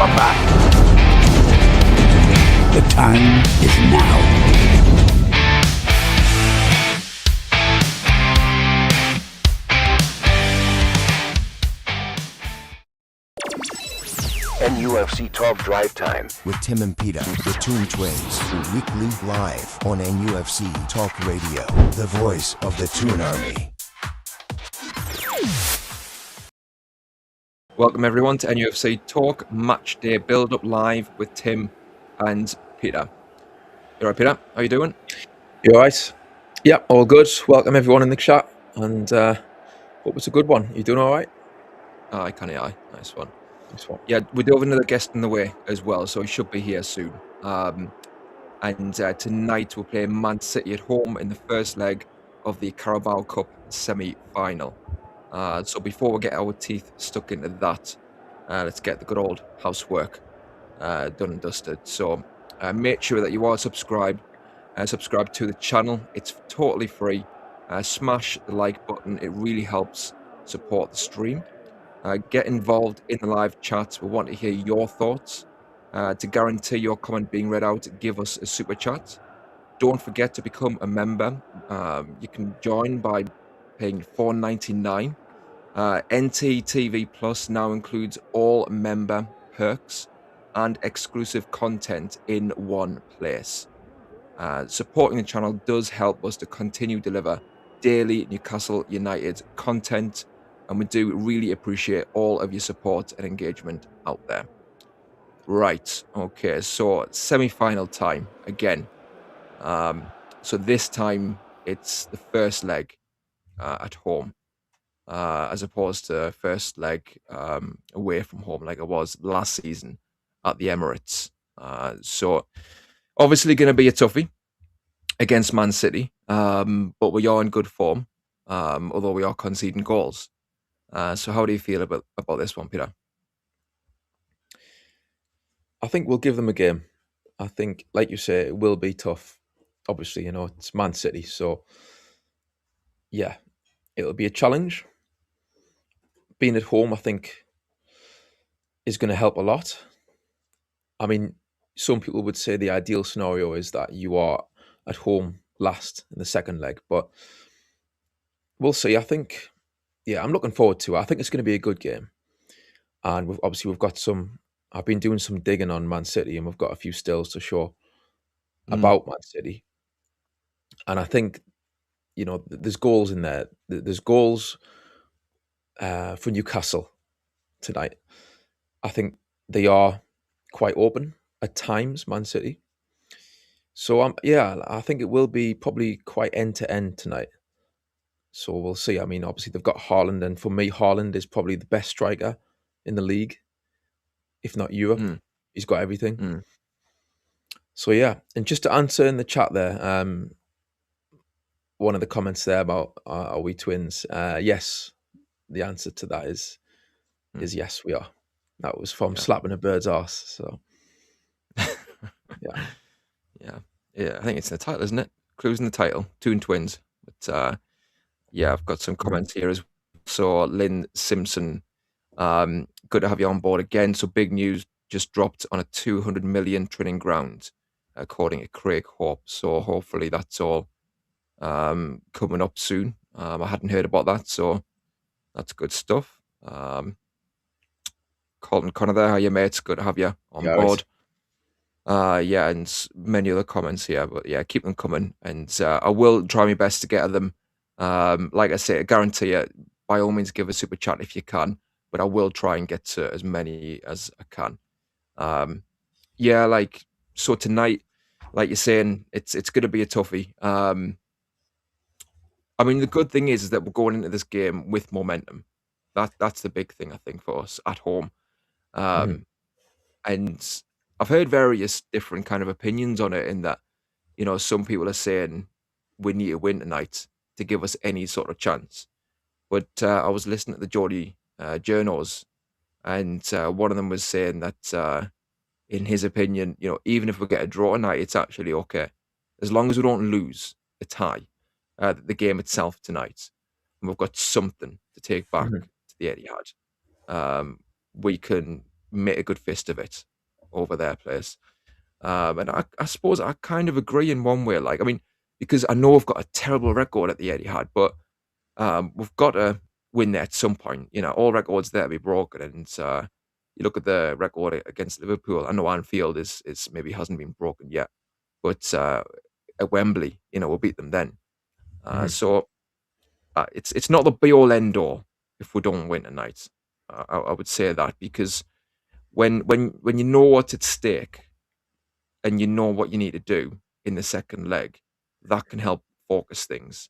are back. The time is now. NUFC Talk Drive Time with Tim and Peter, the Toon Twins, weekly live on NUFC Talk Radio, the voice of the Toon Army. Welcome everyone to NUFC Talk Match Day Build Up Live with Tim and Peter. You alright, Peter? How you doing? You alright? Yeah, all good. Welcome everyone in the chat, and hope it's a good one. You doing alright? Aye, can I? Nice one. Nice one. Yeah, we do have another guest in the way as well, so he should be here soon. And tonight we're playing Man City at home in the first leg of the Carabao Cup semi-final. So before we get our teeth stuck into that, let's get the good old housework done and dusted. So make sure that you are subscribed to the channel. It's totally free. Smash the like button. It really helps support the stream. Get involved in the live chats. We want to hear your thoughts. To guarantee your comment being read out, give us a super chat. Don't forget to become a member. You can join by paying $4.99. NTTV Plus now includes all member perks and exclusive content in one place. Supporting the channel does help us to continue to deliver daily Newcastle United content, and we do really appreciate all of your support and engagement out there. Right, okay, so semi-final time again. So this time it's the first leg at home, as opposed to first leg away from home like it was last season at the Emirates. So obviously going to be a toughie against Man City, but we are in good form, although we are conceding goals. So how do you feel about this one, Peter? I think we'll give them a game. I think, like you say, it will be tough. Obviously, you know, it's Man City, so yeah, it'll be a challenge. Being at home, I think, is going to help a lot. I mean, some people would say the ideal scenario is that you are at home last in the second leg, but we'll see. I think, yeah, I'm looking forward to it. I think it's going to be a good game. And we've got some, I've been doing some digging on Man City, and we've got a few stills to show about Man City. And I think, you know, there's goals in there. There's goals for Newcastle tonight. I think they are quite open at times, Man City. So, yeah, I think it will be probably quite end-to-end tonight. So we'll see. I mean, obviously they've got Haaland, and for me, Haaland is probably the best striker in the league, if not Europe. He's got everything. So yeah, and just to answer in the chat there, one of the comments there about are we twins? Yes, the answer to that is yes, we are. That was from slapping a bird's arse. So yeah. I think it's in the title, isn't it? Clues in the title, Toon Twins. But yeah, I've got some comments here as well. So Lynn Simpson, good to have you on board again. So big news just dropped on a 200 million training ground, according to Craig Hope. So hopefully that's all coming up soon. I hadn't heard about that, so that's good stuff. Colton Connor there, how you mates? Good to have you on board. Yeah, and many other comments here, but yeah, keep them coming, and I will try my best to get at them. Like I say, I guarantee you, by all means, give a super chat if you can, but I will try and get to as many as I can. Yeah, like, so tonight, like you're saying, it's going to be a toughie. I mean, the good thing is that we're going into this game with momentum. That's the big thing, I think, for us at home. And I've heard various different kind of opinions on it, in that, you know, some people are saying we need to win tonight to give us any sort of chance. But I was listening to the Geordie journos, and one of them was saying that, in his opinion, you know, even if we get a draw tonight, it's actually okay, as long as we don't lose a tie, the game itself tonight, and we've got something to take back to the Eddie Howe. We can make a good fist of it over their place. And I suppose I kind of agree in one way. Like, I mean, because I know we've got a terrible record at the Etihad, but we've got to win there at some point. You know, all records there to be broken. And you look at the record against Liverpool. I know Anfield is maybe hasn't been broken yet, but at Wembley, you know, we'll beat them then. So it's not the be all end all if we don't win tonight. I would say that because when you know what's at stake and you know what you need to do in the second leg, that can help focus things.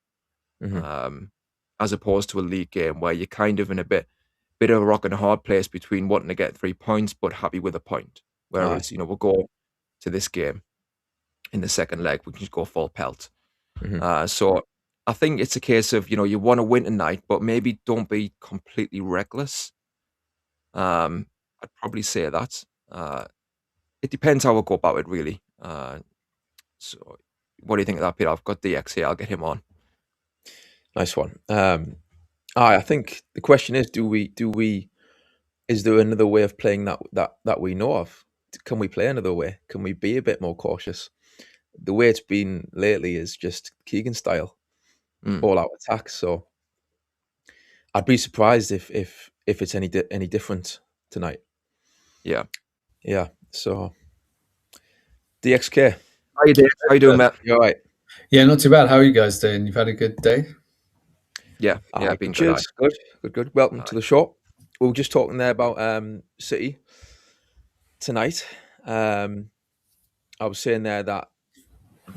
As opposed to a league game where you're kind of in a bit of a rock and a hard place between wanting to get 3 points but happy with a point. Whereas, you know, we'll go to this game in the second leg, we can just go full pelt. So I think it's a case of, you know, you want to win tonight, but maybe don't be completely reckless. I'd probably say that. It depends how we'll go about it, really. So what do you think of that, Peter? I've got DX here. I'll get him on. Nice one. I think the question is, is there another way of playing that we know of? Can we play another way? Can we be a bit more cautious? The way it's been lately is just Keegan style, all out attack. So I'd be surprised if it's any different tonight. Yeah. So DXK, how you doing, Matt? You all right? Yeah, not too bad. How are you guys doing? You've had a good day? Yeah, been good. Good. Welcome to the show. We were just talking there about City tonight. I was saying there that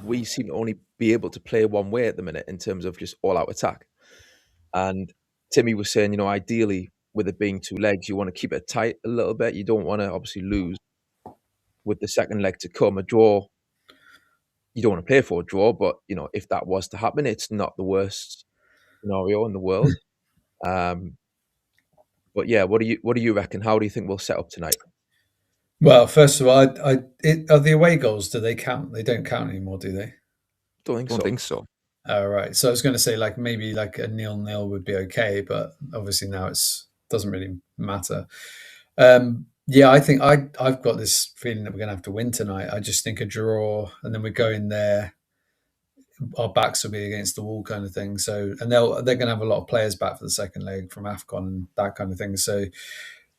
we seem to only be able to play one way at the minute in terms of just all-out attack. And Timmy was saying, you know, ideally with it being 2 legs, you want to keep it tight a little bit. You don't want to obviously lose with the second leg to come. A draw, you don't want to play for a draw, but you know, if that was to happen, it's not the worst scenario in the world. But yeah, what do you reckon? How do you think we'll set up tonight? Well, first of all, are the away goals, do they count? They don't count anymore, do they? Don't think so. All right. So I was going to say, like, maybe like a 0-0 would be okay, but obviously now doesn't really matter. Yeah, I think I've got this feeling that we're going to have to win tonight. I just think a draw, and then we go in there, our backs will be against the wall, kind of thing. So, and they're going to have a lot of players back for the second leg from AFCON and that kind of thing. So,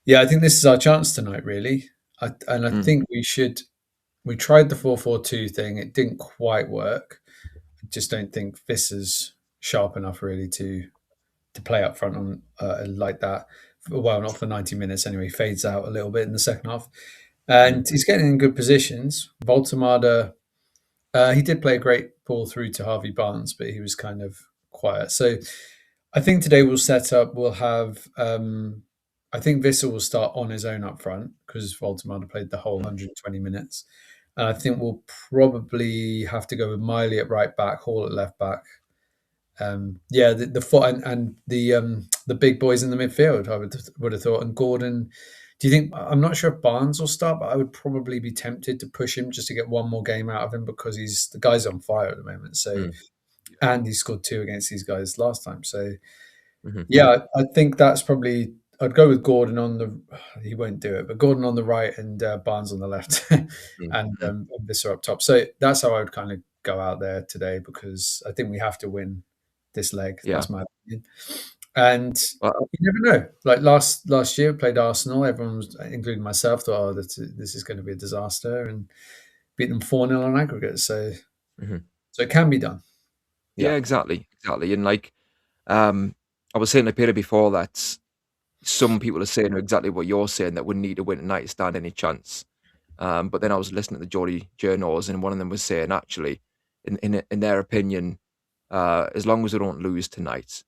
yeah, I think this is our chance tonight, really. I think we tried the 4-4-2 thing. It didn't quite work. I just don't think Visser's sharp enough really to play up front on like that. Well, not for 90 minutes anyway. Fades out a little bit in the second half. And he's getting in good positions. Voltemada, he did play a great ball through to Harvey Barnes, but he was kind of quiet. So I think today we'll set up, we'll have... I think Visser will start on his own up front because Voltemada played the whole 120 minutes. And I think we'll probably have to go with Miley at right back, Hall at left back. The foot and the big boys in the midfield, I would have thought. And Gordon, do you think, I'm not sure if Barnes will start, but I would probably be tempted to push him just to get one more game out of him because the guy's on fire at the moment. So, and he scored 2 against these guys last time. So, yeah, I think that's probably... I'd go with Gordon he won't do it, but Gordon on the right and Barnes on the left and Visser up top. So that's how I would kind of go out there today because I think we have to win this leg. Yeah. That's my opinion. And you never know. Like last year, we played Arsenal. Everyone was, including myself, thought, oh, this is going to be a disaster and beat them 4-0 on aggregate. So it can be done. Yeah, exactly. And like I was saying to Peter before that some people are saying exactly what you're saying, that we need to win tonight to stand any chance. But then I was listening to the Geordie journals, and one of them was saying, actually, in their opinion, as long as we don't lose tonight,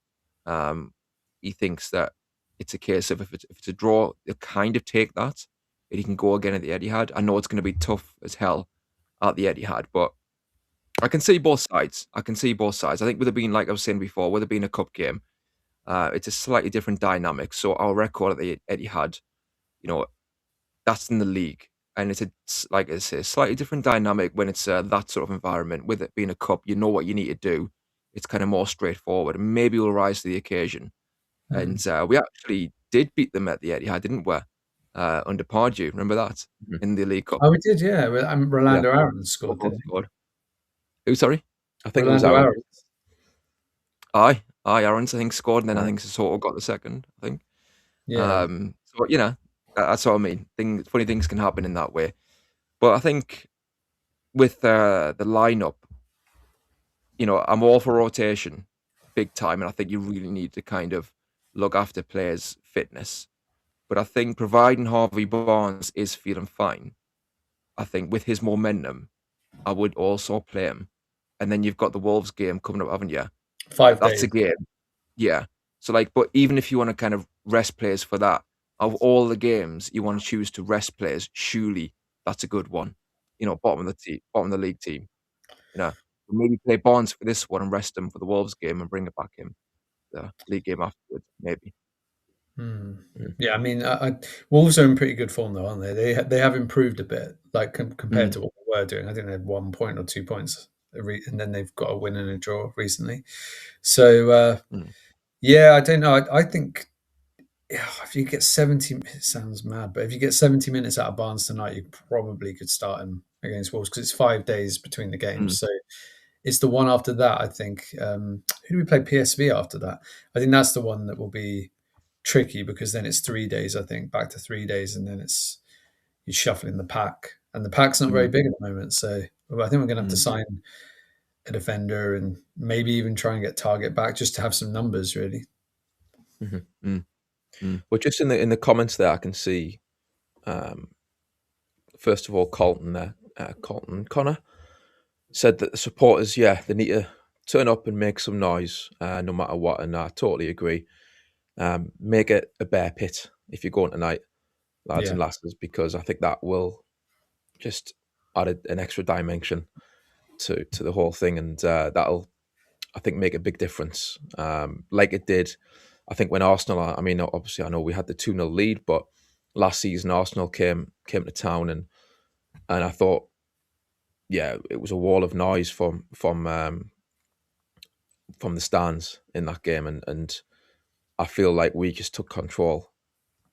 he thinks that it's a case of if it's a draw, they'll kind of take that, and he can go again at the Etihad. I know it's going to be tough as hell at the Etihad, but I can see both sides. I think with it being, like I was saying before, with it being a cup game, it's a slightly different dynamic. So our record at the Etihad, you know, that's in the league, and it's like I say, slightly different dynamic when it's that sort of environment. With it being a cup, you know what you need to do. It's kind of more straightforward, and maybe we'll rise to the occasion. And we actually did beat them at the Etihad, didn't we? under Pardew. Remember that in the League Cup? Oh, we did, yeah. Rolando Aaron scored, Both didn't he? scored. Who? Sorry. I think it was Rolando Aaron. Aaron. Aye. Aaron's I think scored, and then I think Sissoko got the second. I think. Yeah. So that's what I mean. Funny things can happen in that way. But I think with the lineup, I'm all for rotation, big time, and I think you really need to kind of look after players' fitness. But I think providing Harvey Barnes is feeling fine, I think with his momentum, I would also play him. And then you've got the Wolves game coming up, haven't you? 5 That's days. a game. Yeah. So but even if you want to kind of rest players for that, of all the games you want to choose to rest players, surely that's a good one. Bottom of the league team. Maybe play Barnes for this one and rest him for the Wolves game and bring it back in the league game afterwards, maybe. Yeah, I mean, Wolves are in pretty good form though, aren't they? They have improved a bit, like compared to what they were doing. I think they had 1 point or 2 points, and then they've got a win and a draw recently. So yeah, I don't know. I think if you get 70, it sounds mad, but if you get 70 minutes out of Barnes tonight, you probably could start him against Wolves because it's 5 days between the games. So it's the one after that, I think. Who do we play PSV after that? I think that's the one that will be tricky because then it's 3 days, I think, back to 3 days, and then you're shuffling the pack. And the pack's not very big at the moment. So I think we're going to have to sign a defender and maybe even try and get Target back just to have some numbers, really. Well, just in the comments there, I can see, first of all, Colton Connor said that the supporters, they need to turn up and make some noise, no matter what, and I totally agree. Make it a bear pit if you're going tonight, lads and lasses, because I think that will just add an extra dimension to the whole thing, and that'll, I think, make a big difference. Like it did, I think, when Arsenal. I mean, obviously, I know we had the 2-0 lead, but last season Arsenal came to town, and I thought, it was a wall of noise from the stands in that game, and I feel like we just took control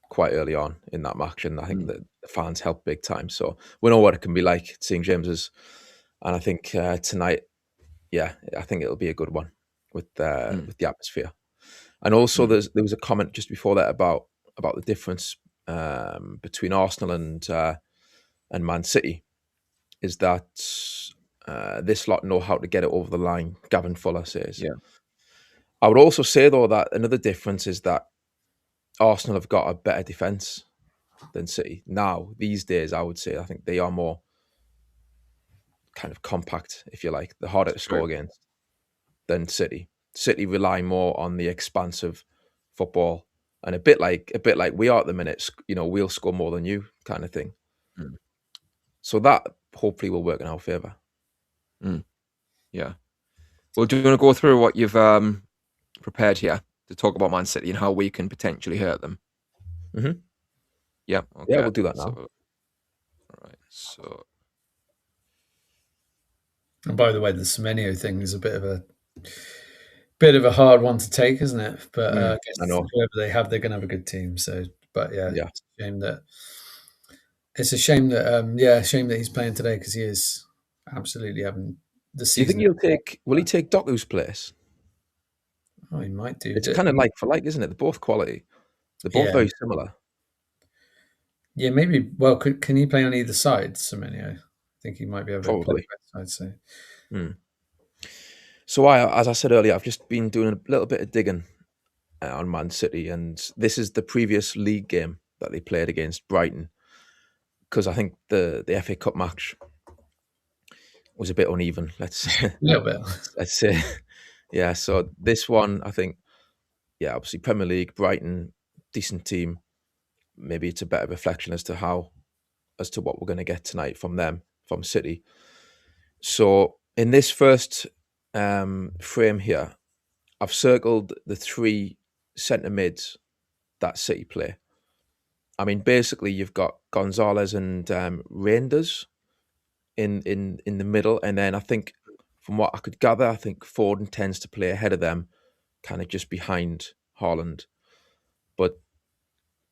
quite early on in that match, and I think that the fans helped big time. So we know what it can be like seeing James's, and I think tonight, I think it'll be a good one with the atmosphere. And also, there was a comment just before that about the difference between Arsenal and Man City, is that this lot know how to get it over the line. Gavin Fuller says. Yeah. I would also say, though, that another difference is that Arsenal have got a better defence than City. Now, these days, I would say, I think they are more kind of compact, if you like. They're harder to score against than City. City rely more on the expansive football, and a bit like we are at the minute. We'll score more than you, kind of thing. So that hopefully will work in our favour. Yeah. Well, do you want to go through what you've prepared here to talk about Man City and how we can potentially hurt them? Yeah. Okay. Yeah, we'll do that now. All right. So. And by the way, the Semenyo thing is a bit of a hard one to take, isn't it? But I guess I know. whoever they have, they're going to have a good team. So, but it's a shame that he's playing today because he is absolutely having the season. Do you think will he take Doku's place? Oh, he might do. It's kind of like for like, isn't it? They're both quality. They're both very similar. Yeah, maybe. Well, can he play on either side, Semenyo? I think he might be able to play both sides. So as I said earlier, I've just been doing a little bit of digging on Man City, and this is the previous league game that they played against Brighton, because I think the FA Cup match was a bit uneven. Let's say a little bit. Let's say, yeah. So this one, I think, obviously Premier League, Brighton, decent team. Maybe it's a better reflection as to what we're going to get tonight from them, from City. So in this first frame here, I've circled the 3 centre mids that City play. I mean, basically, you've got Gonzalez and Reinders in the middle, and then I think, from what I could gather, I think Foden tends to play ahead of them, kind of just behind Haaland. But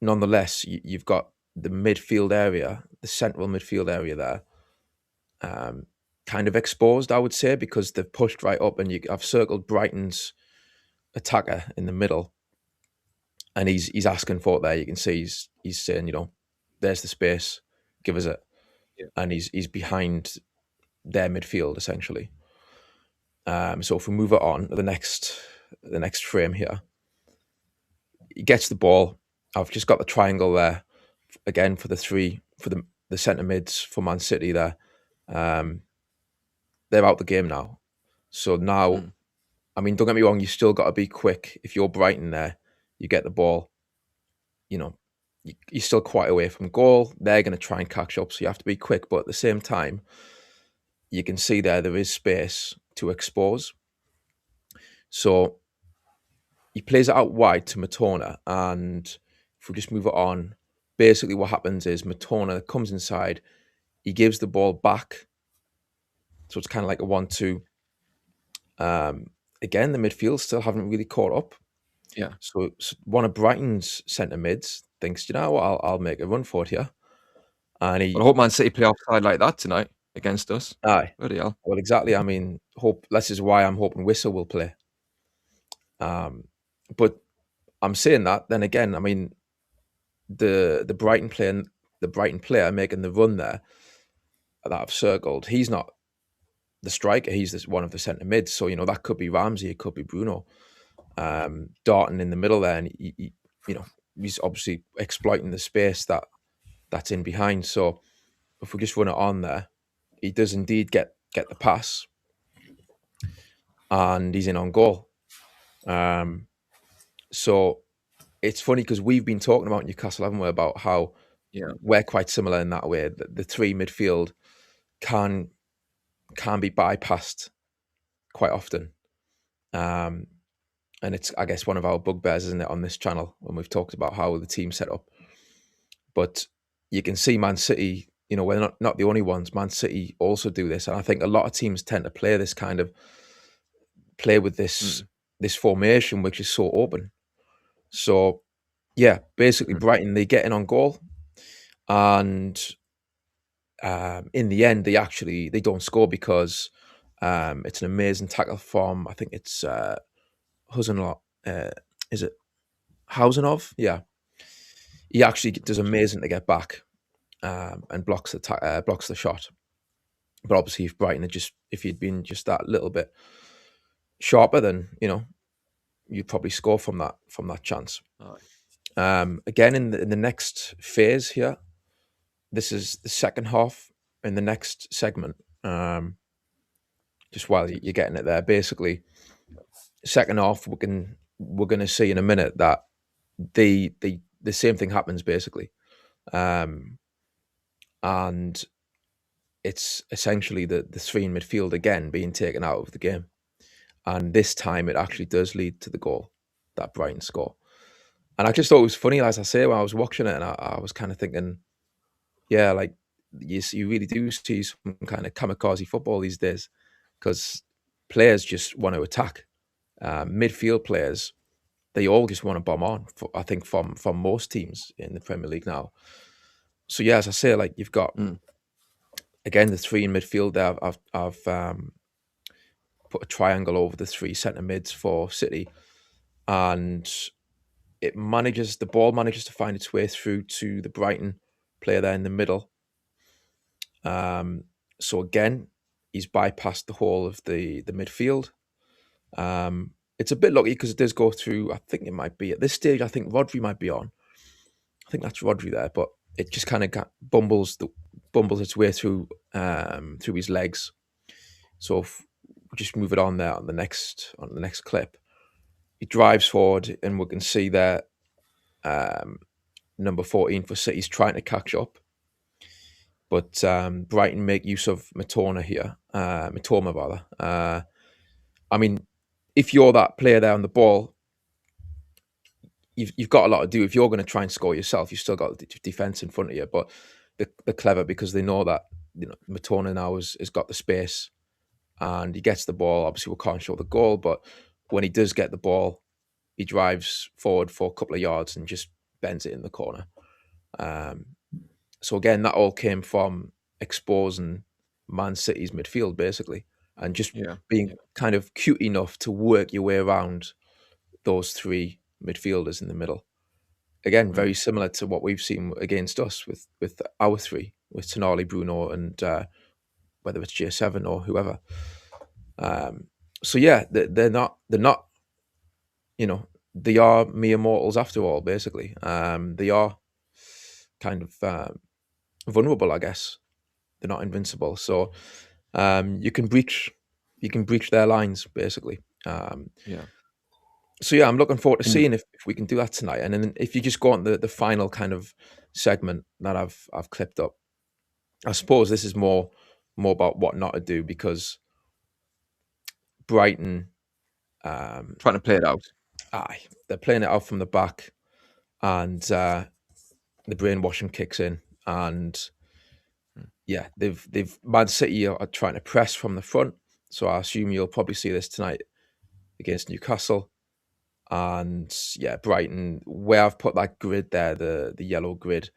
nonetheless, you've got the midfield area, the central midfield area there, kind of exposed, I would say, because they've pushed right up, and I've circled Brighton's attacker in the middle, and he's asking for it there. You can see he's saying, you know, there's the space, give us it, and he's behind their midfield essentially. So if we move it on to the next frame here, he gets the ball. I've just got the triangle there again for the centre mids for Man City there. They're out the game now. So now, I mean, don't get me wrong, you still got to be quick. If you're Brighton there, you get the ball, you know, you're still quite away from goal. They're going to try and catch up, so you have to be quick. But at the same time, you can see there is space to expose. So he plays it out wide to Matona, and if we just move it on, basically what happens is Matona comes inside, he gives the ball back, so it's kind of like a 1-2. Again, the midfield still haven't really caught up. Yeah. So one of Brighton's centre mids thinks, you know what, I'll make a run for it here. And I hope Man City play offside like that tonight against us. Aye. Bloody hell. Well, exactly. I mean, this is why I'm hoping Whistle will play. But I'm saying that, then again, I mean, the Brighton player making the run there that I've circled, he's not the striker, he's one of the centre mids. So, you know, that could be Ramsey, it could be Bruno. Darting in the middle there, and he you know, he's obviously exploiting the space that's in behind. So if we just run it on there, he does indeed get the pass, and he's in on goal. So it's funny because we've been talking about Newcastle, haven't we, about how we're quite similar in that way. The three midfield can be bypassed quite often. And it's, I guess, one of our bugbears, isn't it, on this channel when we've talked about how the team's set up. But you can see Man City, you know, we're not the only ones. Man City also do this. And I think a lot of teams tend to play with this formation, which is so open. So, yeah, basically Brighton, they get in on goal. And in the end, they don't score because it's an amazing tackle from, I think it's is it Hausenov? Yeah. He actually does amazing to get back and blocks the shot. But obviously, if you'd been just that little bit sharper, then, you know, you'd probably score from that chance. Again, in the next phase here, this is the second half in the next segment. Just while you're getting it there, basically, second half we're going to see in a minute that the same thing happens basically, and it's essentially the three in midfield again being taken out of the game, and this time it actually does lead to the goal that Brighton score. And I just thought it was funny, as I say, when I was watching it, and I was kind of thinking, yeah, like you really do see some kind of kamikaze football these days, because players just want to attack. Midfield players, they all just want to bomb on. I think from most teams in the Premier League now. So yeah, as I say, like you've got again the three in midfield there. I've put a triangle over the three centre mids for City, and the ball manages to find its way through to the Brighton player there in the middle. So again, he's bypassed the whole of the midfield. It's a bit lucky because it does go through. I think it might be at this stage. I think Rodri might be on. I think that's Rodri there, but it just kind of bumbles its way through his legs. So if we just move it on there on the next clip, he drives forward, and we can see there number 14 for City's trying to catch up, but Brighton make use of Matoma rather. I mean, if you're that player there on the ball, you've got a lot to do. If you're going to try and score yourself, you've still got the defence in front of you. But they're clever because they know that, you know, Matona now has got the space, and he gets the ball. Obviously, we can't show the goal, but when he does get the ball, he drives forward for a couple of yards and just bends it in the corner. So again, that all came from exposing Man City's midfield basically, and just being kind of cute enough to work your way around those three midfielders in the middle. Again, very similar to what we've seen against us with our three, with Tonali, Bruno, and whether it's J7 or whoever. So yeah, they're not, they are mere mortals after all. Basically, they are kind of vulnerable, I guess. They're not invincible, so you can breach their lines basically. So yeah, I'm looking forward to seeing if we can do that tonight. And then if you just go on the final kind of segment that I've clipped up, I suppose this is more about what not to do, because Brighton, Trying to play it out. they're playing it out from the back, and the brainwashing kicks in, and yeah, they've Man City are trying to press from the front. So I assume you'll probably see this tonight against Newcastle. And yeah, Brighton, where I've put that grid there, the yellow grid,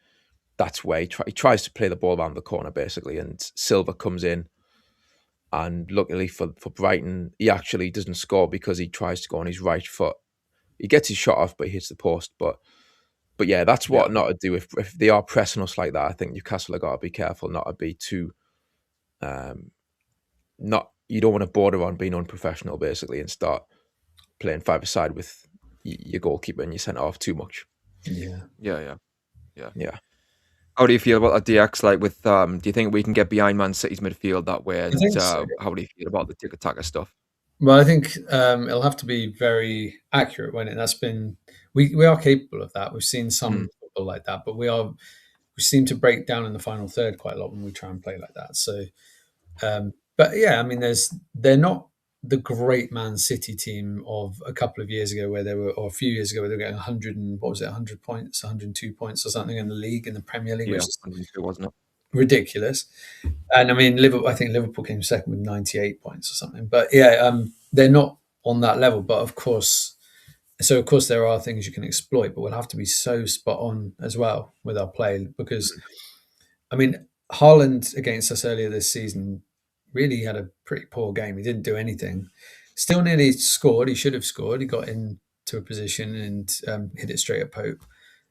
that's where he tries to play the ball around the corner basically, and Silva comes in, and luckily for Brighton, he actually doesn't score because he tries to go on his right foot. He gets his shot off, but he hits the post. But yeah, that's what not to do if they are pressing us like that. I think Newcastle have got to be careful not to be too, you don't want to border on being unprofessional basically and start playing five-a-side with your goalkeeper and your centre half too much. Yeah. How do you feel about that, DX? Like, with do you think we can get behind Man City's midfield that way? And so. How do you feel about the tiki-taka stuff? Well, I think it'll have to be very accurate, won't it? That's been we are capable of that. We've seen some football like that, but we seem to break down in the final third quite a lot when we try and play like that. So, but yeah, I mean, they're not the great Man City team of a couple of years ago or a few years ago where they were getting 100 and 100 points, 102 points or something in the league, in the Premier League, which is 102, wasn't it? Ridiculous. And I mean, I think Liverpool came second with 98 points or something. But yeah, they're not on that level. But of course there are things you can exploit, but we'll have to be so spot on as well with our play, because I mean, Haaland against us earlier this season really had a pretty poor game. He didn't do anything. Still nearly scored. He should have scored. He got into a position and hit it straight at Pope.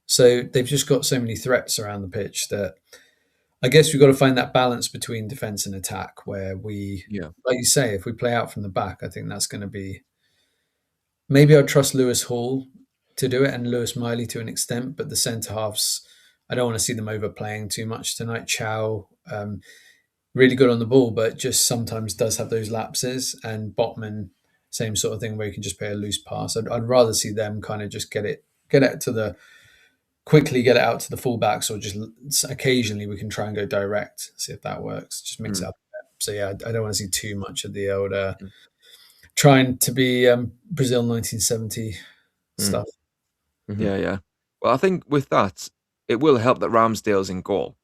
So they've just got so many threats around the pitch that I guess we've got to find that balance between defense and attack, where we, like you say, if we play out from the back, I think that's going to be. Maybe I'd trust Lewis Hall to do it and Lewis Miley to an extent, but the centre halves, I don't want to see them overplaying too much tonight. Chow, really good on the ball, but just sometimes does have those lapses. And Botman, same sort of thing where you can just play a loose pass. I'd rather see them kind of just get it quickly get it out to the fullbacks, or just occasionally we can try and go direct, see if that works. Just mix it up a bit. So yeah, I don't want to see too much of the old trying to be Brazil 1970 stuff. Yeah. Well, I think with that, it will help that Ramsdale's in goal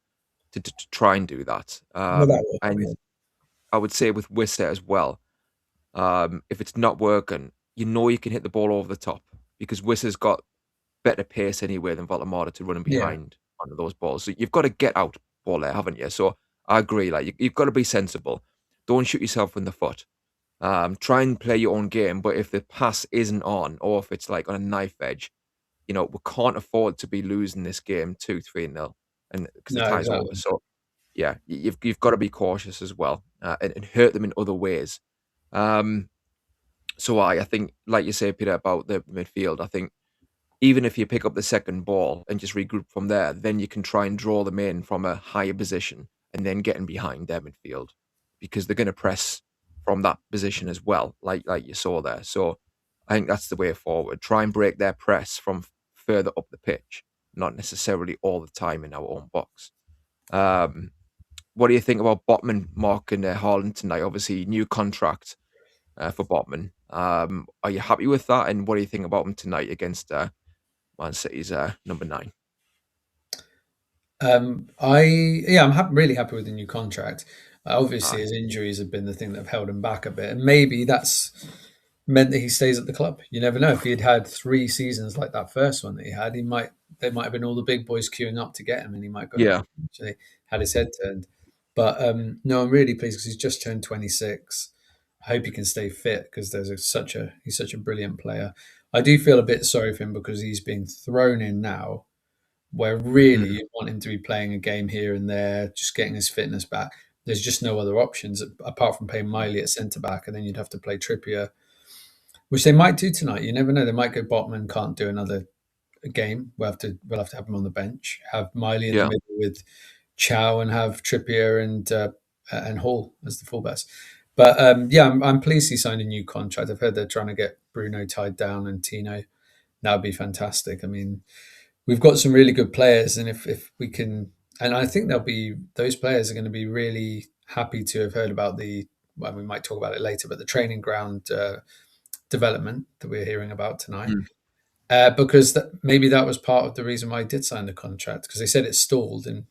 to try and do that. And I would say with Wissa as well, if it's not working, you can hit the ball over the top, because Wissa's got better pace anyway than Volamada to running behind on those balls. So you've got to get out ball there, haven't you? So I agree. Like, you've got to be sensible. Don't shoot yourself in the foot. Try and play your own game. But if the pass isn't on, or if it's like on a knife edge, we can't afford to be losing this game 2-3-0, and because the tie's over. So yeah, you've got to be cautious as well, and hurt them in other ways. So I think, like you say, Peter, about the midfield, I think even if you pick up the second ball and just regroup from there, then you can try and draw them in from a higher position and then getting behind their midfield, because they're going to press from that position as well, like you saw there. So I think that's the way forward. Try and break their press from further up the pitch, not necessarily all the time in our own box. What do you think about Botman marking Haaland tonight? Obviously, new contract for Botman. Are you happy with that? And what do you think about him tonight against Man City's number 9? I'm really happy with the new contract. Obviously, his injuries have been the thing that have held him back a bit, and maybe that's meant that he stays at the club. You never know. If he had had 3 seasons like that first one that he had, there might have been all the big boys queuing up to get him, and he might have Yeah. actually had his head turned. But no, I'm really pleased because he's just turned 26. I hope he can stay fit because he's such a brilliant player. I do feel a bit sorry for him because he's being thrown in now, where really you want him to be playing a game here and there, just getting his fitness back. There's just no other options apart from playing Miley at centre back, and then you'd have to play Trippier, which they might do tonight. You never know. They might go Botman can't do another game. We'll have to have him on the bench. Have Miley in the Yeah. middle with Chow, and have Trippier and Hall as the fullbacks. But yeah, I'm pleased he signed a new contract. I've heard they're trying to get Bruno tied down and Tino. That would be fantastic. I mean, we've got some really good players, and if we can, and I think those players are going to be really happy to have heard about well, we might talk about it later, but the training ground development that we're hearing about tonight. Because maybe that was part of the reason why I did sign the contract, because they said it stalled, and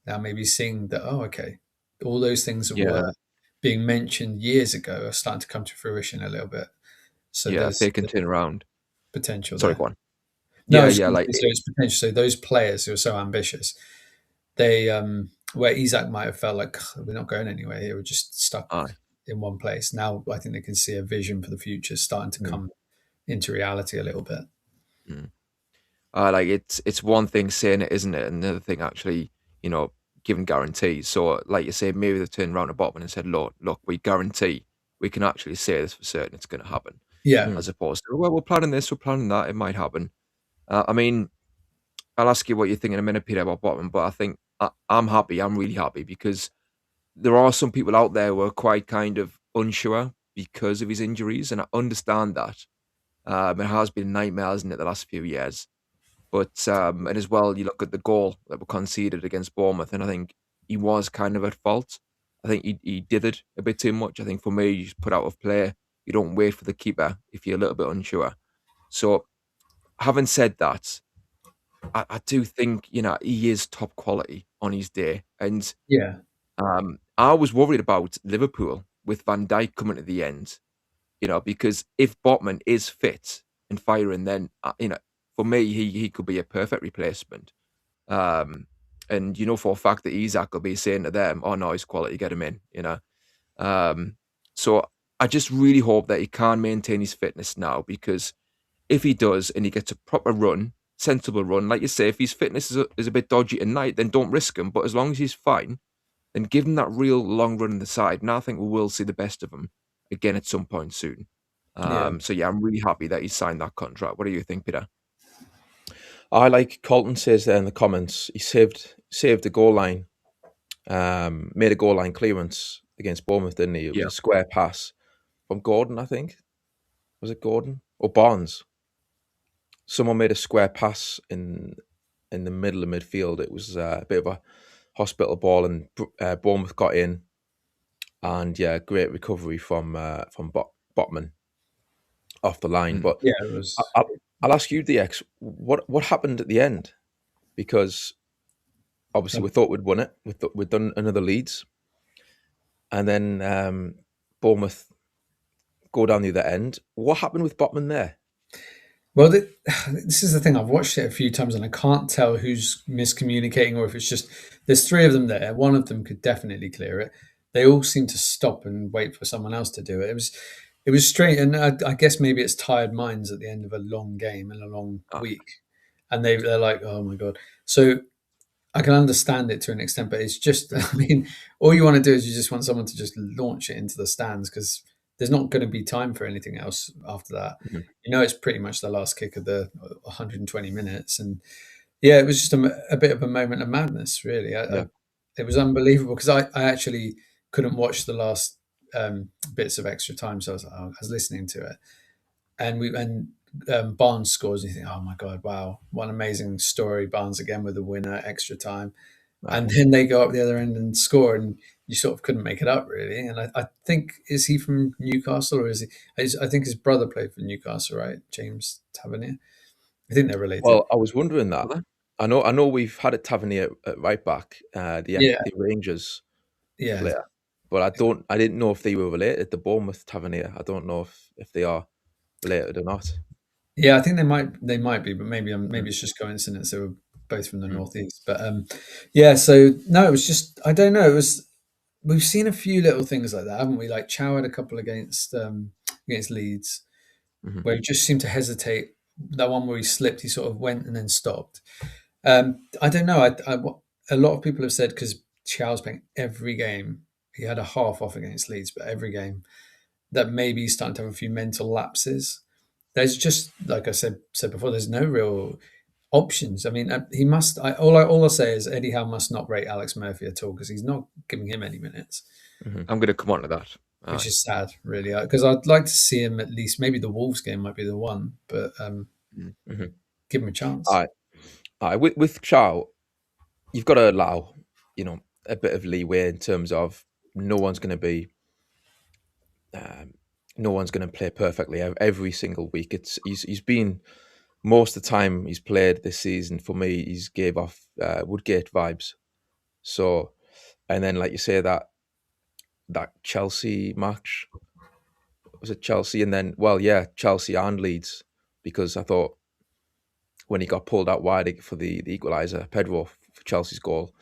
now maybe seeing that, oh, okay, all those things that were being mentioned years ago are starting to come to fruition a little bit. So If they can turn around. potential. Sorry, there. go on. No, Like so it's potential. So those players who are so ambitious, they where Isak might have felt like we're not going anywhere here, we're just stuck in one place. Now I think they can see a vision for the future starting to come into reality a little bit. like it's one thing saying it, isn't it? And another thing actually, giving guarantees. So like you say, maybe they've turned around to Botman and said, look, we guarantee we can actually say this for certain it's going to happen. Yeah. As opposed to, well, we're planning this, we're planning that, it might happen. I mean, I'll ask you what you think in a minute, Peter, about Botman, but I think I'm happy. I'm really happy because there are some people out there who are quite kind of unsure because of his injuries, and I understand that. It has been a nightmare, hasn't it, the last few years? But and as well, you look at the goal that were conceded against Bournemouth, and I think he was kind of at fault. I think he did it a bit too much. I think for me, you just put out of play. You don't wait for the keeper if you're a little bit unsure. So, having said that, I do think he is top quality on his day, and Yeah. I was worried about Liverpool with Van Dijk coming to the end, because if Botman is fit and firing, then for me he could be a perfect replacement. And for a fact that Isak will be saying to them, "Oh no, he's quality, get him in." So I just really hope that he can maintain his fitness now, because if he does and he gets a proper run, sensible run, like you say, if his fitness is a bit dodgy tonight, then don't risk him. But as long as he's fine, then give him that real long run in the side. And I think we will see the best of him again at some point soon. So yeah, I'm really happy that he signed that contract. What do you think, Peter? I like Colton says there in the comments, he saved the goal line, made a goal line clearance against Bournemouth, didn't he? It was a square pass from Gordon, I think. Was it Gordon or Barnes? Someone made a square pass in the middle of midfield. It was a bit of a hospital ball, and Bournemouth got in, and yeah, great recovery from Botman off the line. But Yeah, it was. I'll ask you, DX, what happened at the end? Because obviously we thought we'd won it. We'd done another Leeds, and then Bournemouth go down the other end. What happened with Botman there? Well, this is the thing. I've watched it a few times, and I can't tell who's miscommunicating or if it's just there's 3 of them there. One of them could definitely clear it. They all seem to stop and wait for someone else to do it. It was strange, and I guess maybe it's tired minds at the end of a long game and a long week, and they're like, oh my god. So I can understand it to an extent, but it's just, I mean, all you want to do is you just want someone to just launch it into the stands, because there's not going to be time for anything else after that. It's pretty much the last kick of the 120 minutes. And yeah, it was just a bit of a moment of madness, really. It was unbelievable, because I actually couldn't watch the last bits of extra time. So I was listening to it. And Barnes scores, and you think, oh my God, wow, what an amazing story. Barnes again with the winner, extra time. And then they go up the other end and score, and you sort of couldn't make it up, really. And I think, is he from Newcastle, or is he? I think his brother played for Newcastle, right? James Tavernier. I think they're related. Well, I was wondering that. I know we've had a Tavernier at right back, the Rangers player, but I didn't know if they were related. The Bournemouth Tavernier, I don't know if they are. related or not. Yeah, I think they might be, but maybe it's just coincidence. They were both from the northeast. But yeah, so no, it was just I don't know. It was we've seen a few little things like that, haven't we? Like Chow had a couple against Leeds, Mhm. where he just seemed to hesitate. That one where he slipped, he sort of went and then stopped. I don't know. A lot of people have said because Chow's playing every game, he had a half off against Leeds, but every game that maybe he's starting to have a few mental lapses. There's just like I said before, there's no real options. I mean, he must. All I say is Eddie Howe must not rate Alex Murphy at all because he's not giving him any minutes, I'm going to come on to that. which is sad, really. Because I'd like to see him at least. Maybe the Wolves game might be the one, but Mhm. give him a chance. All right. With Chow, you've got to allow, a bit of leeway in terms of no one's going to be, no one's going to play perfectly every single week. He's been most of the time he's played this season for me. He's gave off Woodgate vibes. So, and then like you say that Chelsea match, was it Chelsea? And then Chelsea and Leeds, because I thought when he got pulled out wide for the equaliser, Pedro for Chelsea's goal,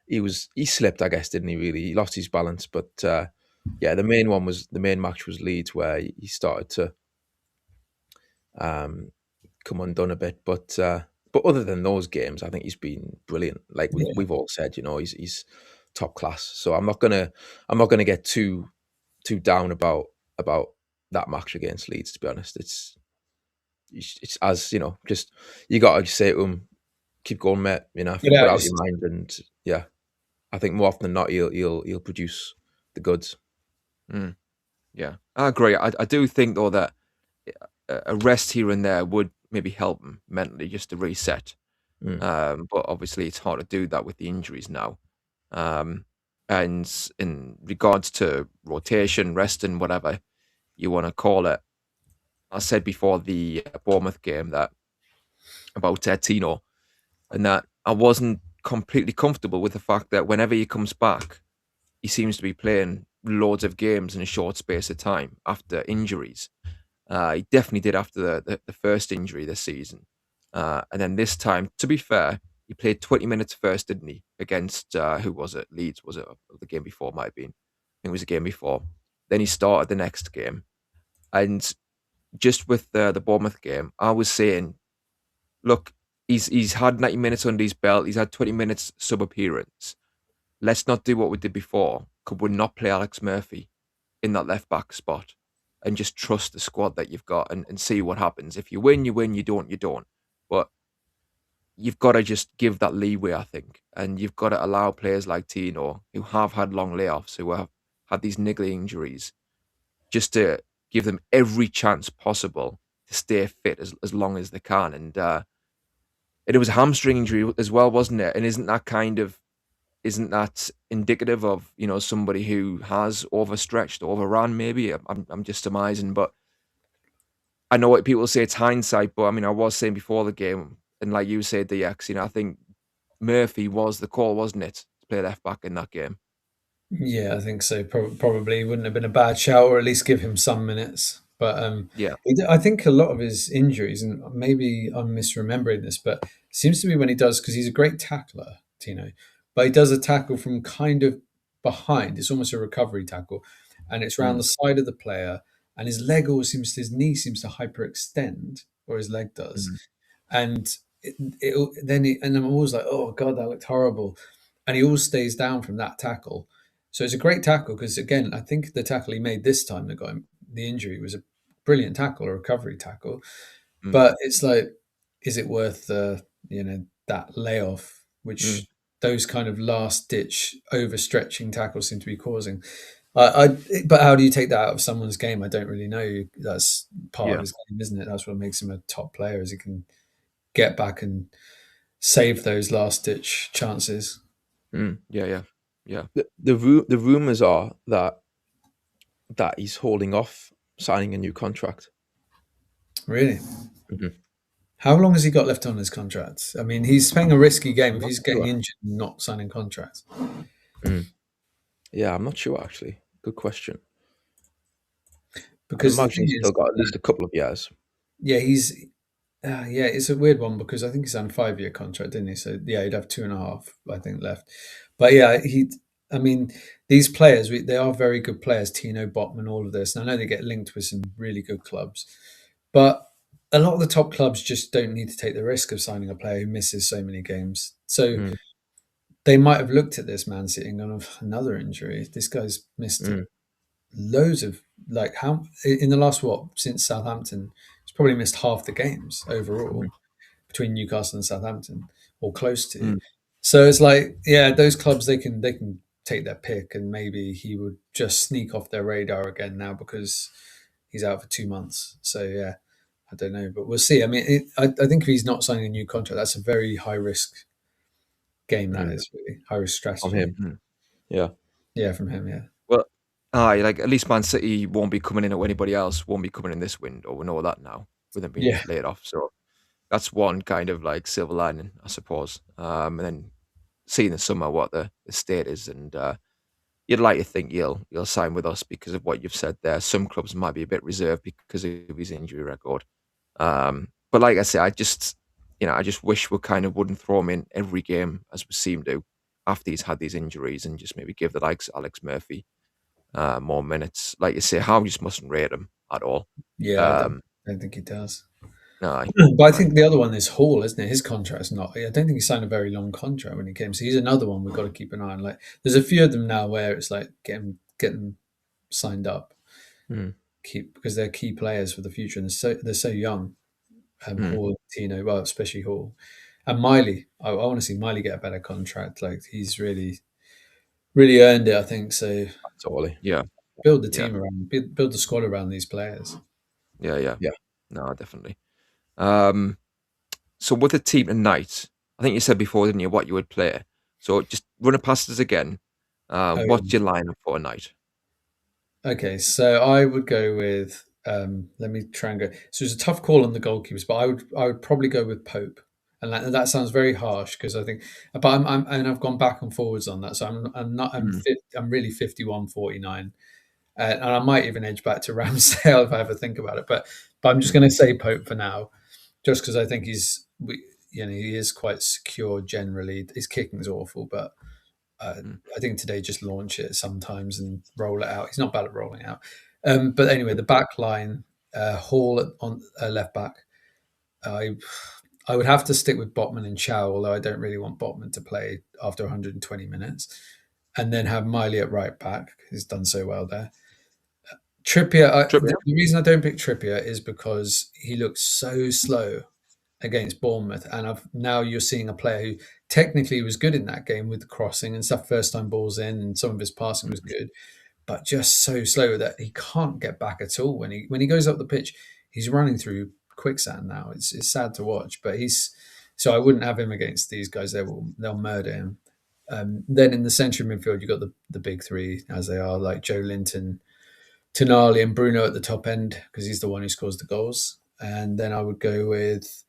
he slipped, I guess, didn't he? Really, he lost his balance. But the main match was Leeds, where he started to come undone a bit. But other than those games, I think he's been brilliant. Like we've all said, he's top class. So I'm not gonna get too down about that match against Leeds. To be honest, it's as just you got to say to him, keep going, mate. Get Put out out your mind, and I think more often than not, he'll produce the goods. Yeah, I agree. I do think though that a rest here and there would maybe help him mentally just to reset. But obviously, it's hard to do that with the injuries now. And in regards to rotation, rest, and whatever you want to call it, I said before the Bournemouth game that about Tino, and that I wasn't completely comfortable with the fact that whenever he comes back, he seems to be playing loads of games in a short space of time after injuries. He definitely did after the first injury this season. And then this time, to be fair, he played 20 minutes first, didn't he? Against, who was it? Leeds, was it? The game before might have been. I think it was the game before. Then he started the next game. And just with the Bournemouth game, I was saying, look, he's had 90 minutes under his belt. He's had 20 minutes sub appearance. Let's not do what we did before. Could we not play Alex Murphy in that left back spot and just trust the squad that you've got and see what happens? If you win, you win. You don't, you don't. But you've got to just give that leeway, I think. And you've got to allow players like Tino, who have had long layoffs, who have had these niggly injuries, just to give them every chance possible to stay fit as long as they can. And it was a hamstring injury as well, wasn't it? And isn't that indicative of somebody who has overstretched, overran? Maybe I'm just surmising, but I know what people say it's hindsight. But I mean, I was saying before the game, and like you said, DX, I think Murphy was the call, wasn't it, to play left back in that game? Yeah, I think so. Probably wouldn't have been a bad shout, or at least give him some minutes. But Yeah. I think a lot of his injuries, and maybe I'm misremembering this, but it seems to be when he does, because he's a great tackler, Tino, but he does a tackle from kind of behind. It's almost a recovery tackle, and it's around the side of the player, and his knee seems to hyperextend, or his leg does, Mhm. and and I'm always like, oh god, that looked horrible, and he always stays down from that tackle. So it's a great tackle because again, I think the tackle he made this time that got him the injury was a brilliant tackle, a recovery tackle. Mm. But it's like, is it worth that layoff, Mm. which those kind of last ditch overstretching tackles seem to be causing? But how do you take that out of someone's game? I don't really know. That's part of Yeah. his game, isn't it? That's what makes him a top player, is he can get back and save those last ditch chances. Yeah. Yeah. Yeah. The rumors are that he's holding off signing a new contract. Really? Mhm. How long has he got left on his contract? I mean, he's playing a risky game if Not he's getting sure. injured and not signing contracts. Yeah, I'm not sure actually. Good question. because the imagine thing he's is, still got at least a couple of years. yeah, yeah, it's a weird one because I think he's on a 5-year contract, didn't he? So yeah, he'd have 2.5, I think, left. But yeah, I mean, these players, they are very good players. Tino, Botman, all of this. And I know they get linked with some really good clubs, but a lot of the top clubs just don't need to take the risk of signing a player who misses so many games. So Mm, they might have looked at this man sitting on another injury. This guy's missed mm, loads of, like, how in the last, what, since Southampton, he's probably missed half the games overall mm, between Newcastle and Southampton, or close to. Mm. So it's like, yeah, those clubs, they can take their pick, and maybe he would just sneak off their radar again now because he's out for 2 months. So yeah, I don't know, but we'll see. I mean, I think if he's not signing a new contract, that's a very high risk game. That mm. is really high risk From strategy. him. Mm. Yeah. Yeah, from him. Yeah, Well, aye, like at least Man City won't be coming in, or anybody else won't be coming in this window. We know that now with them being yeah, laid off. So that's one kind of like silver lining, I suppose. And then seeing the summer what the state is, and you'd like to think you'll sign with us because of what you've said there. Some clubs might be a bit reserved because of his injury record. But like I say, I just wish we kind of wouldn't throw him in every game as we seem to after he's had these injuries, and just maybe give the likes of Alex Murphy more minutes. Like you say, Howe just mustn't rate him at all. yeah. I don't, Um, I don't think he does. aye, But I aye, think the other one is Hall, isn't it? His contract's not. I don't think he signed a very long contract when he came. So he's another one we've got to keep an eye on. Like, there's a few of them now where it's like get them signed up, Mm, keep, because they're key players for the future, and they're so young. mm, Hall, Tino, well, especially Hall, and Miley. I want to see Miley get a better contract. Like, he's really, really earned it, I think. So totally. yeah, build the yeah, team around, build the squad around these players. yeah, yeah. Yeah. No, definitely. Um, so with the team tonight, I think you said before, didn't you, what you would play? So just run it past us again. Oh, What's your lineup for tonight? okay, so I would go with. Let me try and go. So it's a tough call on the goalkeepers, but I would probably go with Pope, and that sounds very harsh because I think, but and I've gone back and forwards on that, so I'm not Mm, I'm really 51-49, and I might even edge back to Ramsdale if I ever think about it, but I'm just mm, going to say Pope for now, just because I think he is quite secure generally. His kicking is awful, but mm. I think today just launch it sometimes and roll it out. He's not bad at rolling out. But anyway, the back line, Hall on left back. I I would have to stick with Botman and Chow, although I don't really want Botman to play after 120 minutes, and then have Miley at right back. He's done so well there. Trippier. Trippier? The reason I don't pick Trippier is because he looks so slow against Bournemouth, and now you're seeing a player who technically was good in that game with the crossing and stuff, first time balls in, and some of his passing was Mm, good, but just so slow that he can't get back at all. When he goes up the pitch, he's running through quicksand now. It's sad to watch, but he's so I wouldn't have him against these guys. They'll murder him. Then in the centre of midfield, you've got the big three as they are, like Joe Linton, Tonali, and Bruno at the top end because he's the one who scores the goals. And then I would go with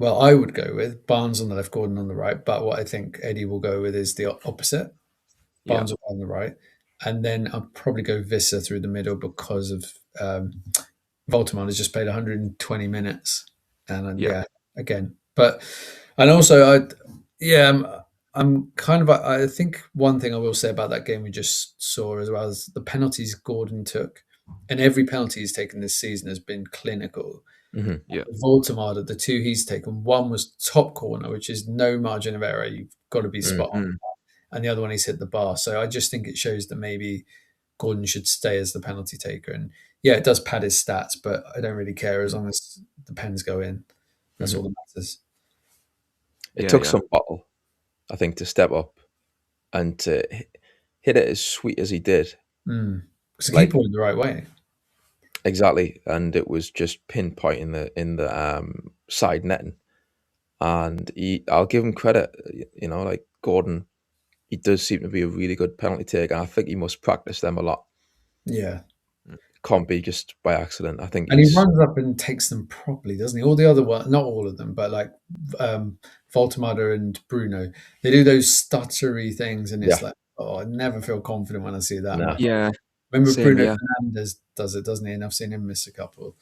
I would go with Barnes on the left, Gordon on the right. But what I think Eddie will go with is the opposite. yeah, Barnes will be on the right. And then I'll probably go Visser through the middle because of Voltemon has just played 120 minutes. And yeah, yeah, again. And also, I'm kind of, I think one thing I will say about that game we just saw as well is the penalties Gordon took. And every penalty he's taken this season has been clinical. Hmm. yeah. Voltemada, the two he's taken, one was top corner, which is no margin of error. You've got to be Mm, spot on. Mm, And the other one, he's hit the bar. So I just think it shows that maybe Gordon should stay as the penalty taker. And yeah, it does pad his stats, but I don't really care as long as the pens go in. That's mhm. all that matters. It yeah, took yeah. some battle, I think, to step up and to hit it as sweet as he did. Because the Like, keeper went the right way. exactly, and it was just pinpoint in the side netting. And I'll give him credit. Like Gordon, he does seem to be a really good penalty taker. I think he must practice them a lot. Yeah. Mm, Can't be just by accident. I think And he he's runs up and takes them properly, doesn't he? All the other one, not all of them, but like Voltemada and Bruno, they do those stuttery things, and yeah, it's like, oh, I never feel confident when I see that. I'm nah, like, yeah. Remember Same Bruno here. Fernandes does it, doesn't he? And I've seen him miss a couple.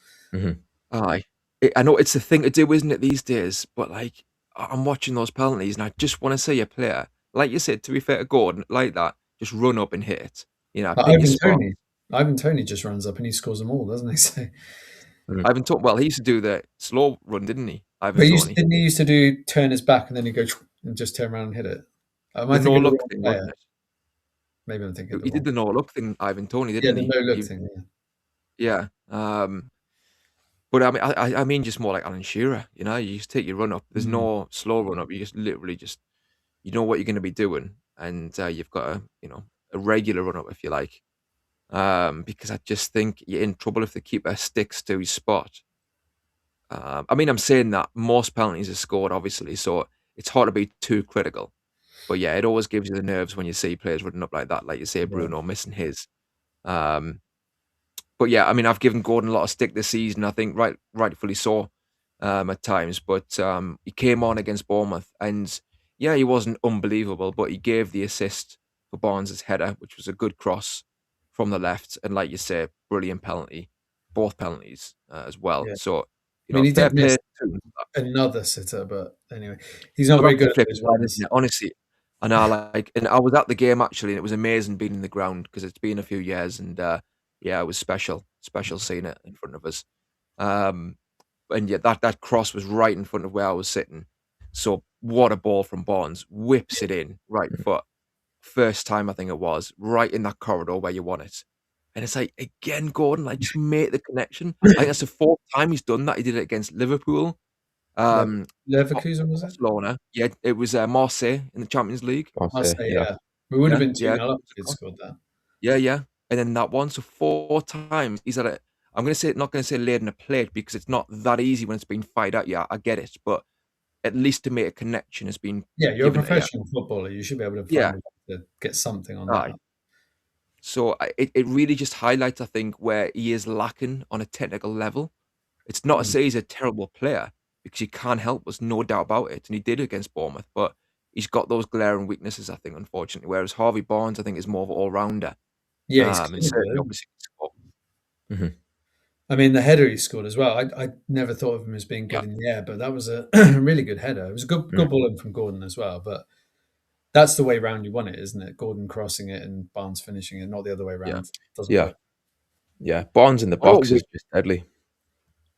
Aye. I know it's the thing to do, isn't it, these days? But like, I'm watching those penalties, and I just want to see a player, like you said, to be fair to Gordon, like that, just run up and hit it. You know, But pick your spot. Ivan Toney just runs up and he scores them all, doesn't he? So, Ivan Toney, well, he used to do the slow run, didn't he? Ivan but Toney. didn't he used to do turn his back and then he'd go and just turn around and hit it? Am I The no thinking of the look wrong thing, player? wasn't it? Maybe I'm thinking of He the did wrong. the no look thing, Ivan Toney, Yeah, didn't the he? no look thing. Yeah. But I mean, just more like Alan Shearer. You know, you just take your run up. There's no slow run up. You just literally just you know what you're going to be doing, and you've got a regular run up if you like. Because I just think you're in trouble if the keeper sticks to his spot. I mean, I'm saying that most penalties are scored, obviously, so it's hard to be too critical. But yeah, it always gives you the nerves when you see players running up like that, like you say, Yeah. Bruno missing his. But yeah, I mean, I've given Gordon a lot of stick this season. I think rightfully so, at times. But he came on against Bournemouth, and yeah, he wasn't unbelievable, but he gave the assist for Barnes' header, which was a good cross from the left, and like you say, brilliant penalty, both penalties as well. Yeah. So I mean, he fair did miss play to him. another sitter, but anyway, he's not But very that's the good at flip those side, ones. isn't it? Honestly, and and I was at the game actually, and it was amazing being in the ground because it's been a few years, and yeah, it was special seeing it in front of us. Um, and yeah, that cross was right in front of where I was sitting. So what a ball from Barnes, whips it in right foot, first time I think it was, right in that corridor where you want it. And it's like again, Gordon, like just make the connection. I think that's the fourth time he's done that. He did it against Liverpool. Um, Leverkusen, was it? Barcelona. Yeah, it was Marseille in the Champions League. I'll say, Yeah. yeah. We would have Yeah, been 2-0 yeah. up if he'd scored that. Yeah. And then that one. So 4 times he's at it. I'm not gonna say laid in a plate because it's not that easy when it's being fired at you. I get it, but at least to make a connection has been Yeah, you're a given to you. professional footballer. You should be able to Yeah. find a way to get something on Aye. that. So it really just highlights, I think, where he is lacking on a technical level. It's not to say he's a terrible player because he can't help us, no doubt about it, and he did against Bournemouth. But he's got those glaring weaknesses, I think, unfortunately. Whereas Harvey Barnes, I think, is more of an all-rounder. Yeah, he's And clinical, certainly, isn't obviously, I mean, the header he scored as well. I never thought of him as being good yeah, in the air, but that was a really good header. It was a good ball in from Gordon as well. But that's the way round you want it, isn't it? Gordon crossing it and Barnes finishing it, not the other way yeah. round. Doesn't Yeah. work. Yeah. Barnes in the Oh, box is just deadly.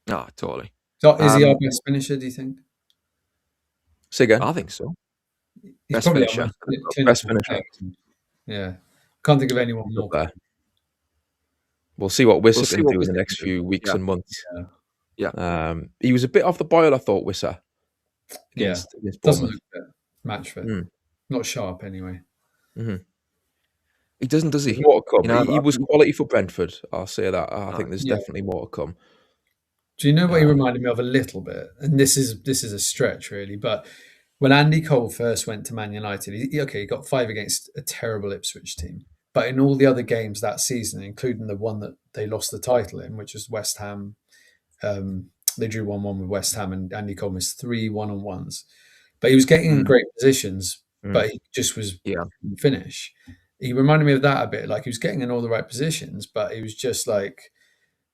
totally. So is he our Um, best finisher, do you think? Say again. I think so. He's Best probably our finisher. most Best clinical finisher. player, isn't he? Yeah. Can't think of anyone Up more. there. We'll see what Wissa We'll see can what do in the Wissa next can do. few weeks Yeah. and months. Yeah. He was a bit off the boil, I thought, Wissa, Yeah. against Doesn't Bournemouth. look fit. Match fit. Mm. Not sharp anyway. He doesn't, does There's he? more to come. You know, He was quality for Brentford. I'll say that. I think there's Yeah. definitely more to come. Do you know what he reminded me of a little bit? And this is a stretch really, but when Andy Cole first went to Man United, he got 5 against a terrible Ipswich team. But in all the other games that season, including the one that they lost the title in, which was West Ham, they drew 1-1 with West Ham, and Andy Cole missed 3 1-on-1s. But he was getting in great positions, but he just was couldn't finish. He reminded me of that a bit. Like he was getting in all the right positions, but he was just like,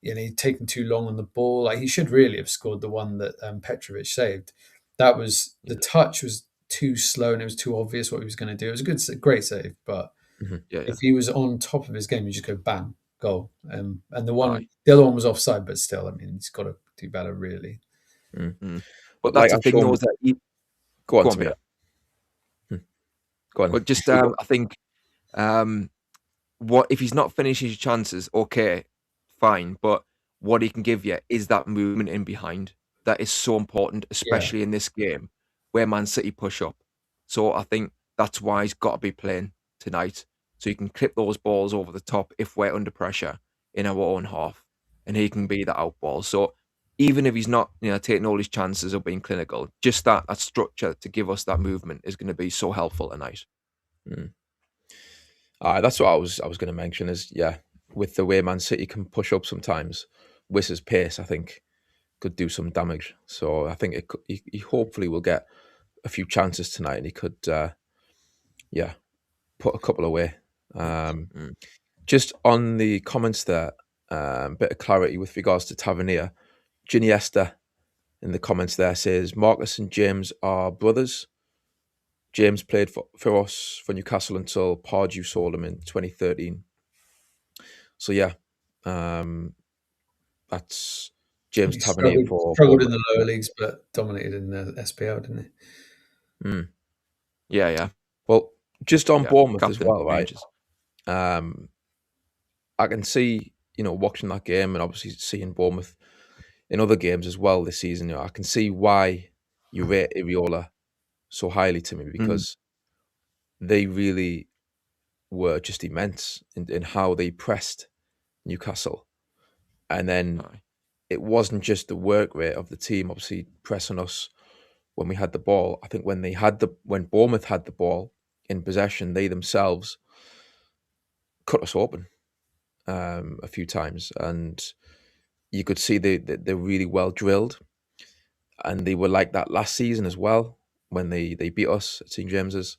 he'd taken too long on the ball. Like he should really have scored the one that Petrovic saved. That was the touch was too slow and it was too obvious what he was going to do. It was a great save, but if he was on top of his game, you just go bang, goal. And the other one was offside, but still, I mean, he's got to do better, really. But that's the thing, though, is that go on, Go on, Tamir. mate. Go on. But just I think what if he's not finishing his chances? Okay, fine. But what he can give you is that movement in behind. That is so important, especially in this game where Man City push up. So I think that's why he's got to be playing tonight. So he can clip those balls over the top if we're under pressure in our own half, and he can be that out ball. So even if he's not, taking all his chances of being clinical, just that structure to give us that movement is going to be so helpful tonight. That's what I was going to mention is, with the way Man City can push up sometimes, Wissa's pace, I think, could do some damage. So I think he hopefully will get a few chances tonight and he could, put a couple away. Just on the comments there, bit of clarity with regards to Tavernier. Ginny Esther in the comments there says Marcus and James are brothers. James played for us for Newcastle until Pardew sold him in 2013. So yeah, that's James He Tavernier for struggled in Bournemouth. the lower leagues, but dominated in the SPL, didn't he? Yeah. Well, just on Yeah. Bournemouth as Captain well, right? Rangers. I can see, watching that game and obviously seeing Bournemouth in other games as well this season. I can see why you rate Iriola so highly to me, because they really were just immense in how they pressed Newcastle. And then Aye. it wasn't just the work rate of the team, obviously pressing us when we had the ball. I think when Bournemouth had the ball in possession, they themselves cut us open a few times, and you could see they're really well drilled, and they were like that last season as well when they beat us at St James's.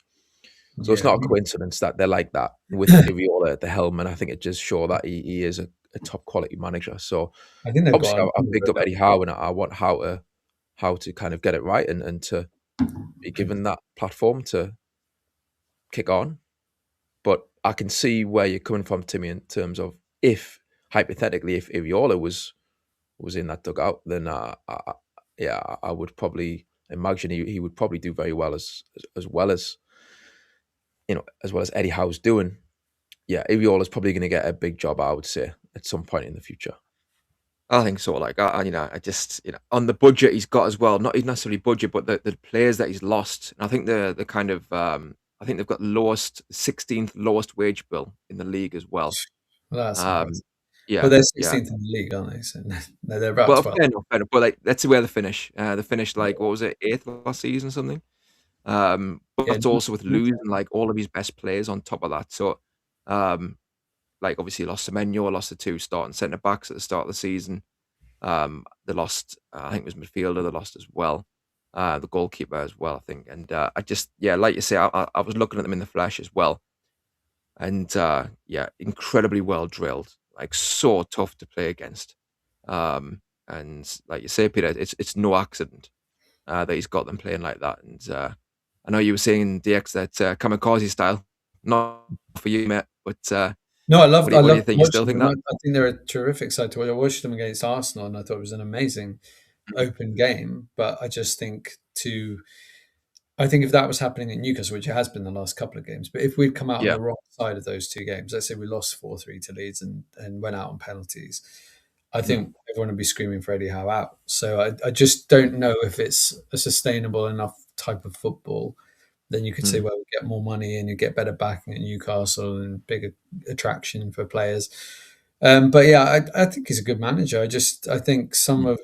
So it's Yeah, not a coincidence that they're like that with Iriola at the helm, and I think it just shows that he is a top quality manager. So I think they've got obviously a I've number picked of up Eddie Howe, and I want how to kind of get it right and to be given that platform to kick on. But I can see where you're coming from, Timmy, in terms of hypothetically, if Iriola was in that dugout, then I would probably imagine he would probably do very well as well as Eddie Howe's doing. Yeah, Iriola's probably going to get a big job, I would say, at some point in the future. I think so. Like, I just, on the budget he's got as well, not even necessarily budget, but the players that he's lost. And I think the kind of, I think they've got 16th lowest wage bill in the league as well. Well, that's Um, surprising. But yeah, they're yeah. 16th in the league, aren't they? So no, they're about Well, 12. fair enough, fair enough. But like, let's see where they finish. They finished like, what was it, 8th last season or something? But Yeah, that's also with losing like all of his best players on top of that. So, like obviously lost Semenyo, lost the 2 starting centre backs at the start of the season. They lost, I think it was midfielder they lost as well. The goalkeeper as well, I think. And I just, like you say, I was looking at them in the flesh as well. And incredibly well drilled, like so tough to play against. And like you say, Peter, it's no accident that he's got them playing like that. And I know you were saying DX that kamikaze style, not for you, mate, but No, what do you think? You still watching think them. that? I think they're a terrific side to watch. I watched them against Arsenal, and I thought it was an amazing open game. But I just think I think if that was happening in Newcastle, which it has been the last couple of games, but if we'd come out on Yeah. the wrong side of those 2 games, let's say we lost 4-3 to Leeds and went out on penalties, I think everyone would be screaming for Eddie Howe out. So I just don't know if it's a sustainable enough type of football. Then you could say, well, we get more money and you get better backing at Newcastle and bigger attraction for players. But yeah, I think he's a good manager. I think some of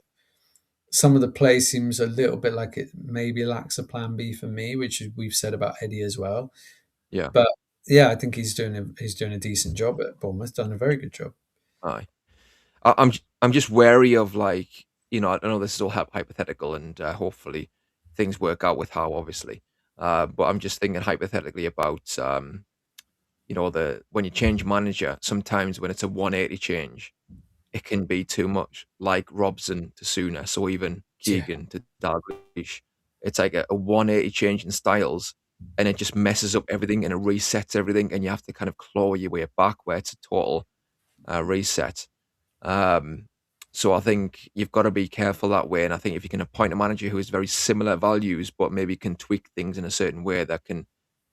the play seems a little bit like it maybe lacks a plan B for me, which we've said about Eddie as well. Yeah. But yeah, I think he's doing a decent job at Bournemouth. Done a very good job. Aye. I'm just wary of like, I know this is all hypothetical and hopefully things work out with Howe, obviously. But I'm just thinking hypothetically about, when you change manager, sometimes when it's a 180 change, it can be too much, like Robson to Souness or even Yeah. Keegan to Dalglish. It's like a 180 change in styles, and it just messes up everything and it resets everything, and you have to kind of claw your way back where it's a total reset. So I think you've got to be careful that way. And I think if you can appoint a manager who has very similar values, but maybe can tweak things in a certain way that can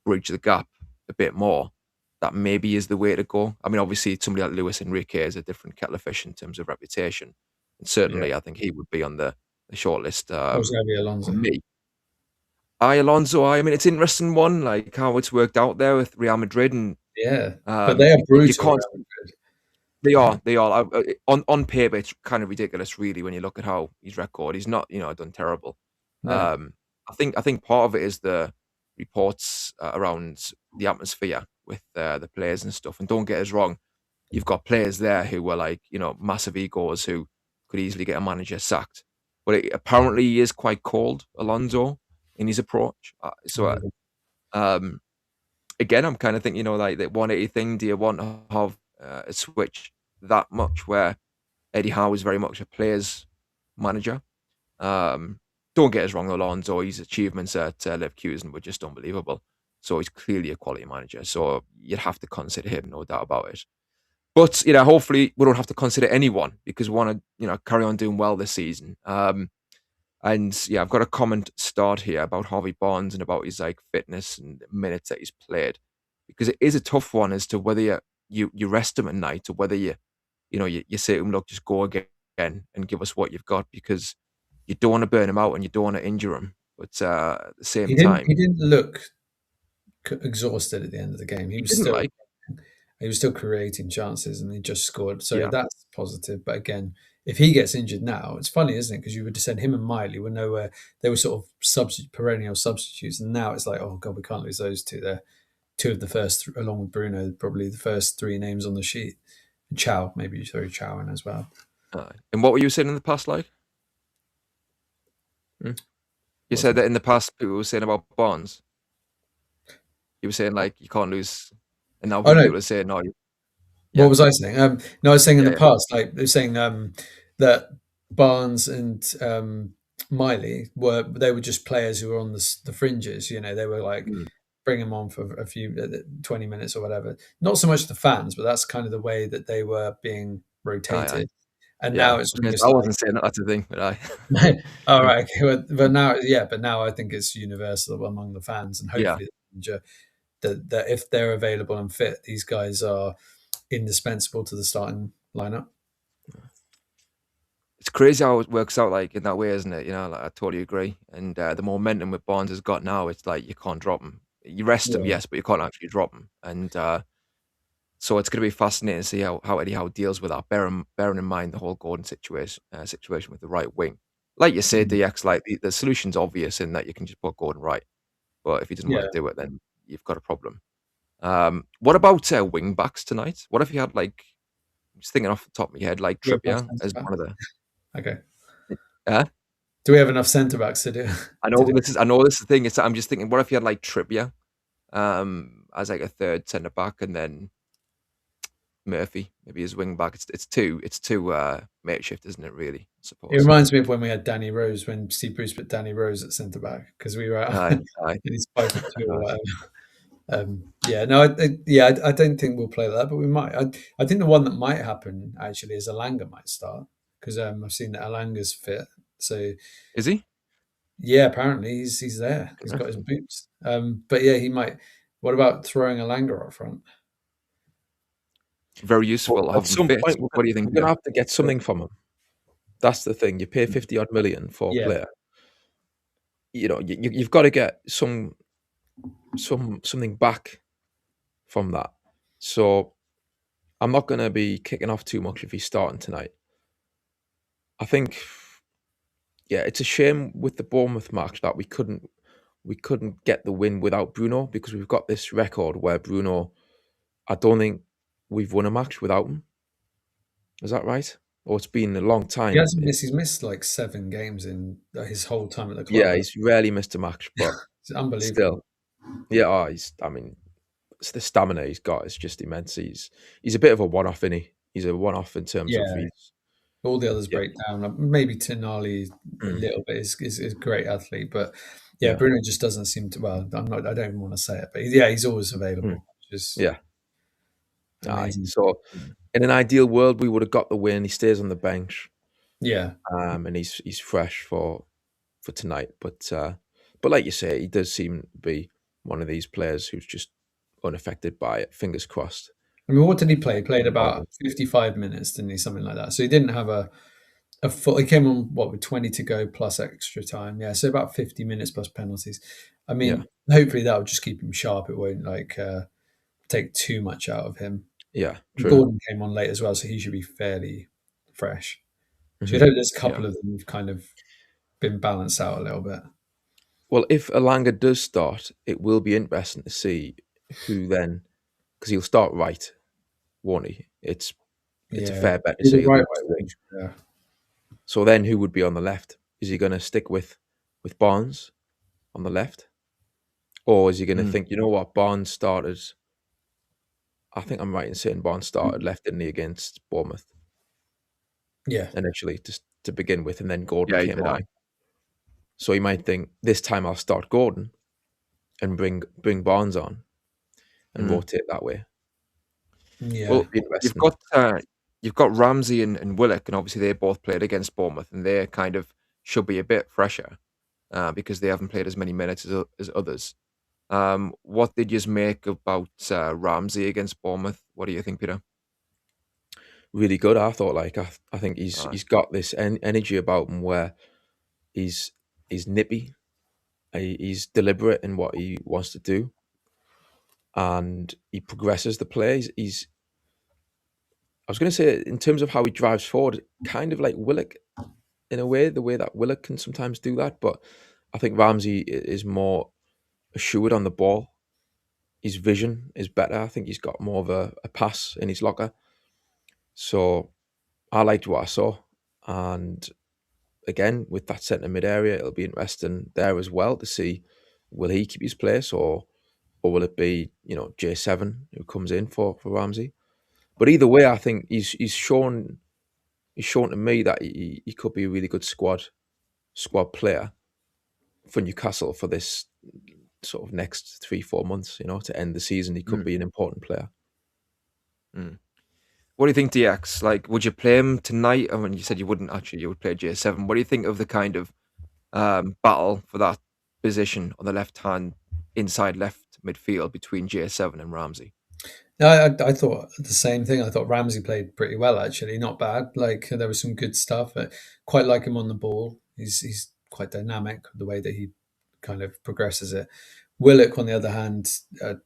bridge the gap a bit more, that maybe is the way to go. I mean, obviously, somebody like Luis Enrique is a different kettle of fish in terms of reputation. And certainly, I think he would be on the shortlist Xabi Alonso. for me. Alonso, I mean, it's an interesting one, like how it's worked out there with Real Madrid. And Yeah, but they are brutal. you can't. Real Madrid. They are. On paper, it's kind of ridiculous, really, when you look at how his record. He's not, done terrible. No. I think part of it is the reports around the atmosphere with the players and stuff. And don't get us wrong, you've got players there who were like, massive egos who could easily get a manager sacked. But apparently, he is quite cold, Alonso, in his approach. Again, I'm kind of thinking, like the 180 thing. Do you want to have switch that much, where Eddie Howe is very much a player's manager. Don't get us wrong, Alonso, his achievements at Leverkusen were just unbelievable. So he's clearly a quality manager. So you'd have to consider him, no doubt about it. But hopefully we don't have to consider anyone, because we want to carry on doing well this season. And I've got a comment start here about Harvey Barnes and about his fitness and minutes that he's played, because it is a tough one as to whether you rest him at night, or whether you say to him, look, just go again and give us what you've got, because you don't want to burn him out and you don't want to injure him. But at the same time, he didn't look exhausted at the end of the game. He was still creating chances, and he just scored. So that's positive. But again, if he gets injured now, it's funny, isn't it? Because you would have said him and Miley were nowhere. They were sort of perennial substitutes, and now it's like, oh god, we can't lose those two. They're two of the first, along with Bruno, probably the first three names on the sheet. And Chow, maybe you throw Chow in as well. And what were you saying in the past, You said that in the past people were saying about Barnes. You were saying you can't lose, and now people are saying no. What was I saying? No, I was saying in the past, they were saying that Barnes and Miley were just players who were on the fringes. They were bring them on for a few 20 minutes or whatever. Not so much the fans, but that's kind of the way that they were being rotated. And now it's I wasn't saying that's a thing, but all right, okay. But now I think it's universal among the fans, and hopefully that if they're available and fit, these guys are indispensable to the starting lineup. It's crazy how it works out in that way, isn't it? I totally agree. And the momentum with Barnes has got now, it's you can't drop him. You rest him, yes, but you can't actually drop him. And so it's going to be fascinating to see how Eddie Howe deals with that, bearing in mind the whole Gordon situation with the right wing. Like you said, DX, the solution's obvious in that you can just put Gordon right. But if he doesn't want to do it, then you've got a problem. What about wing backs tonight? What if you had just thinking off the top of my head, Trippier as one of the. Okay. Yeah. Do we have enough centre backs to do? I know this is the thing. I'm just thinking, what if you had Trippier, as a third centre back, and then Murphy maybe as wing back? It's too makeshift, isn't it? Really, I suppose. It reminds me of when we had Danny Rose, when Steve Bruce put Danny Rose at centre back, because we were out in his 5-2 or whatever. I don't think we'll play that, but we might. I think the one that might happen actually is Alanga might start, because I've seen that Alanga's fit. So is he? Yeah, apparently he's there. He's got his boots. But he might. What about throwing Alanga up front? Very useful. Well, at some point, what do you think? We're going to have to get something from him. That's the thing. You pay 50 odd million for a player. You've got to get something back from that. So I'm not going to be kicking off too much if he's starting tonight. I think, it's a shame with the Bournemouth match that we couldn't get the win without Bruno, because we've got this record where Bruno, I don't think we've won a match without him. Is that right? Or it's been a long time. He's missed 7 games in his whole time at the club. Yeah, he's rarely missed a match, but it's unbelievable. Still, it's the stamina he's got is just immense. He's a bit of a one-off, isn't he? He's a one-off in terms of all the others break down. Maybe Toon Army a little bit is a great athlete, but Bruno just doesn't seem to. Well, I don't even want to say it, but he's always available. So in an ideal world, we would have got the win. He stays on the bench, and he's fresh for tonight. But like you say, he does seem to be one of these players who's just unaffected by it. Fingers crossed. I mean, what did he play? He played about 55 minutes, didn't he? Something like that. So he didn't have a full. He came on with 20 to go plus extra time. Yeah, so about 50 minutes plus penalties. I mean, hopefully that will just keep him sharp. It won't take too much out of him. Yeah, true. Gordon came on late as well, so he should be fairly fresh. So you'd hope there's a couple of them who've kind of been balanced out a little bit. Well, if Alanga does start, it will be interesting to see who then, because he'll start right, won't he? It's a fair bet to say. Right. So then who would be on the left? Is he going to stick with Barnes on the left? Or is he going to think, you know what, Barnes started I think I'm right in saying Barnes started left, didn't he, against Bournemouth Yeah, initially, just to begin with, and then Gordon Yeah, he came did. on. So you might think this time I'll start Gordon and bring Barnes on and rotate that way. yeah, Well, Be you've interesting. got Ramsey and Willock, and obviously they both played against Bournemouth, and they kind of should be a bit fresher because they haven't played as many minutes as others. What did you make about Ramsey against Bournemouth? What do you think, Peter? Really good, I thought. Like I think Uh, he's got this energy about him where he's nippy, he's deliberate in what he wants to do, and he progresses the play. I was going to say, in terms of how he drives forward, kind of like Willock in a way, the way that Willock can sometimes do that. But I think Ramsey is more assured on the ball. His vision is better. I think he's got more of a pass in his locker. So I liked what I saw. And again, with that centre mid area, it'll be interesting there as well to see, will he keep his place, or will it be, J7 who comes in for Ramsey? But either way, I think he's shown to me that he could be a really good squad player for Newcastle for this sort of next 3-4 months. To end the season, he could be an important player. mm. What do you think, DX? Like, would you play him tonight? I mean, you said you wouldn't actually. You would play J7. What do you think of the kind of battle for that position on the left hand inside left midfield between J7 and Ramsey? no, I thought the same thing. I thought Ramsey played pretty well, actually, not bad. Like there was some good stuff. I quite like him on the ball. He's quite dynamic the way that he kind of progresses it. Willock, on the other hand,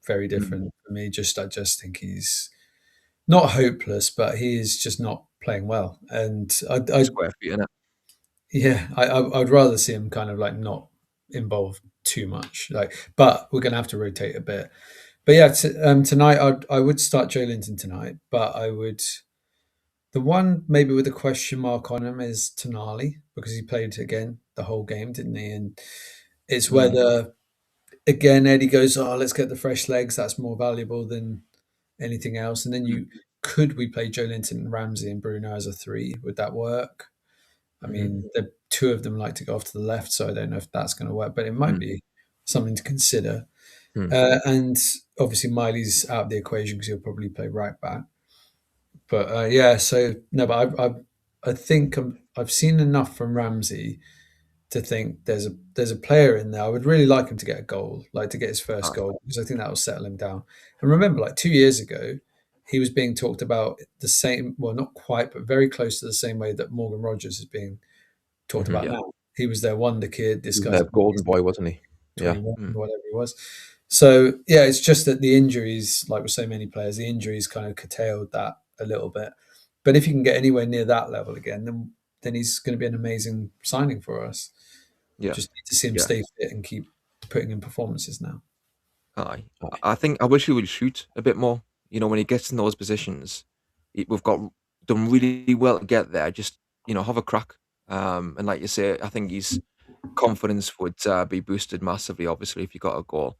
very different for me. I just think he's not hopeless, but he is just not playing well. And Square feet, innit? yeah, I'd rather see him kind of like not involved too much. Like, but we're gonna have to rotate a bit. But yeah, tonight I would start Joe Linton tonight, but I would the one maybe with a question mark on him is Tonali because he played again the whole game, didn't he? And it's whether again Eddie goes, oh, let's get the fresh legs. That's more valuable than anything else. And then could we play Joe Linton and Ramsey and Bruno as a three? Would that work? I mean, the two of them like to go off to the left, so I don't know if that's going to work, but it might be something to consider. And obviously, Miley's out of the equation because he'll probably play right back. But yeah, so no, but I think I've seen enough from Ramsey to think there's a player in there. I would really like him to get a goal, like to get his first goal, because I think that will settle him down. And remember, like 2 years ago, he was being talked about the same, well, not quite, but very close to the same way that Morgan Rogers is being talked about Yeah. now. He was their wonder kid. This He guy's was a golden boy, wasn't he? Yeah. 21, whatever he was. So yeah, it's just that the injuries, like with so many players, the injuries kind of curtailed that a little bit. But if you can get anywhere near that level again, then he's going to be an amazing signing for us. Yeah. Just need to see him Yeah. stay fit and keep putting in performances now. Aye. I think I wish he would shoot a bit more. When he gets in those positions, we've got done really well to get there. Just have a crack. And like you say, I think his confidence would be boosted massively. Obviously, if you got a goal,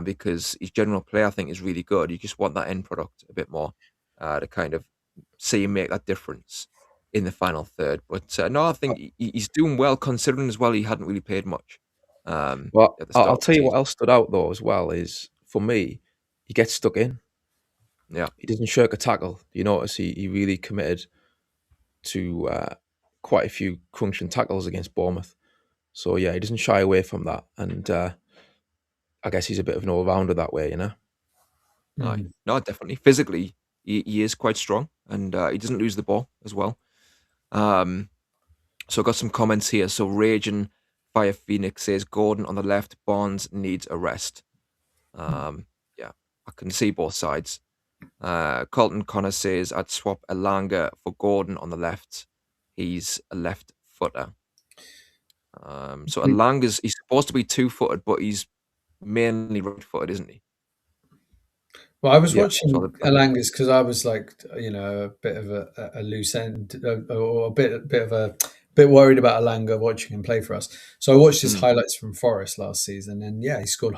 because his general play, I think, is really good. You just want that end product a bit more to kind of see him make that difference in the final third. But no, I think he's doing well considering as well he hadn't really played much. Well, At the I'll start of the tell you what season. else stood out though as well is, for me, he gets stuck in. Yeah. He doesn't shirk a tackle. You notice he really committed to quite a few crunching tackles against Bournemouth. So yeah, he doesn't shy away from that, and I guess he's a bit of an all-rounder that way, Aye. No, definitely. Physically, he is quite strong, and he doesn't lose the ball as well. So I got some comments here. So Raging Fire Phoenix says Gordon on the left, Barnes needs a rest. Yeah, I can see both sides. Colton Connor says I'd swap Elanga for Gordon on the left. He's a left footer. So Elanga's he's supposed to be 2-footed, but he's mainly right footed, isn't he? Well, I was Yeah, watching so the- Alangas because I was like, a bit of a loose end, or a bit of a bit worried about Alanga watching him play for us. So I watched his highlights from Forest last season, and yeah, he scored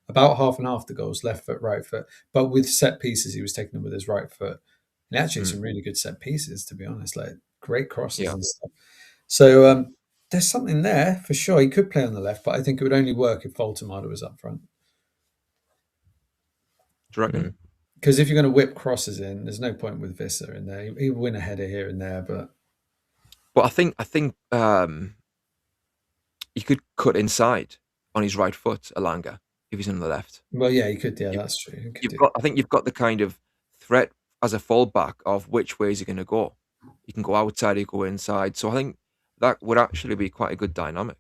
about half and half the goals, left foot, right foot. But with set pieces, he was taking them with his right foot. And actually, some really good set pieces, to be honest, like great crosses Yeah. and stuff. So there's something there for sure. He could play on the left, but I think it would only work if Voltemada was up front. Do you reckon? Because if you're going to whip crosses in, there's no point with Visser in there. He'll win a header here and there, but I think he could cut inside on his right foot, Alanga, if he's on the left. well, yeah, he could. Yeah, that's true. I think you've got the kind of threat as a fullback of which way is he going to go. You can go outside, you go inside. So I think that would actually be quite a good dynamic.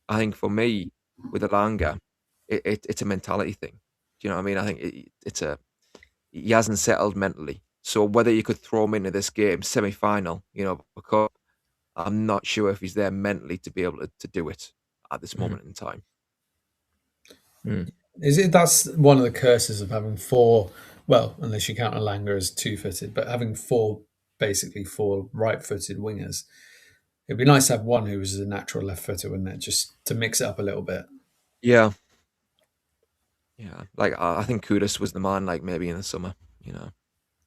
I think for me, with Alanga, it's a mentality thing. Do you know what I mean? I think he hasn't settled mentally. So whether you could throw him into this game, semi-final, because I'm not sure if he's there mentally to be able to do it at this moment in time. That's one of the curses of having four, well, unless you count Alanga as two-footed, but having basically four right-footed wingers. It'd be nice to have one who was a natural left-footer, wouldn't it? Just to mix it up a little bit. Yeah. Yeah. Like, I think Kudus was the man, like, maybe in the summer,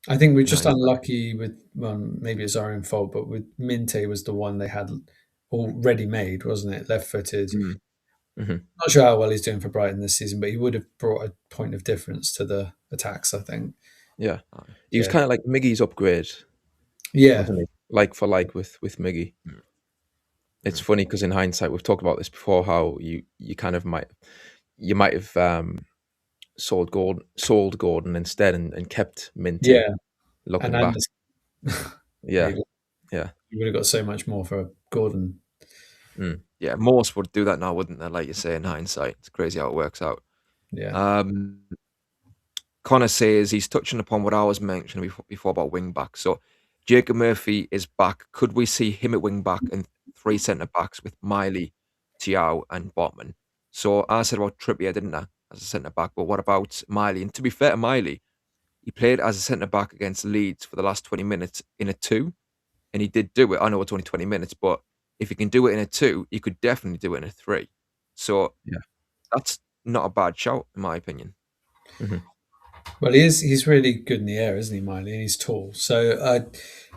I think we're just unlucky with, well, maybe it's our own fault, but with Minte was the one they had already made, wasn't it? Left-footed. Not sure how well he's doing for Brighton this season, but he would have brought a point of difference to the attacks, I think. Yeah. He was kind of like Miggy's upgrade. Yeah. Wasn't he? Like for like with Miggy. It's funny because in hindsight, we've talked about this before, how you kind of might have sold Gordon instead and kept Minty. Yeah. Looking back. Yeah. You would have got so much more for Gordon. Yeah, most would do that now, wouldn't they? Like you say, in hindsight, it's crazy how it works out. Yeah. Connor says he's touching upon what I was mentioning before about wing back. So Jacob Murphy is back. Could we see him at wing back and three centre backs with Miley, Thiaw, and Botman? So I said about Trippier, didn't I, as a centre back? But what about Miley? And to be fair to Miley, he played as a centre back against Leeds for the last 20 minutes in a 2, and he did do it. I know it's only 20 minutes, but if he can do it in a 2, he could definitely do it in a 3. So that's not a bad shout, in my opinion. Well, he's really good in the air, isn't he, Miley? And he's tall. So,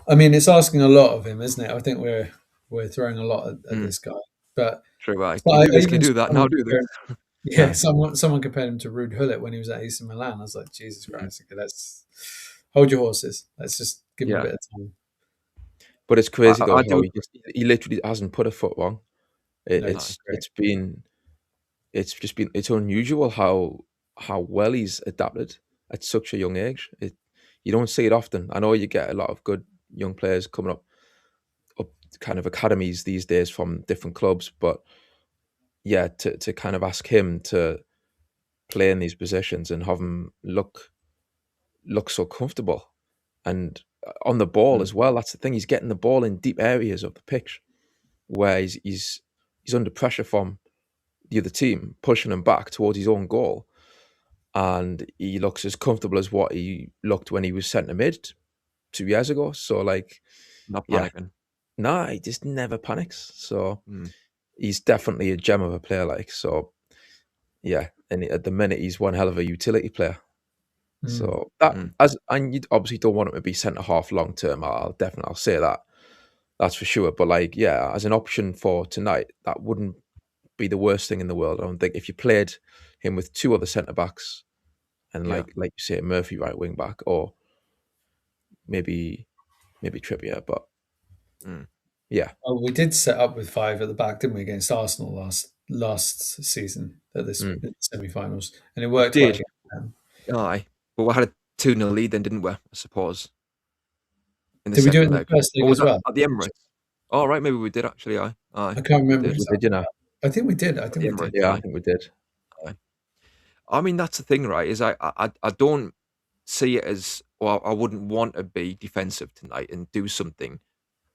I mean, it's asking a lot of him, isn't it? I think we're throwing a lot at this guy. But true, right? Can you do that? Now do this. Yeah, someone compared him to Ruud Gullit when he was at AC Milan. I was like, Jesus Christ, okay, let's hold your horses. Let's just give him a bit of time. But it's crazy though how he literally hasn't put a foot wrong. It's unusual how well he's adapted at such a young age. You don't see it often. I know you get a lot of good young players coming up kind of academies these days from different clubs, but yeah, to kind of ask him to play in these positions and have him look so comfortable and on the ball as well. That's the thing. He's getting the ball in deep areas of the pitch where he's under pressure from the other team, pushing him back towards his own goal. And he looks as comfortable as what he looked when he was centre mid 2 years ago. So, like, not panicking. Nah, he just never panics. So he's definitely a gem of a player. Like, so yeah. And at the minute, he's one hell of a utility player. So and you obviously don't want him to be centre half long term. I'll say that. That's for sure. But like, yeah, as an option for tonight, that wouldn't be the worst thing in the world. I don't think if you played him with two other centre backs and like you say, Murphy right wing back, or maybe Trippier, but yeah. Oh, we did set up with 5 at the back, didn't we, against Arsenal last season at this semi-finals, and it worked. Did aye, but we had a 2-0 lead then, didn't we? I suppose. Did we do it in the first leg as well? At the Emirates. Oh, right, maybe we did actually. Aye. I can't remember. Did you know? I think we did. I think we did. Yeah, I think we did. I mean, that's the thing, right? Is I don't see it as, well, I wouldn't want to be defensive tonight and do something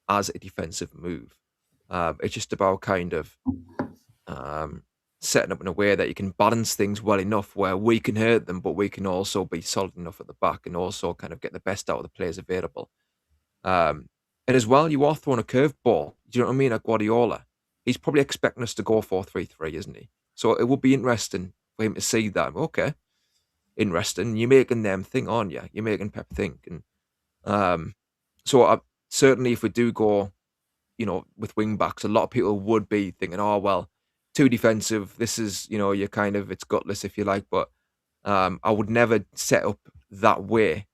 as a defensive move. It's just about kind of setting up in a way that you can balance things well enough where we can hurt them, but we can also be solid enough at the back and also kind of get the best out of the players available. And as well, you are throwing a curveball. Do you know what I mean? Like Guardiola, he's probably expecting us to go 4-3-3, isn't he? So it would be interesting for him to see that. Okay, interesting. You're making them think, aren't you? You're making Pep think, and so certainly if we do go, with wing backs, a lot of people would be thinking, oh well, too defensive. This is, you're kind of it's gutless if you like, but I would never set up that way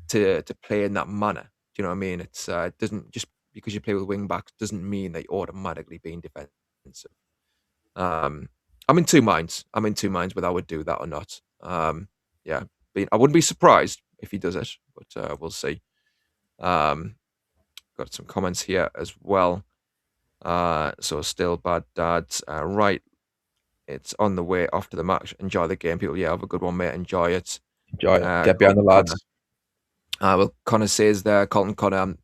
to play in that manner. Do you know what I mean? It's it doesn't just because you play with wing backs doesn't mean that you're automatically being defensive. Um, I'm in two minds. I'm in two minds whether I would do that or not. Yeah, I wouldn't be surprised if he does it, but we'll see. Got some comments here as well. So still bad dads. Right, it's on the way off to the match. Enjoy the game, people. Yeah, have a good one, mate. Enjoy it. Enjoy it. Get behind the lads. Well, Connor says there, Colton Connor,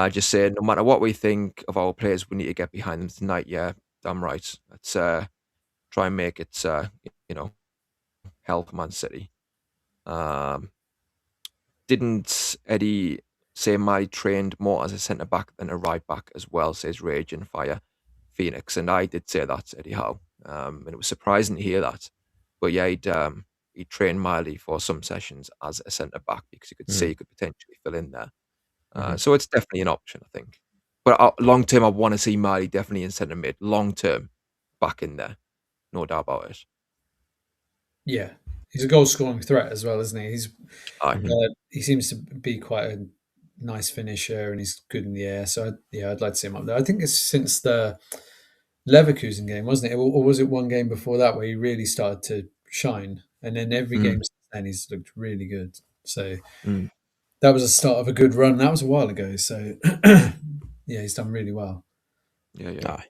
just saying, no matter what we think of our players, we need to get behind them tonight. Yeah, damn right. Let's try and make it, hell for Man City. Didn't Eddie say Marty trained more as a centre back than a right back as well? Says Rage and Fire Phoenix, and I did say that, Eddie Howe, and it was surprising to hear that. But yeah, he trained Miley for some sessions as a centre back because you could see he could potentially fill in there. So it's definitely an option, I think. But long term, I want to see Miley definitely in centre mid. Long term, back in there, no doubt about it. Yeah, he's a goal scoring threat as well, isn't he? Aye. He seems to be quite a nice finisher, and he's good in the air. So I'd like to see him up there. I think it's since the Leverkusen game, wasn't it? Or was it one game before that where he really started to shine? And then every game since then he's looked really good. So that was the start of a good run. That was a while ago. So yeah, he's done really well. Yeah. Aye.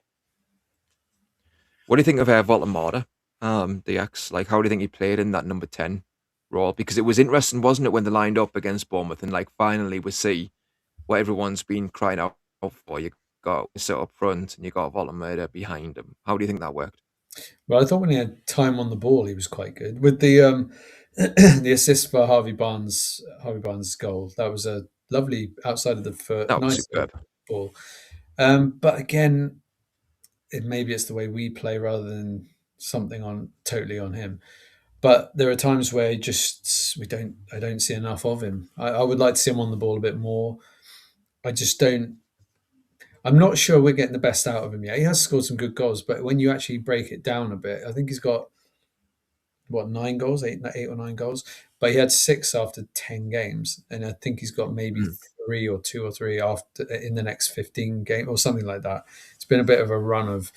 What do you think of Voldemort? The ex, like, how do you think he played in that number 10 role? Because it was interesting, wasn't it, when they lined up against Bournemouth and like finally we see what everyone's been crying out for. You got sit up front and you got Voldemort behind him. How do you think that worked? Well, I thought when he had time on the ball, he was quite good. With the the assist for Harvey Barnes' goal, that was a lovely outside of the foot, That was nice superb. ball. But again, maybe it's the way we play rather than something totally on him. But there are times where I don't see enough of him. I would like to see him on the ball a bit more. I just don't. I'm not sure we're getting the best out of him yet. He has scored some good goals, but when you actually break it down a bit, I think he's got 9 goals, eight or 9 goals, but he had 6 after 10 games, and I think he's got maybe 3 or 2 or 3 after in the next 15 games or something like that. It's been a bit of a run of.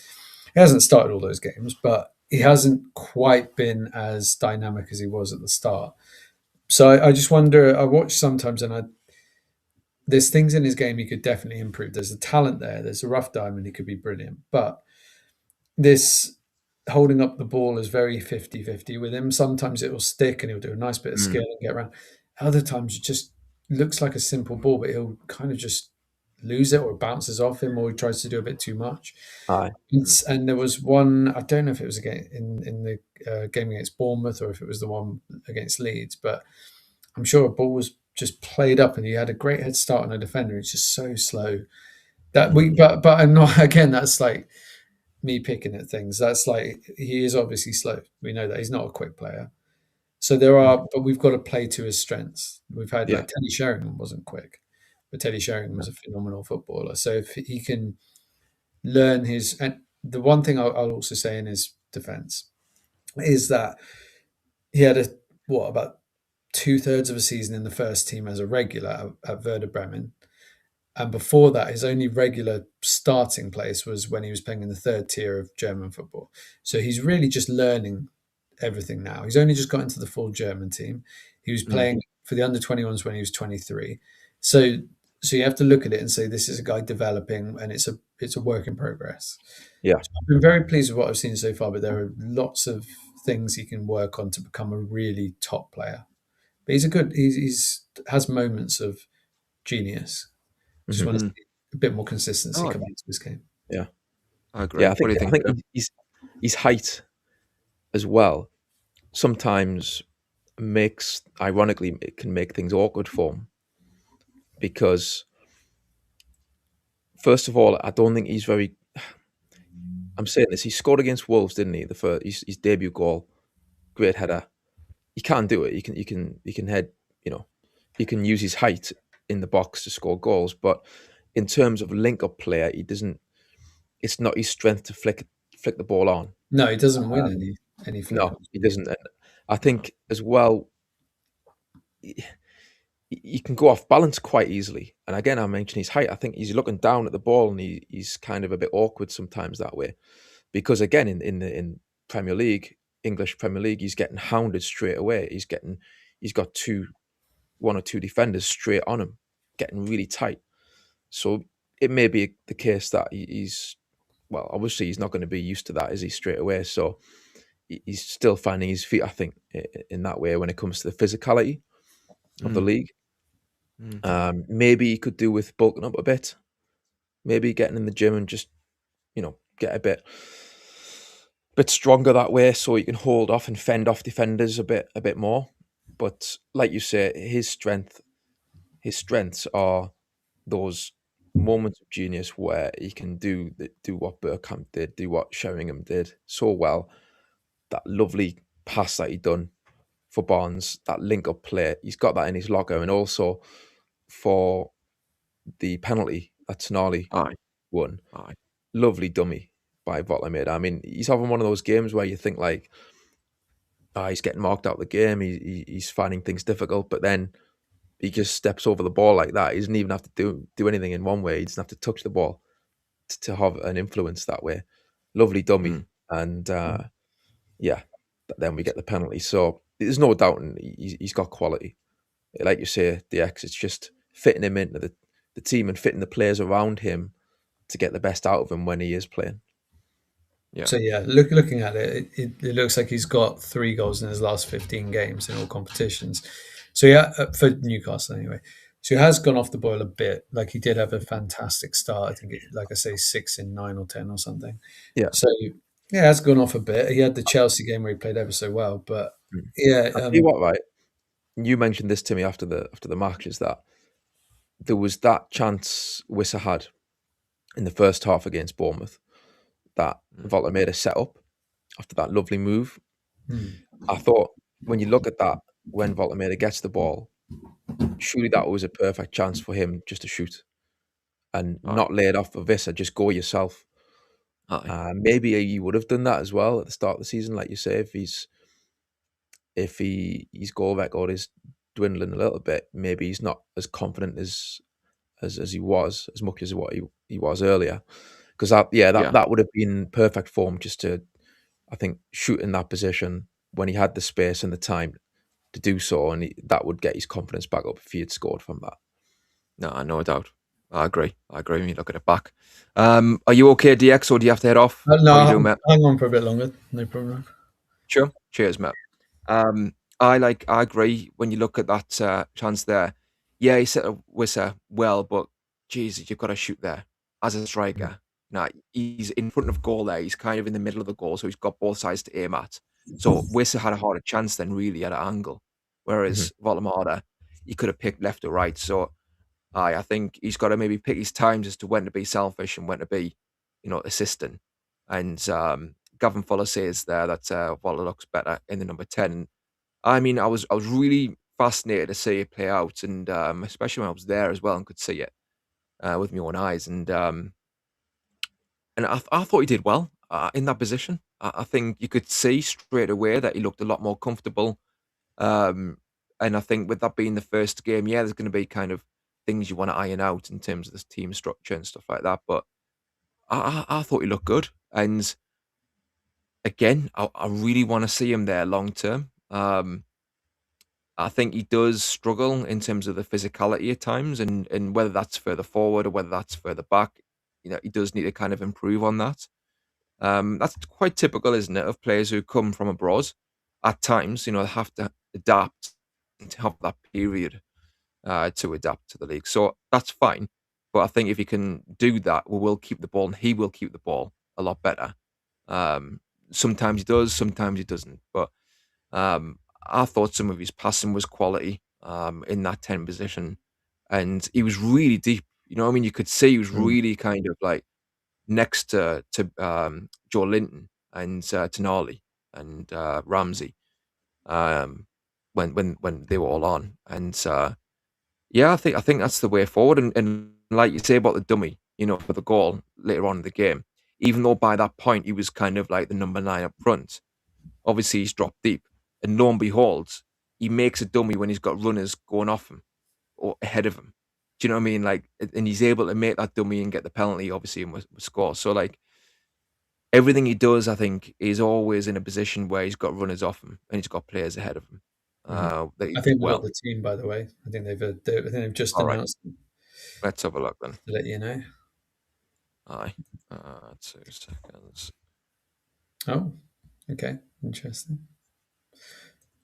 He hasn't started all those games, but he hasn't quite been as dynamic as he was at the start. So I just wonder. I watch sometimes, and there's things in his game he could definitely improve. There's a talent there. There's a rough diamond. He could be brilliant, but this holding up the ball is very 50-50 with him. Sometimes it will stick and he'll do a nice bit of skill and get around. Other times it just looks like a simple ball, but he'll kind of just lose it or it bounces off him or he tries to do a bit too much. Aye. And there was one, I don't know if it was in the game against Bournemouth or if it was the one against Leeds, but I'm sure a ball was just played up and he had a great head start on a defender. It's just so slow. But I'm not, again, that's like me picking at things. That's like, he is obviously slow. We know that he's not a quick player. So but we've got to play to his strengths. We've had like Teddy Sheringham wasn't quick, but Teddy Sheringham was a phenomenal footballer. So if he can learn and the one thing I'll also say in his defense is that he had about 2/3 of a season in the first team as a regular at Werder Bremen. And before that, his only regular starting place was when he was playing in the third tier of German football. So he's really just learning everything now. He's only just got into the full German team. He was playing for the under-21s when he was 23. So you have to look at it and say, this is a guy developing and it's a work in progress. Yeah. So I've been very pleased with what I've seen so far, but there are lots of things he can work on to become a really top player. But he's has moments of genius. Just want to see a bit more consistency come into this game. Yeah, I agree. Yeah, What do you think? I think his height as well sometimes ironically, it can make things awkward for him because, first of all, I don't think he's very. I'm saying this. He scored against Wolves, didn't he? His debut goal great header. He can do it. He can head. He can use his height in the box to score goals. But in terms of link-up player, he doesn't. It's not his strength to flick the ball on. No, he doesn't win any flick No, he doesn't. And I think as well, he can go off balance quite easily. And again, I mentioned his height. I think he's looking down at the ball, and he's kind of a bit awkward sometimes that way, because again, in Premier League, English Premier League, he's getting hounded straight away. He's got one or two defenders straight on him, getting really tight. So it may be the case that he's obviously he's not going to be used to that, is he, straight away? So he's still finding his feet, I think, in that way when it comes to the physicality of the league. Maybe he could do with bulking up a bit, maybe getting in the gym and just get a bit stronger that way, so he can hold off and fend off defenders a bit more. But like you say, his strengths are those moments of genius where he can do what Bergkamp did, do what Sheringham did so well. That lovely pass that he done for Barnes, that link-up play, he's got that in his locker. And also for the penalty that Toon Army won, lovely dummy by Botman. I mean, he's having one of those games where you think like, he's getting marked out of the game, he's finding things difficult, but then he just steps over the ball like that. He doesn't even have to do anything in one way. He doesn't have to touch the ball to have an influence that way. Lovely dummy. And then we get the penalty. So there's no doubt he's got quality. Like you say, DX, it's just fitting him into the team and fitting the players around him to get the best out of him when he is playing. Yeah. So looking at it, it looks like he's got 3 goals in his last 15 games in all competitions. So for Newcastle anyway. So he has gone off the boil a bit. Like, he did have a fantastic start. I think, like I say, 6 in 9 or 10 or something. Yeah. So yeah, has gone off a bit. He had the Chelsea game where he played ever so well, but yeah. I'll tell you what, right? You mentioned this to me after the match, is that there was that chance Wissa had in the first half against Bournemouth that Volta made a set up after that lovely move. I thought, when you look at that, when Volta gets the ball, surely that was a perfect chance for him just to shoot and not lay it off for Wissa, just go yourself. Maybe he would have done that as well at the start of the season, like you say, if his goal record is dwindling a little bit, maybe he's not as confident as he was, as much as what he was earlier. Because that would have been perfect form, just to, I think, shoot in that position when he had the space and the time to do so, and that would get his confidence back up if he had scored from that. No doubt. I agree when you look at it back. Are you okay, DX, or do you have to head off? No, How you doing, mate? hang on for a bit longer. No problem. Sure. Cheers, mate. I agree when you look at that chance there. Yeah, he set up Wissa well, but Jesus, you've got to shoot there as a striker. Now, he's in front of goal there. He's kind of in the middle of the goal, so he's got both sides to aim at. So Wissa had a harder chance than really at an angle, whereas Volamada, he could have picked left or right. So I think he's got to maybe pick his times as to when to be selfish and when to be, assisting. And Gavin Fuller says there that Vola looks better in the number 10. I mean, I was really fascinated to see it play out, and especially when I was there as well and could see it with my own eyes. And I thought he did well in that position. I think you could see straight away that he looked a lot more comfortable. And I think with that being the first game, there's going to be kind of things you want to iron out in terms of this team structure and stuff like that. But I thought he looked good. And again, I really want to see him there long term. I think he does struggle in terms of the physicality at times, and whether that's further forward or whether that's further back, he does need to kind of improve on that. That's quite typical, isn't it, of players who come from abroad. At times, they have to adapt and to have that period to adapt to the league. So that's fine. But I think if he can do that, we will keep the ball, and he will keep the ball a lot better. Sometimes he does, sometimes he doesn't. But I thought some of his passing was quality in that 10 position. And he was really deep. You could see he was really kind of like next to Joe Linton and Tonali and Ramsey. when they were all on. And yeah, I think that's the way forward. And like you say about the dummy, for the goal later on in the game, even though by that point he was kind of like the number 9 up front, obviously he's dropped deep. And lo and behold, he makes a dummy when he's got runners going off him or ahead of him. Do you know what I mean? Like, and he's able to make that dummy and get the penalty, obviously, and score. So, like, everything he does, I think, is always in a position where he's got runners off him and he's got players ahead of him. That he I does think we've got well. the team, by the way. I think they've just All right, announced it, let's have a look then. to let you know. Aye, 2 seconds. Oh, okay, interesting.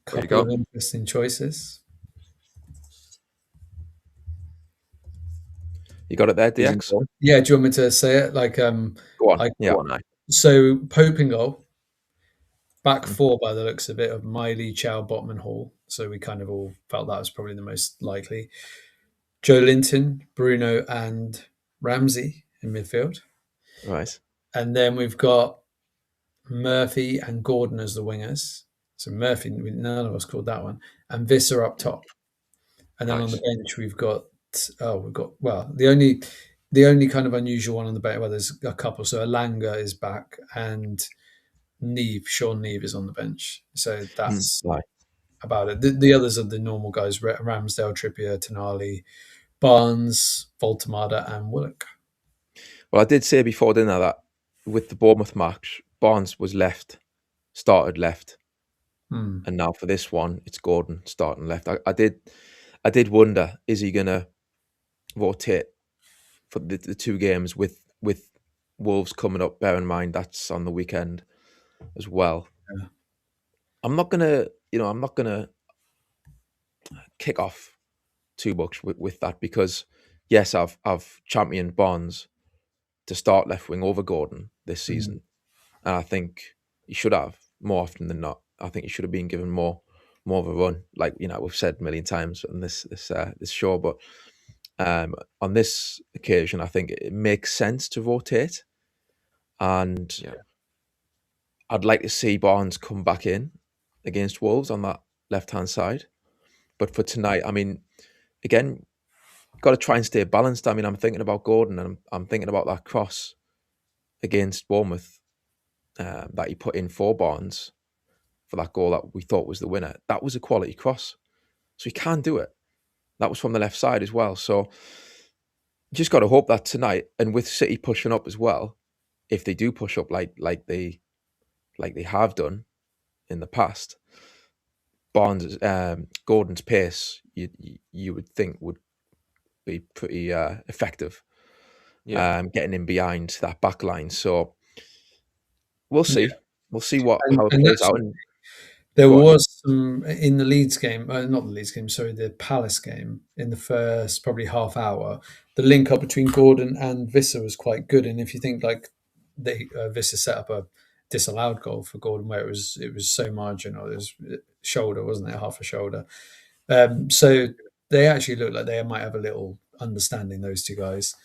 There you Couple go. of interesting choices. You got it there, He's in DX? goal. Yeah, do you want me to say it? Like, Go on. I, Go on, aye. so Pope in goal, back Mm. 4 by the looks of it, of Miley, Chow, Botman, Hall. So we kind of all felt that was probably the most likely. Joe Linton, Bruno, and Ramsey in midfield. Right. And then we've got Murphy and Gordon as the wingers. So Murphy, none of us called that one. And Visser up top. And then on the Nice. bench we've got the only kind of unusual one on the bench. Well, there's a couple. So Alanga is back and Sean Neve is on the bench. So that's Right. about it. The others are the normal guys: Ramsdale, Trippier, Tonali, Barnes, Voltemada, and Willock. Well, I did say before dinner that with the Bournemouth match, Barnes was started left, and now for this one, it's Gordon starting left. I did wonder, is he going to rotate for the 2 games with Wolves coming up? Bear in mind that's on the weekend as well. Yeah. I'm not gonna kick off too much with that, because yes, I've championed Barnes to start left wing over Gordon this season, and I think he should have more often than not. I think he should have been given more of a run, like we've said a million times on this show. But on this occasion, I think it makes sense to rotate, and Yeah. I'd like to see Barnes come back in against Wolves on that left hand side. But for tonight, I mean, again, got to try and stay balanced. I mean, I'm thinking about Gordon, and I'm thinking about that cross against Bournemouth that he put in for Barnes for that goal that we thought was the winner. That was a quality cross, so he can do it. That was from the left side as well. So just got to hope that tonight, and with City pushing up as well, if they do push up like they have done in the past, Gordon's pace you would think would be pretty effective. Yeah. Getting in behind that back line. So we'll see. We'll see how it And plays that's out. There Go on. was some in the Leeds game, not the Leeds game, sorry, the Palace game in the first probably half hour. The link up between Gordon and Visser was quite good, and if you think like Visser set up a disallowed goal for Gordon where it was so marginal, it was shoulder, wasn't it, half a shoulder. So they actually look like they might have a little understanding, those 2 guys.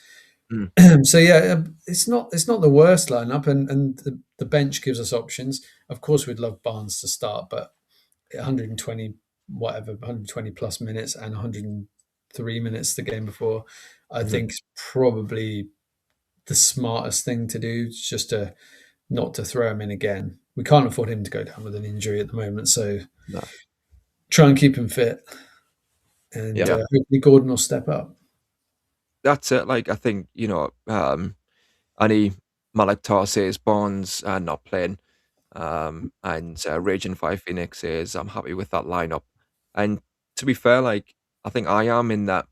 So yeah, it's not the worst lineup, and the bench gives us options. Of course, we'd love Barnes to start, but 120 plus minutes and 103 minutes the game before, I think is probably the smartest thing to do. Just to not to throw him in again. We can't afford him to go down with an injury at the moment, so No. try and keep him fit, and Yeah. hopefully Gordon will step up. That's it. Like, I think, Annie Malak Tar says Barnes not playing. And Raging Fire Phoenix says I'm happy with that lineup. And to be fair, like, I think I am in that.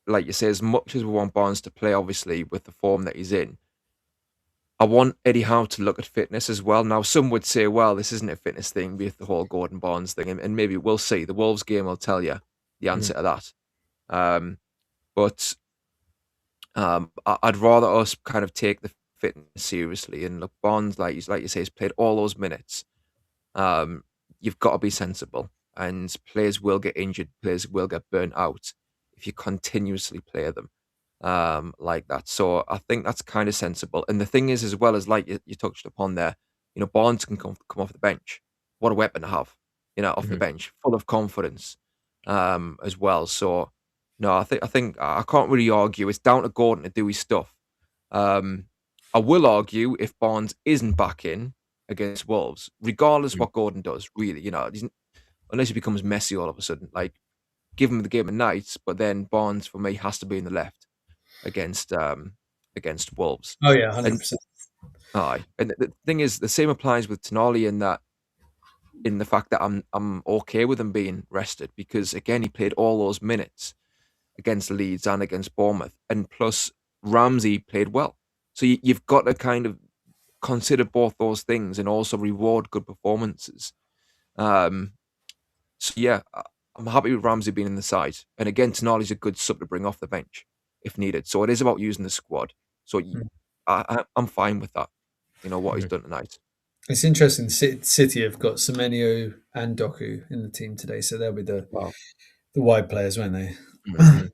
Like you say, as much as we want Barnes to play, obviously with the form that he's in, I want Eddie Howe to look at fitness as well. Now, some would say, well, this isn't a fitness thing with the whole Gordon Barnes thing, and maybe we'll see. The Wolves game will tell you the answer to that. But I'd rather us kind of take the fitness seriously. And look, Barnes, like you say, has played all those minutes. You've got to be sensible, and players will get injured, players will get burnt out if you continuously play them like that. So I think that's kind of sensible. And the thing is, as well as like you touched upon there, Barnes can come off the bench. what a weapon to have, off the bench, full of confidence, as well. So no, I think I can't really argue. It's down to Gordon to do his stuff. Um, I will argue if Barnes isn't back in against Wolves, regardless what Gordon does, really, unless he becomes Messi all of a sudden, like give him the game of nights, but then Barnes for me has to be in the left against Wolves. Oh yeah, And 100%. aye, and the thing is, the same applies with Tonali in the fact that I'm okay with him being rested because again he played all those minutes against Leeds and against Bournemouth, and plus Ramsey played well. So you've got to kind of consider both those things and also reward good performances. Um, so yeah, I'm happy with Ramsey being in the side, and again Tonali's a good sub to bring off the bench if needed. So it is about using the squad. So I'm fine with that. What he's done tonight. It's interesting. City have got Semenyo and Doku in the team today, so they'll be the Wow. wide players, won't they?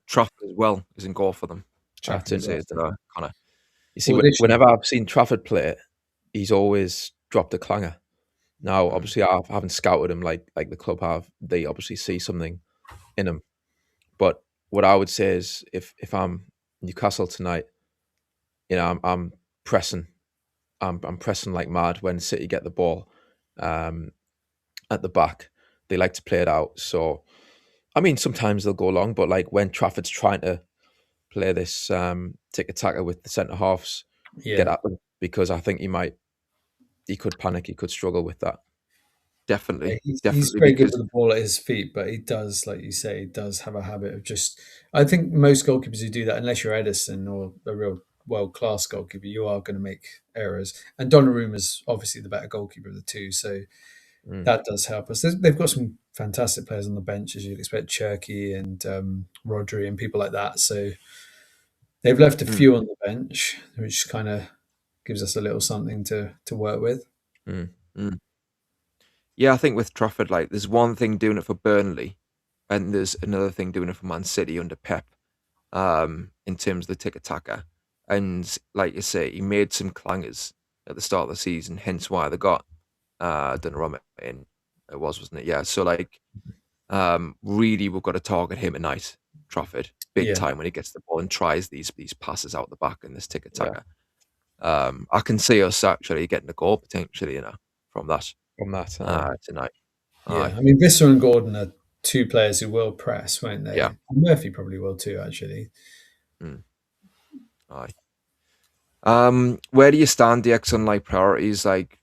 Trafford as well is in goal for them. I That's can say interesting. that kind of. You see, Well, they should- whenever I've seen Trafford play, he's always dropped a clanger. Now, obviously, I haven't scouted him like the club have. They obviously see something in him. But what I would say is, if I'm Newcastle tonight, I'm pressing. I'm pressing like mad when City get the ball at the back. They like to play it out. So, I mean, sometimes they'll go long, but like when Trafford's trying to play this tick-a-tacker with the centre halves, get Yeah, at them because I think he could panic, he could struggle with that. Definitely, he's definitely very good because with the ball at his feet, but he does, like you say, he does have a habit of just. I think most goalkeepers who do that, unless you're Edison or a real world-class goalkeeper, you are going to make errors. And Donnarumma's obviously the better goalkeeper of the two, so that does help us. They've got some fantastic players on the bench, as you'd expect, Cherky and Rodri and people like that. So they've left a few on the bench, which kind of gives us a little something to work with. Mm. yeah, I think with Trafford, like there's one thing doing it for Burnley, and there's another thing doing it for Man City under Pep, in terms of the tick-a-tacker. And like you say, he made some clangers at the start of the season, hence why they got Donnarumma in. It was, wasn't it? Yeah. So like, really, we've got to target him tonight, Trafford, big Yeah. time when he gets the ball and tries these passes out the back in this tick-a-tacker. I can see us actually getting a goal potentially, from that From that, tonight. Yeah, Aye. I mean, Visser and Gordon are two players who will press, won't they? Yeah. And Murphy probably will too, actually. Aye. Where do you stand, DX, on like priorities? Like,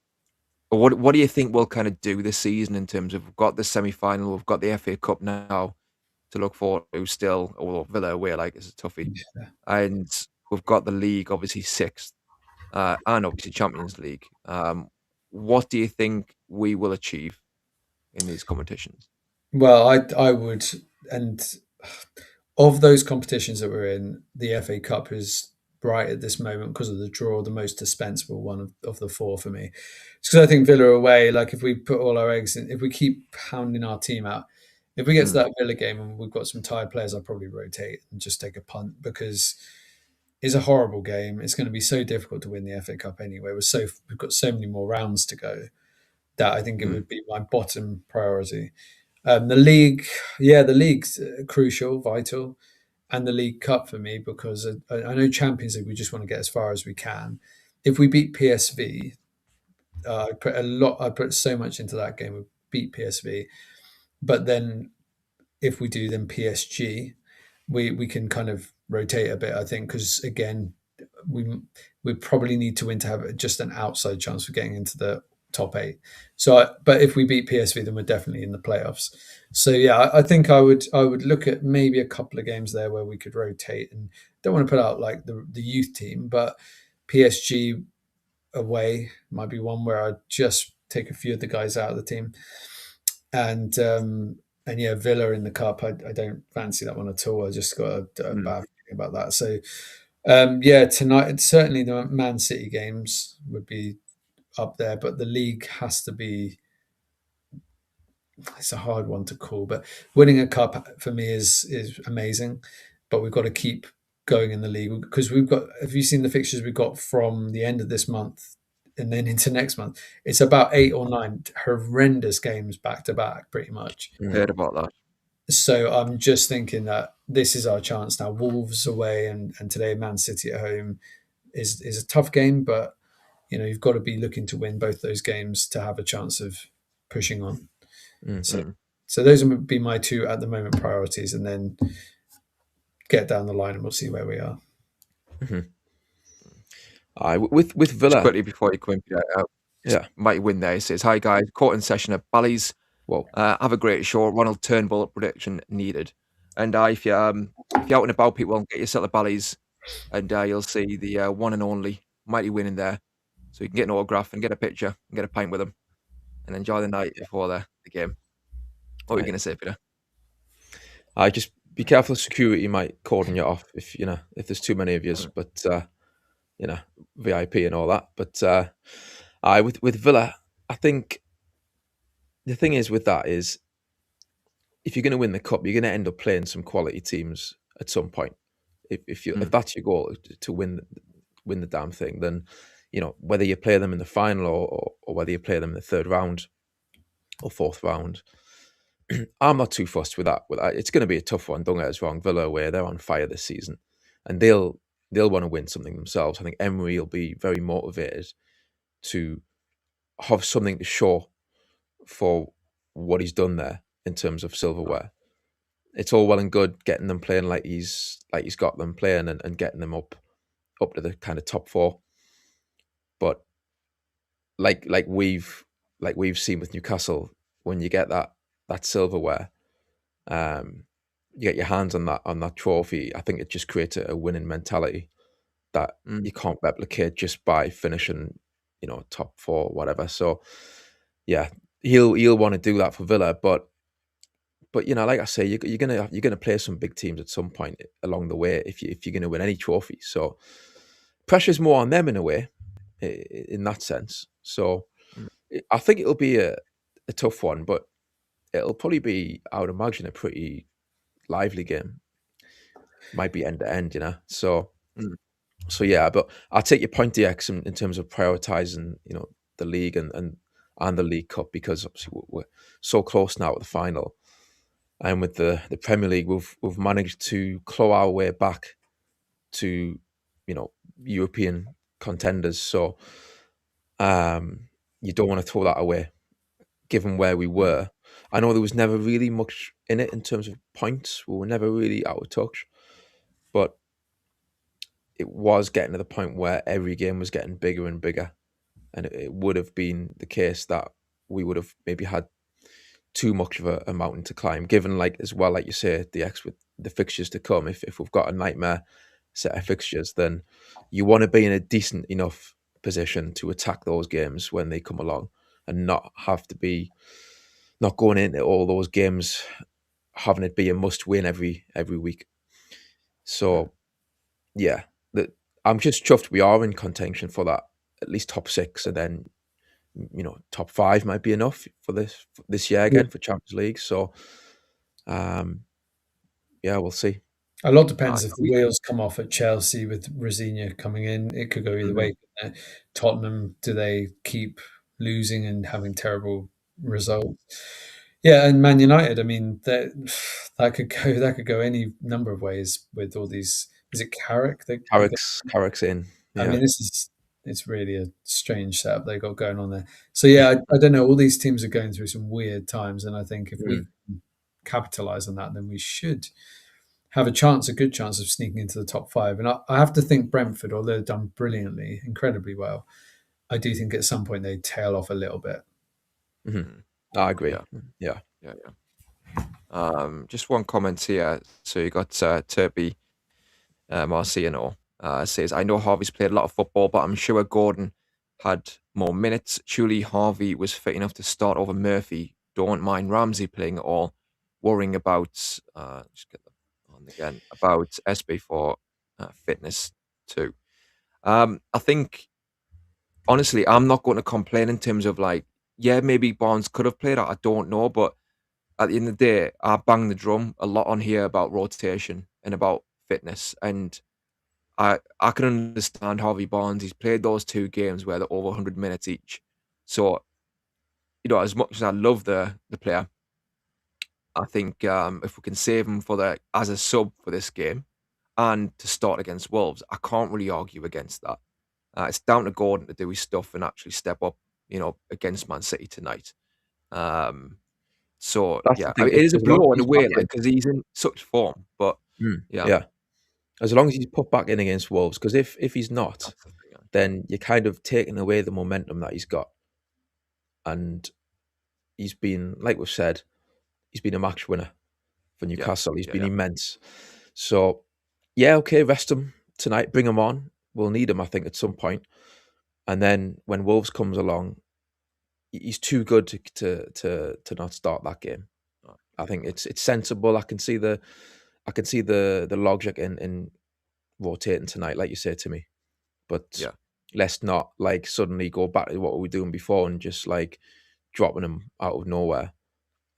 what do you think we'll kind of do this season in terms of we've got the semi-final, we've got the FA Cup now to look forward to still, or Villa away, like it's a toughie, Yeah. and we've got the league obviously sixth, and obviously Champions League. What do you think we will achieve in these competitions? Well, I would, and of those competitions that we're in, the FA Cup is right at this moment because of the draw, the most dispensable one of the four for me. Because I think Villa away, like if we put all our eggs in, if we keep pounding our team out, if we get to that Villa game and we've got some tired players, I'll probably rotate and just take a punt because it's a horrible game. It's going to be so difficult to win the FA Cup anyway. We've got so many more rounds to go that I think it would be my bottom priority. The league, the league's crucial, vital, and the League Cup for me because I know Champions League we just want to get as far as we can. If we beat PSV, I put so much into that game. We beat PSV, but then if we do, then PSG, we can kind of rotate a bit. I think because again, we probably need to win to have just an outside chance for getting into the top eight. So, but if we beat PSV, then we're definitely in the playoffs. So yeah, I think I would look at maybe a couple of games there where we could rotate and don't want to put out like the youth team, but PSG away might be one where I'd just take a few of the guys out of the team. And yeah, Villa in the cup, I don't fancy that one at all. I just got a bad feeling about that. So tonight certainly the Man City games would be up there, but the league has to be. It's a hard one to call, but winning a cup for me is amazing. But we've got to keep going in the league because we've got. Have you seen the fixtures we've got from the end of this month and then into next month. It's about 8 or 9 horrendous games back to back, pretty much. Heard about that. So I'm just thinking that this is our chance now. Wolves away and today Man City at home is a tough game, but you've got to be looking to win both those games to have a chance of pushing on. So those would be my two at the moment priorities, and then get down the line and we'll see where we are. With Just Villa, quickly before you come in, Peter, yeah. might win there. He says, "Hi guys, caught in session at Bally's. Whoa. Have a great show. Ronald Turnbull prediction needed." And if you're out and about, people, get yourself to Bally's, and you'll see the one and only Mighty win in there. So you can get an autograph and get a picture and get a pint with him, and enjoy the night before the game. What are you going to say, Peter? I just be careful. Security might cordon you off if there's too many of yous, but VIP and all that. But with Villa, I think the thing is with that is if you're going to win the cup, you're going to end up playing some quality teams at some point. If that's your goal, to win the damn thing, then whether you play them in the final or whether you play them in the third round or fourth round, I'm not too fussed with that. It's going to be a tough one. Don't get us wrong. Villa away, they're on fire this season, and they'll want to win something themselves. I think Emery will be very motivated to have something to show for what he's done there in terms of silverware. It's all well and good getting them playing like he's got them playing and getting them up to the kind of top four, but like we've seen with Newcastle, when you get that silverware, you get your hands on that trophy, I think it just creates a winning mentality that you can't replicate just by finishing top four, whatever. So yeah, he'll want to do that for Villa, but like I say, you're gonna play some big teams at some point along the way if you're gonna win any trophy. So pressure's more on them in a way, in that sense. So I think it'll be a tough one, but it'll probably be, I would imagine, a pretty lively game. Might be end to end, So yeah, but I'll take your point, DX, in terms of prioritizing, the league and the League Cup, because obviously we're so close now at the final. And with the Premier League, we've managed to claw our way back to, European contenders. So you don't want to throw that away, given where we were. I know there was never really much in it in terms of points. We were never really out of touch. But it was getting to the point where every game was getting bigger and bigger. And it would have been the case that we would have maybe had too much of a mountain to climb, given, as well, like you say, with the fixtures to come. If we've got a nightmare set of fixtures, then you want to be in a decent enough position to attack those games when they come along, and not have to be not going into all those games having it be a must win every week. So yeah, I'm just chuffed we are in contention for that, at least top 6, and then top 5 might be enough for this year again for Champions League. So yeah, we'll see. A lot depends if the wheels come off at Chelsea with Rosignol coming in. It could go either way. Tottenham, do they keep losing and having terrible results? Yeah, and Man United, I mean, that could go any number of ways with all these. Is it Carrick? Carrick's in. Yeah. I mean, it's really a strange setup they got going on there. So yeah, I don't know. All these teams are going through some weird times, and I think if we capitalize on that, then we should have a good chance of sneaking into the top 5. And I have to think Brentford, although they've done brilliantly, incredibly well, I do think at some point they tail off a little bit. I agree. Yeah. Just one comment here. So you got Turpy Marciano says, I know Harvey's played a lot of football, but I'm sure Gordon had more minutes. Surely Harvey was fit enough to start over Murphy. Don't mind Ramsey playing at all. Worrying about just get that on again about SB for fitness too. I think honestly, I'm not going to complain in terms of maybe Barnes could have played. I don't know, but at the end of the day, I bang the drum a lot on here about rotation and about fitness, and I can understand Harvey Barnes. He's played those 2 games where they're over 100 minutes each. So, as much as I love the player, I think if we can save him as a sub for this game and to start against Wolves, I can't really argue against that. It's down to Gordon to do his stuff and actually step up, against Man City tonight. So That's the yeah, I thing. mean, it is a As long blow as in a he's way, back in, because he's in such form. But yeah, yeah. As long as he's put back in against Wolves, because if he's not, that's the thing. then you're kind of taking away the momentum that he's got. And he's been, like we've said, he's been a match winner for Newcastle. He's been immense. So, yeah, okay, rest him tonight. Bring him on. We'll need him, I think, at some point. And then when Wolves comes along, he's too good to not start that game. I think it's sensible. I can see the logic in rotating tonight, like you say to me. But let's not suddenly go back to what we were doing before and just dropping him out of nowhere.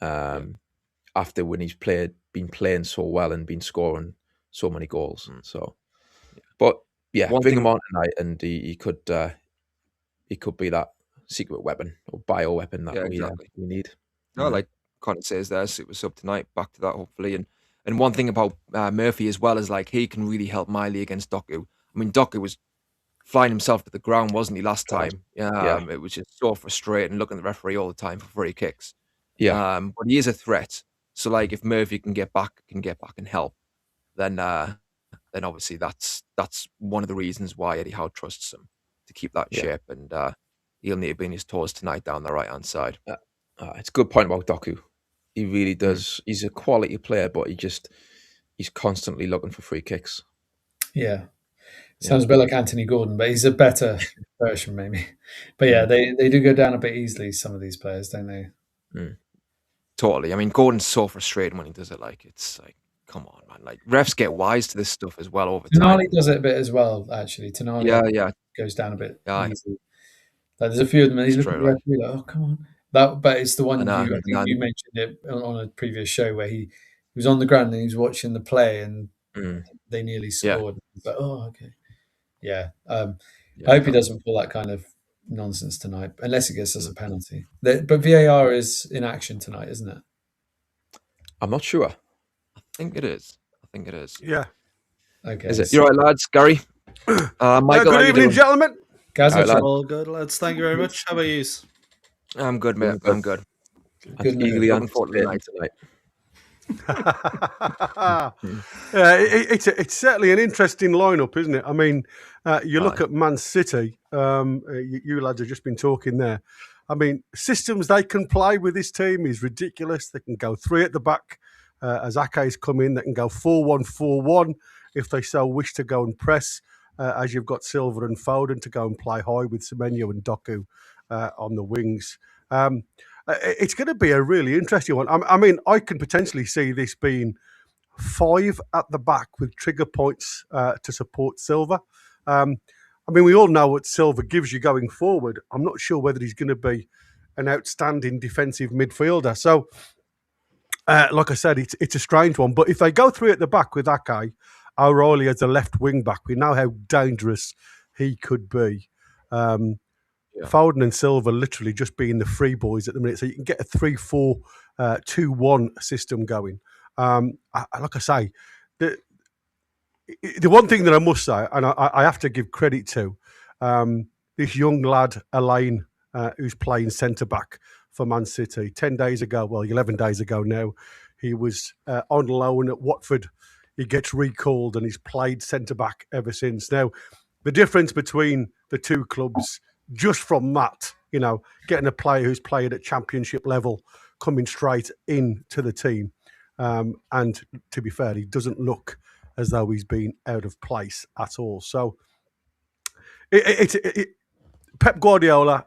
After when he's been playing so well and been scoring so many goals. So, but yeah, bring him on tonight, and he could be that secret weapon or bio weapon that we need. No, like Connor says there, super sub tonight. Back to that hopefully. And one thing about Murphy as well is he can really help Miley against Doku. I mean, Doku was flying himself to the ground, wasn't he, last time? It was just so frustrating looking at the referee all the time for free kicks. But he is a threat. So if Murphy can get back and help, then obviously that's one of the reasons why Eddie Howe trusts him to keep that shape, and he'll need to be on his toes tonight down the right hand side. It's a good point about Doku. He really does. He's a quality player, but he's constantly looking for free kicks. Yeah. Sounds a bit like Anthony Gordon, but he's a better version maybe. But yeah, they do go down a bit easily, some of these players, don't they? Totally. I mean, Gordon's so frustrating when he does it. It's come on, man. Refs get wise to this stuff as well over time. Tonali does it a bit as well, actually. Tonali goes down a bit easy. There's a few of them, and he's looking at the referee oh, come on. But it's the one I think you mentioned it on a previous show where he was on the ground and he was watching the play and they nearly scored. He's like, oh, okay. Yeah. I hope he doesn't pull that kind of nonsense tonight, unless he gets us a penalty. But VAR is in action tonight, isn't it? I'm not sure. I think it is. Yeah. Okay. Is it? You're right, lads. Gary. Michael, good evening, gentlemen. Guys, all good, lads. Thank you very much. How about you? I'm good, mate. I'm good. Good eagerly looking forward to tonight. It's certainly an interesting lineup, isn't it? I mean, you look at Man City. You lads have just been talking there. I mean, systems they can play with this team is ridiculous. They can go 3 at the back as Ake's come in. They can go 4-1-4-1 if they so wish to go and press. As you've got Silva and Foden to go and play high with Semenyo and Doku on the wings. It's going to be a really interesting one. I mean, I can potentially see this being 5 at the back with trigger points to support Silva. I mean, we all know what Silva gives you going forward. I'm not sure whether he's going to be an outstanding defensive midfielder. So, like I said, it's a strange one. But if they go 3 at the back with Ake, O'Reilly as a left wing back, we know how dangerous he could be. Foden and Silva literally just being the free boys at the minute. So you can get a 3-4-2-1 system going. Like I say, the one thing that I must say, and I have to give credit to, this young lad, Elaine, who's playing centre-back for Man City. 11 days ago now, he was on loan at Watford. He gets recalled and he's played centre-back ever since. Now, the difference between the two clubs, just from that, getting a player who's played at championship level, coming straight into the team. And to be fair, he doesn't look as though he's been out of place at all. So Pep Guardiola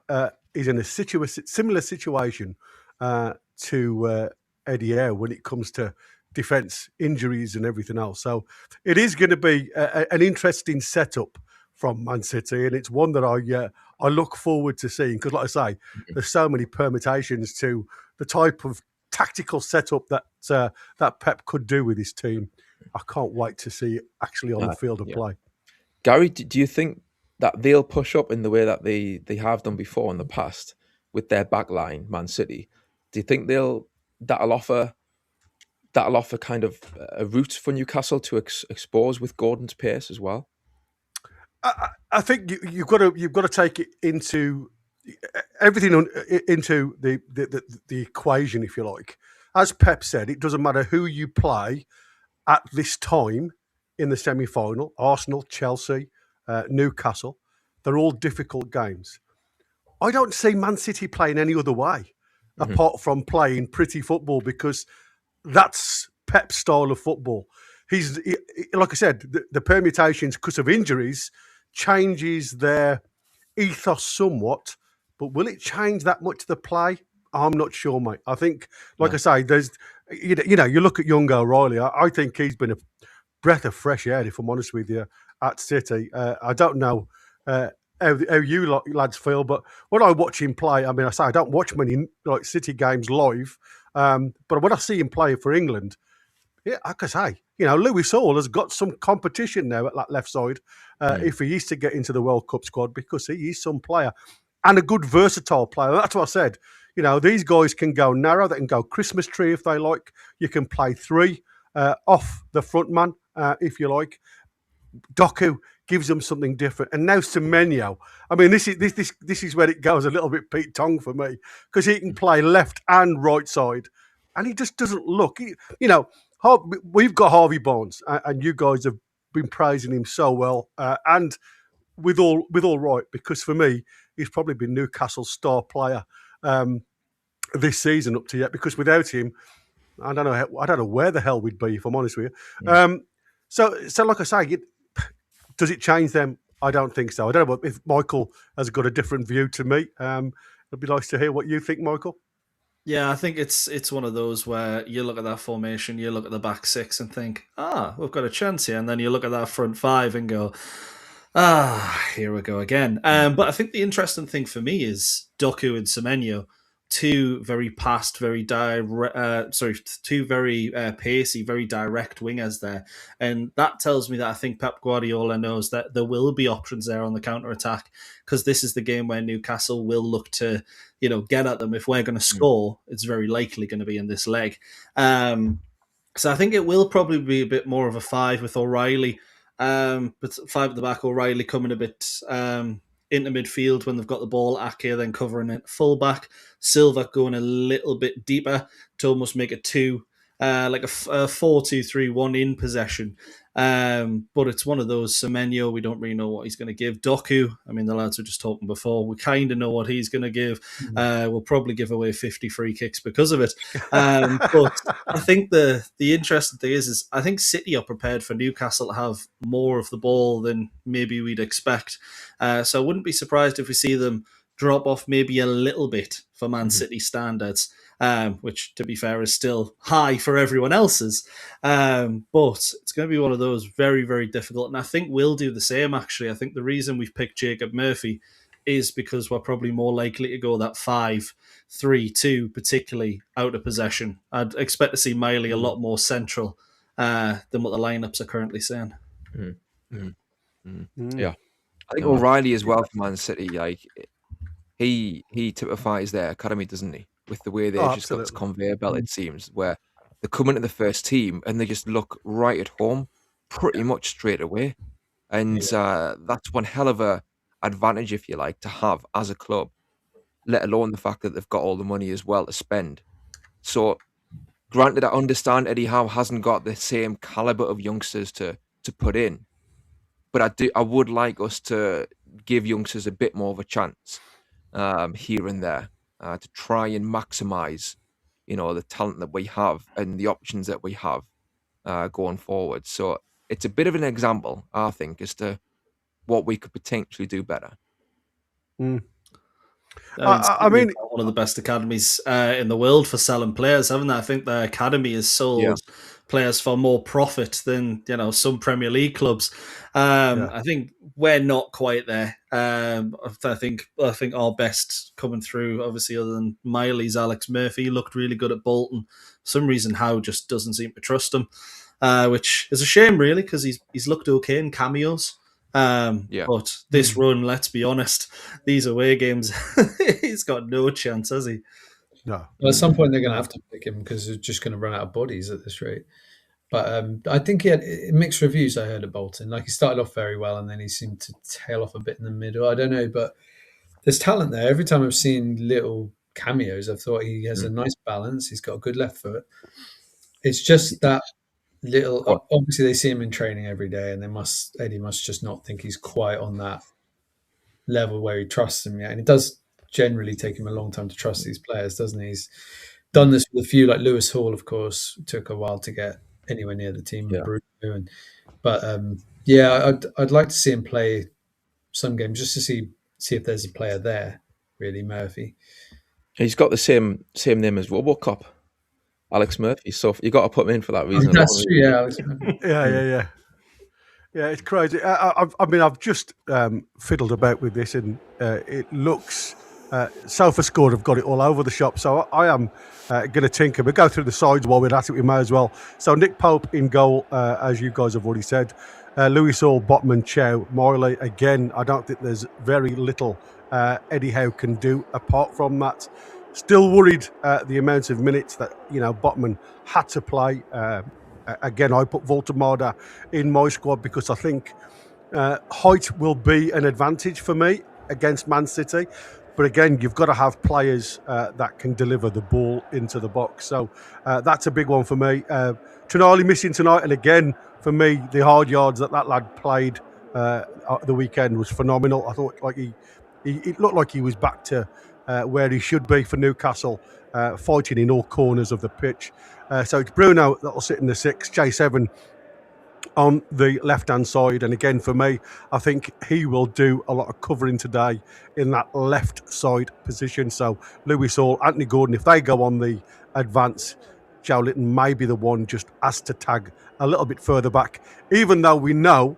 is in a similar situation to Eddie Howe when it comes to defence, injuries and everything else. So it is going to be an interesting setup from Man City, and it's one that I look forward to seeing because, like I say, there's so many permutations to the type of tactical setup that Pep could do with his team. I can't wait to see it actually on the field of play. Gary, do you think that they'll push up in the way that they have done before in the past with their back line, Man City? Do you think that'll offer kind of a route for Newcastle to expose with Gordon's pace as well? I think you've got to take it into everything into the equation, if you like. As Pep said, it doesn't matter who you play at this time in the semi-final. Arsenal, Chelsea, Newcastle, they're all difficult games. I don't see Man City playing any other way apart from playing pretty football, because that's Pep's style of football. Like I said, the permutations because of injuries changes their ethos somewhat, but will it change that much the play? I'm not sure, mate. I think, like I say, there's, you look at young O'Reilly. I think he's been a breath of fresh air, if I'm honest with you, at City. I don't know how you lads feel, but when I watch him play, I mean, I say I don't watch many City games live, but when I see him play for England, yeah, like I say, Lewis Hall has got some competition now at that left side if he is to get into the World Cup squad, because he is some player and a good versatile player. That's what I said. These guys can go narrow. They can go Christmas tree if they like. You can play three off the front man if you like. Doku gives them something different, and now Semenyo. I mean, this is where it goes a little bit Pete Tong for me, because he can play left and right side, and he just doesn't look. We've got Harvey Barnes, and you guys have been praising him so well, and with all right, because for me, he's probably been Newcastle's star player this season up to yet. Because without him, I don't know where the hell we'd be, if I'm honest with you. So like I say, does it change them? I don't think so. I don't know if Michael has got a different view to me. It'd be nice to hear what you think, Michael. Yeah, I think it's one of those where you look at that formation, you look at the back six and think, we've got a chance here. And then you look at that front five and go, here we go again. But I think the interesting thing for me is Doku and Semenyo, two very pacey, very direct wingers there. And that tells me that I think Pep Guardiola knows that there will be options there on the counter-attack, because this is the game where Newcastle will look to, get at them. If we're going to score, it's very likely going to be in this leg. So I think it will probably be a bit more of a five with O'Reilly, but five at the back, O'Reilly coming a bit into midfield when they've got the ball, Ake then covering it fullback, Silva going a little bit deeper to almost make it like a 4-2-3-1 in possession. But it's one of those. Semenyo, we don't really know what he's going to give. Doku, I mean, the lads were just talking before, we kind of know what he's going to give. We'll probably give away 50 free kicks because of it. But I think the interesting thing is I think City are prepared for Newcastle to have more of the ball than maybe we'd expect. So I wouldn't be surprised if we see them drop off maybe a little bit for Man City standards. Which, to be fair, is still high for everyone else's. But it's going to be one of those very, very difficult. And I think we'll do the same, actually. I think the reason we've picked Jacob Murphy is because we're probably more likely to go that 5-3-2, particularly out of possession. I'd expect to see Miley a lot more central than what the lineups are currently saying. Yeah. I think O'Reilly as well for Man City, like he typifies their academy, doesn't he? With the way they've just got this conveyor belt, it seems, where they come into the first team and they just look right at home pretty much straight away. And that's one hell of a advantage, if you like, to have as a club, let alone the fact that they've got all the money as well to spend. So granted, I understand Eddie Howe hasn't got the same caliber of youngsters to put in, but I would like us to give youngsters a bit more of a chance here and there. To try and maximise, the talent that we have and the options that we have going forward. So it's a bit of an example, I think, as to what we could potentially do better. I mean, one of the best academies in the world for selling players, haven't they? I think the academy has sold players for more profit than some Premier League clubs. I think we're not quite there. I think our best coming through, obviously, other than Miley's Alex Murphy. He looked really good at Bolton. For some reason, Howe just doesn't seem to trust him, which is a shame, really, because he's looked okay in cameos. But this run, let's be honest, these away games, he's got no chance, has he? No. Well, at some point, they're going to have to pick him because they're just going to run out of bodies at this rate. But I think he had mixed reviews. I heard at Bolton. Like, he started off very well, and then he seemed to tail off a bit in the middle. I don't know, but there's talent there. Every time I've seen little cameos, I've thought he has a nice balance. He's got a good left foot. It's just that little. Obviously, they see him in training every day, and Eddie must just not think he's quite on that level where he trusts him yet. And it does generally take him a long time to trust these players, doesn't he? He's done this with a few, like Lewis Hall, of course. Took a while to get anywhere near the team. Yeah. But I'd like to see him play some games just to see if there's a player there. Really, Murphy. He's got the same name as RoboCop, Alex Murphy. So you got to put him in for that reason. That's true. Yeah. Yeah, it's crazy. I've just fiddled about with this, and it looks. SofaScore have got it all over the shop, so I am going to tinker. We'll go through the sides while we're at it. We may as well. So Nick Pope in goal, as you guys have already said. Lewis Hall, Botman, Chow, Morley. Again, I don't think there's very little Eddie Howe can do apart from that. Still worried the amount of minutes that Botman had to play. Again, I put Voltemada in my squad because I think height will be an advantage for me against Man City. But again, you've got to have players that can deliver the ball into the box. So that's a big one for me. Toon Army missing tonight. And again, for me, the hard yards that lad played the weekend was phenomenal. I thought he looked like he was back to where he should be for Newcastle, fighting in all corners of the pitch. So it's Bruno that'll sit in the 6, J7 on the left-hand side. And again, for me, I think he will do a lot of covering today in that left side position. So Lewis Hall, Anthony Gordon, if they go on the advance, Joe Litton may be the one just asked to tag a little bit further back, even though we know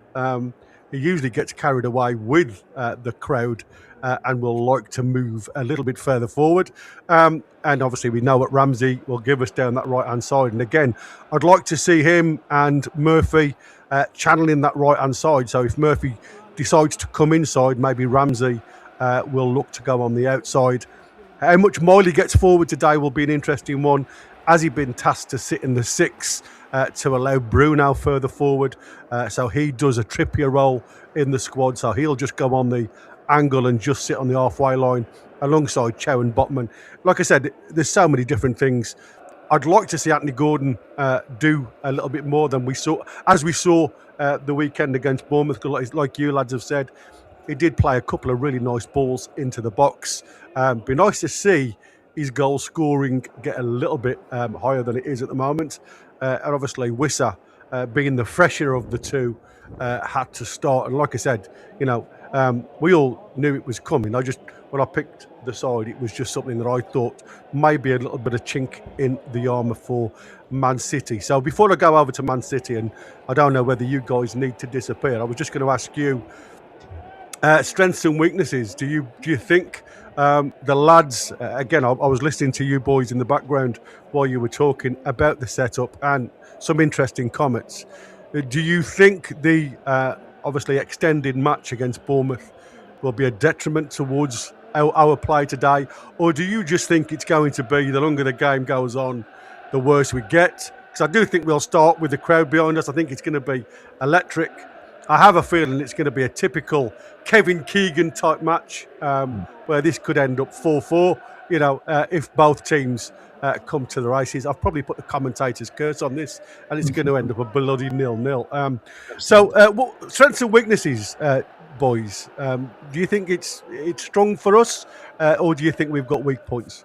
he usually gets carried away with the crowd and will like to move a little bit further forward. And obviously we know what Ramsey will give us down that right-hand side. And again, I'd like to see him and Murphy channeling that right-hand side. So if Murphy decides to come inside, maybe Ramsey will look to go on the outside. How much Miley gets forward today will be an interesting one. Has he been tasked to sit in the 6 to allow Bruno further forward? So he does a Trippier role in the squad. So he'll just go on the angle and just sit on the halfway line alongside Chow and Botman. Like I said, there's so many different things. I'd like to see Anthony Gordon do a little bit more than we saw the weekend against Bournemouth. Like you lads have said, he did play a couple of really nice balls into the box. Be nice to see his goal scoring get a little bit higher than it is at the moment. And obviously Wissa, being the fresher of the two, had to start. And like I said, we all knew it was coming. When I picked the side, it was just something that I thought maybe a little bit of chink in the armour for Man City. So before I go over to Man City, and I don't know whether you guys need to disappear, I was just going to ask you strengths and weaknesses. Do you think the lads? Again, I was listening to you boys in the background while you were talking about the setup and some interesting comments. Do you think the obviously extended match against Bournemouth will be a detriment towards our play today, or do you just think it's going to be the longer the game goes on, the worse we get? Because I do think we'll start with the crowd behind us. I think it's going to be electric. I have a feeling it's going to be a typical Kevin Keegan type match where this could end up 4-4. If both teams come to the races. I've probably put the commentator's curse on this, and it's going to end up a bloody 0-0. So, strengths and weaknesses, boys. Do you think it's strong for us, or do you think we've got weak points?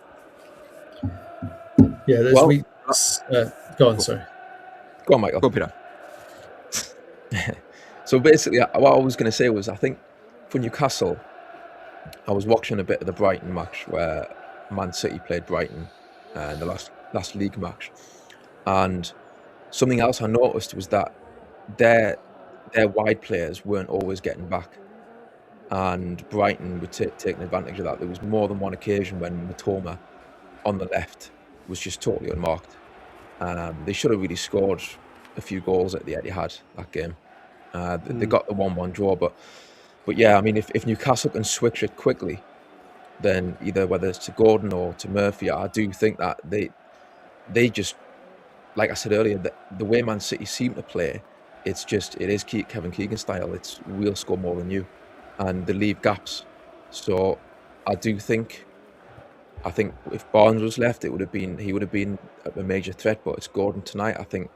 Yeah, there's weakness. Go on, sorry. Go on, Michael. Go, Peter. So basically, what I was going to say was, I think for Newcastle, I was watching a bit of the Brighton match where Man City played Brighton in the last league match, and something else I noticed was that their wide players weren't always getting back, and Brighton were taking advantage of that. There was more than one occasion when Matoma on the left was just totally unmarked. They should have really scored a few goals at the Etihad that game. They got the 1-1 draw, but yeah, I mean, if Newcastle can switch it quickly, then either whether it's to Gordon or to Murphy, I do think that they just, like I said earlier, the way Man City seem to play, it is Kevin Keegan style. It's we'll score more than you, and they leave gaps. So I think if Barnes was left, he would have been a major threat. But it's Gordon tonight. I think,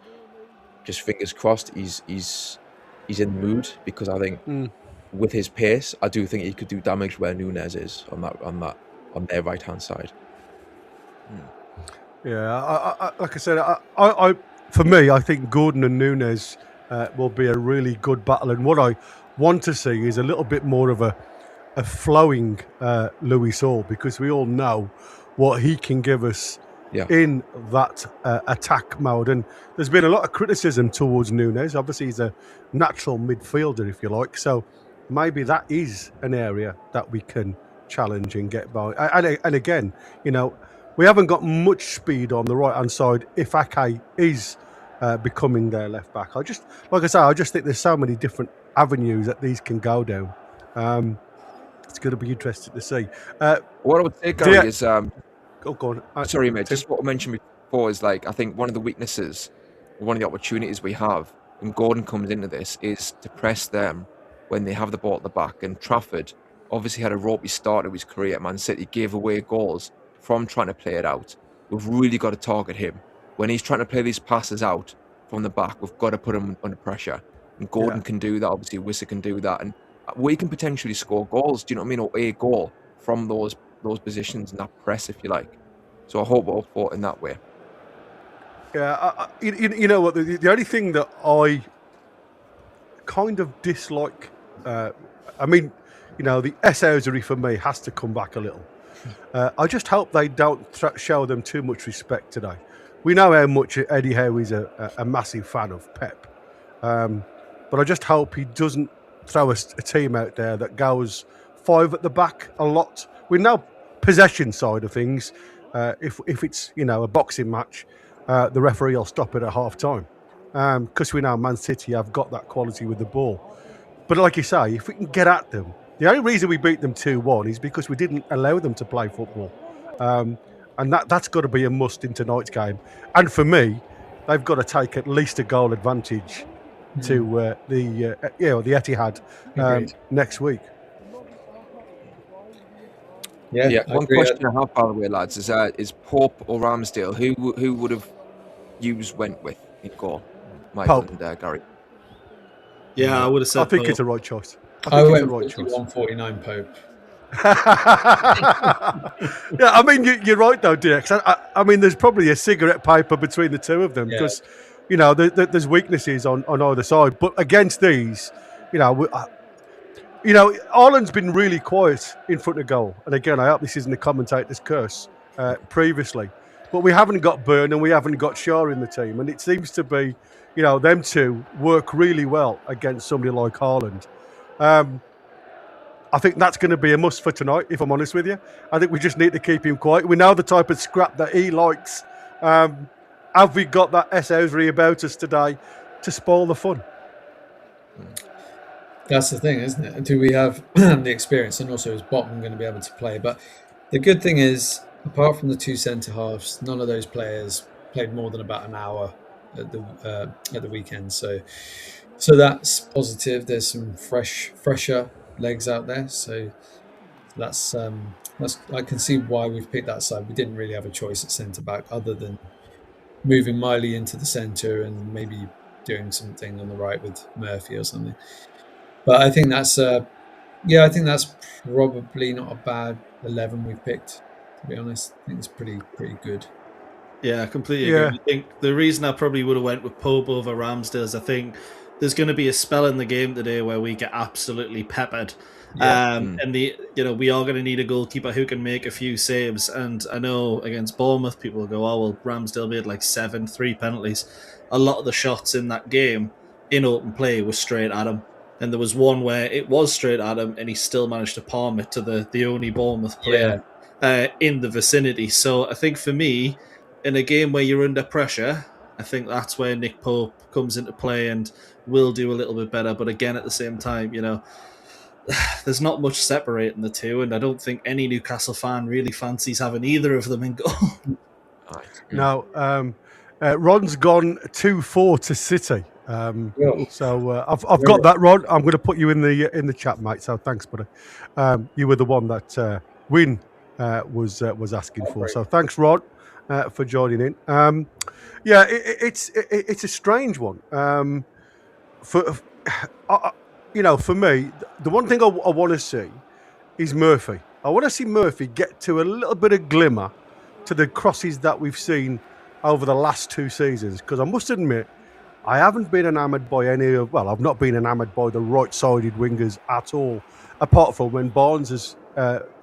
just fingers crossed, he's in the mood, because I think with his pace, I do think he could do damage where Nunes is on their right hand side. Yeah, I like I said, I for me, I think Gordon and Nunes will be a really good battle, and what I want to see is a little bit more of a flowing Louis Hall, because we all know what he can give us in that attack mode. And there's been a lot of criticism towards Nunes. Obviously, he's a natural midfielder, if you like. So maybe that is an area that we can challenge and get by. And again, we haven't got much speed on the right-hand side if Ake is becoming their left-back. I just think there's so many different avenues that these can go down. It's going to be interesting to see. What I would say, Gary, is... go on. Sorry, mate. Just what I mentioned before is, I think one of the weaknesses, one of the opportunities we have when Gordon comes into this is to press them when they have the ball at the back. And Trafford obviously had a ropey start to his career at Man City, gave away goals from trying to play it out. We've really got to target him. When he's trying to play these passes out from the back, we've got to put him under pressure. And Gordon can do that. Obviously, Wissa can do that. And we can potentially score goals, do you know what I mean? Or a goal from those positions and that press, if you like. So I hope we're all fought in that way. Yeah, you know what? The only thing that I kind of dislike, the S-housery for me has to come back a little. I just hope they don't show them too much respect today. We know how much Eddie Howe is a massive fan of Pep. But I just hope he doesn't throw a team out there that goes 5 at the back a lot. We know possession side of things. If it's a boxing match, the referee will stop it at half time, because we know Man City have got that quality with the ball. But like you say, if we can get at them, the only reason we beat them 2-1 is because we didn't allow them to play football, and that's got to be a must in tonight's game. And for me, they've got to take at least a goal advantage to the Etihad next week. Yeah. One question I have, by the way, lads, is Pope or Ramsdale? Who would have went with in goal? Michael Pope. And Gary. Yeah, I would have said. I think Pope. It's a right choice. I went 149 Pope. Yeah, I mean, you're right though, DX. I mean, there's probably a cigarette paper between the two of them, because there's weaknesses on either side. But against these, Ireland's been really quiet in front of goal. And again, I hope this isn't a commentator's curse previously. But we haven't got Byrne and we haven't got Shaw in the team. And it seems to be, them two work really well against somebody like Haaland. I think that's going to be a must for tonight, if I'm honest with you. I think we just need to keep him quiet. We know the type of scrap that he likes. Have we got that S-housery about us today to spoil the fun? That's the thing, isn't it? Do we have the experience, and also is Botman going to be able to play? But the good thing is, apart from the 2 centre halves, none of those players played more than about an hour at the weekend. So that's positive. There's some fresher legs out there. So that's I can see why we've picked that side. We didn't really have a choice at centre back other than moving Miley into the centre and maybe doing something on the right with Murphy or something. But I think that's probably not a bad 11 we've picked, to be honest. I think it's pretty good. Yeah, I completely agree. I think the reason I probably would have went with Pope over Ramsdale is I think there's going to be a spell in the game today where we get absolutely peppered. And we are going to need a goalkeeper who can make a few saves. And I know against Bournemouth, people will go, oh, well, Ramsdale made like 3 penalties. A lot of the shots in that game in open play were straight at him. And there was one where it was straight at him and he still managed to palm it to the only Bournemouth player in the vicinity. So I think for me, in a game where you're under pressure, I think that's where Nick Pope comes into play and will do a little bit better. But again, at the same time, there's not much separating the two, and I don't think any Newcastle fan really fancies having either of them in goal. Now, Ron's gone 2-4 to City. So I've got that, Ron. I'm going to put you in the chat, mate. So thanks, buddy. You were the one that Win was asking for. So thanks, Ron, for joining in. It's a strange one. For me, the one thing I want to see is Murphy. I want to see Murphy get to a little bit of glimmer to the crosses that we've seen over the last 2 seasons. Because I must admit, I haven't been enamoured by I've not been enamoured by the right-sided wingers at all, apart from when Barnes has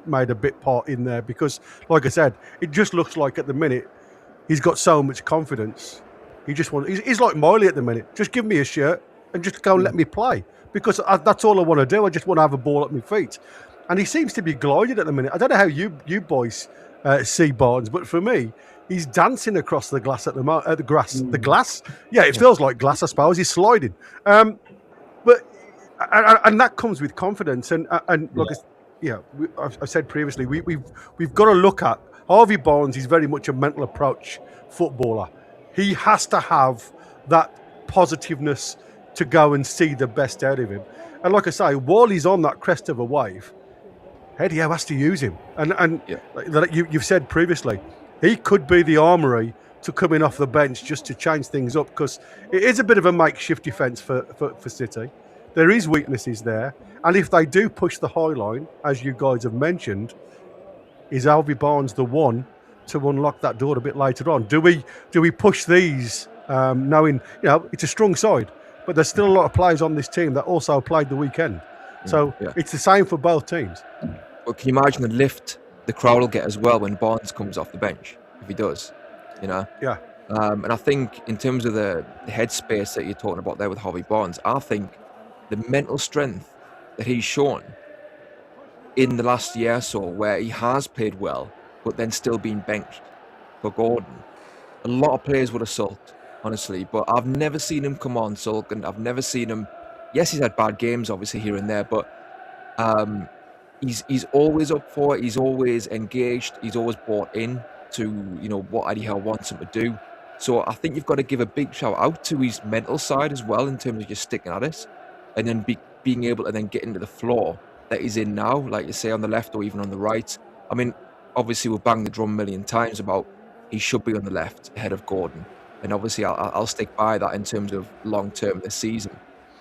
made a bit part in there. Because, like I said, it just looks like at the minute he's got so much confidence. He's like Miley at the minute. Just give me a shirt and just go and let me play. Because that's all I want to do. I just want to have a ball at my feet. And he seems to be gliding at the minute. I don't know how you boys see Barnes, but for me, he's dancing across the glass at the grass. The glass? Yeah, it feels like glass, I suppose. He's sliding. And that comes with confidence. And like I've said previously, we've got to look at Harvey Barnes is very much a mental approach footballer. He has to have that positiveness to go and see the best out of him. And like I say, while he's on that crest of a wave, Eddie Howe has to use him. And you've said previously, he could be the armoury to come in off the bench just to change things up, because it is a bit of a makeshift defence for City. There is weaknesses there. And if they do push the high line, as you guys have mentioned, is Alvy Barnes the one to unlock that door a bit later on? Do we push these, knowing it's a strong side, but there's still a lot of players on this team that also played the weekend. So it's the same for both teams. Well, can you imagine the lift the crowd will get as well when Barnes comes off the bench, if he does, Yeah. And I think in terms of the headspace that you're talking about there with Harvey Barnes, I think the mental strength that he's shown in the last year or so, where he has played well, but then still been benched for Gordon, a lot of players would have sulked, honestly, but I've never seen him come on sulk, and I've never seen him. Yes, he's had bad games, obviously, here and there, but he's always up for it. He's always engaged. He's always bought in to what Eddie Howe wants him to do. So I think you've got to give a big shout out to his mental side as well, in terms of just sticking at it, and then being able to then get into the floor that he's in now, like you say, on the left or even on the right. I mean, obviously we'll bang the drum a million times about he should be on the left ahead of Gordon, and obviously I'll stick by that in terms of long term this season.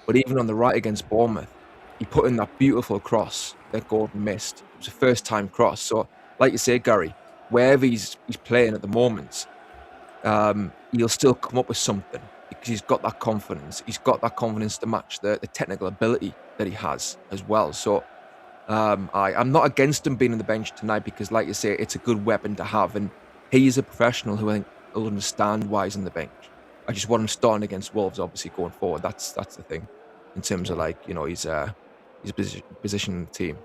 But even on the right against Bournemouth, he put in that beautiful cross that Gordon missed. It was a first-time cross. So, like you say, Gary, wherever he's playing at the moment, he'll still come up with something, because he's got that confidence. He's got that confidence to match the technical ability that he has as well. So, I'm not against him being on the bench tonight, because, like you say, it's a good weapon to have. And he is a professional who I think will understand why he's on the bench. I just want him starting against Wolves, obviously, going forward. That's the thing, in terms of his position in the team.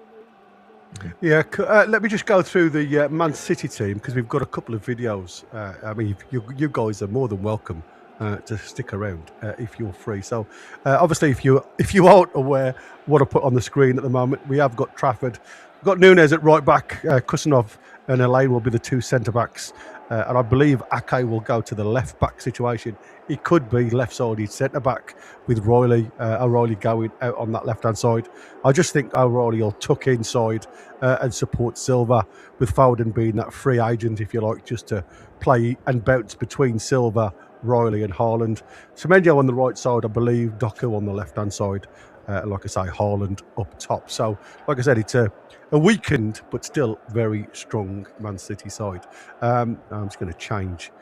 Yeah, let me just go through the Man City team, because we've got a couple of videos. I mean, you guys are more than welcome to stick around if you're free. So, obviously, if you aren't aware what I put on the screen at the moment, we have got Trafford, we've got Nunez at right back, Kusanov and Elaine will be the 2 centre backs. And I believe Ake will go to the left back situation. He could be left-sided centre back with O'Reilly going out on that left hand side. I just think O'Reilly will tuck inside and support Silva, with Foden being that free agent, if you like, just to play and bounce between Silva, Riley and Haaland. Semenyo on the right side, I believe. Doku on the left hand side. Like I say, Haaland up top. So, like I said, it's a weakened but still very strong Man City side. I'm just going to change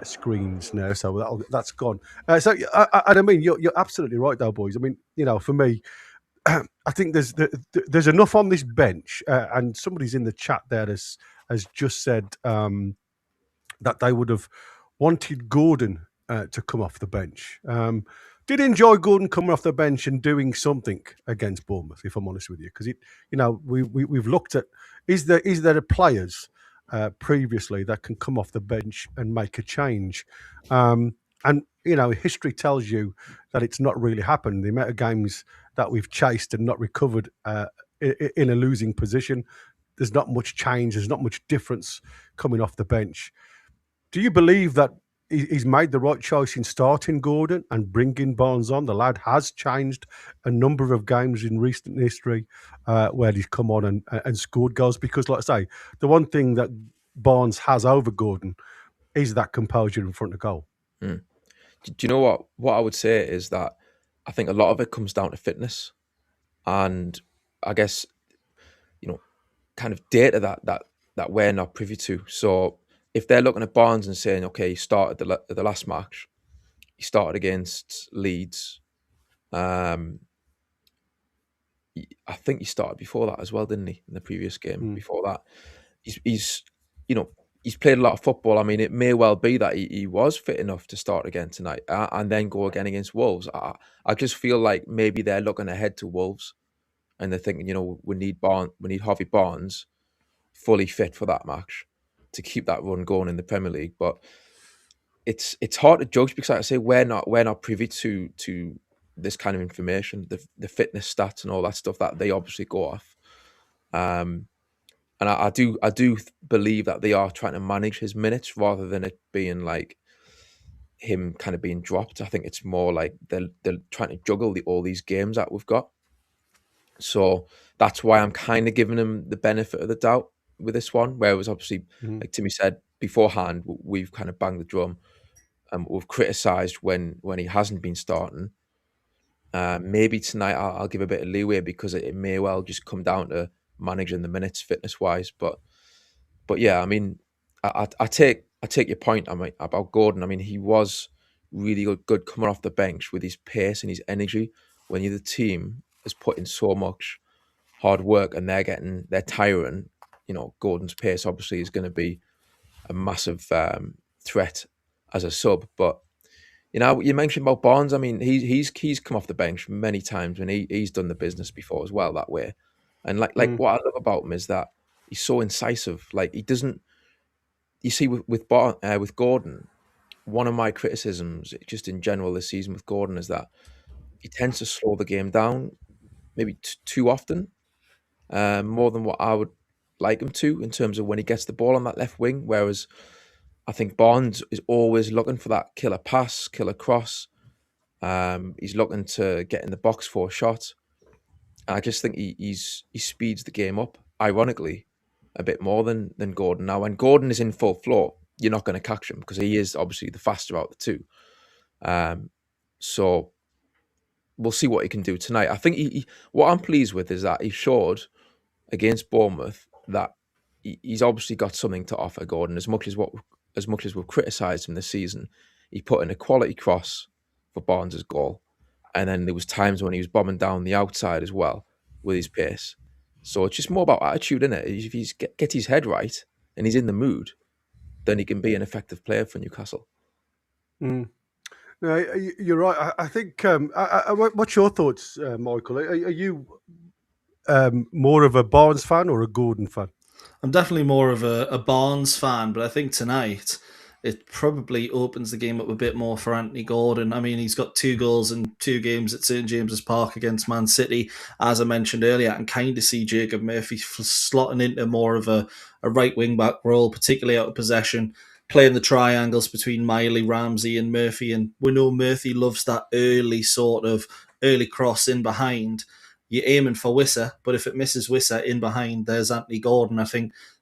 screens now, so that's gone. I mean, you're absolutely right, though, boys. I mean, for me, I think there's enough on this bench, and somebody's in the chat there has just said that they would have wanted Gordon to come off the bench. Did enjoy Gordon coming off the bench and doing something against Bournemouth, if I'm honest with you, because we've looked at is there players previously that can come off the bench and make a change. And, history tells you that it's not really happened. The amount of games that we've chased and not recovered in a losing position, there's not much change. There's not much difference coming off the bench. Do you believe that he's made the right choice in starting Gordon and bringing Barnes on? The lad has changed a number of games in recent history where he's come on and scored goals. Because, like I say, the one thing that Barnes has over Gordon is that composure in front of goal. Mm. Do you know what? What I would say is that I think a lot of it comes down to fitness, and I guess kind of data that we're not privy to. So if they're looking at Barnes and saying, okay, he started the last match, he started against Leeds. I think he started before that as well, didn't he? In the previous game before that, he's played a lot of football. I mean, it may well be that he was fit enough to start again tonight and then go again against Wolves. I just feel like maybe they're looking ahead to Wolves and they're thinking, we need Harvey Barnes fully fit for that match to keep that run going in the Premier League. But it's hard to judge because, like I say, we're not privy to this kind of information, the fitness stats and all that stuff that they obviously go off. And I do believe that they are trying to manage his minutes rather than it being like him kind of being dropped. I think it's more like they're trying to juggle all these games that we've got. So that's why I'm kind of giving him the benefit of the doubt with this one. Whereas obviously, like Timmy said beforehand, we've kind of banged the drum and we've criticised when he hasn't been starting. Maybe tonight I'll give a bit of leeway because it may well just come down to managing the minutes fitness wise. But yeah, I mean, I take your point about Gordon. I mean, he was really good coming off the bench with his pace and his energy when the team has put in so much hard work and they're tiring. Gordon's pace obviously is going to be a massive threat as a sub. But you mentioned about Barnes. I mean, he's come off the bench many times and he's done the business before as well that way. And like what I love about him is that he's so incisive. Like he doesn't. You see, with Gordon, one of my criticisms, just in general this season with Gordon, is that he tends to slow the game down, maybe too often, more than what I would like him to in terms of when he gets the ball on that left wing. Whereas I think Barnes is always looking for that killer pass, killer cross. He's looking to get in the box for a shot. I just think he speeds the game up, ironically, a bit more than Gordon. Now, when Gordon is in full flow, you're not going to catch him because he is obviously the faster out of the two. So we'll see what he can do tonight. I think what I'm pleased with is that he showed against Bournemouth that he's obviously got something to offer, Gordon. As much as we've criticised him this season, he put in a quality cross for Barnes' goal. And then there was times when he was bombing down the outside as well with his pace. So it's just more about attitude, isn't it? If he gets his head right and he's in the mood, then he can be an effective player for Newcastle. No, you're right. I think. What's your thoughts, Michael? Are you more of a Barnes fan or a Gordon fan? I'm definitely more of a Barnes fan, but I think tonight it probably opens the game up a bit more for Anthony Gordon. I mean, he's got 2 goals in 2 games at St James's Park against Man City, as I mentioned earlier, and kind of see Jacob Murphy slotting into more of a right wing-back role, particularly out of possession, playing the triangles between Miley, Ramsey and Murphy. And we know Murphy loves that early cross in behind. You're aiming for Wissa, but if it misses Wissa in behind, there's Anthony Gordon.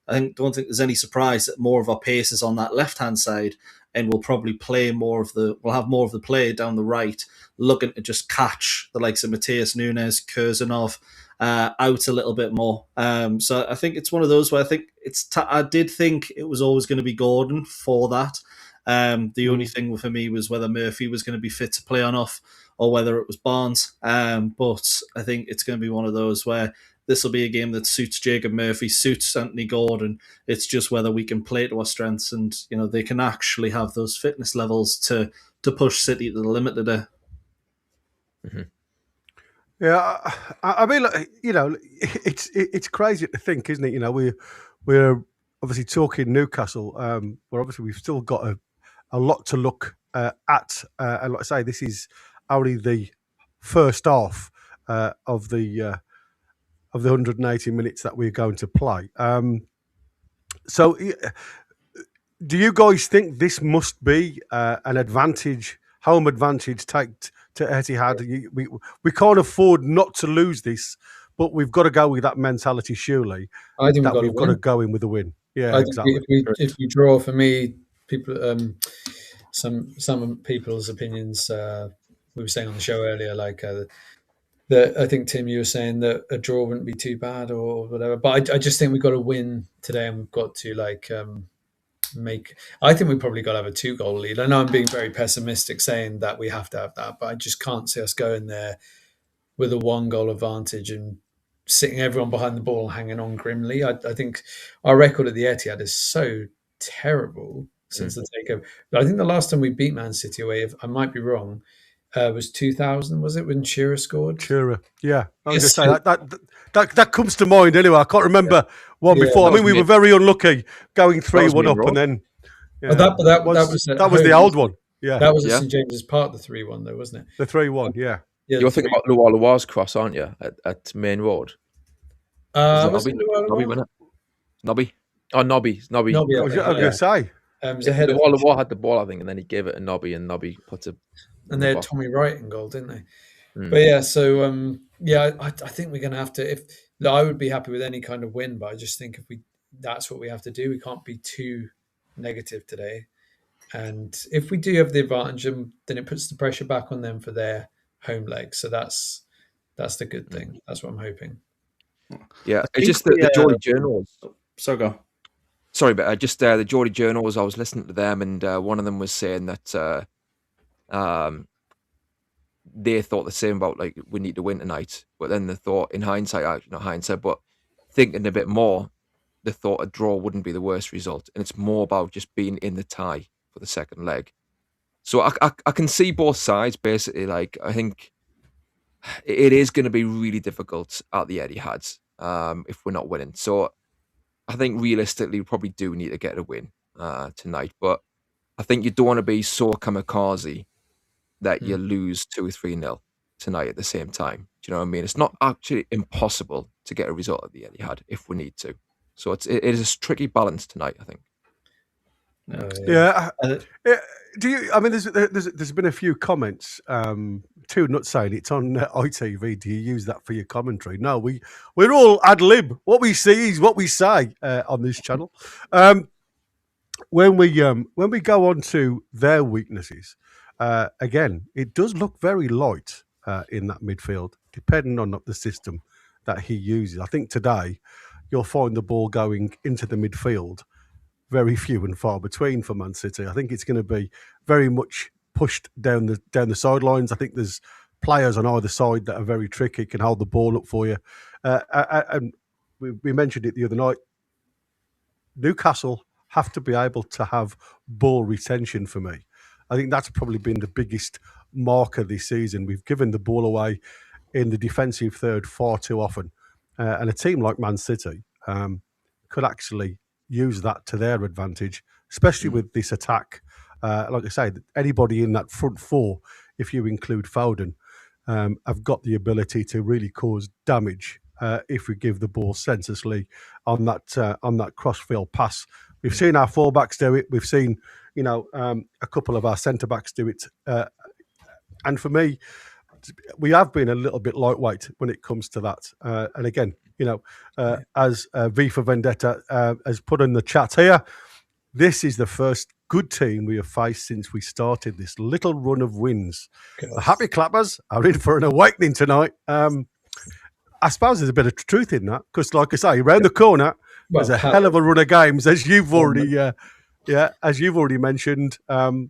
I don't think there's any surprise that more of our pace is on that left-hand side, and we'll probably have more of the play down the right, looking to just catch the likes of Mateus Nunes, Kurzanov out a little bit more. So I think it's one of those where I think I did think it was always going to be Gordon for that. The only thing for me was whether Murphy was going to be fit to play on off or whether it was Barnes. But I think it's going to be one of those where this will be a game that suits Jacob Murphy, suits Anthony Gordon. It's just whether we can play to our strengths and they can actually have those fitness levels to push City to the limit today. Mm-hmm. Yeah, I mean, it's crazy to think, isn't it? We're obviously talking Newcastle, where obviously we've still got a lot to look and like I say, this is only the first half of the 180 minutes that we're going to play. So, do you guys think this must be an advantage, home advantage, take to Etihad? We can't afford not to lose this, but we've got to go with that mentality, surely. I think We've got to go in with a win. Yeah, exactly. If we draw, for me, people, some people's opinions. We were saying on the show earlier, like that. I think Tim, you were saying that a draw wouldn't be too bad or whatever. But I just think we've got to win today, and we've got to I think we probably got to have a 2-goal lead. I know I'm being very pessimistic saying that we have to have that, but I just can't see us going there with a 1-goal advantage and sitting everyone behind the ball and hanging on grimly. I think our record at the Etihad is so terrible since the takeover. But I think the last time we beat Man City away, if I might be wrong, was 2000, was it, when Shearer scored? Shearer, yeah. I was going to say, that comes to mind anyway. I can't remember one before. I mean, we were very unlucky going 3-1 up and then... Yeah, that was the old one. Yeah, that was at St James's Park, the 3-1 though, wasn't it? The 3-1, yeah. You're thinking about Lualawa's cross, aren't you, at Main Road? Was it Lualawa? Nobby? Oh, Nobby. I was going to say. Lualawa had the ball, I think, and then he gave it to Nobby, and Nobby put it... And they had Tommy Wright in goal, didn't they? But yeah, so I think we're going to have to. I would be happy with any kind of win, but I just think that's what we have to do. We can't be too negative today, and if we do have the advantage, then it puts the pressure back on them for their home leg. So that's the good thing. That's what I'm hoping. Yeah, it's just the Geordie journals. So go. Sorry, but just the Geordie journals. I was listening to them, and one of them was saying that. They thought the same about, like, we need to win tonight, but then they thought, in hindsight, not hindsight, but thinking a bit more, they thought a draw wouldn't be the worst result, and it's more about just being in the tie for the second leg. So I can see both sides, basically. Like, I think it is going to be really difficult at the Etihad if we're not winning. So I think realistically we probably do need to get a win tonight, but I think you don't want to be so kamikaze that you lose 2 or 3-0 tonight at the same time. Do you know what I mean? It's not actually impossible to get a result at the Etihad if we need to. So it is a tricky balance tonight, I think. Do you? I mean, there's been a few comments. Toon not saying it's on ITV. Do you use that for your commentary? No, we're all ad lib. What we see is what we say on this channel. When we go on to their weaknesses. Again, it does look very light in that midfield, depending on the system that he uses. I think today you'll find the ball going into the midfield very few and far between for Man City. I think it's going to be very much pushed down the sidelines. I think there's players on either side that are very tricky, can hold the ball up for you. And we mentioned it the other night. Newcastle have to be able to have ball retention for me. I think that's probably been the biggest marker this season. We've given the ball away in the defensive third far too often. And a team like Man City could actually use that to their advantage, especially with this attack. Like I say, anybody in that front four, if you include Foden, have got the ability to really cause damage if we give the ball senselessly on that cross-field pass. We've seen our fullbacks do it. We've seen, a couple of our centre-backs do it. And for me, we have been a little bit lightweight when it comes to that. And again, as V for Vendetta has put in the chat here, this is the first good team we have faced since we started this little run of wins. The Happy Clappers are in for an awakening tonight. I suppose there's a bit of truth in that because, like I say, around the corner, there's a hell of a run of games, as you've already mentioned.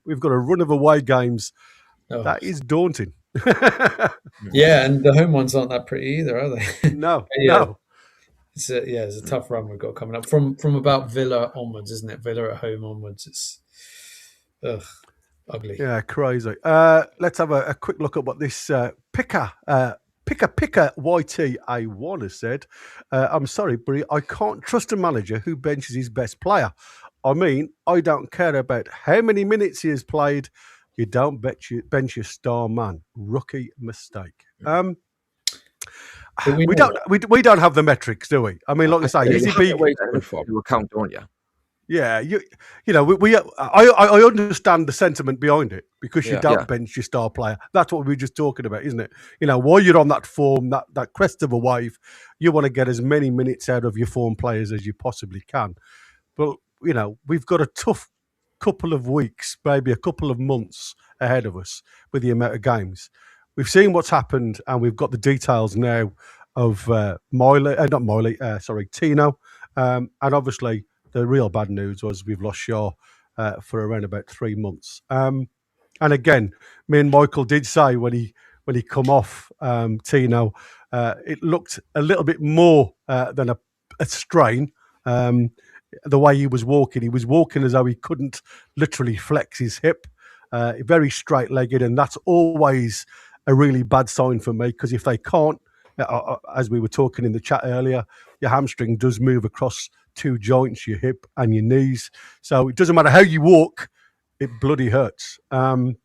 We've got a run of away games. That is daunting. Yeah, and the home ones aren't that pretty either, are they? No. It's a tough run we've got coming up from about Villa onwards, isn't it? Villa at home onwards. It's ugly. Yeah, crazy. Let's have a quick look at what this Picker YTA1 has said. I'm sorry, Brie, I can't trust a manager who benches his best player. I mean, I don't care about how many minutes he has played, You don't bench your star man. Rookie mistake. We don't have the metrics, do we? I mean, like I say, You is he have to big? wait to account, don't you? Yeah, I understand the sentiment behind it because you don't bench your star player. That's what we were just talking about, isn't it? While you're on that form, that crest of a wave, you want to get as many minutes out of your form players as you possibly can. But we've got a tough couple of weeks, maybe a couple of months ahead of us with the amount of games. We've seen what's happened, and we've got the details now of Tino, and obviously the real bad news was we've lost Shaw for around about 3 months. And again, me and Michael did say when he come off Tino, it looked a little bit more than a strain. The way he was walking as though he couldn't literally flex his hip, very straight-legged, and that's always a really bad sign for me, because if they can't, as we were talking in the chat earlier, your hamstring does move across 2 joints, your hip and your knees. So it doesn't matter how you walk, it bloody hurts. And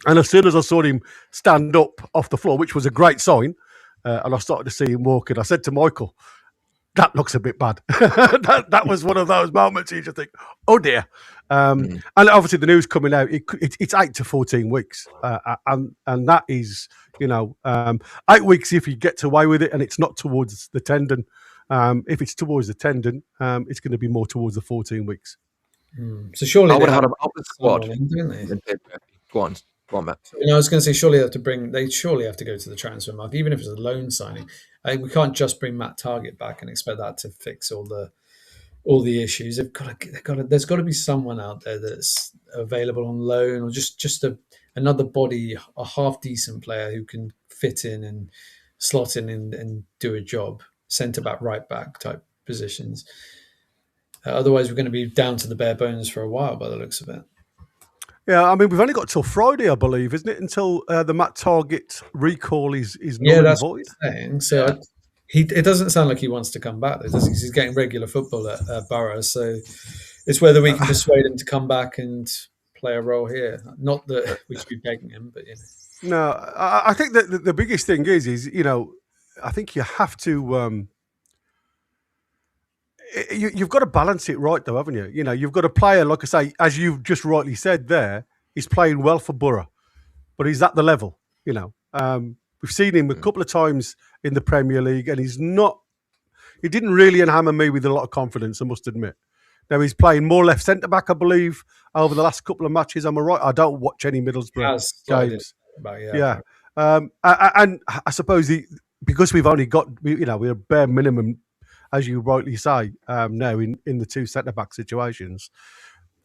as soon as I saw him stand up off the floor, which was a great sign, and I started to see him walking, I said to Michael, that looks a bit bad. that was one of those moments you just think, oh dear. And obviously the news coming out, it's 8 to 14 weeks. And that is, 8 weeks if you get away with it and it's not towards the tendon. If it's towards the tendon, it's going to be more towards the 14 weeks. So surely I would have had him out the squad. Didn't they? Go on, Matt. I was going to say, they surely have to go to the transfer market, even if it's a loan signing. We can't just bring Matt Target back and expect that to fix all the issues. There's got to be someone out there that's available on loan, or just another body, a half decent player who can fit in and slot in and do a job, centre back, right back type positions. Otherwise, we're going to be down to the bare bones for a while by the looks of it. Yeah, I mean, we've only got till Friday, I believe, isn't it? Until the Matt Target recall is null and void. What I'm saying. So it doesn't sound like he wants to come back, though, does he? He's getting regular football at Borough, so it's whether we can persuade him to come back and play a role here. Not that we should be begging him, but No, I think that the biggest thing is I think you have to. You've got to balance it right, though, haven't you? You've got a player, like I say, as you've just rightly said there, he's playing well for Borough, but he's at the level. We've seen him a couple of times in the Premier League, and he didn't really hammer me with a lot of confidence, I must admit. Now, he's playing more left centre-back, I believe, over the last couple of matches. Am I right? I don't watch any Middlesbrough games. Yeah. And I suppose because we've only got, we're a bare minimum, as you rightly say, now in the 2 centre-back situations.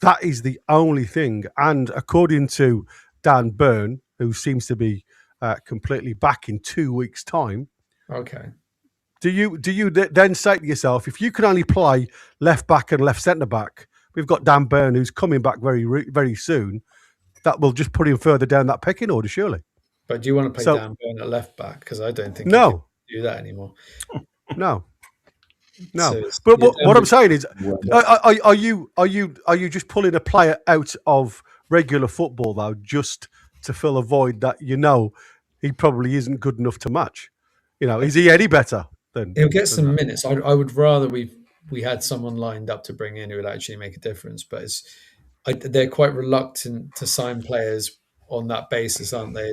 That is the only thing. And according to Dan Byrne, who seems to be completely back in 2 weeks' time. Okay. Do you then say to yourself, if you can only play left back and left centre back, we've got Dan Byrne who's coming back very, very soon. That will just put him further down that pecking order, surely. But do you want to play Dan Byrne at left back? Because I don't think you can do that anymore. No. But what I'm saying is, are you just pulling a player out of regular football though, just to fill a void that he probably isn't good enough to match? Is he any better? He'll get some minutes. I would rather we had someone lined up to bring in who would actually make a difference. But they're quite reluctant to sign players on that basis, aren't they?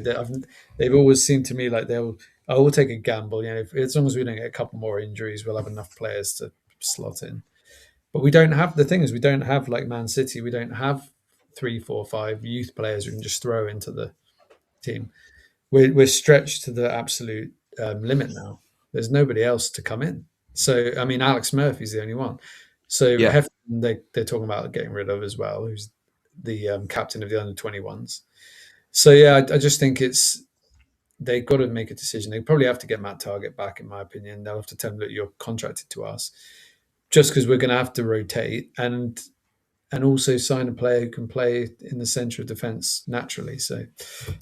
They've always seemed to me like I will take a gamble. As long as we don't get a couple more injuries, we'll have enough players to slot in. But we don't have, the thing is, we don't have, like Man City, we don't have 3, 4, 5 youth players who can just throw into the team. We're stretched to the absolute limit now. There's nobody else to come in. So, I mean, Alex Murphy's the only one. So Hefton, they're talking about getting rid of as well, who's the captain of the under-21s. So, yeah, I just think they've got to make a decision. They probably have to get Matt Target back, in my opinion. They'll have to tell him that you're contracted to us, just because we're going to have to rotate and also sign a player who can play in the centre of defence naturally. So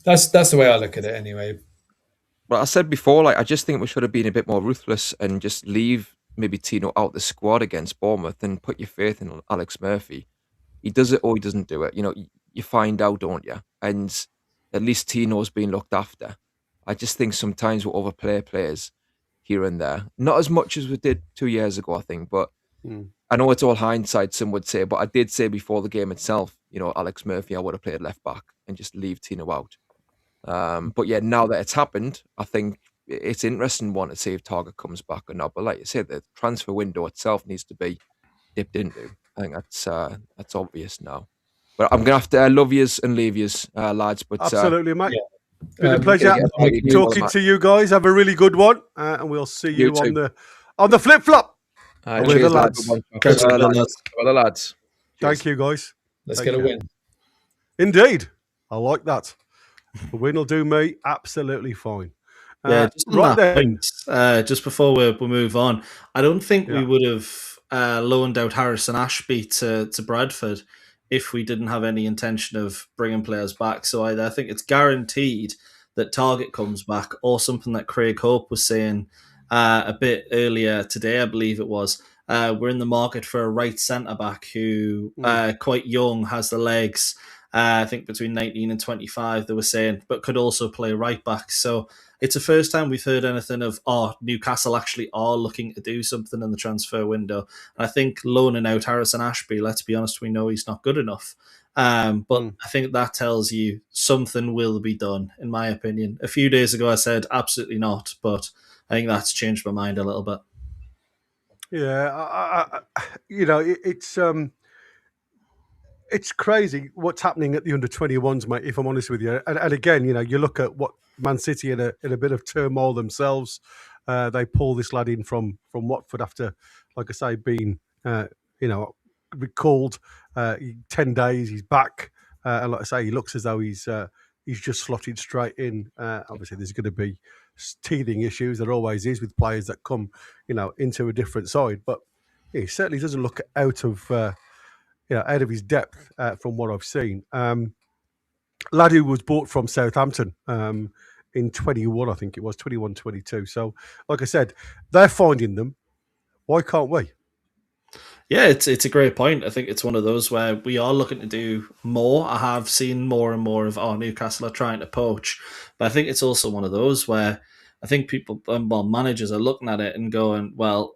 that's the way I look at it anyway. Well, I said before, I just think we should have been a bit more ruthless and just leave maybe Tino out the squad against Bournemouth and put your faith in Alex Murphy. He does it or he doesn't do it. You find out, don't you? and at least Tino's being looked after. I just think sometimes we overplay players here and there. Not as much as we did 2 years ago, I think, but I know it's all hindsight, some would say, but I did say before the game itself, Alex Murphy, I would have played left back and just leave Tino out. But yeah, now that it's happened, I think it's interesting one to see if Target comes back or not. But like you said, the transfer window itself needs to be dipped into. I think that's obvious now. But I'm gonna have to love yous and leave yous, lads. But Absolutely, mate. yeah. Been a pleasure talking to you guys. Have a really good one, and we'll see you on the flip flop with the lads. Catch you later, lads. Well, lads. Thank you, guys. Let's Take get a care. win. Indeed, I like that. The win will do me absolutely fine. Yeah, just on that point, just before we move on, I don't think we would have loaned out Harrison Ashby to Bradford if we didn't have any intention of bringing players back. So I think it's guaranteed that Target comes back, or something that Craig Hope was saying a bit earlier today, I believe it was. We're in the market for a right centre-back who, quite young, has the legs, I think between 19 and 25, they were saying, but could also play right back. So it's the first time we've heard anything of, Newcastle actually are looking to do something in the transfer window. And I think loaning out Harrison Ashby, let's be honest, we know he's not good enough. But I think that tells you something will be done, in my opinion. A few days ago, I said absolutely not, but I think that's changed my mind a little bit. Yeah, it's crazy what's happening at the under-21s, mate, if I'm honest with you. And again, you look at what Man City in a bit of turmoil themselves. They pull this lad in from Watford after, like I say, being, recalled 10 days. He's back. And like I say, he looks as though he's just slotted straight in. Obviously, there's going to be teething issues. There always is with players that come, into a different side. But he certainly doesn't look out of his depth from what I've seen. Lad who was bought from Southampton in 21, I think it was, 21, 22. So, like I said, they're finding them. Why can't we? Yeah, it's a great point. I think it's one of those where we are looking to do more. I have seen more and more of Newcastle are trying to poach, but I think it's also one of those where I think managers are looking at it and going, well,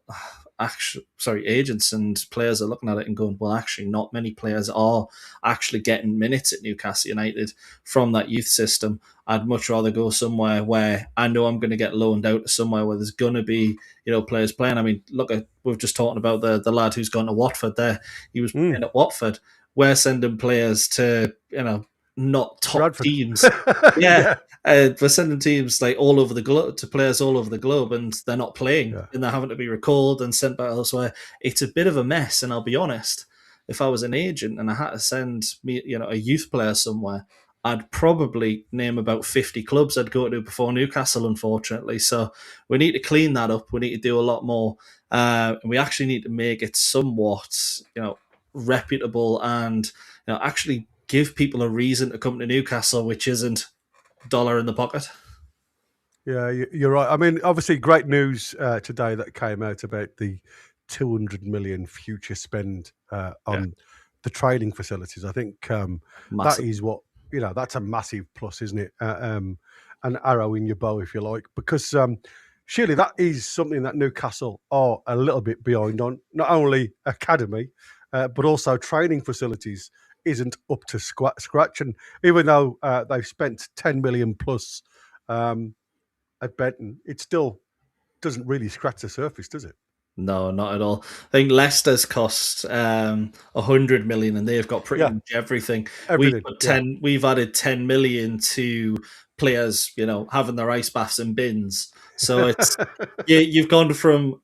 agents and players are looking at it and going, well, actually, not many players are actually getting minutes at Newcastle United from that youth system. I'd much rather go somewhere where I know I'm going to get loaned out to somewhere where there's going to be, players playing. I mean, we've just talked about the lad who's gone to Watford there. He was playing at Watford. We're sending players to, not top Bradford. Teams. Yeah. We're sending teams like all over the globe to players all over the globe, and they're not playing, and they're having to be recalled and sent back elsewhere. It's a bit of a mess, and I'll be honest. If I was an agent and I had to send me, a youth player somewhere, I'd probably name about 50 clubs I'd go to before Newcastle, unfortunately. So we need to clean that up. We need to do a lot more, and we actually need to make it somewhat, reputable, and actually give people a reason to come to Newcastle, which isn't dollar in the pocket. Yeah, you're right. I mean, obviously, great news today that came out about the 200 million future spend on the training facilities. I think that is what, that's a massive plus, isn't it? An arrow in your bow, if you like, because surely that is something that Newcastle are a little bit behind on. Not only academy, but also training facilities isn't up to scratch. And even though they've spent 10 million plus at Benton, it still doesn't really scratch the surface, does it? No, not at all. I think Leicester's cost 100 million, and they've got pretty much everything. We've added 10 million to players, having their ice baths and bins. So it's you've gone from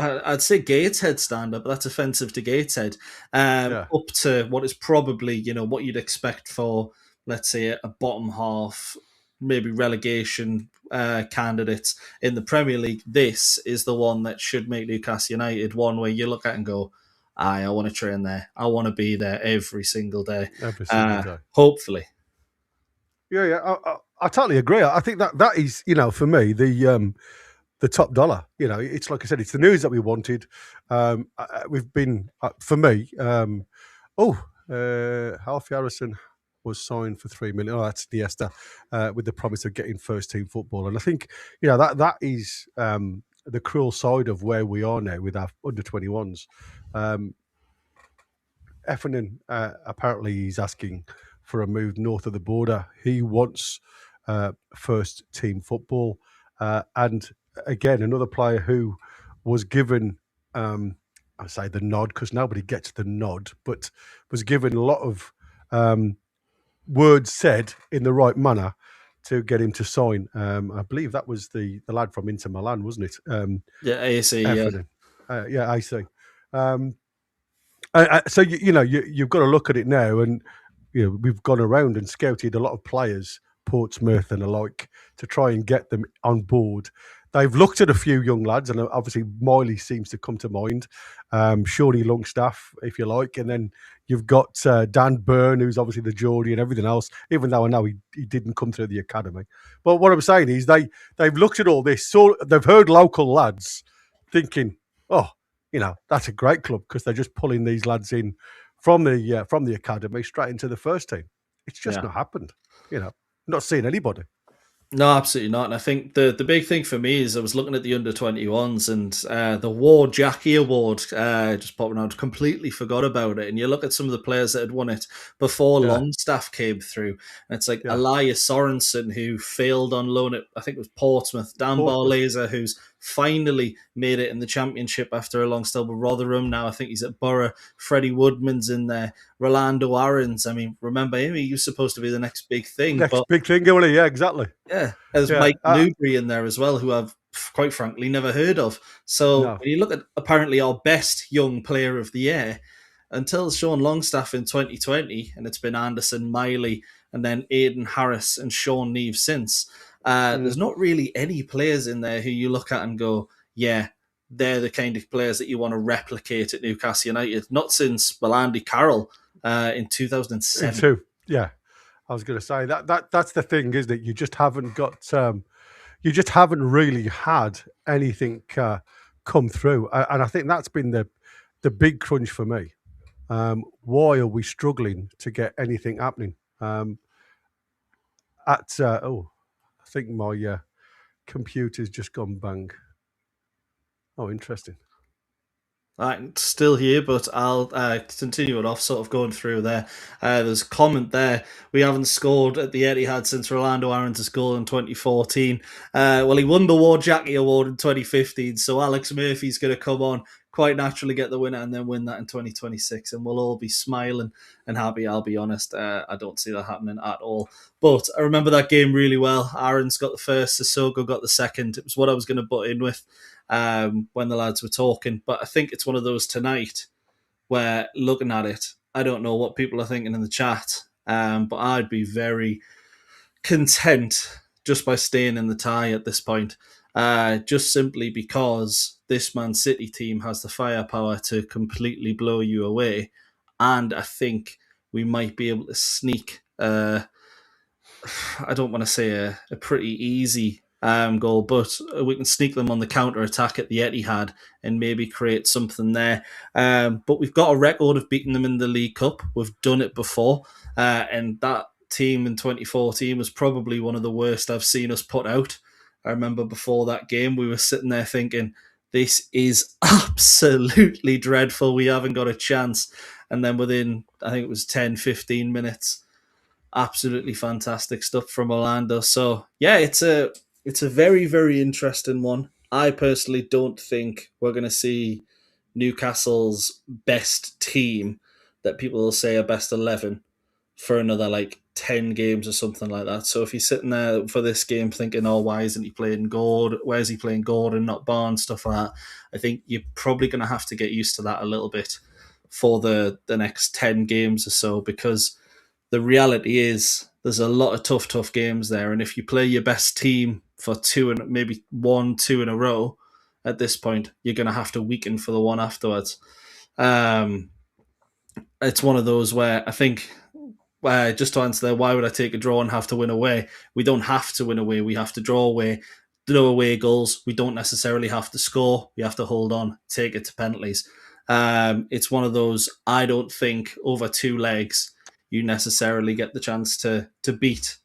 I'd say Gateshead standard, but that's offensive to Gateshead, up to what is probably, what you'd expect for, let's say, a bottom half, maybe relegation candidates in the Premier League. This is the one that should make Newcastle United one where you look at and go, I want to train there. I want to be there every single day. Every single day. Hopefully. Yeah, I totally agree. I think that is, for me, the top dollar. It's like I said, it's the news that we wanted. We've been, for me, Alfie Harrison was signed for 3 million. Oh, that's Iniesta, with the promise of getting first team football. And I think, that is the cruel side of where we are now with our under 21s. Effernan, apparently he's asking for a move north of the border. He wants first team football. And again, another player who was given, I say the nod because nobody gets the nod, but was given a lot of words said in the right manner to get him to sign. I believe that was the lad from Inter Milan, wasn't it? AC. Effernan. Yeah, AC. So you've got to look at it now, and we've gone around and scouted a lot of players, Portsmouth and the like, to try and get them on board. They've looked at a few young lads, and obviously Miley seems to come to mind. Shawnee Longstaff, if you like, and then you've got Dan Byrne, who's obviously the Geordie and everything else. Even though I know he didn't come through the academy, but what I'm saying is they've looked at all this, so they've heard local lads thinking, oh, that's a great club because they're just pulling these lads in from the academy straight into the first team. It's just not happened. Not seeing anybody. No, absolutely not. And I think the big thing for me is I was looking at the under-21s and the Ward Jackie Award just popping out. Completely forgot about it. And you look at some of the players that had won it before Longstaff came through. And it's like Elias Sorensen, who failed on loan at, I think it was Portsmouth. Dan Barlaser, who's finally made it in the Championship after a long spell with Rotherham. Now I think he's at Borough. Freddie Woodman's in there. Rolando Aarons. I mean, remember him? He was supposed to be the next big thing. Big thing, wasn't he? Yeah, exactly. Yeah. There's Mike Newbury in there as well, who I've quite frankly never heard of. So when you look at apparently our best young player of the year, until Sean Longstaff in 2020, and it's been Anderson, Miley, and then Aidan Harris and Sean Neve since. There's not really any players in there who you look at and go, yeah, they're the kind of players that you want to replicate at Newcastle United. Not since Andy Carroll in 2007. Yeah, I was going to say that's the thing, isn't it? You just haven't got, you just haven't really had anything come through, and I think that's been the big crunch for me. Why are we struggling to get anything happening? I think my computer's just gone bang. Oh, interesting. I'm still here, but I'll continue it off, sort of going through there. There's a comment there. We haven't scored at the Etihad since Rolando Aarons' goal in 2014. Well, he won the Ward Jackie Award in 2015, so Alex Murphy's going to come on, quite naturally get the winner and then win that in 2026, and we'll all be smiling and happy. I'll be honest, I don't see that happening at all. But I remember that game really well. Aarons got the first, Sissoko got the second. It was what I was going to butt in with when the lads were talking. But I think it's one of those tonight where, looking at it, I don't know what people are thinking in the chat, but I'd be very content just by staying in the tie at this point. Just simply because this Man City team has the firepower to completely blow you away. And I think we might be able to sneak, I don't want to say a pretty easy goal, but we can sneak them on the counter-attack at the Etihad and maybe create something there. But we've got a record of beating them in the League Cup. We've done it before. And that team in 2014 was probably one of the worst I've seen us put out. I remember before that game, we were sitting there thinking, this is absolutely dreadful. We haven't got a chance. And then within, I think it was 10, 15 minutes, absolutely fantastic stuff from Orlando. So, yeah, it's a very, very interesting one. I personally don't think we're going to see Newcastle's best team that people will say are best 11 for another 10 games or something like that. So if you're sitting there for this game thinking, oh, why isn't he playing Gordon? Why is he playing Gordon, not Barnes, stuff like that, I think you're probably going to have to get used to that a little bit for the next 10 games or so, because the reality is there's a lot of tough games there. And if you play your best team for two in a row at this point, you're going to have to weaken for the one afterwards. It's one of those where I think, just to answer there, why would I take a draw and have to win away? We don't have to win away. We have to draw away. No away goals. We don't necessarily have to score. We have to hold on, take it to penalties. It's one of those, I don't think over two legs you necessarily get the chance to beat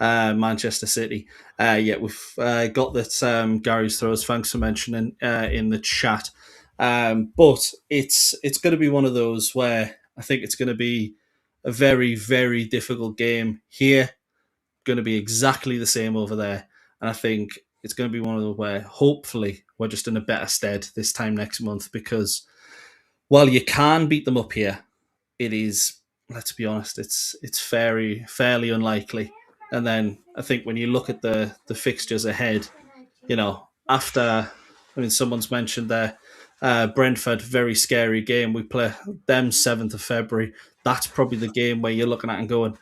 Manchester City. We've got that Gary's throws. Thanks for mentioning in the chat. But it's going to be one of those where I think it's going to be a very, very difficult game here. Going to be exactly the same over there. And I think it's going to be one of those where hopefully we're just in a better stead this time next month, because while you can beat them up here, it is, let's be honest, it's fairly unlikely. And then I think when you look at the fixtures ahead, after, someone's mentioned there, Brentford, very scary game. We play them 7th of February. That's probably the game where you're looking at and going,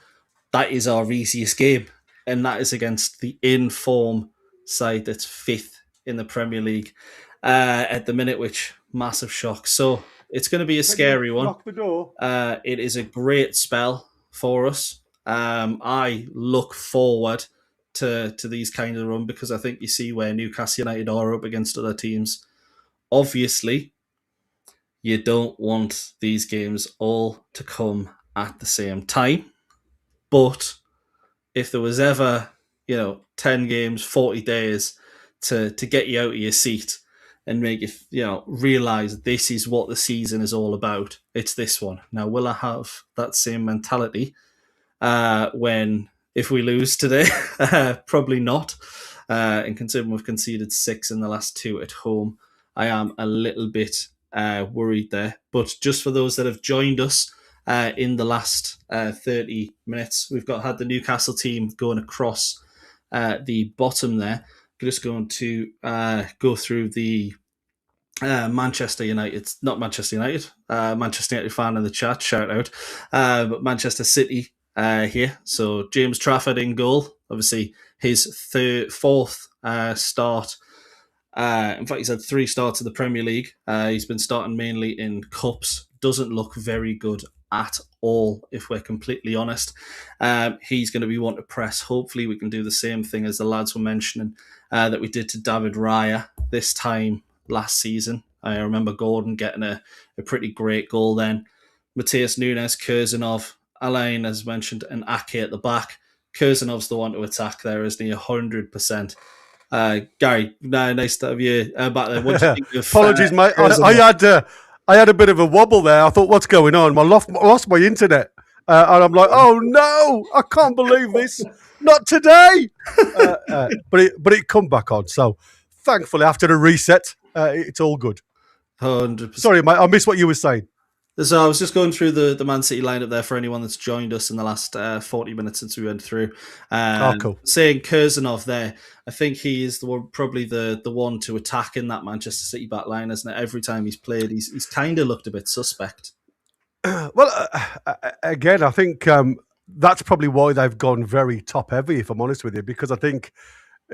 that is our easiest game. And that is against the in-form side that's 5th in the Premier League at the minute, which massive shock. So it's going to be a scary one. Lock the door. It is a great spell for us. I look forward to these kind of run, because I think you see where Newcastle United are up against other teams. Obviously, you don't want these games all to come at the same time. But if there was ever, 10 games, 40 days to get you out of your seat and make you, realise this is what the season is all about, it's this one. Now, will I have that same mentality if we lose today? Probably not. And considering we've conceded 6 in the last 2 at home, I am a little bit worried there. But just for those that have joined us in the last 30 minutes, we've had the Newcastle team going across the bottom there. I'm just going to go through the Manchester United fan in the chat, shout out. But Manchester City here. So James Trafford in goal, obviously his 4th start. In fact, he's had 3 starts in the Premier League. He's been starting mainly in cups. Doesn't look very good at all, if we're completely honest. He's going to be one to press. Hopefully we can do the same thing as the lads were mentioning that we did to David Raya this time last season. I remember Gordon getting a pretty great goal then. Matheus Nunes, Kurzanov, Alain has mentioned, and Ake at the back. Kurzanov's the one to attack there, isn't he? 100%. Gary, nice to have you back there. What do you think of Apologies, mate. I had a bit of a wobble there. I thought, what's going on? I lost my internet. And I'm like, oh no, I can't believe this. Not today. But it come back on. So thankfully, after the reset, it's all good. 100%. Sorry, mate. I missed what you were saying. So I was just going through the Man City lineup there for anyone that's joined us in the last 40 minutes since we went through. Cool. Saying Kurzanov there, I think he is probably the one to attack in that Manchester City back line, isn't it? Every time he's played, he's kind of looked a bit suspect. Well, again, I think that's probably why they've gone very top heavy, if I'm honest with you, because I think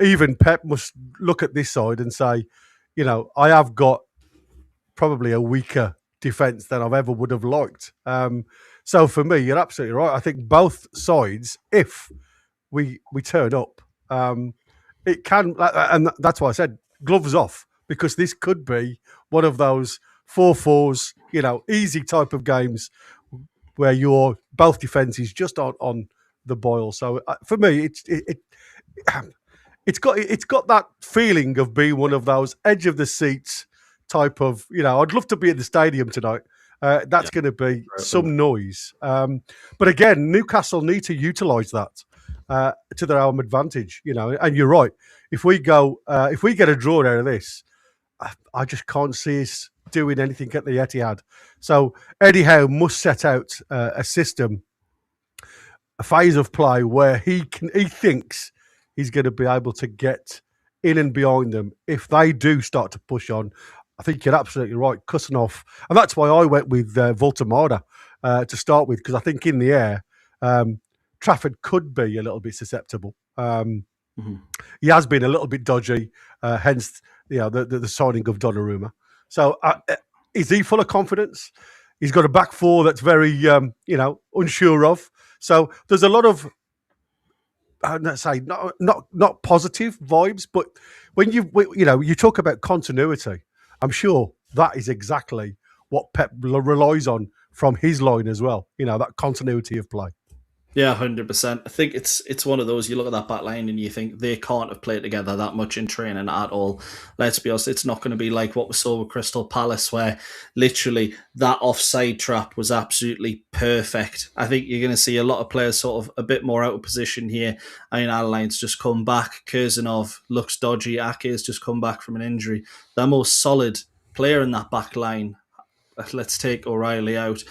even Pep must look at this side and say, I have got probably a weaker defence than I've ever would have liked. So for me, you're absolutely right. I think both sides, if we turn up, it can, and that's why I said gloves off, because this could be one of those 4-4s, easy type of games where your both defences just on the boil. So for me, it's got that feeling of being one of those edge of the seats type of, I'd love to be at the stadium tonight. That's going to be some noise. But again, Newcastle need to utilise that to their own advantage, and you're right. If we get a draw out of this, I just can't see us doing anything at the Etihad. So Eddie Howe must set out a system, a phase of play where he thinks he's going to be able to get in and behind them if they do start to push on. I think you're absolutely right, cussing off. And that's why I went with Voltemada to start with, because I think in the air, Trafford could be a little bit susceptible. He has been a little bit dodgy, hence the signing of Donnarumma. So is he full of confidence? He's got a back four that's very, unsure of. So there's a lot of, let's say, not positive vibes, but when you talk about continuity, I'm sure that is exactly what Pep relies on from his line as well. That continuity of play. Yeah, 100%. I think it's one of those, you look at that back line and you think they can't have played together that much in training at all. Let's be honest, it's not going to be like what we saw with Crystal Palace, where literally that offside trap was absolutely perfect. I think you're going to see a lot of players sort of a bit more out of position here. I mean, Adeline's just come back. Kurzanov looks dodgy. Ake has just come back from an injury. The most solid player in that back line, let's take O'Reilly out,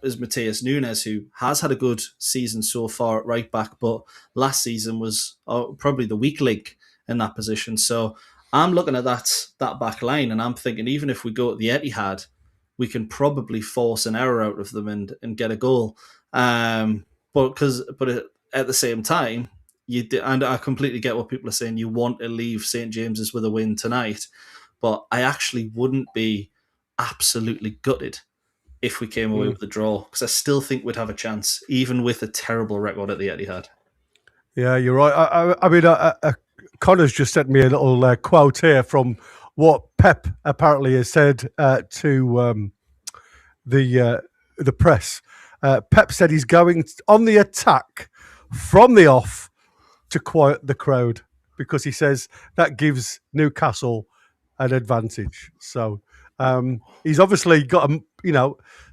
is Mateus Nunes, who has had a good season so far at right back, but last season was probably the weak link in that position. So I'm looking at that back line and I'm thinking, even if we go at the Etihad, we can probably force an error out of them and get a goal. But at the same time, and I completely get what people are saying, you want to leave St. James's with a win tonight, but I actually wouldn't be absolutely gutted if we came away with the draw, because I still think we'd have a chance, even with a terrible record at the Etihad. Yeah, you're right. I mean, Connor's just sent me a little quote here from what Pep apparently has said to the press. Pep said he's going on the attack from the off to quiet the crowd, because he says that gives Newcastle an advantage. So he's obviously got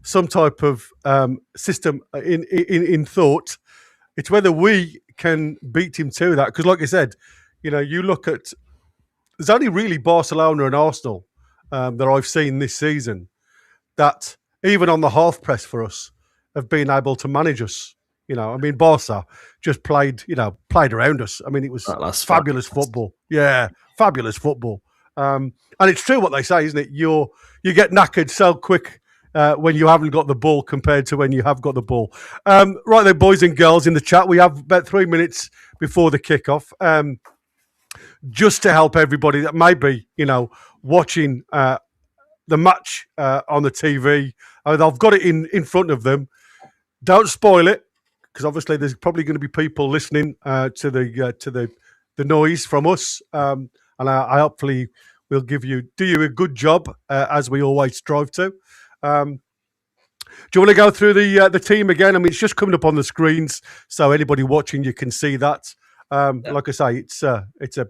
some type of system in thought. It's whether we can beat him to that, because like I said, you look at, there's only really Barcelona and Arsenal that I've seen this season that even on the half press for us have been able to manage us. I mean, Barca just played around us. I mean, it was fabulous football. Yeah, fabulous football. And it's true what they say, isn't it? You get knackered so quick when you haven't got the ball compared to when you have got the ball. Right there, boys and girls in the chat, we have about 3 minutes before the kickoff. Just to help everybody that may be, watching the match on the TV. I've got it in front of them. Don't spoil it, because obviously there's probably going to be people listening to the noise from us. And I hopefully will do you a good job, as we always strive to. Do you want to go through the team again? I mean, it's just coming up on the screens, so anybody watching, you can see that. Like I say, it's a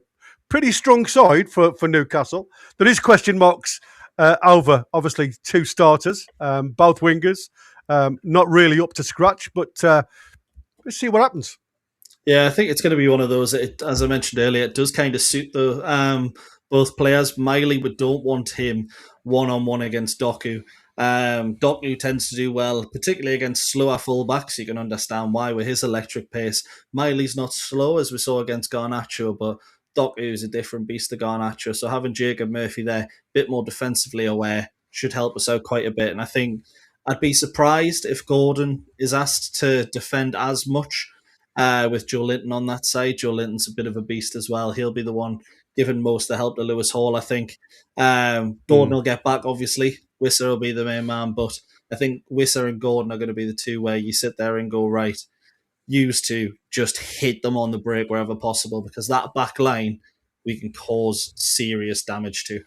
pretty strong side for Newcastle. There is question marks over, obviously, two starters, both wingers, not really up to scratch, but let's see what happens. Yeah, I think it's going to be one of those. As I mentioned earlier, it does kind of suit both players. Miley, we don't want him one-on-one against Doku. Doku tends to do well, particularly against slower fullbacks. You can understand why with his electric pace. Miley's not slow, as we saw against Garnacho, but Doku is a different beast to Garnacho. So having Jacob Murphy there, a bit more defensively aware, should help us out quite a bit. And I think I'd be surprised if Gordon is asked to defend as much with Joe Linton on that side. Joe Linton's a bit of a beast as well. He'll be the one giving most of the help to Lewis Hall, I think. Gordon will get back, obviously. Wisser will be the main man, but I think Wisser and Gordon are going to be the two where you sit there and go, right, used to just hit them on the break wherever possible, because that back line we can cause serious damage to.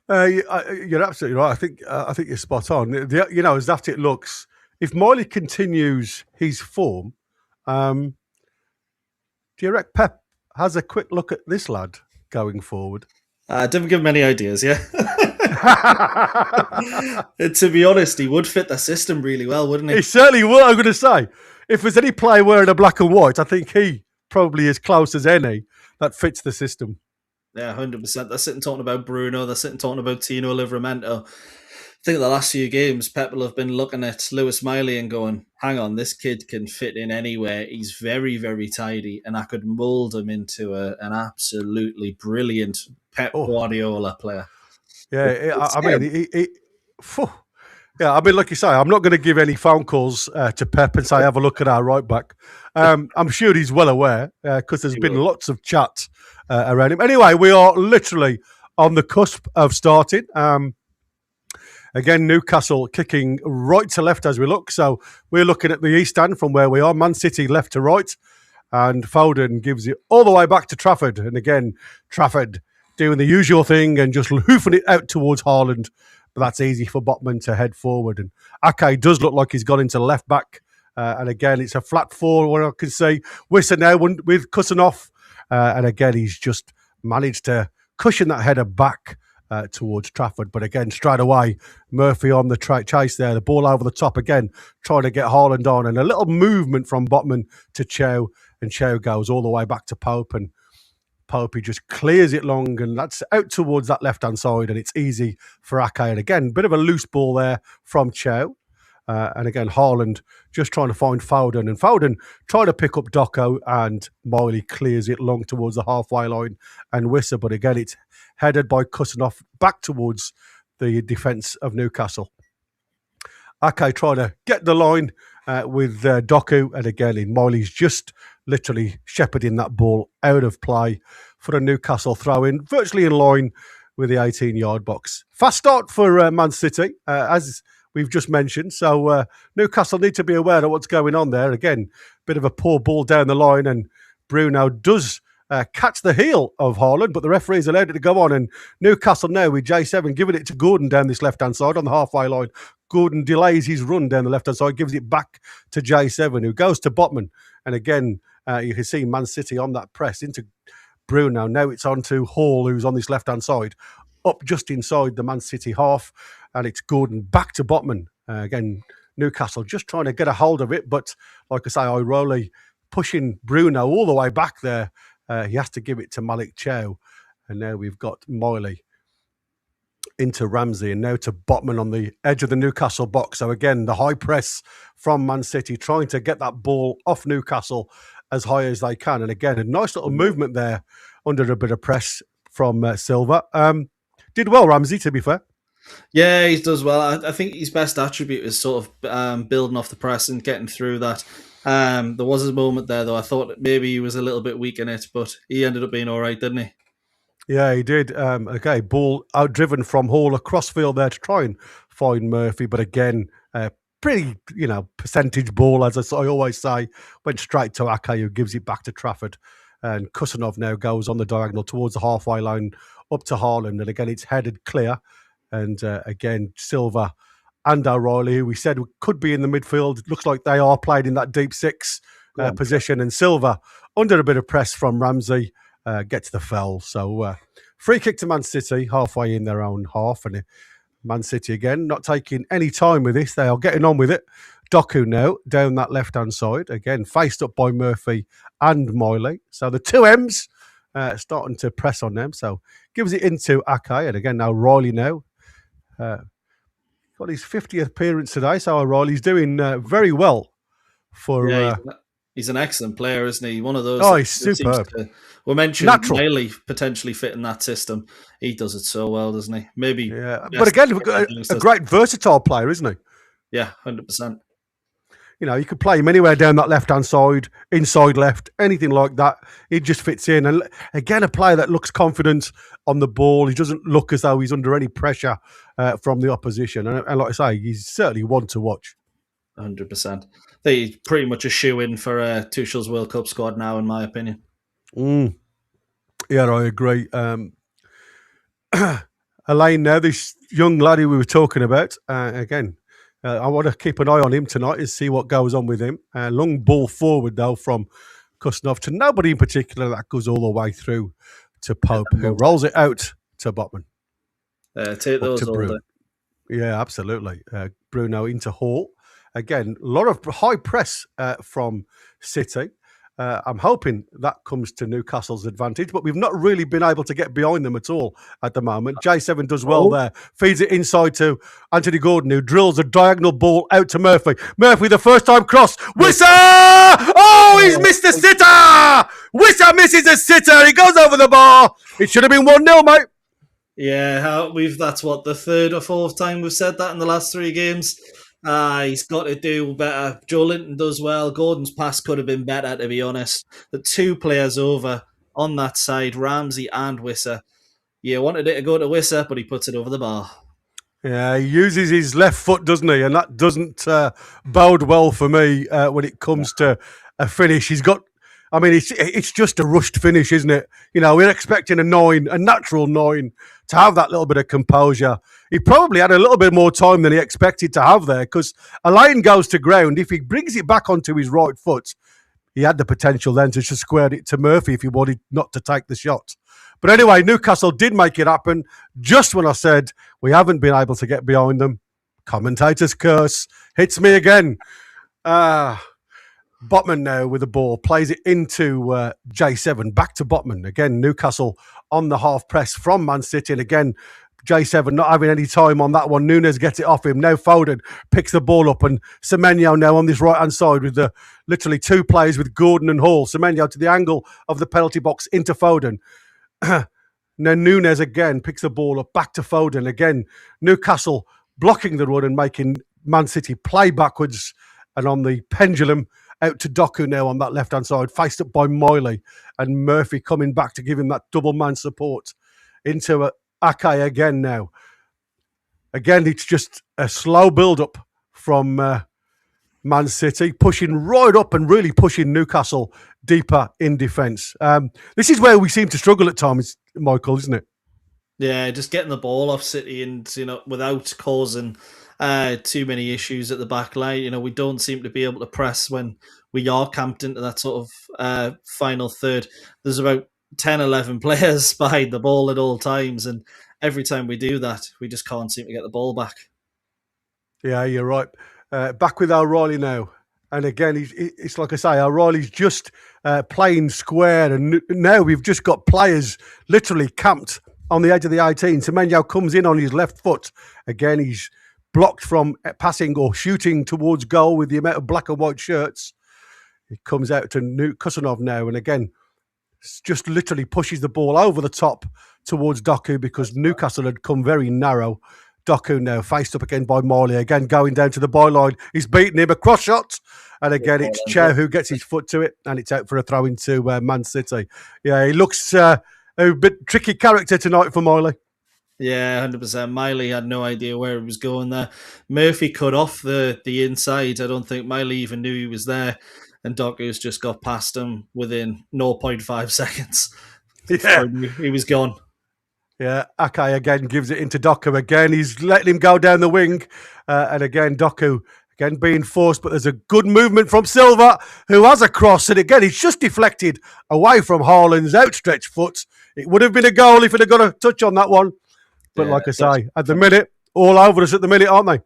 You're absolutely right. I think you're spot on. As that it looks, if Miley continues his form, do you reckon Pep has a quick look at this lad going forward? Didn't give him any ideas, yeah. To be honest, he would fit the system really well, wouldn't he? He certainly would, I'm going to say. If there's any player wearing a black and white, I think he probably as close as any that fits the system. Yeah, 100%. They're sitting talking about Bruno. They're sitting talking about Tino Livramento. I think the last few games, Pep will have been looking at Lewis Miley and going, hang on, this kid can fit in anywhere. He's very, very tidy, and I could mould him into an absolutely brilliant Pep Guardiola player. Yeah, I mean, like you say, I'm not going to give any phone calls to Pep and say, have a look at our right back. I'm sure he's well aware, because there's been lots of chat around him. Anyway, we are literally on the cusp of starting. Again, Newcastle kicking right to left as we look. So we're looking at the East Stand from where we are. Man City left to right. And Foden gives it all the way back to Trafford. And again, Trafford doing the usual thing and just hoofing it out towards Haaland. but that's easy for Botman to head forward. And Ake does look like he's gone into left back. And again, it's a flat four where I can see Wissa now with Kusanov. And again, he's just managed to cushion that header back towards Trafford. But again, straight away, Murphy on the chase there. The ball over the top again, trying to get Haaland on. And a little movement from Botman to Chow. And Chow goes all the way back to Pope. And Pope, he just clears it long. And that's out towards that left-hand side. And it's easy for Ake. And again, bit of a loose ball there from Chow. And again, Haaland just trying to find Foden. And Foden trying to pick up Doko, and Miley clears it long towards the halfway line and Wissa. But again, it's headed by Kusanov back towards the defence of Newcastle. Ake trying to get the line with Doku. And again, Miley's just literally shepherding that ball out of play for a Newcastle throw-in, virtually in line with the 18-yard box. Fast start for Man City, as we've just mentioned. So Newcastle need to be aware of what's going on there. Again, bit of a poor ball down the line, and Bruno does catch the heel of Haaland, but the referee's allowed it to go on. And Newcastle now with J7 giving it to Gordon down this left-hand side on the halfway line. Gordon delays his run down the left-hand side, gives it back to J7, who goes to Botman. And again, you can see Man City on that press into Bruno. Now it's on to Hall, who's on this left-hand side, up just inside the Man City half. And it's Gordon back to Botman. Again, Newcastle just trying to get a hold of it. But like I say, Iroli pushing Bruno all the way back there. He has to give it to Malik Chow. And now we've got Miley into Ramsey and now to Botman on the edge of the Newcastle box. So again, the high press from Man City trying to get that ball off Newcastle as high as they can. And again, a nice little movement there under a bit of press from Silva. Did well, Ramsey, to be fair. Yeah, he does well. I think his best attribute is sort of building off the press and getting through that. There was a moment there, though, I thought that maybe he was a little bit weak in it, but he ended up being all right, didn't he? Yeah, he did. Okay, ball outdriven from Hall across field there to try and find Murphy. But again, pretty, percentage ball, as I always say, went straight to Ake, who gives it back to Trafford. And Kusanov now goes on the diagonal towards the halfway line up to Haaland. And again, it's headed clear. And again, Silva and O'Reilly, who we said could be in the midfield, it looks like they are played in that deep six position. And Silva, under a bit of press from Ramsey, gets the foul. So free kick to Man City, halfway in their own half. And Man City again, not taking any time with this. They are getting on with it. Doku now down that left-hand side. Again, faced up by Murphy and Miley. So the two M's starting to press on them. So gives it into Ake. And again, now Riley now. Got his 50th appearance today, so O'Reilly's doing very well. He's an excellent player, isn't he? One of those. Oh, he's superb. We mentioned Miley potentially fitting that system. He does it so well, doesn't he? Maybe. Yeah, but again, a great versatile player, isn't he? Yeah, 100%. You could play him anywhere down that left-hand side, inside left, anything like that. He just fits in. And again, a player that looks confident on the ball. He doesn't look as though he's under any pressure from the opposition. And like I say, he's certainly one to watch. 100%. They're pretty much a shoe-in for Tuchel's World Cup squad now, in my opinion. Yeah, I agree. Elaine now, this young laddie we were talking about, again, I want to keep an eye on him tonight and see what goes on with him. Long ball forward, though, from Kusanov to nobody in particular. That goes all the way through to Pope, who rolls it out to Botman. Take those all day. Yeah, absolutely. Bruno into Hall. Again, a lot of high press from City. I'm hoping that comes to Newcastle's advantage, but we've not really been able to get behind them at all at the moment. J7 does well there. Feeds it inside to Anthony Gordon, who drills a diagonal ball out to Murphy. Murphy, the first time cross. Wissa! Oh, he's missed the sitter! Wissa misses a sitter. He goes over the bar. It should have been 1-0, mate. Yeah, that's what, the third or fourth time we've said that in the last 3 games. He's got to do better. Joe Linton does well. Gordon's pass could have been better, to be honest. The 2 players over on that side, Ramsey and Wissa. You wanted it to go to Wissa, but he puts it over the bar. Yeah, he uses his left foot, doesn't he? And that doesn't bode well for me when it comes to a finish. He's got I mean, it's just a rushed finish, isn't it? You know, we're expecting a natural 9, to have that little bit of composure. He probably had a little bit more time than he expected to have there, because Alain goes to ground. If he brings it back onto his right foot, he had the potential then to just square it to Murphy if he wanted not to take the shot. But anyway, Newcastle did make it happen just when I said we haven't been able to get behind them. Commentator's curse hits me again. Botman now with the ball, plays it into J7, back to Botman. Again, Newcastle on the half press from Man City. And again, J7 not having any time on that one. Núñez gets it off him. Now Foden picks the ball up, and Semenyo now on this right-hand side with the literally 2 players with Gordon and Hall. Semenyo to the angle of the penalty box into Foden. Now Núñez again picks the ball up, back to Foden. Again, Newcastle blocking the run and making Man City play backwards. And on the pendulum, out to Doku now on that left-hand side, faced up by Miley, and Murphy coming back to give him that double-man support into Ake again now. Again, it's just a slow build-up from Man City, pushing right up and really pushing Newcastle deeper in defence. This is where we seem to struggle at times, Michael, isn't it? Yeah, just getting the ball off City and, without causing too many issues at the back line. We don't seem to be able to press when we are camped into that sort of final third. There's about 10, 11 players behind the ball at all times, and every time we do that, we just can't seem to get the ball back. Yeah, you're right. Back with O'Reilly now. And again, it's like I say, O'Reilly's just playing square, and now we've just got players literally camped on the edge of the 18. Semenyo comes in on his left foot. Again, he's blocked from passing or shooting towards goal with the amount of black and white shirts. It comes out to Kusanov now, and again, just literally pushes the ball over the top towards Doku, because Newcastle had come very narrow. Doku now faced up again by Marley, again going down to the byline. He's beaten him, a cross shot, and again it's Chow who gets his foot to it, and it's out for a throw into Man City. Yeah, he looks a bit tricky character tonight for Miley. Yeah, 100%. Miley had no idea where he was going there. Murphy cut off the inside. I don't think Miley even knew he was there, and Doku's just got past him within 0.5 seconds. Yeah, he was gone. Yeah, Ake again gives it into Doku again. He's letting him go down the wing. And again, Doku again being forced, but there's a good movement from Silva, who has a cross. And again, he's just deflected away from Haaland's outstretched foot. It would have been a goal if he'd have got a touch on that one. But like I say, at the minute, all over us at the minute, aren't they?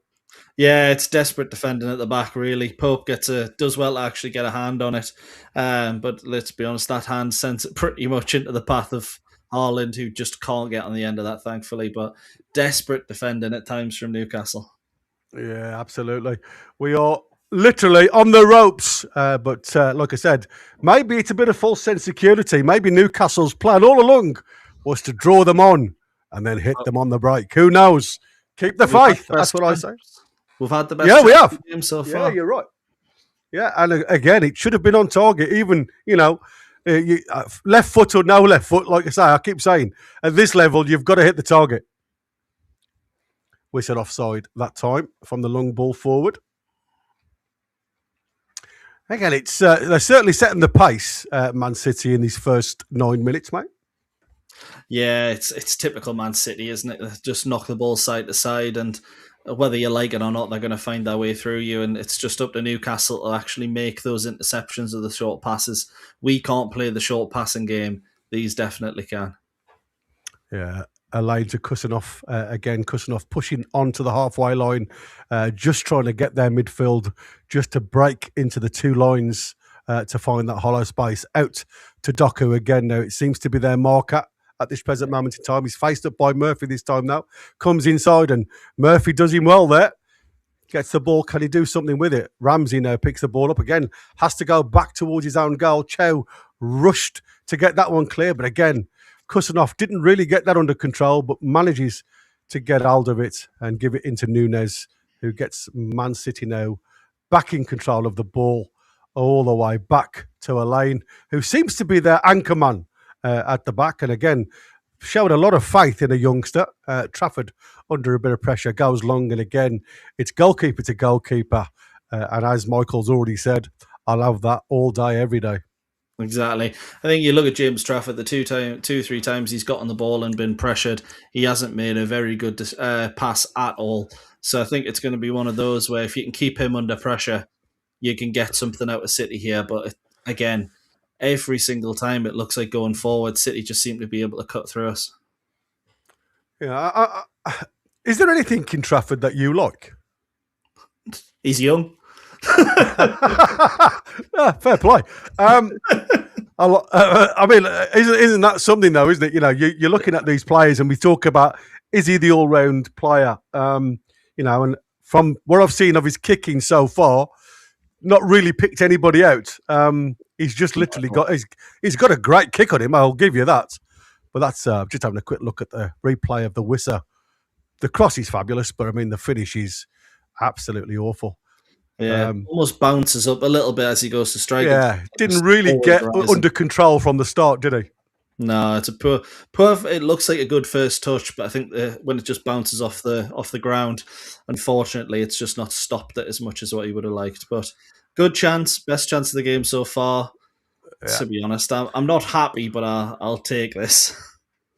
Yeah, it's desperate defending at the back, really. Pope does well to actually get a hand on it. But let's be honest, that hand sends it pretty much into the path of Haaland, who just can't get on the end of that, thankfully. But desperate defending at times from Newcastle. Yeah, absolutely. We are literally on the ropes. But like I said, maybe it's a bit of false sense of security. Maybe Newcastle's plan all along was to draw them on and then hit them on the break. Who knows? Keep the faith. That's what I say. We've had the best. Yeah, we have. Game so far. Yeah, you're right. Yeah, and again, it should have been on target. Even, left foot or no left foot, like I say, I keep saying, at this level, you've got to hit the target. Whistle offside that time from the long ball forward. Again, it's they're certainly setting the pace, Man City, in these first 9 minutes, mate. Yeah, it's typical Man City, isn't it? They just knock the ball side to side, and whether you like it or not, they're going to find their way through you, and it's just up to Newcastle to actually make those interceptions of the short passes. We can't play the short passing game. These definitely can. Yeah. Alain to Kusanov again. Kusanov pushing onto the halfway line, just trying to get their midfield just to break into the two lines to find that hollow space. Out to Doku again now. It seems to be their marker at this present moment in time. He's faced up by Murphy this time now. Comes inside and Murphy does him well there. Gets the ball. Can he do something with it? Ramsey now picks the ball up again. Has to go back towards his own goal. Chow rushed to get that one clear. But again, Kusanov didn't really get that under control, but manages to get hold of it and give it into Núñez, who gets Man City now back in control of the ball all the way back to Alain, who seems to be their anchor man at the back. And again, showed a lot of faith in a youngster. Trafford, under a bit of pressure, goes long. And again, it's goalkeeper to goalkeeper. And as Michael's already said, I'll have that all day, every day. Exactly. I think you look at James Trafford, the 3 times he's got on the ball and been pressured, he hasn't made a very good pass at all. So I think it's going to be one of those where if you can keep him under pressure, you can get something out of City here. But again, every single time it looks like going forward, City just seem to be able to cut through us. Yeah. Is there anything in Trafford that you like? He's young. Fair play. I mean, isn't that something though? Isn't it? You know, you're looking at these players, and we talk about is he the all-round player? You know, and from what I've seen of his kicking so far, not really picked anybody out. He's just literally he's got a great kick on him. I'll give you that. But that's just having a quick look at the replay of the Wisser. The cross is fabulous, but I mean the finish is absolutely awful. Yeah, almost bounces up a little bit as he goes to strike. Yeah, didn't really get under control from the start, did he? No, it's a poor. It looks like a good first touch, but I think when it just bounces off the ground, unfortunately, it's just not stopped it as much as what he would have liked. But good chance, best chance of the game so far. Yeah. To be honest, I'm not happy, but I'll take this.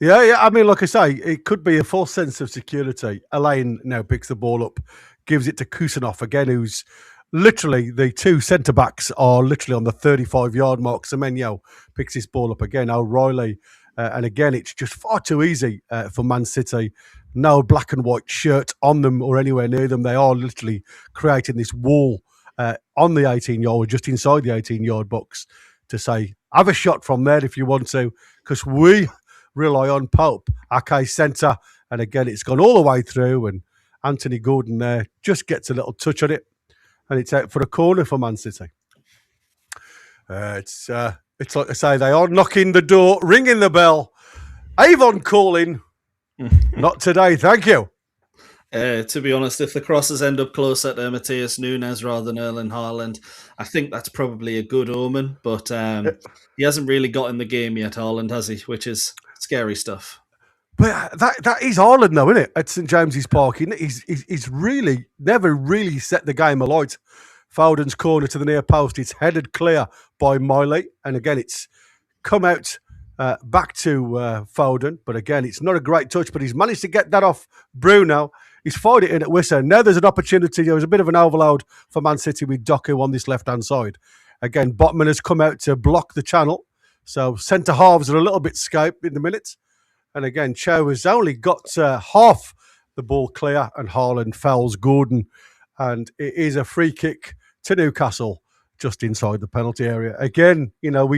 Yeah. I mean, like I say, it could be a false sense of security. Elaine now picks the ball up, gives it to Kusanov again, who's literally the two centre-backs are literally on the 35-yard mark. Semenyo picks his ball up again. O'Reilly, and again, it's just far too easy for Man City. No black and white shirt on them or anywhere near them. They are literally creating this wall on the 18-yard, just inside the 18-yard box to say, have a shot from there if you want to, because we rely on Pope, Ake centre. And again, it's gone all the way through, and Anthony Gordon there just gets a little touch on it, and it's out for a corner for Man City. It's like I say, they are knocking the door, ringing the bell. Avon calling. Not today, thank you. To be honest, if the crosses end up closer to Matheus Nunes rather than Erling Haaland, I think that's probably a good omen. But he hasn't really got in the game yet, Haaland, has he? Which is scary stuff. But that is Haaland, though, isn't it? At St James's Park, he's really never really set the game alight. Foden's corner to the near post. It's headed clear by Miley, and again, it's come out back to Foden. But again, it's not a great touch. But he's managed to get that off Bruno. He's fired it in at Wisser. Now there's an opportunity. There was a bit of an overload for Man City with Doku on this left-hand side. Again, Botman has come out to block the channel. So centre halves are a little bit scoped in the minute. And again, Chow has only got half the ball clear, and Haaland fouls Gordon. And it is a free kick to Newcastle just inside the penalty area. Again, you know,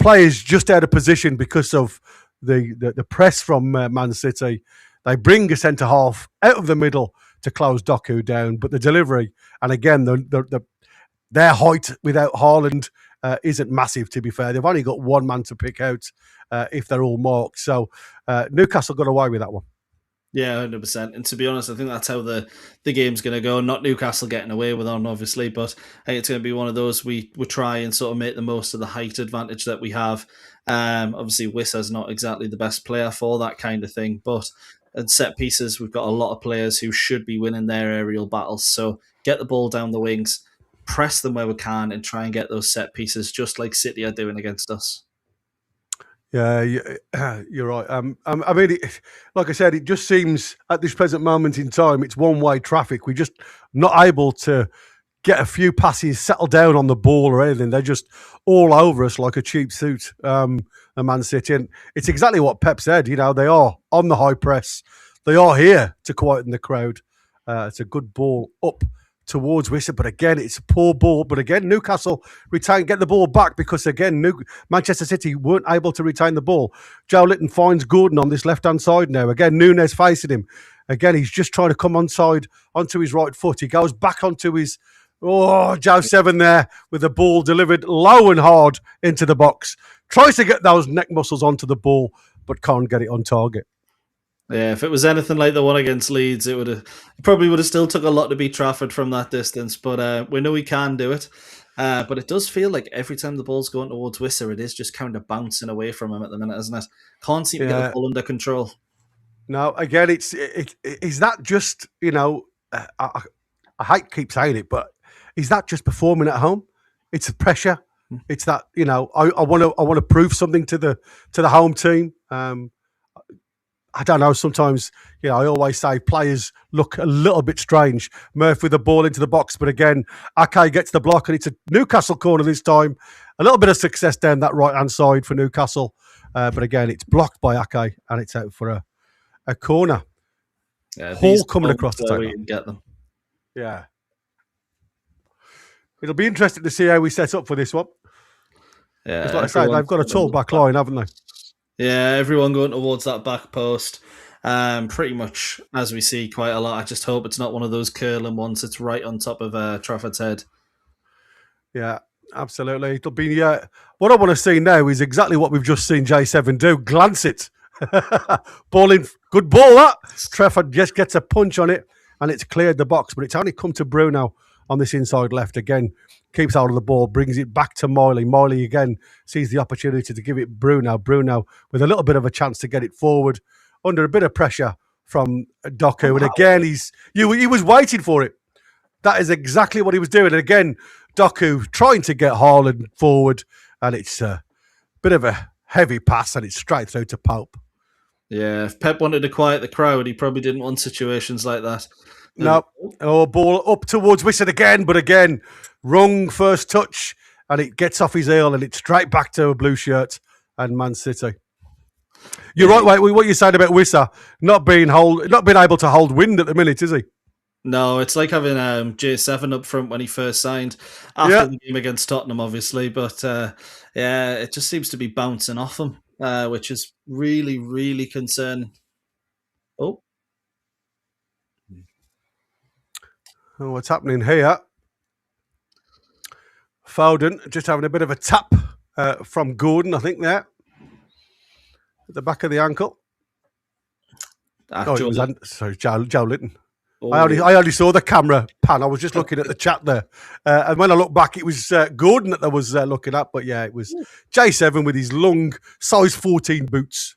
players just out of position because of the press from Man City. They bring a centre half out of the middle to close Doku down, but the delivery, and again, their height without Haaland isn't massive, to be fair. They've only got one man to pick out if they're all marked. So Newcastle got away with that one. Yeah, 100%. And to be honest, I think that's how the game's going to go. Not Newcastle getting away with it, obviously, but I think it's going to be one of those we try and sort of make the most of the height advantage that we have. Obviously, Wissa's not exactly the best player for that kind of thing, but at set pieces, we've got a lot of players who should be winning their aerial battles. So get the ball down the wings, press them where we can, and try and get those set pieces, just like City are doing against us. Yeah, you're right. I mean, like I said, it just seems at this present moment in time, it's one-way traffic. We're just not able to get a few passes, settle down on the ball or anything. They're just all over us like a cheap suit, the Man City. And it's exactly what Pep said. You know, they are on the high press. They are here to quieten the crowd. It's a good ball up towards Wisser, but again, it's a poor ball. But again, Newcastle get the ball back because again, Manchester City weren't able to retain the ball. Joe Litton finds Gordon on this left-hand side now. Again, Nunes facing him. Again, he's just trying to come onto his right foot. He goes back onto his Joe Seven there with the ball delivered low and hard into the box. Tries to get those neck muscles onto the ball, but can't get it on target. Yeah, if it was anything like the one against Leeds, it probably would have still took a lot to beat Trafford from that distance. But we know he can do it. But it does feel like every time the ball's going towards Wisser, it is just kind of bouncing away from him at the minute, isn't it? Can't seem to get the ball under control. No, again, is that just, you know, I hate to keep saying it, but is that just performing at home? It's the pressure. It's that, I want to prove something to the home team. I don't know. Sometimes, I always say players look a little bit strange. Murphy with the ball into the box, but again, Ake gets the block, and it's a Newcastle corner this time. A little bit of success down that right-hand side for Newcastle, but again, it's blocked by Ake, and it's out for a corner. Yeah, Hall coming across the we table. can get them. Yeah. It'll be interesting to see how we set up for this one. Yeah, Because like I say, they've got a tall back line, haven't they? Yeah, everyone going towards that back post. Pretty much as we see quite a lot. I just hope it's not one of those curling ones. It's right on top of Trafford's head. Yeah, absolutely. It'll be what I want to see now is exactly what we've just seen J7 do. Glance it. Ball in. Good ball, that. Trafford just gets a punch on it, and it's cleared the box. But it's only come to Bruno on this inside left again. Keeps hold of the ball, brings it back to Miley. Miley again sees the opportunity to give it Bruno. Bruno with a little bit of a chance to get it forward under a bit of pressure from Doku. And again, he was waiting for it. That is exactly what he was doing. And again, Doku trying to get Haaland forward, and it's a bit of a heavy pass, and it's straight through to Pope. Yeah, if Pep wanted to quiet the crowd, he probably didn't want situations like that. No. Oh, ball up towards Wissett again, but again, wrong first touch, and it gets off his heel, and it's straight back to a blue shirt and Man City. You're right, wait, what you said about Wissa not being able to hold wind at the minute, is he? No, it's like having J7 up front when he first signed after the game against Tottenham, obviously. But it just seems to be bouncing off him, which is really, really concerning. Oh, what's happening here? Foden just having a bit of a tap from Gordon, I think, there. At the back of the ankle. Joe Linton. Oh, I only saw the camera pan. I was just looking at the chat there. And when I looked back, it was Gordon that I was looking at. But yeah, it was J7 with his long size 14 boots.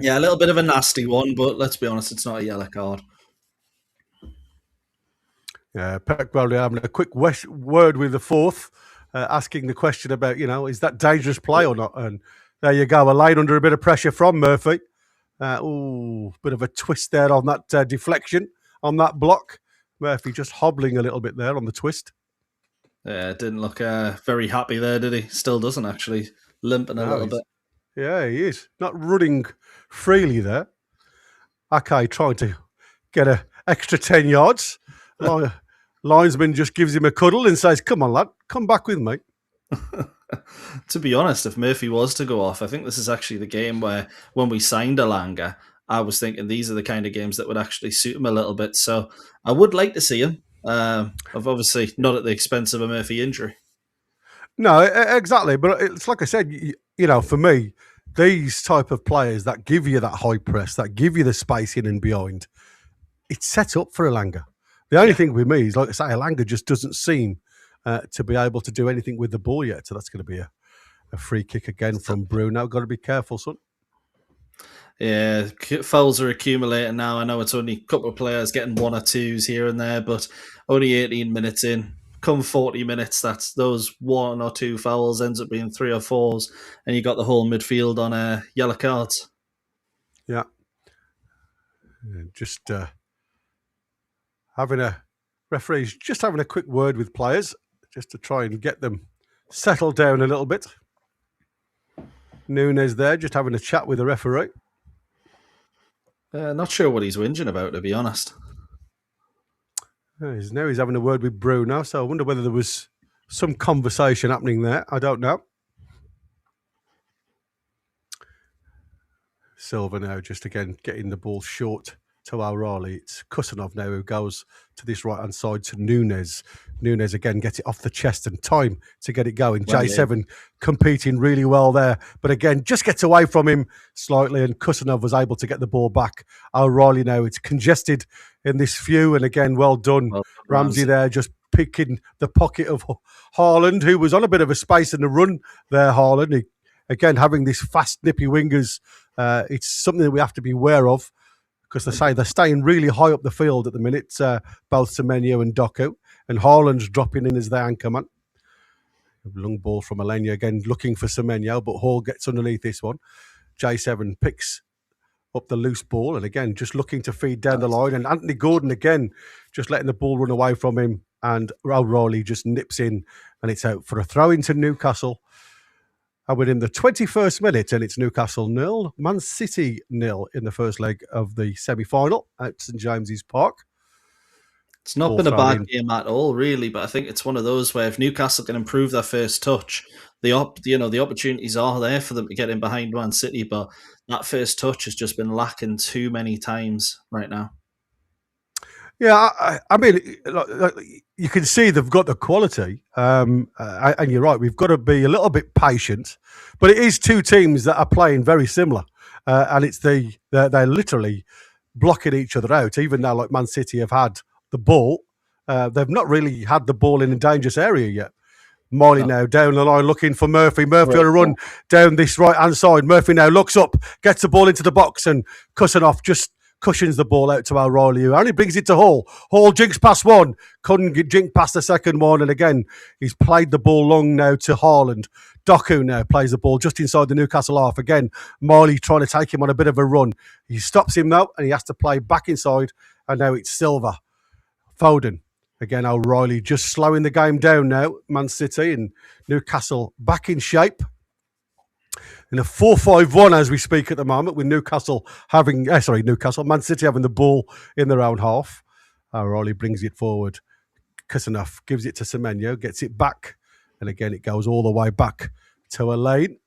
Yeah, a little bit of a nasty one, but let's be honest, it's not a yellow card. Yeah, Pep Guardiola having a quick word with the fourth, asking the question about, is that dangerous play or not? And there you go, a line under a bit of pressure from Murphy. Bit of a twist there on that deflection on that block. Murphy just hobbling a little bit there on the twist. Yeah, didn't look very happy there, did he? Still doesn't, actually. Limping a little bit. Yeah, he is. Not running freely there. Ake trying to get an extra 10 yards. Linesman just gives him a cuddle and says, come on, lad, come back with me. To be honest, if Murphy was to go off, I think this is actually the game where when we signed Elanga, I was thinking these are the kind of games that would actually suit him a little bit. So I would like to see him, obviously not at the expense of a Murphy injury. No, exactly. But it's like I said, for me, these type of players that give you that high press, that give you the space in and behind, it's set up for Elanga. The only thing with me is, like I say, Elanga just doesn't seem to be able to do anything with the ball yet. So that's going to be a free kick again from Bruno. Got to be careful, son. Yeah, fouls are accumulating now. I know it's only a couple of players getting one or twos here and there, but only 18 minutes in. Come 40 minutes, that's those one or two fouls ends up being 3 or 4s, and you got the whole midfield on yellow cards. Yeah. Just referees just having a quick word with players just to try and get them settled down a little bit. Nunes there just having a chat with the referee. Not sure what he's whinging about, to be honest. Now he's having a word with Bruno, so I wonder whether there was some conversation happening there. I don't know. Silva now just again getting the ball short to O'Reilly. It's Kusanov now who goes to this right-hand side to Nunes. Nunes again gets it off the chest and time to get it going. Well, J7 competing really well there. But again, just gets away from him slightly and Kusanov was able to get the ball back. O'Reilly now, it's congested in this few. And again, well done. Ramsey there just picking the pocket of Haaland, who was on a bit of a space in the run there, Haaland. Again, having this fast, nippy wingers, it's something that we have to be aware of. because they say they're staying really high up the field at the minute, both Semenyo and Doku, and Haaland's dropping in as the anchor man. Long ball from Alenia again, looking for Semenyo, but Hall gets underneath this one. J7 picks up the loose ball, and again, just looking to feed down the line. And Anthony Gordon again, just letting the ball run away from him. And O'Reilly just nips in, and it's out for a throw into Newcastle. And we're in the 21st minute, and it's Newcastle 0, Man City 0 in the first leg of the semi-final at St James's Park. It's not been a bad game at all, really, but I think it's one of those where if Newcastle can improve their first touch, the opportunities are there for them to get in behind Man City, but that first touch has just been lacking too many times right now. Yeah, I mean, you can see they've got the quality, and you're right, we've got to be a little bit patient, but it is two teams that are playing very similar, and it's they're literally blocking each other out, even though like Man City have had the ball. They've not really had the ball in a dangerous area yet. Miley now down the line looking for Murphy. Murphy on a run down this right-hand side. Murphy now looks up, gets the ball into the box, and Kusanoff just cushions the ball out to O'Reilly, who only brings it to Hall. Hall jinks past one, couldn't jink past the second one, and again, he's played the ball long now to Haaland. Doku now plays the ball just inside the Newcastle half. Again, Miley trying to take him on a bit of a run. He stops him now, and he has to play back inside, and now it's Silva. Foden. Again, O'Reilly just slowing the game down now. Man City and Newcastle back in shape. In a 4-5-1 as we speak at the moment, with Man City having the ball in their own half. O'Reilly brings it forward. Kusanoff gives it to Semenyo, gets it back. And again, it goes all the way back to a lane.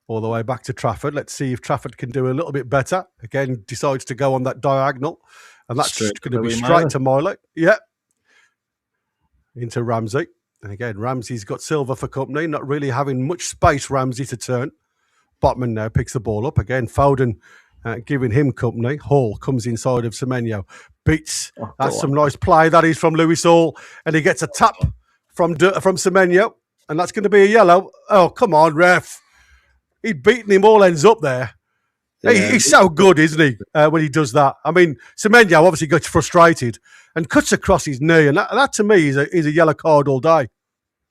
All the way back to Trafford. Let's see if Trafford can do a little bit better. Again, decides to go on that diagonal. And that's going to be straight to Miley. Yeah. Into Ramsey. And again, Ramsey's got Silva for company. Not really having much space, Ramsey, to turn. Botman now picks the ball up. Again, Foden giving him company. Hall comes inside of Semenyo. Beats. That's some nice play. That is from Lewis Hall. And he gets a tap from Semenyo. And that's going to be a yellow. Oh, come on, ref. He'd beaten him all ends up there. Yeah. He's so good, isn't he, when he does that? I mean, Semenyo obviously gets frustrated and cuts across his knee, and that to me is a yellow card all day.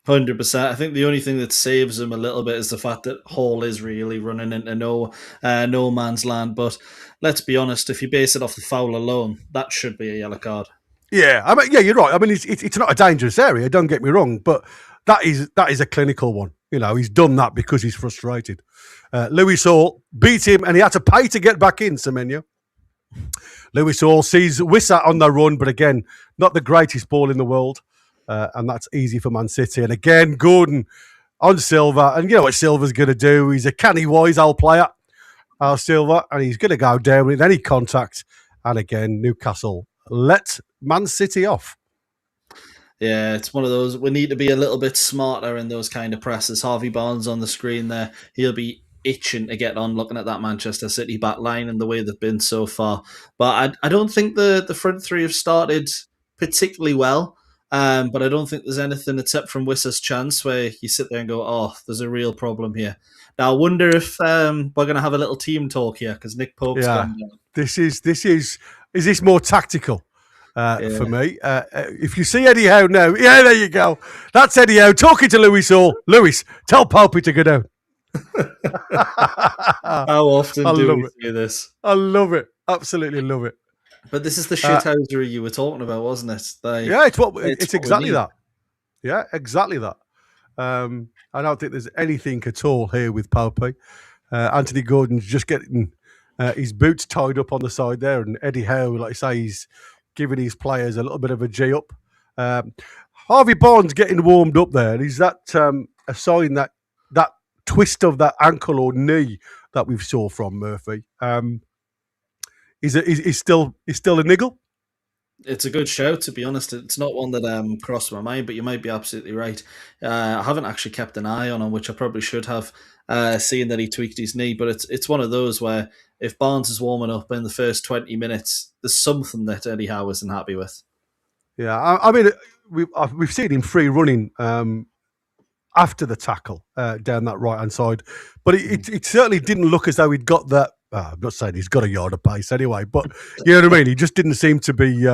100%. I think the only thing that saves him a little bit is the fact that Hall is really running into no man's land. But let's be honest, if you base it off the foul alone, that should be a yellow card. Yeah, I mean, yeah, you're right. I mean, it's not a dangerous area, don't get me wrong, but that is a clinical one. You know, he's done that because he's frustrated. Lewis Hall beat him, and he had to pay to get back in, Semenyo. Lewis Hall sees Wissa on the run, but again, not the greatest ball in the world. And that's easy for Man City. And again, Gordon on Silva. And you know what Silva's going to do? He's a canny, wise old player, Silva, and he's going to go down with any contact. And again, Newcastle let Man City off. Yeah, it's one of those. We need to be a little bit smarter in those kind of presses. Harvey Barnes on the screen there. He'll be itching to get on looking at that Manchester City back line and the way they've been so far. But I don't think the front three have started particularly well. But I don't think there's anything except from Wissa's chance where you sit there and go, oh, there's a real problem here. Now, I wonder if we're going to have a little team talk here because Nick Pope's gone down. Is this more tactical for me? If you see Eddie Howe now, yeah, there you go. That's Eddie Howe talking to Lewis Hall. Lewis, tell Popey to go down. How often do we see this? I love it. Absolutely love it. But this is the shithousery you were talking about, wasn't it? It's exactly that. Yeah, exactly that. I don't think there's anything at all here with Popey. Anthony Gordon's just getting his boots tied up on the side there, and Eddie Howe, like I say, he's giving his players a little bit of a G up. Harvey Barnes getting warmed up there, and is that a sign that twist of that ankle or knee that we've saw from Murphy? Is still a niggle? It's a good shout, to be honest. It's not one that crossed my mind, but you might be absolutely right. I haven't actually kept an eye on him, which I probably should have, seeing that he tweaked his knee. But it's one of those where if Barnes is warming up in the first 20 minutes, there's something that Eddie Howe isn't happy with. Yeah, I mean, we've seen him free running after the tackle down that right-hand side. But it certainly didn't look as though he'd got that I'm not saying he's got a yard of pace anyway, but you know what I mean? He just didn't seem to be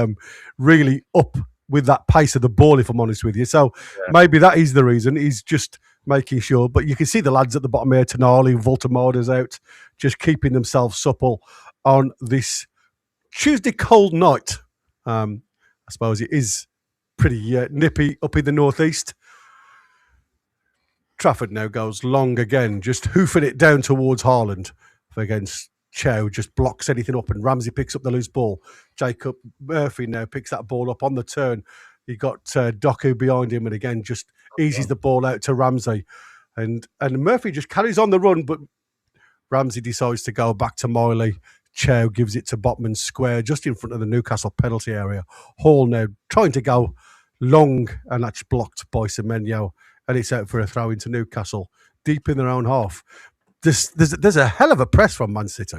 really up with that pace of the ball, if I'm honest with you. So maybe that is the reason. He's just making sure. But you can see the lads at the bottom here, Tonali, Voltamader's out, just keeping themselves supple on this Tuesday cold night. I suppose it is pretty nippy up in the northeast. Trafford now goes long again, just hoofing it down towards Haaland against Chow, just blocks anything up, and Ramsey picks up the loose ball. Jacob Murphy now picks that ball up on the turn. He got Doku behind him, and again just eases the ball out to Ramsey. And Murphy just carries on the run, but Ramsey decides to go back to Miley. Chow gives it to Botman square, just in front of the Newcastle penalty area. Hall now trying to go long, and that's blocked by Semenyo, and it's out for a throw into Newcastle, deep in their own half. There's a hell of a press from Man City.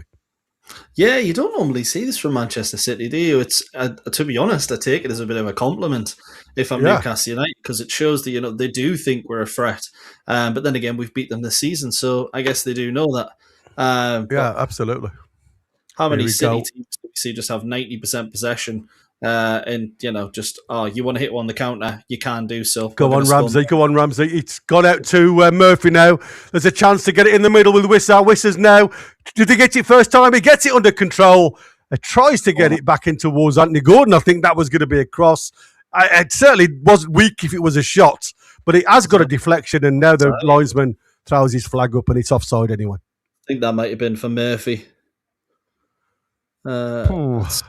Yeah, you don't normally see this from Manchester City, do you? It's to be honest, I take it as a bit of a compliment if I'm Newcastle United, because it shows that they do think we're a threat. But then again, we've beat them this season, so I guess they do know that. Absolutely. How many City teams do we see just have 90% possession? And just you want to hit one on the counter, you can do so. Go on, Ramsey. It's gone out to Murphy now. There's a chance to get it in the middle with Wissa. Wissa's now. Did he get it first time? He gets it under control. Tries to get it back in towards Anthony Gordon. I think that was going to be a cross. It certainly wasn't weak if it was a shot, but it has got a deflection, and now the linesman throws his flag up, and it's offside anyway. I think that might have been for Murphy. It's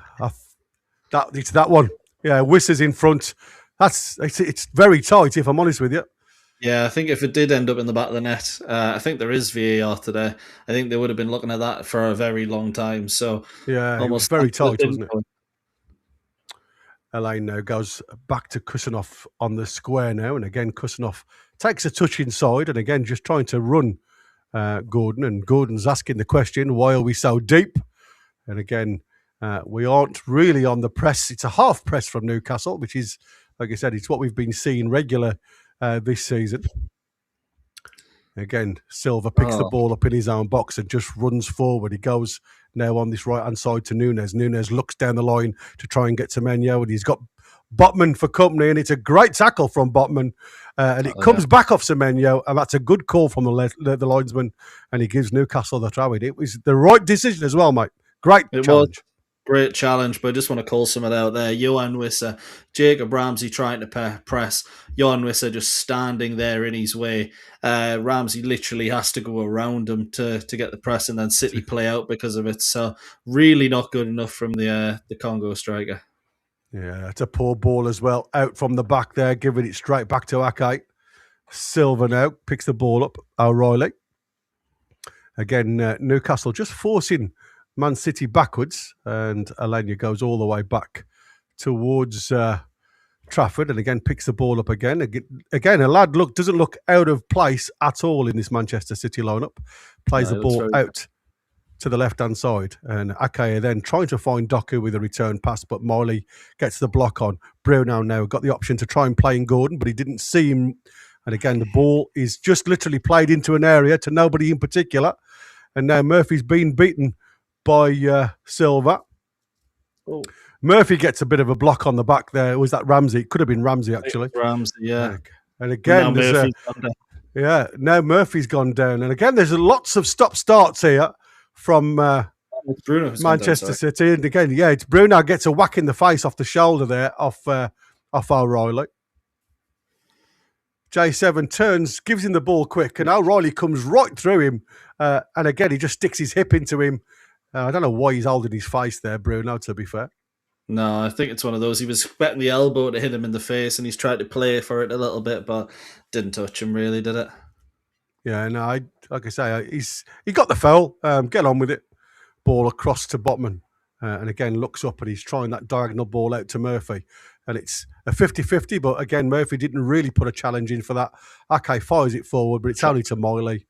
that one. Yeah, Wissa's in front. It's very tight, if I'm honest with you. Yeah, I think if it did end up in the back of the net, I think there is VAR today. I think they would have been looking at that for a very long time. So yeah, almost very tight, wasn't it? Elaine now goes back to Kusanov on the square now, and again Kusanov takes a touch inside, and again just trying to run Gordon, and Gordon's asking the question, why are we so deep? And again, we aren't really on the press. It's a half press from Newcastle, which is, like I said, it's what we've been seeing regular this season. Again, Silva picks the ball up in his own box and just runs forward. He goes now on this right-hand side to Nunes. Nunes looks down the line to try and get to Menyo, and he's got Botman for company, and it's a great tackle from Botman. And it comes back off Semenyo, and that's a good call from the linesman, and he gives Newcastle the throw. It was the right decision as well, mate. Great challenge. Great challenge, but I just want to call someone out there. Johan Wissa, Jacob Ramsey trying to press. Johan Wissa just standing there in his way. Ramsey literally has to go around him to get the press, and then City play out because of it. So really not good enough from the Congo striker. Yeah, it's a poor ball as well. Out from the back there, giving it straight back to Ake. Silva now picks the ball up. O'Reilly. Again, Newcastle just forcing Man City backwards, and Alanya goes all the way back towards Trafford, and again picks the ball up again. Again, a lad doesn't look out of place at all in this Manchester City lineup. Plays the ball out to the left-hand side, and Ake then trying to find Doku with a return pass, but Miley gets the block on. Bruno now got the option to try and play in Gordon, but he didn't see him. And again, the ball is just literally played into an area to nobody in particular, and now Murphy's been beaten by Silva. Oh. Murphy gets a bit of a block on the back there. Was that Ramsey? It could have been Ramsey, actually. Ramsey, yeah. And again, now Murphy's gone down. And again, there's lots of stop-starts here from Manchester City. And again, it's Bruno gets a whack in the face off the shoulder there, off O'Reilly. J7 turns, gives him the ball quick, and O'Reilly comes right through him. And again, he just sticks his hip into him. I don't know why he's holding his face there, Bruno, to be fair. No, I think it's one of those. He was betting the elbow to hit him in the face, and he's tried to play for it a little bit, but didn't touch him really, did it? Yeah, no, like I say, he got the foul. Get on with it. Ball across to Botman. And again, looks up, and he's trying that diagonal ball out to Murphy. And it's a 50-50, but again, Murphy didn't really put a challenge in for that. Ake fires it forward, but it's only to Miley,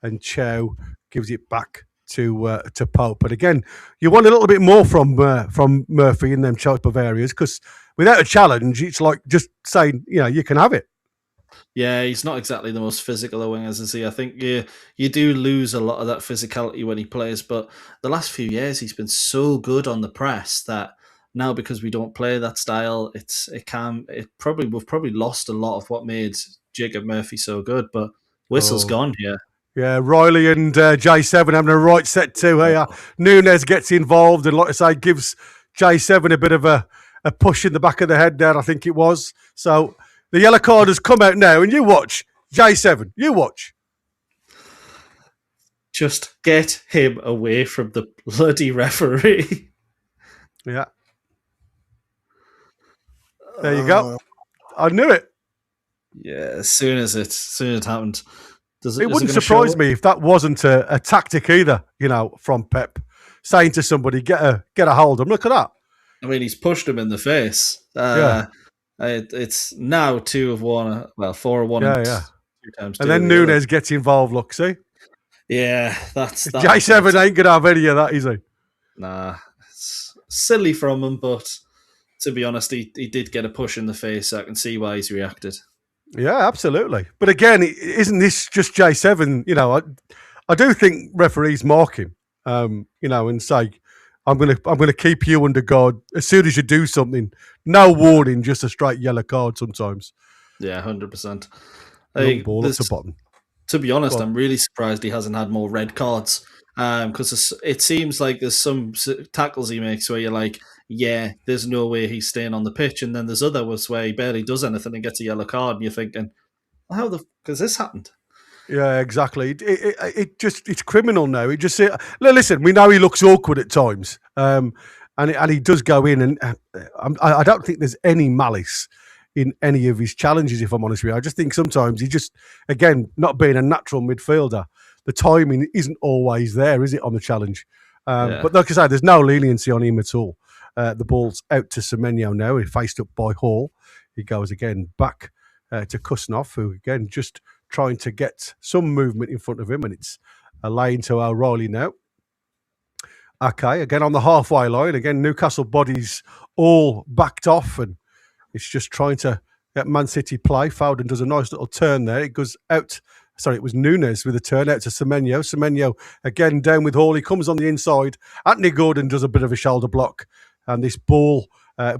and Chow gives it back to Pope. But again, you want a little bit more from Murphy in them type of areas, because without a challenge, it's like just saying, you can have it. Yeah, he's not exactly the most physical of wingers, is he? I think you do lose a lot of that physicality when he plays, but the last few years he's been so good on the press that now, because we don't play that style, we've probably lost a lot of what made Jacob Murphy so good. But Whistle's gone here. Yeah, Riley and J7 having a right set to here. Nunes gets involved and, like I say, gives J7 a bit of a push in the back of the head there, I think it was. So the yellow card has come out now, and you watch. J7, you watch. Just get him away from the bloody referee. Yeah. There you go. I knew it. Yeah, as soon as it happened. It wouldn't surprise me if that wasn't a tactic either, from Pep, saying to somebody, get a hold of him. Look at that. I mean, he's pushed him in the face. It's now 2 of 1, 4 of 1. Yeah. 2 times 2. And then Nunes gets involved, look, see? Yeah, that's... J7 ain't going to have any of that, is he? Nah, it's silly from him, but to be honest, he did get a push in the face, so I can see why he's reacted. Yeah, absolutely. But again, isn't this just J7? I do think referees mark him, and say, I'm gonna keep you under guard as soon as you do something. No warning, just a straight yellow card sometimes. Yeah, 100%. Long ball up to bottom. To be honest, I'm really surprised he hasn't had more red cards, because it seems like there's some tackles he makes where you're like, yeah, there's no way he's staying on the pitch, and then there's other ones where he barely does anything and gets a yellow card, and you're thinking, how the fuck has this happened? Yeah, exactly. It's criminal now. Listen, we know he looks awkward at times, and he does go in, and I don't think there's any malice in any of his challenges, if I'm honest with you. I just think sometimes he just, again, not being a natural midfielder, the timing isn't always there, is it, on the challenge? But like I say, there's no leniency on him at all. The ball's out to Semenyo now. He's faced up by Hall. He goes again back to Kusnov, who again just trying to get some movement in front of him, and it's a lane to O'Reilly now. Okay, again on the halfway line. Again, Newcastle bodies all backed off, and it's just trying to get Man City play. Foden does a nice little turn there. It goes out. Sorry, it was Nunes with a turn out to Semenyo. Semenyo again down with Hall. He comes on the inside. Anthony Gordon does a bit of a shoulder block, and this ball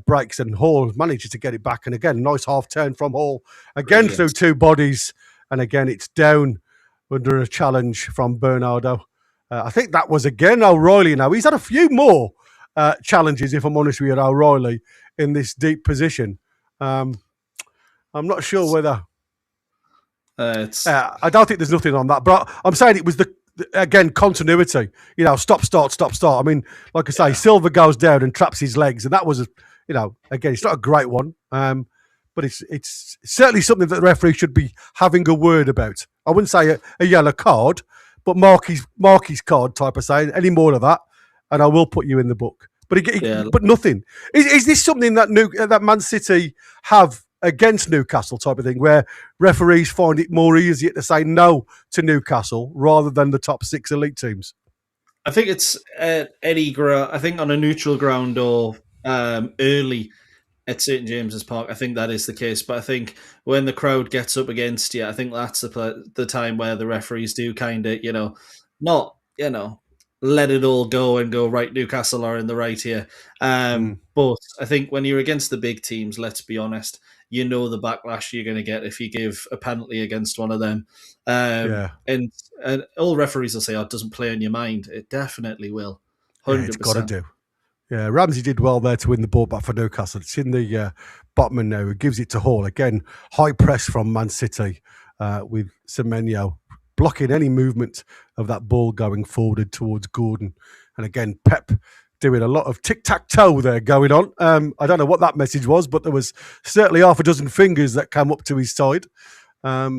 breaks, and Hall manages to get it back. And again, nice half turn from Hall. Again, through 2 bodies. And again, it's down under a challenge from Bernardo. I think that was, again, O'Reilly now. He's had a few more challenges, if I'm honest with you, O'Reilly, in this deep position. I'm not sure whether... I don't think there's nothing on that. But I'm saying it was, again, continuity. Stop, start, stop, start. I mean, like I say, Silva goes down and traps his legs. And that was, again, it's not a great one. But it's certainly something that the referee should be having a word about. I wouldn't say a yellow card, but Marky's card type of saying, any more of that, and I will put you in the book. But but nothing. Is this something that Man City have against Newcastle type of thing, where referees find it more easier to say no to Newcastle rather than the top 6 elite teams? I think it's I think on a neutral ground or early at St James's Park, I think that is the case. But I think when the crowd gets up against you, I think that's the time where the referees do kind of, not, let it all go and go, right, Newcastle are in the right here. But I think when you're against the big teams, let's be honest, the backlash you're going to get if you give a penalty against one of them. And all referees will say, it doesn't play on your mind. It definitely will. 100%. Yeah, it's got to do. Yeah, Ramsey did well there to win the ball back for Newcastle. It's in the Botman now, who gives it to Hall. Again, high press from Man City with Semenyo blocking any movement of that ball going forward towards Gordon. And again, Pep doing a lot of tic-tac-toe there going on. I don't know what that message was, but there was certainly half a dozen fingers that came up to his side. I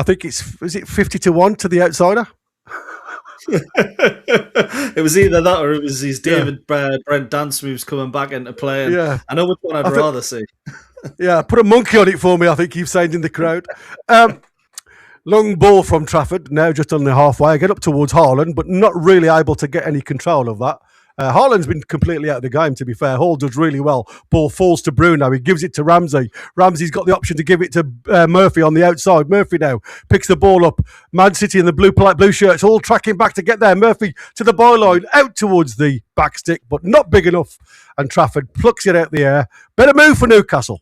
think is it 50-1 to the outsider? It was either that or it was these David Brent dance moves coming back into play. And I know which one I'd rather see. Put a monkey on it for me, I think he's saying in the crowd. Long ball from Trafford, now just on the halfway. Get up towards Haaland, but not really able to get any control of that. Haaland's been completely out of the game, to be fair. Hall does really well. Ball falls to Bruno. He gives it to Ramsey. Ramsey's got the option to give it to Murphy on the outside. Murphy now picks the ball up. Man City and the blue shirts all tracking back to get there. Murphy to the byline, out towards the back stick, but not big enough. And Trafford plucks it out the air. Better move for Newcastle.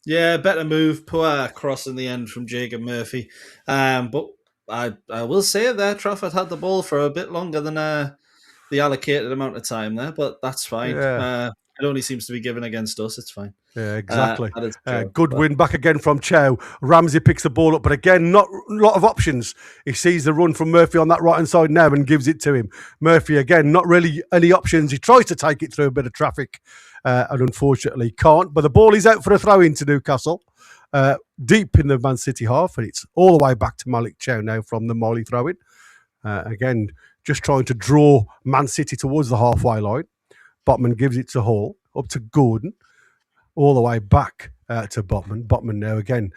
Yeah, better move. Poor cross in the end from Jacob Murphy. But I will say it there, Trafford had the ball for a bit longer than the allocated amount of time there, but that's fine. Yeah. It only seems to be given against us. It's fine. Yeah, exactly. Good win back again from Chow. Ramsey picks the ball up, but again, not a lot of options. He sees the run from Murphy on that right-hand side now and gives it to him. Murphy, again, not really any options. He tries to take it through a bit of traffic and unfortunately can't. But the ball is out for a throw into Newcastle, deep in the Man City half, and it's all the way back to Malik Chow now from the Miley throw-in. Again, just trying to draw Man City towards the halfway line. Botman gives it to Hall, up to Gordon, all the way back to Botman. Botman now again,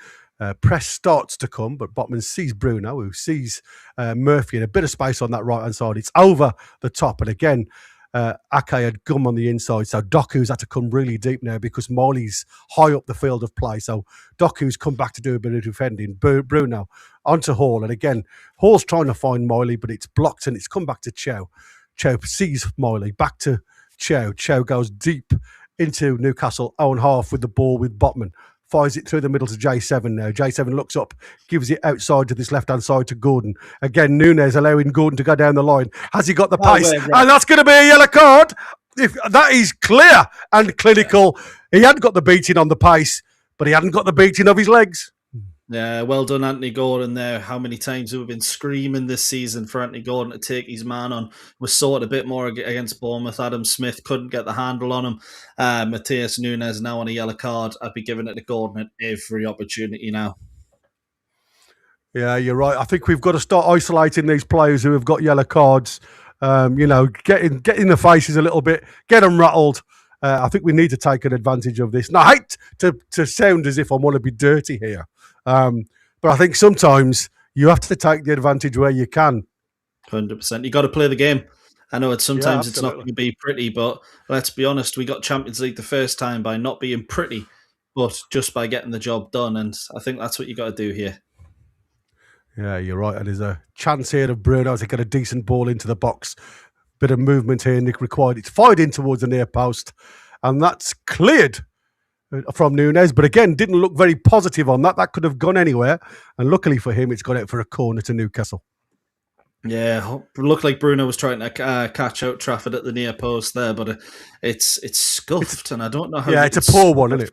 press starts to come, but Botman sees Bruno, who sees Murphy in a bit of space on that right-hand side. It's over the top, and again, Ake had gum on the inside, so Doku's had to come really deep now because Miley's high up the field of play. So Doku's come back to do a bit of defending. Bruno onto Hall, and again, Hall's trying to find Miley, but it's blocked, and it's come back to Chow. Chow sees Miley, back to Chow. Chow goes deep into Newcastle own half with the ball with Botman. Fires it through the middle to J7 now. J7 looks up, gives it outside to this left-hand side to Gordon. Again, Nunez allowing Gordon to go down the line. Has he got the pace? And that's going to be a yellow card. If that is clear and clinical. He hadn't got the beating on the pace, but he hadn't got the beating of his legs. Yeah, well done, Anthony Gordon there. How many times have we been screaming this season for Anthony Gordon to take his man on? We saw it a bit more against Bournemouth. Adam Smith couldn't get the handle on him. Matheus Nunes now on a yellow card. I'd be giving it to Gordon at every opportunity now. Yeah, you're right. I think we've got to start isolating these players who have got yellow cards. Get in the faces a little bit, get them rattled. I think we need to take an advantage of this. And I hate to sound as if I want to be dirty here. But I think sometimes you have to take the advantage where you can. 100%. You got to play the game. I know it's not going to be pretty, but let's be honest, we got Champions League the first time by not being pretty, but just by getting the job done. And I think that's what you got to do here. Yeah, you're right. And there's a chance here of Bruno to get a decent ball into the box. Bit of movement here, Nick required. It's fired in towards the near post, and that's cleared from Nunez, but again, didn't look very positive on that. That could have gone anywhere, and luckily for him, it's gone out for a corner to Newcastle. Yeah, it looked like Bruno was trying to catch out Trafford at the near post there, but it's scuffed, and I don't know how. Yeah, it's a poor one, isn't it?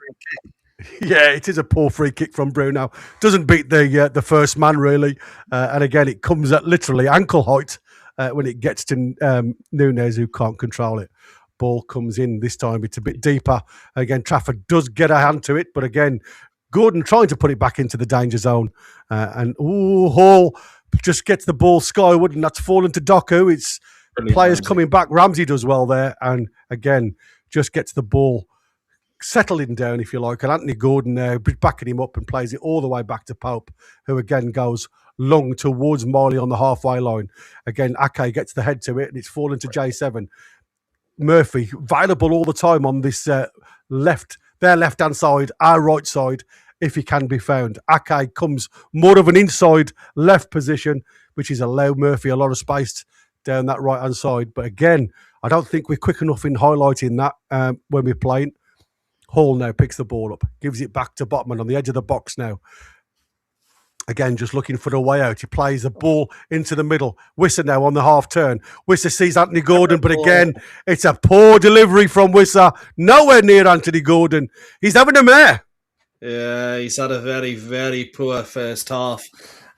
Yeah, it is a poor free kick from Bruno. Doesn't beat the first man really, and again, it comes at literally ankle height when it gets to Nunez, who can't control it. Ball comes in this time, it's a bit deeper. Again, Trafford does get a hand to it, but again, Gordon trying to put it back into the danger zone. Hall just gets the ball skyward, and that's fallen to Doku. It's brilliant, players Ramsey coming back. Ramsey does well there, and again, just gets the ball settling down, if you like. And Anthony Gordon there, backing him up and plays it all the way back to Pope, who again goes long towards Miley on the halfway line. Again, Ake gets the head to it, and it's fallen to J7. Murphy, available all the time on this their left-hand side, our right side, if he can be found. Ake comes more of an inside left position, which is allow Murphy a lot of space down that right-hand side. But again, I don't think we're quick enough in highlighting that when we're playing. Hall now picks the ball up, gives it back to Botman on the edge of the box now. Again, just looking for the way out. He plays the ball into the middle. Wissa now on the half turn. Wissa sees Anthony Gordon, but again, it's a poor delivery from Wissa. Nowhere near Anthony Gordon. He's having a mare. Yeah, he's had a very, very poor first half.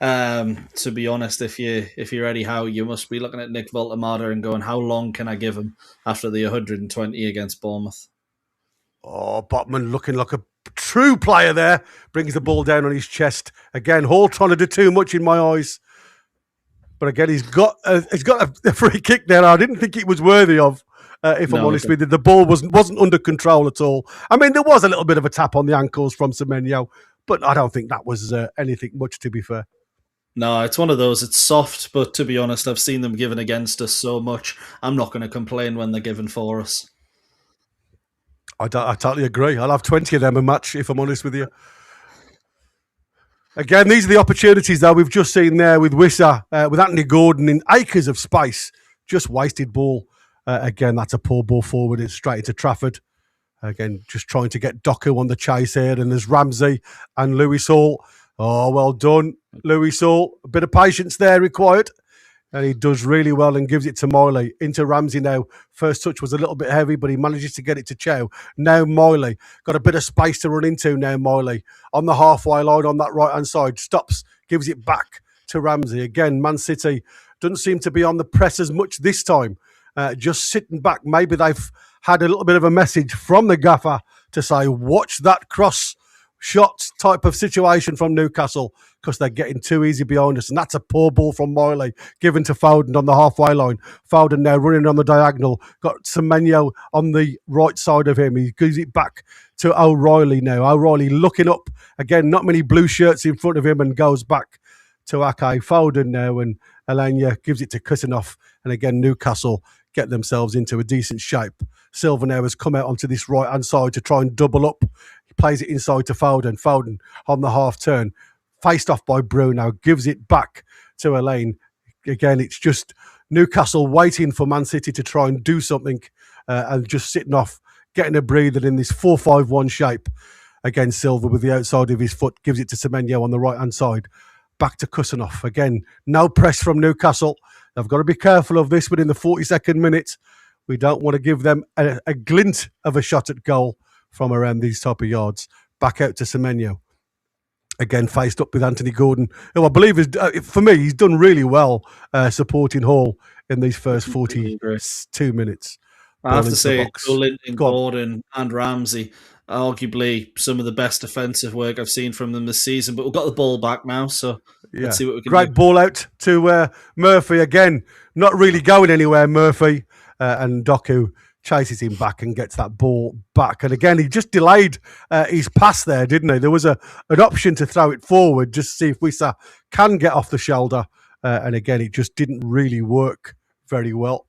To be honest, if you're Eddie Howe, you must be looking at Nick Voltemada and going, how long can I give him after the 120 against Bournemouth? Oh, Botman looking like a true player there. Brings the ball down on his chest. Again, Hall trying to do too much in my eyes. But again, he's got a free kick there. I didn't think it was worthy of, if I'm honest with you. The ball wasn't under control at all. I mean, there was a little bit of a tap on the ankles from Semenyo, but I don't think that was anything much, to be fair. No, it's one of those. It's soft, but to be honest, I've seen them given against us so much. I'm not going to complain when they're given for us. I totally agree. I'll have 20 of them a match, if I'm honest with you. Again, these are the opportunities that we've just seen there with Wissa, with Anthony Gordon in acres of space. Just wasted ball. Again, that's a poor ball forward. It's straight into Trafford. Again, just trying to get Doku on the chase here. And there's Ramsey and Lewis Hall. Oh, well done, Lewis Hall. A bit of patience there required. And he does really well and gives it to Miley. Into Ramsey now. First touch was a little bit heavy, but he manages to get it to Chow. Now Miley. Got a bit of space to run into now, Miley. On the halfway line on that right-hand side. Stops. Gives it back to Ramsey. Again, Man City doesn't seem to be on the press as much this time. Just sitting back. Maybe they've had a little bit of a message from the gaffer to say, watch that cross shot type of situation from Newcastle because they're getting too easy behind us. And that's a poor ball from Miley given to Foden on the halfway line. Foden now running on the diagonal. Got Semenyo on the right side of him. He gives it back to O'Reilly now. O'Reilly looking up. Again, not many blue shirts in front of him and goes back to Ake. Foden now and Alanya gives it to Kusanov. And again, Newcastle get themselves into a decent shape. Silva now has come out onto this right-hand side to try and double up. He plays it inside to Foden. Foden on the half turn. Faced off by Bruno. Gives it back to Elaine. Again, it's just Newcastle waiting for Man City to try and do something and just sitting off, getting a breather in this 4-5-1 shape. Again, Silva with the outside of his foot. Gives it to Semenyo on the right-hand side. Back to Kusanov. Again, no press from Newcastle. They've got to be careful of this within the 42nd minute. We don't want to give them a glint of a shot at goal from around these type of yards. Back out to Semenyo. Again, faced up with Anthony Gordon, who I believe is, for me, he's done really well supporting Hall in these first 42 minutes. I have to say, Linton, Gordon and Ramsey, arguably some of the best defensive work I've seen from them this season. But we've got the ball back now, so let's see what we can do. Great ball out to Murphy. Again, not really going anywhere, Murphy. And Doku chases him back and gets that ball back. And again, he just delayed his pass there, didn't he? There was an option to throw it forward just to see if Wissa can get off the shoulder. And again, it just didn't really work very well.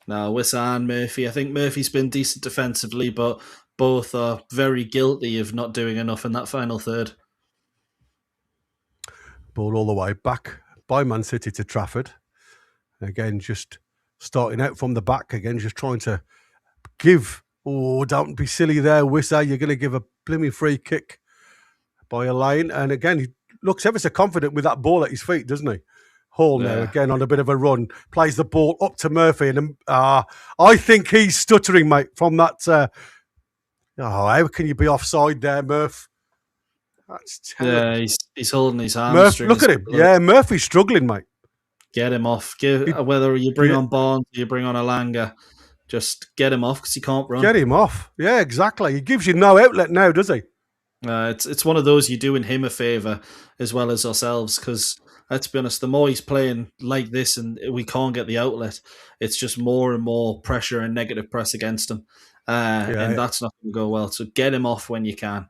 No, Wissa and Murphy. I think Murphy's been decent defensively, but both are very guilty of not doing enough in that final third. Ball all the way back by Man City to Trafford. Again, just starting out from the back again, just trying to give. Oh, don't be silly there, Wissa. You're going to give a blooming free kick by Elaine. And again, he looks ever so confident with that ball at his feet, doesn't he? Hall now, again, on a bit of a run, plays the ball up to Murphy. And I think he's stuttering, mate, from that. How can you be offside there, Murph? That's terrible. Yeah, he's holding his arm. Murph, look at him. Yeah, Murphy's struggling, mate. Get him off. Whether you bring on Barnes or you bring on Alanga, just get him off because he can't run. Get him off. Yeah, exactly. He gives you no outlet now, does he? It's one of those you're doing him a favour as well as ourselves because, let's be honest, the more he's playing like this and we can't get the outlet, it's just more and more pressure and negative press against him. And that's not going to go well. So get him off when you can.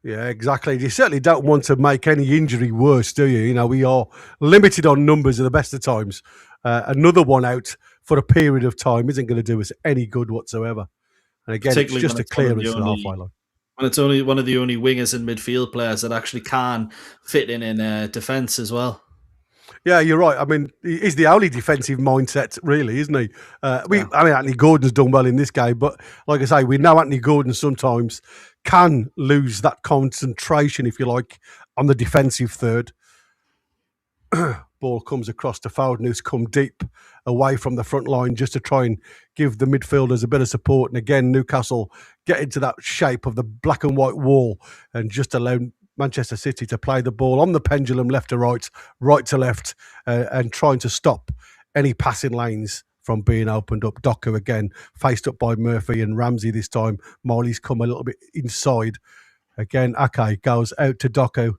Yeah, exactly. You certainly don't want to make any injury worse, do you? You know, we are limited on numbers at the best of times. Another one out for a period of time isn't going to do us any good whatsoever. And again, it's just a clearance to the halfway line. When it's only one of the only wingers and midfield players that actually can fit in defence as well. Yeah, you're right. I mean, he's the only defensive mindset, really, isn't he? I mean, Anthony Gordon's done well in this game, but like I say, we know Anthony Gordon sometimes can lose that concentration, if you like, on the defensive third. Ball comes across to Foden, who's come deep away from the front line just to try and give the midfielders a bit of support. And again, Newcastle get into that shape of the black and white wall and just allow Manchester City to play the ball on the pendulum left to right, right to left, and trying to stop any passing lanes from being opened up. Doku again, faced up by Murphy and Ramsey this time. Miley's come a little bit inside. Again, Ake goes out to Doku.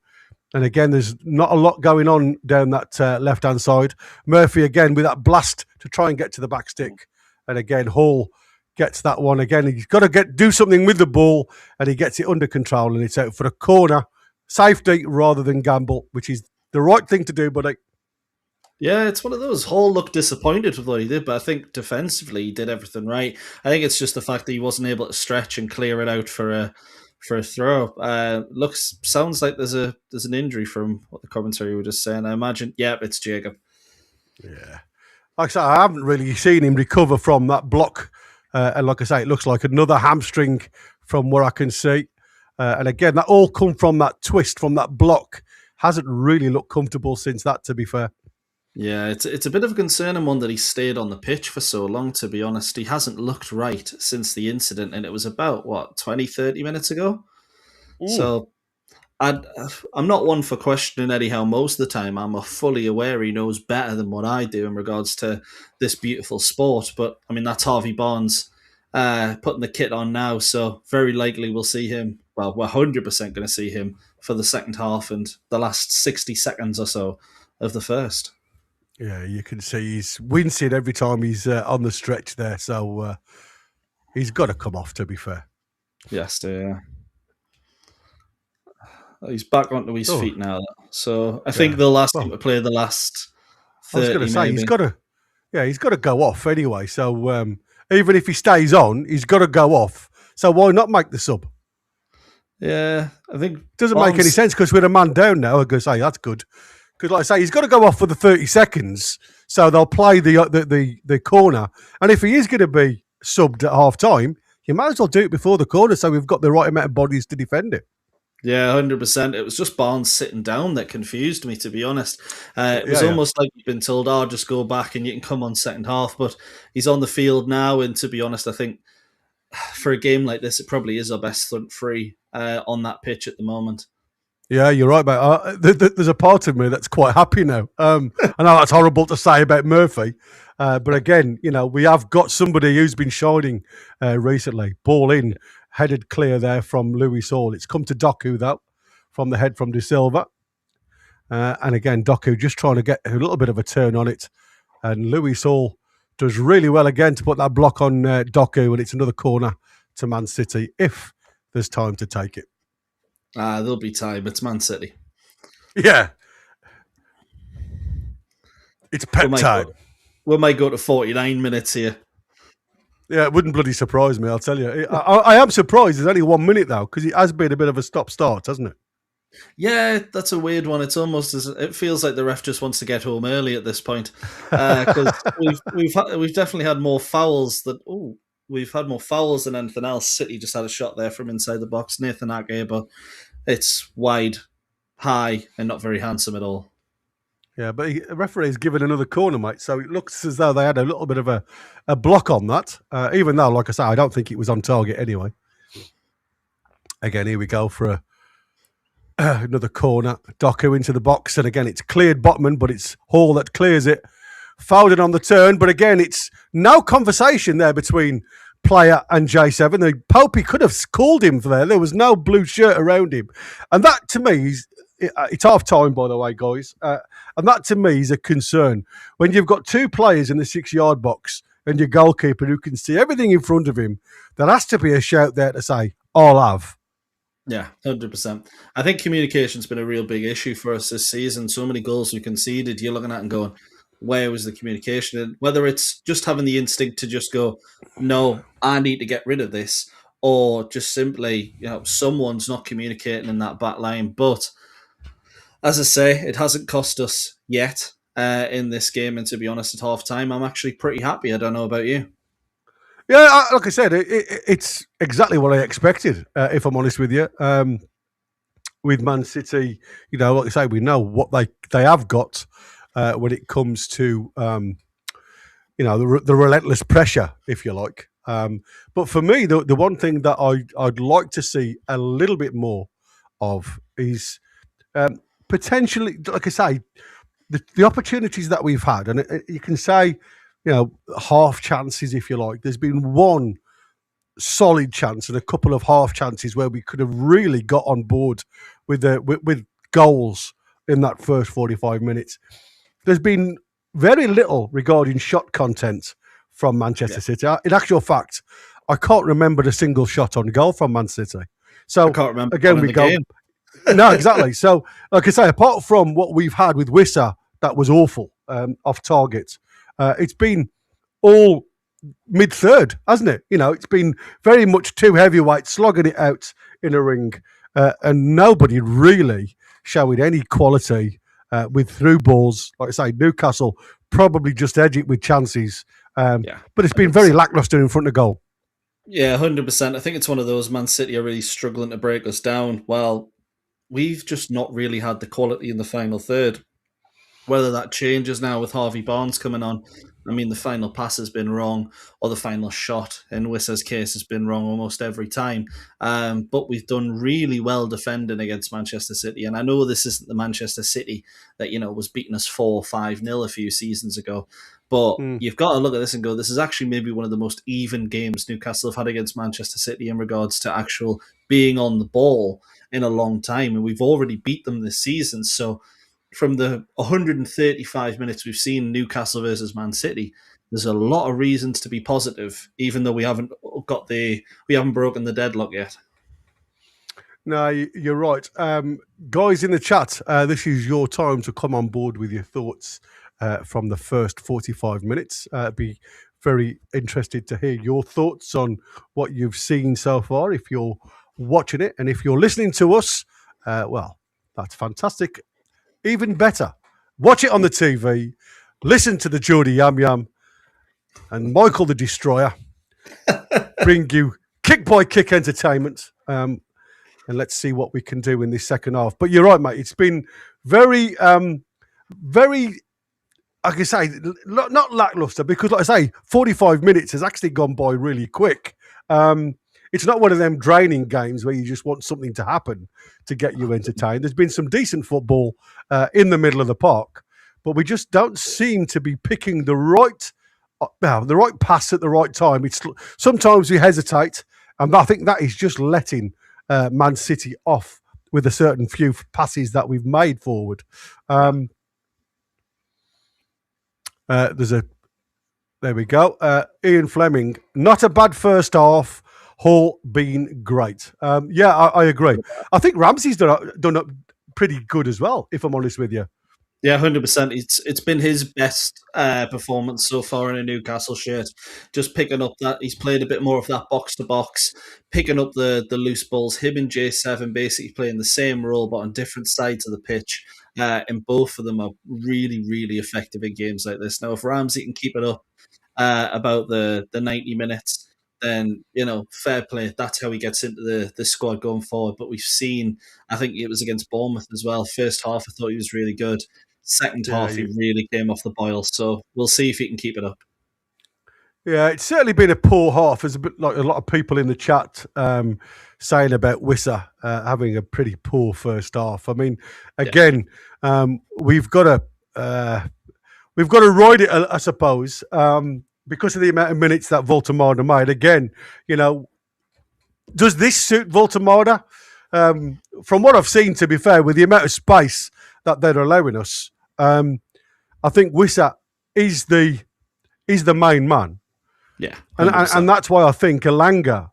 And again, there's not a lot going on down that left-hand side. Murphy again with that blast to try and get to the back stick. And again, Hall gets that one. Again, he's got to do something with the ball, and he gets it under control, and it's out for a corner. Safety rather than gamble, which is the right thing to do, buddy. Yeah, it's one of those. Hall looked disappointed with what he did, but I think defensively he did everything right. I think it's just the fact that he wasn't able to stretch and clear it out for a throw. Sounds like there's an injury from what the commentary were just saying. I imagine, yeah, it's Jacob. Yeah. Like I say, I haven't really seen him recover from that block. And like I say, it looks like another hamstring from where I can see. And again, that all come from that twist, from that block. Hasn't really looked comfortable since that, to be fair. Yeah, it's a bit of a concerning one that he stayed on the pitch for so long, to be honest. He hasn't looked right since the incident, and it was about, 20, 30 minutes ago? So I'm not one for questioning Eddie Howe most of the time. I'm fully aware he knows better than what I do in regards to this beautiful sport. But, I mean, that's Harvey Barnes putting the kit on now, so very likely we'll see him. Well, we're 100% going to see him for the second half and the last 60 seconds or so of the first. Yeah, you can see he's wincing every time he's on the stretch there. So he's got to come off, to be fair. Yes, yeah. He's back onto his feet now. So I think they'll ask him to play the last 30. I was going to say, he's got to go off anyway. So even if he stays on, he's got to go off. So why not make the sub? Yeah, I think... Doesn't make any sense because we're a man down now. I'm going to say, that's good. Because, like I say, he's got to go off for the 30 seconds, so they'll play the corner. And if he is going to be subbed at half time, you might as well do it before the corner, so we've got the right amount of bodies to defend it. Yeah, 100%. It was just Barnes sitting down that confused me, to be honest. It was almost like you've been told, just go back and you can come on second half. But he's on the field now, and to be honest, I think for a game like this, it probably is our best front three on that pitch at the moment. Yeah, you're right, mate. There's a part of me that's quite happy now. I know that's horrible to say about Murphy, but again, we have got somebody who's been shining recently. Ball in, headed clear there from Lewis Hall. It's come to Doku, though, from the head from De Silva. And again, Doku just trying to get a little bit of a turn on it. And Lewis Hall does really well again to put that block on Doku, and it's another corner to Man City if there's time to take it. There'll be time. It's Man City. Yeah. It's pep time. We might go to 49 minutes here. Yeah, it wouldn't bloody surprise me, I'll tell you. I am surprised there's only 1 minute, though, because it has been a bit of a stop-start, hasn't it? Yeah, that's a weird one. It's almost it feels like the ref just wants to get home early at this point. Because we've definitely had more fouls than... We've had more fouls than anything else. City just had a shot there from inside the box. Nathan Ake, but it's wide, high, and not very handsome at all. Yeah, but the referee's given another corner, mate. So it looks as though they had a little bit of a block on that. Even though, like I say, I don't think it was on target anyway. Again, here we go for another corner. Doku into the box. And again, it's cleared Botman, but it's Hall that clears it. Foden on the turn, but again, it's no conversation there between player and J7. The Popey could have called him for there. There was no blue shirt around him. And that, to me, it's half time, by the way, guys. And that, to me, is a concern. When you've got two players in the 6-yard box and your goalkeeper who can see everything in front of him, there has to be a shout there to say, I'll have. Yeah, 100%. I think communication's been a real big issue for us this season. So many goals we conceded, you're looking at and going, where was the communication? And whether it's just having the instinct to just go, no, I need to get rid of this, or just simply, someone's not communicating in that back line. But as I say, it hasn't cost us yet in this game. And to be honest, at half time, I'm actually pretty happy. I don't know about you. Yeah, like I said, it's exactly what I expected, if I'm honest with you. With Man City, like I say, we know what they have got. When it comes to, the relentless pressure, if you like. But for me, the one thing that I'd like to see a little bit more of is potentially, like I say, the opportunities that we've had. And you can say, half chances, if you like. There's been one solid chance and a couple of half chances where we could have really got on board with goals in that first 45 minutes. There's been very little regarding shot content from Manchester City. In actual fact, I can't remember a single shot on goal from Man City. So I can't remember again, we go. game. No, exactly. So, like I say, apart from what we've had with Wissa, that was awful, off target, it's been all mid-third, hasn't it? It's been very much two heavyweights slogging it out in a ring, and nobody really showing any quality with through balls. Like I say, Newcastle probably just edge it with chances, but it's been very lacklustre in front of goal. Yeah, 100%. I think it's one of those. Man City are really struggling to break us down. Well, we've just not really had the quality in the final third. Whether that changes now with Harvey Barnes coming on, I mean, the final pass has been wrong, or the final shot, in Wissa's case, has been wrong almost every time. But we've done really well defending against Manchester City. And I know this isn't the Manchester City that, was beating us 4-5-0 a few seasons ago. But you've got to look at this and go, this is actually maybe one of the most even games Newcastle have had against Manchester City in regards to actual being on the ball in a long time. And we've already beat them this season. So from the 135 minutes we've seen Newcastle versus Man City, there's a lot of reasons to be positive, even though we haven't broken the deadlock yet. No, you're right. Guys in the chat, this is your time to come on board with your thoughts from the first 45 minutes. Be very interested to hear your thoughts on what you've seen so far, if you're watching it. And if you're listening to us, well, that's fantastic. Even better, watch it on the TV, listen to the Geordie Yam Yam and Michael the Destroyer bring you kick-by-kick entertainment, and let's see what we can do in this second half. But you're right, mate. It's been very, very, like I say, not lackluster, because, like I say, 45 minutes has actually gone by really quick. It's not one of them draining games where you just want something to happen to get you entertained. There's been some decent football in the middle of the park, but we just don't seem to be picking the right pass at the right time. Sometimes we hesitate, and I think that is just letting Man City off with a certain few passes that we've made forward. There we go. Ian Fleming, not a bad first half. Hall been great. I agree. I think Ramsey's done up pretty good as well, if I'm honest with you. Yeah, 100%. It's been his best performance so far in a Newcastle shirt. Just picking up that, he's played a bit more of that box-to-box, picking up the loose balls. Him and J7 basically playing the same role, but on different sides of the pitch. And both of them are really, really effective in games like this. Now, if Ramsey can keep it up about the 90 minutes, then, fair play. That's how he gets into the squad going forward. But we've seen, I think it was against Bournemouth as well. First half, I thought he was really good. Second half, he really came off the boil. So we'll see if he can keep it up. Yeah, it's certainly been a poor half. There's a bit like a lot of people in the chat saying about Wissa having a pretty poor first half. I mean, again, we've got to ride it, I suppose. Because of the amount of minutes that Voltemada made. Again, does this suit Voltemada? From what I've seen, to be fair, with the amount of space that they're allowing us, I think Wissa is the main man. Yeah. And that's why I think Elanga,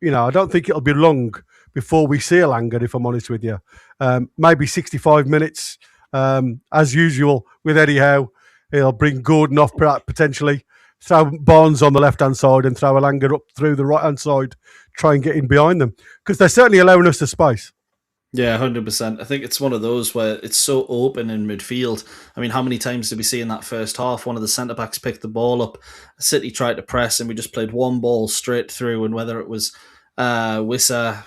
I don't think it'll be long before we see Elanga, if I'm honest with you. Maybe 65 minutes, as usual with Eddie Howe. He'll bring Gordon off potentially. Throw Barnes on the left-hand side and throw Elanga up through the right-hand side, try and get in behind them. Because they're certainly allowing us the space. Yeah, 100%. I think it's one of those where it's so open in midfield. I mean, how many times did we see in that first half one of the centre-backs picked the ball up, City tried to press, and we just played one ball straight through, and whether it was Wissa,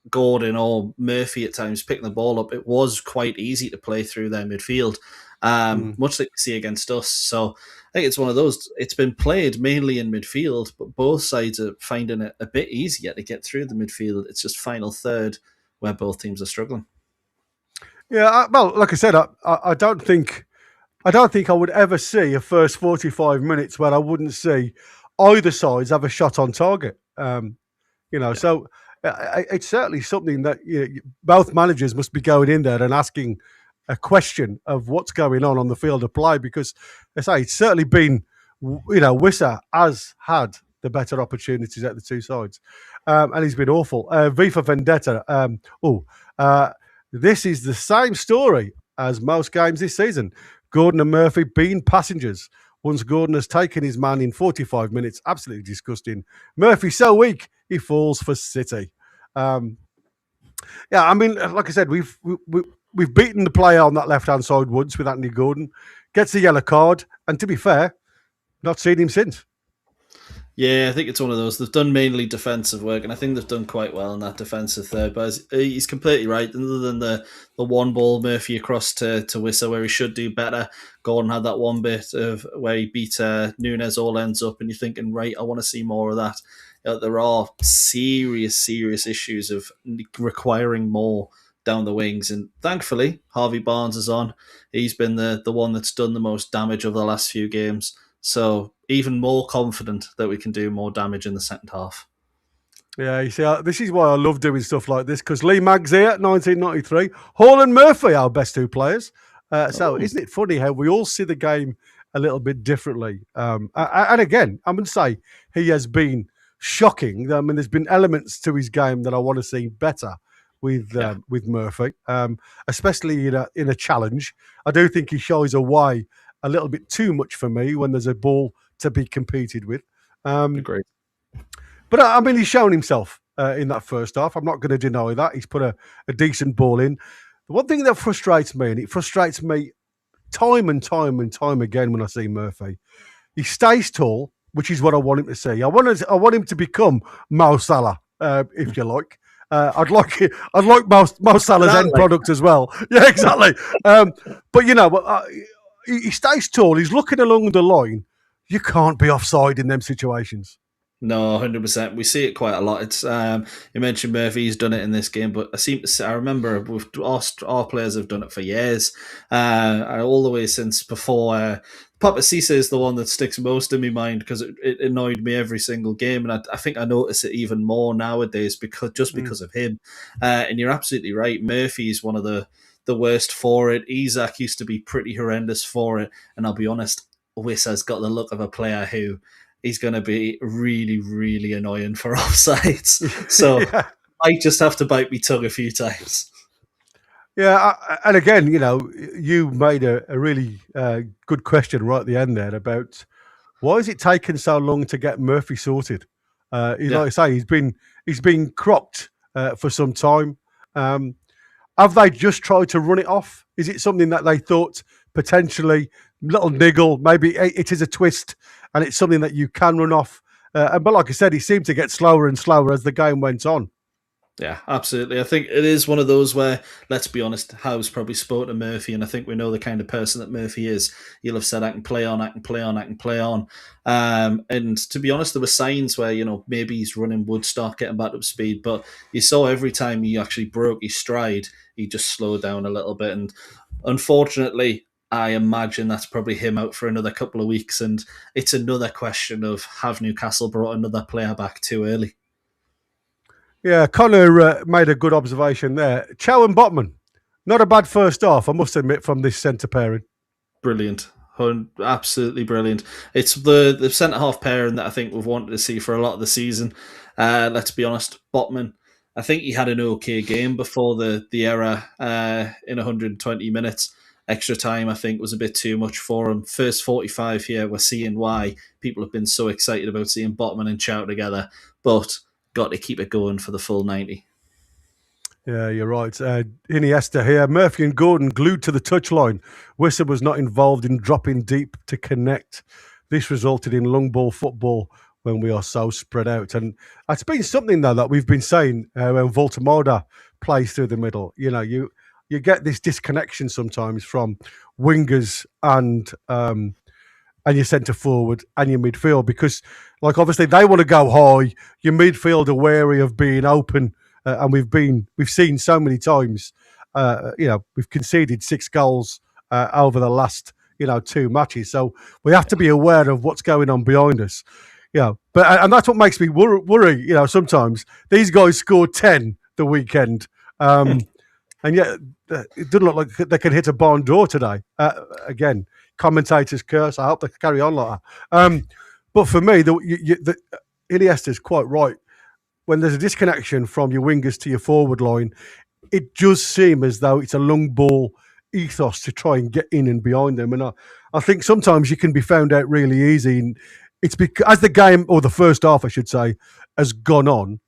Gordon or Murphy at times picking the ball up, it was quite easy to play through their midfield, much like we see against us. So I think it's one of those, it's been played mainly in midfield, but both sides are finding it a bit easier to get through the midfield. It's just final third where both teams are struggling. Yeah, well, like I said, I don't think I would ever see a first 45 minutes where I wouldn't see either sides have a shot on target. So it's certainly something that both managers must be going in there and asking a question of what's going on the field of play, because I say it's certainly been, Wissa has had the better opportunities at the two sides. and he's been awful. V for Vendetta. This is the same story as most games this season. Gordon and Murphy being passengers. Once Gordon has taken his man in 45 minutes, absolutely disgusting. Murphy so weak, he falls for City. Yeah, I mean, like I said, we've beaten the player on that left-hand side once with Anthony Gordon. Gets a yellow card, and to be fair, not seen him since. Yeah, I think it's one of those. They've done mainly defensive work, and I think they've done quite well in that defensive third. But he's completely right. Other than the one ball Murphy across to Wissa, where he should do better, Gordon had that one bit of where he beat Nunes, all ends up, and you're thinking, right, I want to see more of that. There are serious issues of requiring more down the wings, and thankfully Harvey Barnes is on. He's been the one that's done the most damage over the last few games. So even more confident that we can do more damage in the second half. Yeah, you see, this is why I love doing stuff like this, because Lee Maggs here, 1993, Hall and Murphy, our best two players. So isn't it funny how we all see the game a little bit differently? And again, I'm going to say he has been shocking. I mean, there's been elements to his game that I want to see better with Murphy, especially in a challenge. I do think he shies away a little bit too much for me when there's a ball to be competed with. Agreed. But I mean, he's shown himself in that first half. I'm not going to deny that. He's put a decent ball in. The one thing that frustrates me, and it frustrates me time and time again when I see Murphy, he stays tall, which is what I want him to see. I want him to become Mo Salah, if you like. I'd like Mo Salah's end product as well. Yeah, exactly. But he stays tall. He's looking along the line. You can't be offside in them situations. No, 100%. We see it quite a lot. It's you mentioned Murphy's done it in this game, but I remember our players have done it for years, all the way since before. Papa Cisse is the one that sticks most in my mind because it annoyed me every single game, and I think I notice it even more nowadays because of him. And you're absolutely right. Murphy's one of the worst for it. Isak used to be pretty horrendous for it, and I'll be honest, Wissa's got the look of a player who he's going to be really, really annoying for offsides. So yeah. I just have to bite my tongue a few times. Yeah, and again, you made a really good question right at the end there about why is it taking so long to get Murphy sorted? Like I say, he's been cropped for some time. Have they just tried to run it off? Is it something that they thought potentially little niggle, maybe it is a twist, and it's something that you can run off? But like I said, he seemed to get slower and slower as the game went on. Yeah, absolutely. I think it is one of those where, let's be honest, Howe's probably spoken to Murphy, and I think we know the kind of person that Murphy is. He'll have said, I can play on. And to be honest, there were signs where, maybe his running would start getting back up to speed, but you saw every time he actually broke his stride, he just slowed down a little bit. And unfortunately, I imagine that's probably him out for another couple of weeks. And it's another question of, have Newcastle brought another player back too early? Yeah, Connor made a good observation there. Chow and Botman, not a bad first half, I must admit, from this centre pairing. Brilliant. Absolutely brilliant. It's the centre-half pairing that I think we've wanted to see for a lot of the season. Let's be honest, Botman, I think he had an okay game before the error in 120 minutes. Extra time, I think, was a bit too much for him. First 45 here, we're seeing why people have been so excited about seeing Botman and Chow together. But got to keep it going for the full 90. Yeah, you're right. Iniesta here. Murphy and Gordon glued to the touchline. Wissa was not involved in dropping deep to connect. This resulted in long ball football when we are so spread out. And it's been something, though, that we've been saying when Voltemada plays through the middle. You get this disconnection sometimes from wingers and your centre forward and your midfield, because, obviously they want to go high. Your midfield are wary of being open, and we've seen so many times. We've conceded 6 goals over the last 2 matches, so we have to be aware of what's going on behind us. And that's what makes me worry. Sometimes these guys scored 10 the weekend, and yet it doesn't look like they can hit a barn door today. Again. Commentators curse. I hope they carry on like that. But for me, Iniesta is quite right. when there's a disconnection from your wingers to your forward line, it does seem as though it's a long ball ethos to try and get in and behind them. And I think sometimes you can be found out really easy. And it's because as the game, or the first half, I should say, has gone on,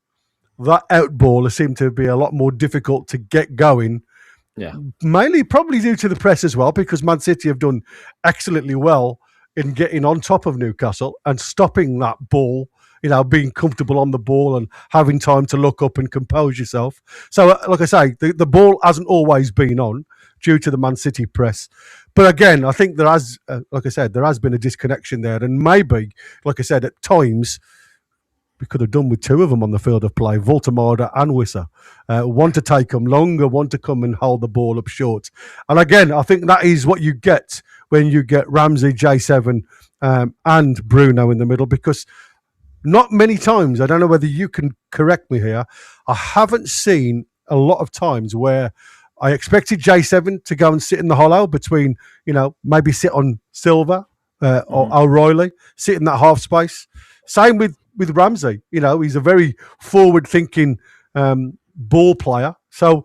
that out ball has seemed to be a lot more difficult to get going. Yeah. Mainly probably due to the press as well, because Man City have done excellently well in getting on top of Newcastle and stopping that ball, being comfortable on the ball and having time to look up and compose yourself. So, like I say, the ball hasn't always been on due to the Man City press. But again, I think there has been a disconnection there. And maybe, like I said, at times, we could have done with two of them on the field of play, Voltemada and Wissa. One to take them longer, one to come and hold the ball up short. And again, I think that is what you get when you get Ramsey, J7 and Bruno in the middle, because not many times, I don't know whether you can correct me here, I haven't seen a lot of times where I expected J7 to go and sit in the hollow between, maybe sit on Silva or O'Reilly, sit in that half space. Same with Ramsey. He's a very forward-thinking ball player. So,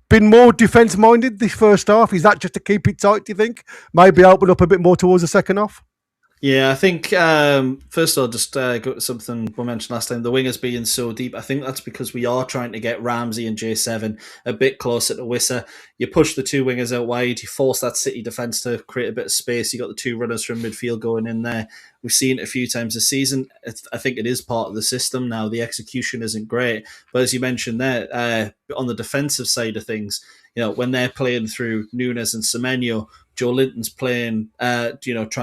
been more defence-minded this first half. Is that just to keep it tight, do you think? Maybe open up a bit more towards the second half? Yeah, I think, first of all, just go to something we mentioned last time, the wingers being so deep. I think that's because we are trying to get Ramsey and J7 a bit closer to Wissa. You push the two wingers out wide, you force that City defence to create a bit of space. You got the two runners from midfield going in there. We've seen it a few times this season. I think it is part of the system now. The execution isn't great. But as you mentioned there, on the defensive side of things, when they're playing through Nunes and Semenyo, Joe Linton's playing, trying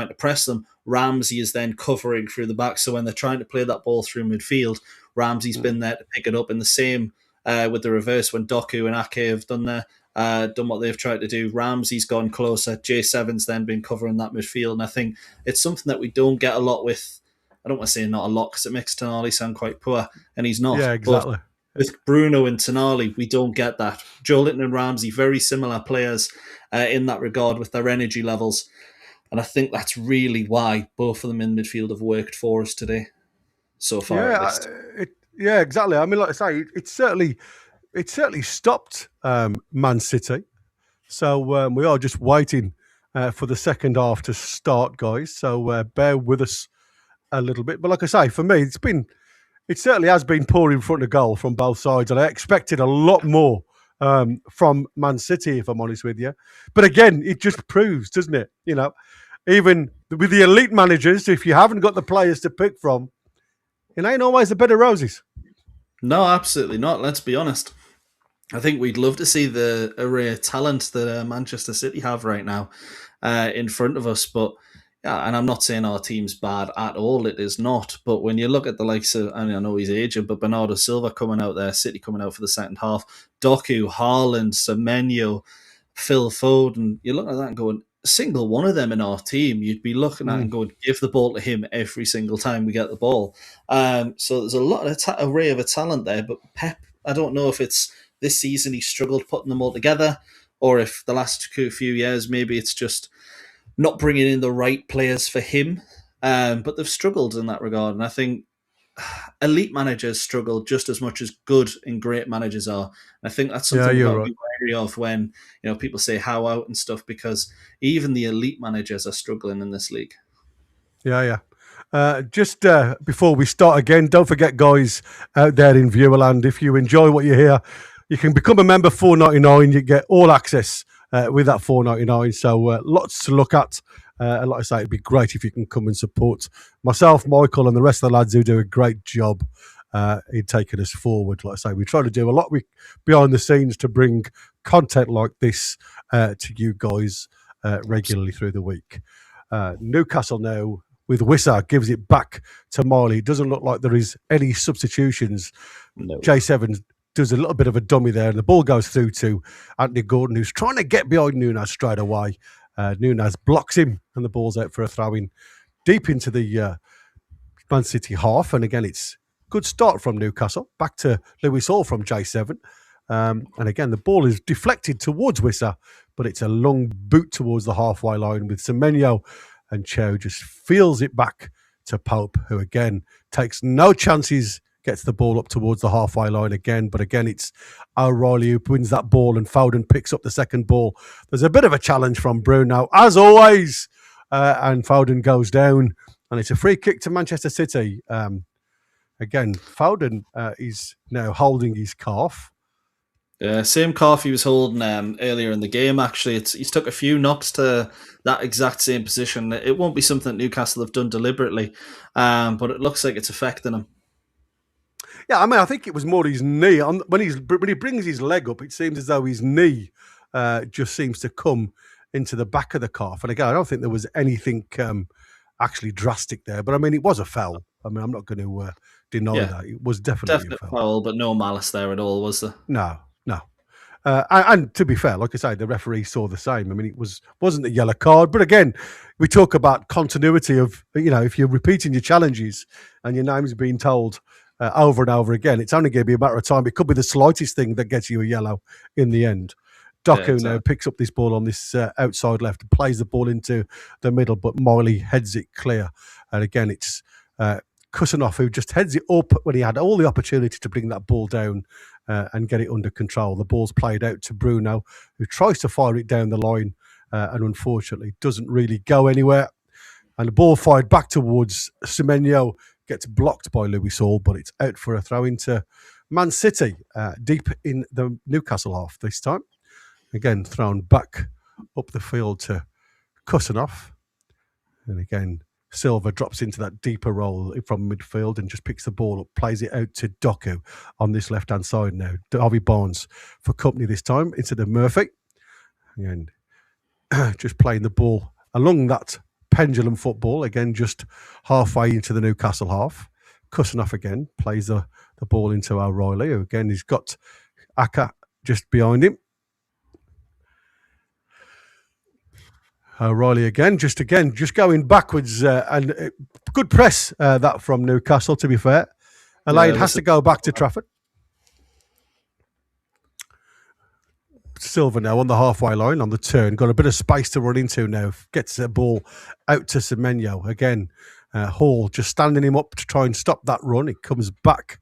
to press them. Ramsey is then covering through the back. So when they're trying to play that ball through midfield, Ramsey's been there to pick it up. In the same with the reverse, when Doku and Ake have done what they've tried to do, Ramsey's gone closer. J7's then been covering that midfield. And I think it's something that we don't get a lot with, I don't want to say not a lot because it makes Tonali sound quite poor, and he's not. Yeah, exactly. But with Bruno and Tonali, we don't get that. Joe Linton and Ramsey, very similar players in that regard with their energy levels. And I think that's really why both of them in midfield have worked for us today, so far. Yeah, at least. Yeah, exactly. I mean, like I say, it certainly stopped Man City. So we are just waiting for the second half to start, guys. So bear with us a little bit. But like I say, for me, it certainly has been poor in front of goal from both sides, and I expected a lot more from Man City, if I'm honest with you. But again, it just proves, doesn't it? Even with the elite managers, if you haven't got the players to pick from, it ain't always the bed of roses. No, absolutely not. Let's be honest. I think we'd love to see the array of talent that Manchester City have right now in front of us. But yeah, and I'm not saying our team's bad at all. It is not. But when you look at the likes of, I know he's aging, but Bernardo Silva coming out there, City coming out for the second half, Doku, Haaland, Semenyo, Phil Foden, you're looking at that and going, a single one of them in our team, you'd be looking at and going, give the ball to him every single time we get the ball. So there's a lot of array of a talent there. But Pep, I don't know if it's this season he struggled putting them all together, or if the last few years maybe it's just not bringing in the right players for him. But they've struggled in that regard. And I think elite managers struggle just as much as good and great managers are. And I think that's something we've got to be wary of when people say how out and stuff, because even the elite managers are struggling in this league. Yeah. Just before we start again, don't forget, guys, out there in Viewerland, if you enjoy what you hear, you can become a member $4.99. You get all access with that $4.99. So lots to look at. And like I say, it'd be great if you can come and support myself, Michael, and the rest of the lads who do a great job in taking us forward. Like I say, we try to do a lot behind the scenes to bring content like this to you guys regularly through the week. Newcastle now, with Wissa, gives it back to Marley. It doesn't look like there is any substitutions. No. J7 does a little bit of a dummy there, and the ball goes through to Anthony Gordon, who's trying to get behind Nunes straight away. Nunes blocks him, and the ball's out for a throw-in deep into the Man City half. And again, it's good start from Newcastle. Back to Lewis Hall from J7. And again, the ball is deflected towards Wissa, but it's a long boot towards the halfway line with Semenyo, and Chow just feels it back to Pope, who again takes no chances gets the ball up towards the halfway line again. But again, it's O'Reilly who wins that ball and Foden picks up the second ball. There's a bit of a challenge from Bruno, as always, and Foden goes down. And it's a free kick to Manchester City. Again, Foden is now holding his calf. Same calf he was holding earlier in the game, actually. He's took a few knocks to that exact same position. It won't be something that Newcastle have done deliberately, but it looks like it's affecting him. Yeah, I mean, I think it was more his knee. When he brings his leg up, it seems as though his knee just seems to come into the back of the calf. And again, I don't think there was anything actually drastic there. But I mean, it was a foul. I mean, I'm not going to deny that. It was definitely a foul. But no malice there at all, was there? No. And to be fair, like I say, the referee saw the same. I mean, it wasn't a yellow card. But again, we talk about continuity of, if you're repeating your challenges and your name's being told over and over again, it's only going to be a matter of time. It could be the slightest thing that gets you a yellow in the end. Doku now picks up this ball on this outside left and plays the ball into the middle, but Miley heads it clear. And again, it's Kusanov who just heads it up when he had all the opportunity to bring that ball down and get it under control. The ball's played out to Bruno, who tries to fire it down the line and unfortunately doesn't really go anywhere. And the ball fired back towards Semenyo, gets blocked by Luis Hall, but it's out for a throw into Man City, deep in the Newcastle half this time. Again, thrown back up the field to Kusanov. And again, Silva drops into that deeper role from midfield and just picks the ball up, plays it out to Doku on this left-hand side now. Harvey Barnes for company this time instead of Murphy. And just playing the ball along that pendulum football, again, just halfway into the Newcastle half. Kusanov again plays the ball into O'Reilly, who again, he's got Aka just behind him. O'Reilly again, just going backwards, and good press that from Newcastle, to be fair. Elaine has to go back to Trafford. Silva now on the halfway line, on the turn, got a bit of space to run into now, gets the ball out to Semenyo. Again, Hall just standing him up to try and stop that run. It comes back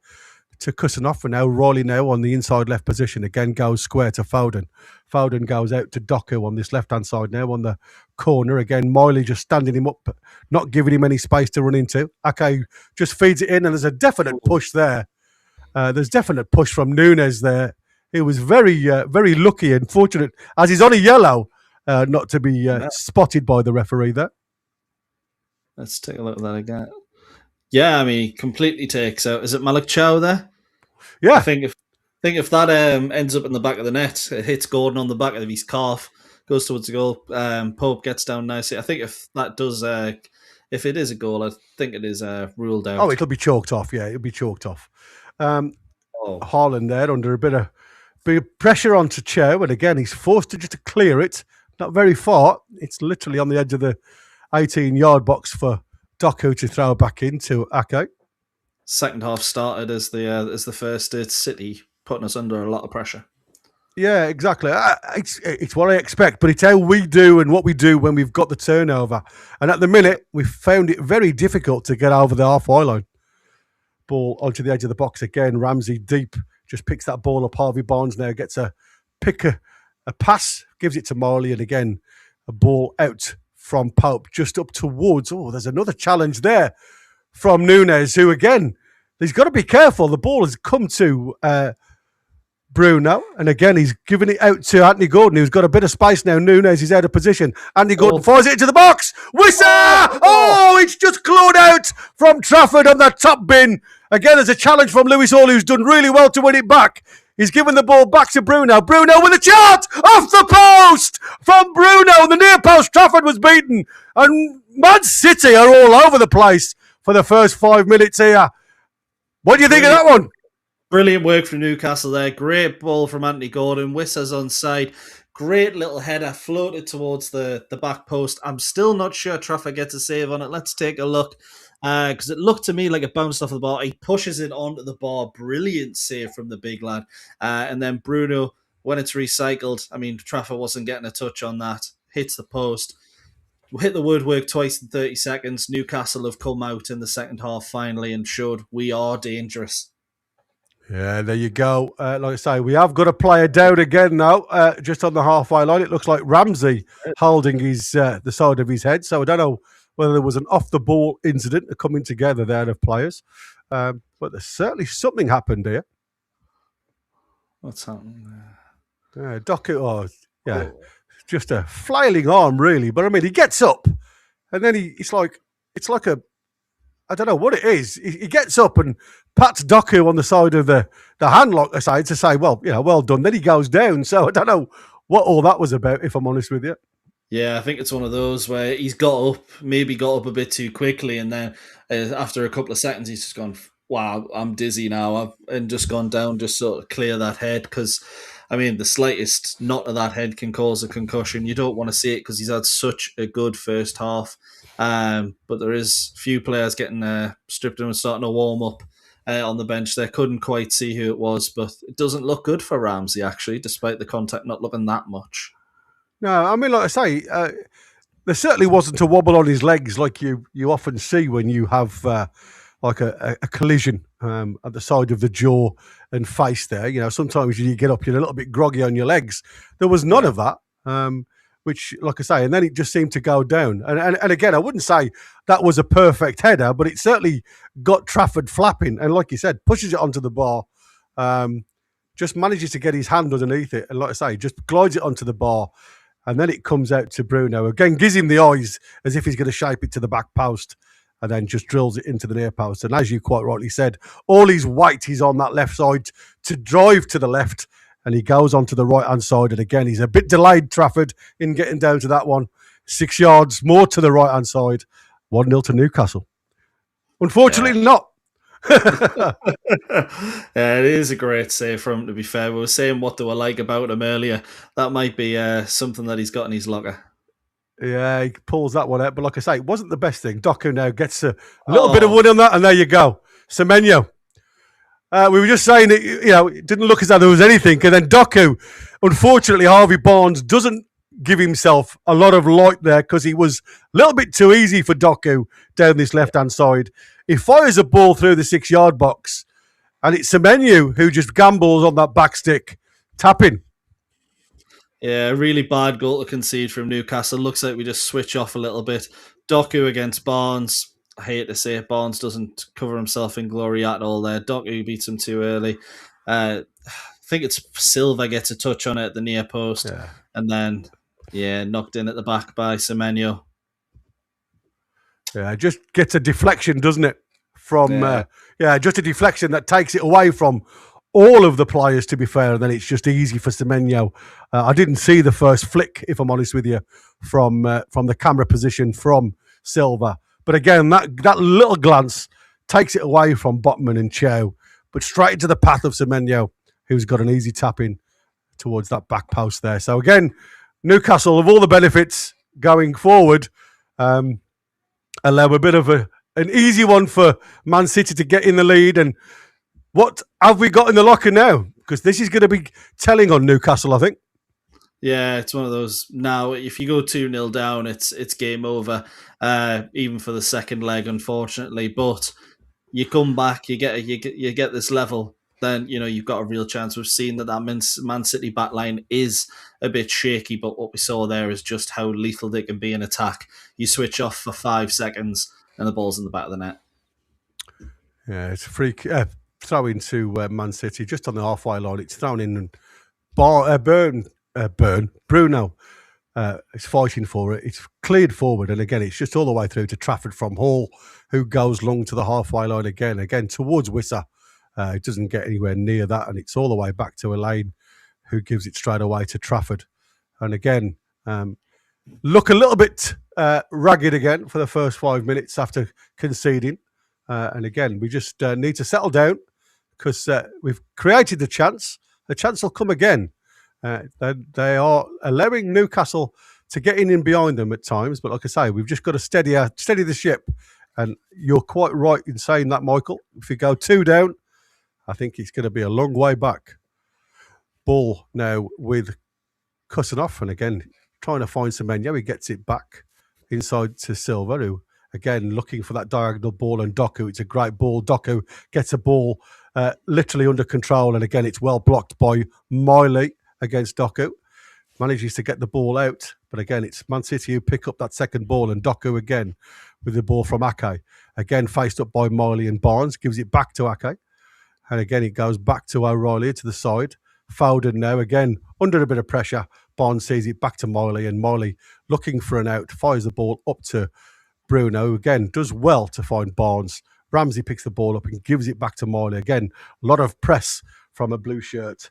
to Kusanov, and now O'Reilly now on the inside left position, again goes square to Foden. Foden goes out to Doku on this left-hand side now on the corner. Again, Miley just standing him up, not giving him any space to run into. Ake just feeds it in, and there's a definite push there. There's definite push from Nunes there. He was very, very lucky and fortunate, as he's on a yellow, not to be spotted by the referee there. Let's take a look at that again. Yeah, I mean, he completely takes out. Is it Malik Chow there? Yeah. I think if that ends up in the back of the net, it hits Gordon on the back of his calf, goes towards the goal. Pope gets down nicely. I think if that does, if it is a goal, I think it is ruled out. Oh, it'll be chalked off. Yeah, it'll be chalked off. Haaland there under a bit of pressure onto Chow, and again he's forced to just clear it. Not very far. It's literally on the edge of the 18-yard box for Doku to throw back into Ake. Second half started as the first. It's City putting us under a lot of pressure. Yeah, exactly. It's what I expect, but it's how we do and what we do when we've got the turnover. And at the minute, we've found it very difficult to get over the halfway line. Ball onto the edge of the box again. Ramsey deep, just picks that ball up. Harvey Barnes now gets a pass, gives it to Marley, and again, a ball out from Pope just up towards. Oh, there's another challenge there from Nunes, who again, he's got to be careful. The ball has come to Bruno, and again, he's giving it out to Anthony Gordon, who's got a bit of space now. Nunes is out of position. Anthony Gordon fires it into the box. Whistle! Oh, it's just clawed out from Trafford on that top bin. Again, there's a challenge from Luis Hall, who's done really well to win it back. He's given the ball back to Bruno. Bruno with a shot off the post from Bruno. The near post. Trafford was beaten. And Man City are all over the place for the first 5 minutes here. What do you think of that one? Brilliant work from Newcastle there. Great ball from Anthony Gordon. Wissers onside. Great little header. Floated towards the back post. I'm still not sure Trafford gets a save on it. Let's take a look. Because it looked to me like it bounced off the bar. He pushes it onto the bar. Brilliant save from the big lad. And then Bruno, when it's recycled, I mean, Trafford wasn't getting a touch on that. Hits the post. Hit the woodwork twice in 30 seconds. Newcastle have come out in the second half finally and showed we are dangerous. Yeah, there you go. Like I say, we have got a player down again now, just on the halfway line. It looks like Ramsey holding his the side of his head. So I don't know whether there was an off-the-ball incident coming together there of players. But there's certainly something happened here. What's happening there? Doku, just a flailing arm, really. But I mean, he gets up, and then it's like I don't know what it is. He gets up and pats Doku on the side of the handlock aside to say, well, well done. Then he goes down. So I don't know what all that was about, if I'm honest with you. Yeah, I think it's one of those where he's got up a bit too quickly, and then after a couple of seconds, he's just gone, wow, I'm dizzy now, and just gone down, just sort of clear that head, because, I mean, the slightest knot of that head can cause a concussion. You don't want to see it because he's had such a good first half, but there is a few players getting stripped in and starting to warm up on the bench there. Couldn't quite see who it was, but it doesn't look good for Ramsey, actually, despite the contact not looking that much. No, I mean, like I say, there certainly wasn't a wobble on his legs like you often see when you have like a collision at the side of the jaw and face there. Sometimes you get up, you're a little bit groggy on your legs. There was none of that, which, like I say, and then it just seemed to go down. And again, I wouldn't say that was a perfect header, but it certainly got Trafford flapping. And like you said, pushes it onto the bar, just manages to get his hand underneath it. And like I say, just glides it onto the bar. And then it comes out to Bruno. Again, gives him the eyes as if he's going to shape it to the back post and then just drills it into the near post. And as you quite rightly said, all his weight is on that left side to drive to the left, and he goes onto the right-hand side. And again, he's a bit delayed, Trafford, in getting down to that one. 6 yards more to the right-hand side. 1-0 to Newcastle. Unfortunately not. Yeah, it is a great save from him, to be fair. We were saying what do I like about him earlier. That might be something that he's got in his locker. Yeah, he pulls that one out. But like I say, it wasn't the best thing. Doku now gets a little bit of wood on that, and there you go. Semenyo. We were just saying that, it didn't look as though there was anything. And then Doku, unfortunately, Harvey Barnes doesn't give himself a lot of light there because he was a little bit too easy for Doku down this left-hand side. He fires a ball through the 6-yard box, and it's Semenyo who just gambles on that back stick, tapping. Yeah, really bad goal to concede from Newcastle. Looks like we just switch off a little bit. Doku against Barnes. I hate to say it, Barnes doesn't cover himself in glory at all there. Doku beats him too early. I think it's Silva gets a touch on it at the near post, and then knocked in at the back by Semenyo. Yeah, just gets a deflection, doesn't it? Just a deflection that takes it away from all of the players, to be fair, and then it's just easy for Semenyo. I didn't see the first flick, if I'm honest with you, from the camera position from Silva. But again, that little glance takes it away from Botman and Chow, but straight into the path of Semenyo, who's got an easy tap in towards that back post there. So again, Newcastle, of all the benefits going forward, allow a bit of an easy one for Man City to get in the lead. And what have we got in the locker now? Because this is going to be telling on Newcastle, I think. Yeah, it's one of those. Now, if you go 2-0 down, it's game over, even for the second leg, unfortunately. But you come back, you get this level, then you've got a real chance. We've seen that Man City backline is a bit shaky, but what we saw there is just how lethal they can be in attack. You switch off for 5 seconds, and the ball's in the back of the net. Yeah, it's a free throw into Man City just on the halfway line. It's thrown in, and Bruno is fighting for it. It's cleared forward, and again, it's just all the way through to Trafford from Hall, who goes long to the halfway line again towards Wissa. It doesn't get anywhere near that, and it's all the way back to Elaine, who gives it straight away to Trafford. And again, look a little bit ragged again for the first 5 minutes after conceding. And again, we just need to settle down because we've created the chance. The chance will come again. They are allowing Newcastle to get in behind them at times. But like I say, we've just got to steady the ship. And you're quite right in saying that, Michael. If we go 2 down, I think it's going to be a long way back. Ball now with Kusanov. And again, trying to find Semenyo. He gets it back inside to Silva, who, again, looking for that diagonal ball. And Doku, it's a great ball. Doku gets a ball literally under control. And again, it's well blocked by Miley against Doku. Manages to get the ball out. But again, it's Man City who pick up that second ball, and Doku again with the ball from Ake. Again, faced up by Miley and Barnes, gives it back to Ake. And again, it goes back to O'Reilly to the side. Foden now, again, under a bit of pressure. Barnes sees it back to Miley, and Miley, looking for an out, fires the ball up to Bruno. Again, does well to find Barnes. Ramsey picks the ball up and gives it back to Miley. Again, a lot of press from a blue shirt.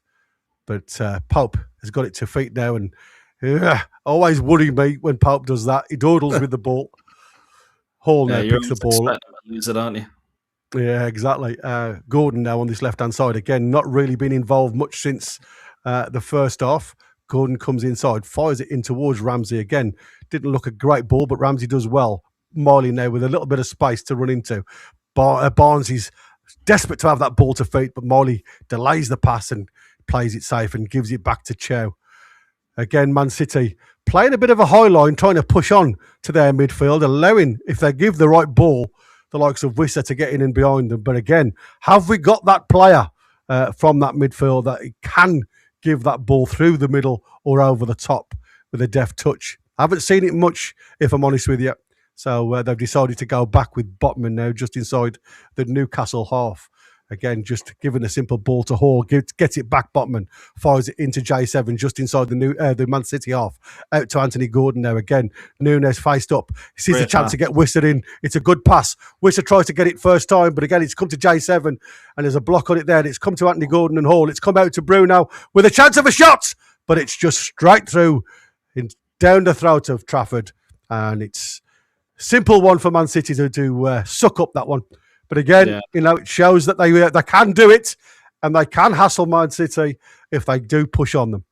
But Pope has got it to feet now, and always worry me when Pope does that. He dawdles with the ball. Hall now picks the ball up. Lose it, aren't you? Yeah, exactly. Gordon now on this left-hand side. Again, not really been involved much since the first half. Gordon comes inside, fires it in towards Ramsey again. Didn't look a great ball, but Ramsey does well. Miley now with a little bit of space to run into. Barnes is desperate to have that ball to feet, but Miley delays the pass and plays it safe and gives it back to Chow. Again, Man City playing a bit of a high line, trying to push on to their midfield, allowing, if they give the right ball, the likes of Wissa to get in and behind them. But again, have we got that player from that midfield that can give that ball through the middle or over the top with a deft touch? I haven't seen it much, if I'm honest with you. So they've decided to go back with Botman now, just inside the Newcastle half. Again, just giving a simple ball to Hall, gets it back. Botman fires it into J7 just inside the Man City half. Out to Anthony Gordon now. Again, Nunes faced up. He sees a chance to get Wissa in. It's a good pass. Wissa tries to get it first time, but again, it's come to J7 and there's a block on it there. It's come to Anthony Gordon and Hall. It's come out to Bruno with a chance of a shot, but it's just straight through down the throat of Trafford. And it's simple one for Man City to suck up that one. But again, it shows that they can do it and they can hassle Man City if they do push on them.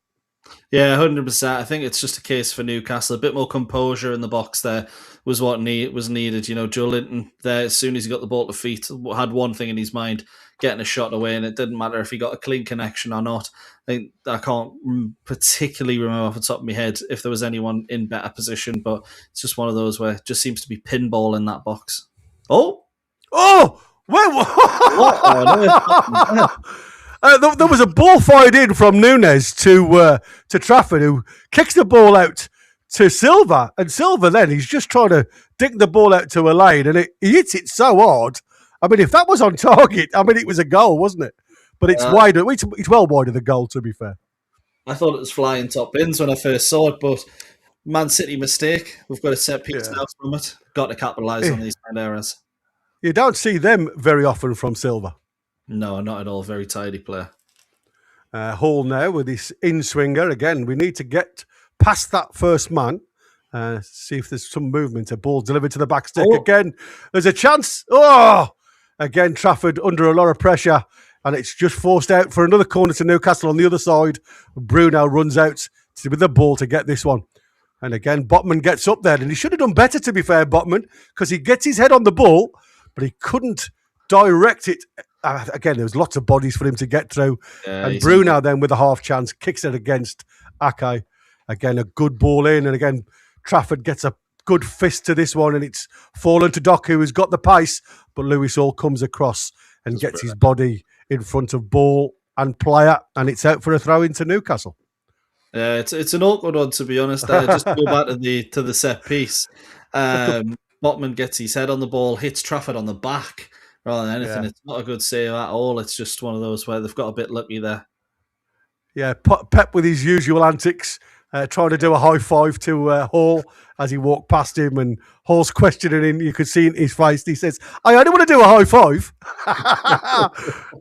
Yeah, 100%. I think it's just a case for Newcastle. A bit more composure in the box there was what was needed. You know, Joe Linton there, as soon as he got the ball to feet, had one thing in his mind, getting a shot away, and it didn't matter if he got a clean connection or not. I can't particularly remember off the top of my head if there was anyone in better position, but it's just one of those where it just seems to be pinball in that box. There was a ball fired in from Nunes to Trafford, who kicks the ball out to Silva, and Silva then he's just trying to dig the ball out to a lane, and he hits it so hard. I mean, if that was on target, I mean, it was a goal, wasn't it? But it's wider. It's well wide of the goal, to be fair. I thought it was flying top bins when I first saw it, but Man City mistake. We've got a set piece now from it. Got to capitalise on these kind of errors. You don't see them very often from Silva. No, not at all. Very tidy player. Hall now with this in-swinger. Again, we need to get past that first man. See if there's some movement. A ball delivered to the back stick. Again, there's a chance. Again, Trafford under a lot of pressure. And it's just forced out for another corner to Newcastle on the other side. Bruno runs out with the ball to get this one. And again, Botman gets up there. And he should have done better, to be fair, Botman, because he gets his head on the ball, but he couldn't direct it. Again, there was lots of bodies for him to get through. And Bruno then with a half chance kicks it against Ake. Again, a good ball in. And again, Trafford gets a good fist to this one. And it's fallen to Doku, who's got the pace. But Lewis Hall comes across and gets his body in front of ball and player. And it's out for a throw into Newcastle. Yeah, it's an awkward one, to be honest. Just to go back to the set piece. Botman gets his head on the ball, hits Trafford on the back rather than anything. Yeah. It's not a good save at all. It's just one of those where they've got a bit lucky there. Yeah, Pep with his usual antics, trying to do a high five to Hall as he walked past him, and Hall's questioning him. You could see in his face. He says, "I only want to do a high five."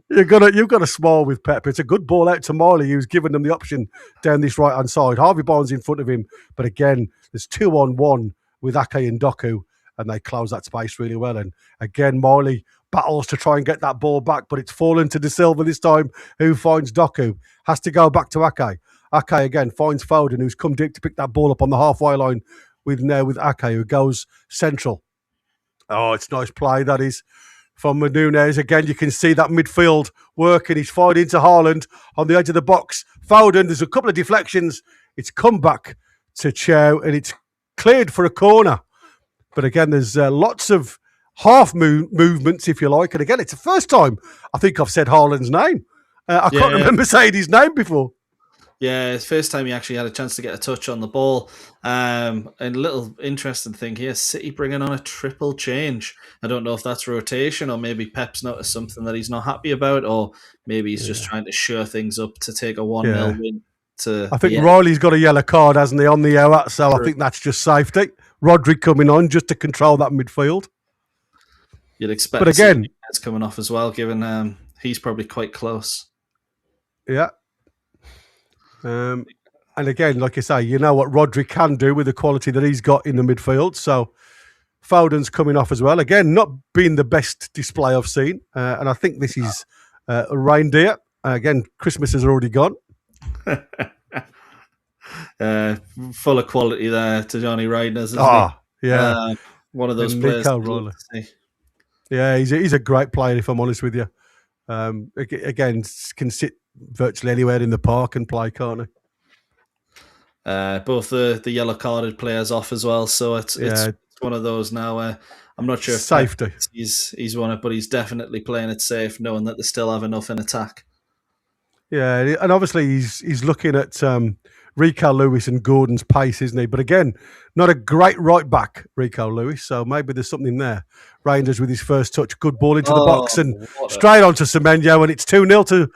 You've got to smile with Pep. It's a good ball out to Miley, who's given them the option down this right hand side. Harvey Barnes in front of him, but again, there's 2-on-1 with Ake and Doku. And they close that space really well. And again, Miley battles to try and get that ball back, but it's fallen to De Silva this time, who finds Doku. Has to go back to Ake. Ake again finds Foden, who's come deep to pick that ball up on the halfway line with Ake, who goes central. Oh, it's nice play, that is, from Nunes. Again, you can see that midfield working. He's fired into Haaland on the edge of the box. Foden, there's a couple of deflections. It's come back to Chow, and it's cleared for a corner. But again, there's lots of half movements, if you like. And again, it's the first time I think I've said Haaland's name. I can't remember saying his name before. Yeah, it's the first time he actually had a chance to get a touch on the ball. And a little interesting thing here, City bringing on a triple change. I don't know if that's rotation or maybe Pep's noticed something that he's not happy about, or maybe he's just trying to shore things up to take a 1-0 win. I think Riley's got a yellow card, hasn't he, on the hour? So I think that's just safety. Rodri coming on just to control that midfield. You'd expect, but again, it's coming off as well, given he's probably quite close. Yeah. And again, like I say, you know what Rodri can do with the quality that he's got in the midfield. So Foden's coming off as well. Again, not being the best display I've seen. And I think this is a reindeer. Again, Christmas has already gone. Full of quality there to Johnny Reinders, isn't he? Yeah. One of those players. Yeah, he's a great player, if I'm honest with you. Again, can sit virtually anywhere in the park and play, can't he? Both the yellow carded players off as well, so it's one of those now. I'm not sure if safety he's won it, but he's definitely playing it safe, knowing that they still have enough in attack. Yeah, and obviously he's looking at Rico Lewis and Gordon's pace, isn't he? But again, not a great right back, Rico Lewis. So maybe there's something there. Reinders with his first touch, good ball into the box and straight onto Semenyo, and it's 2-0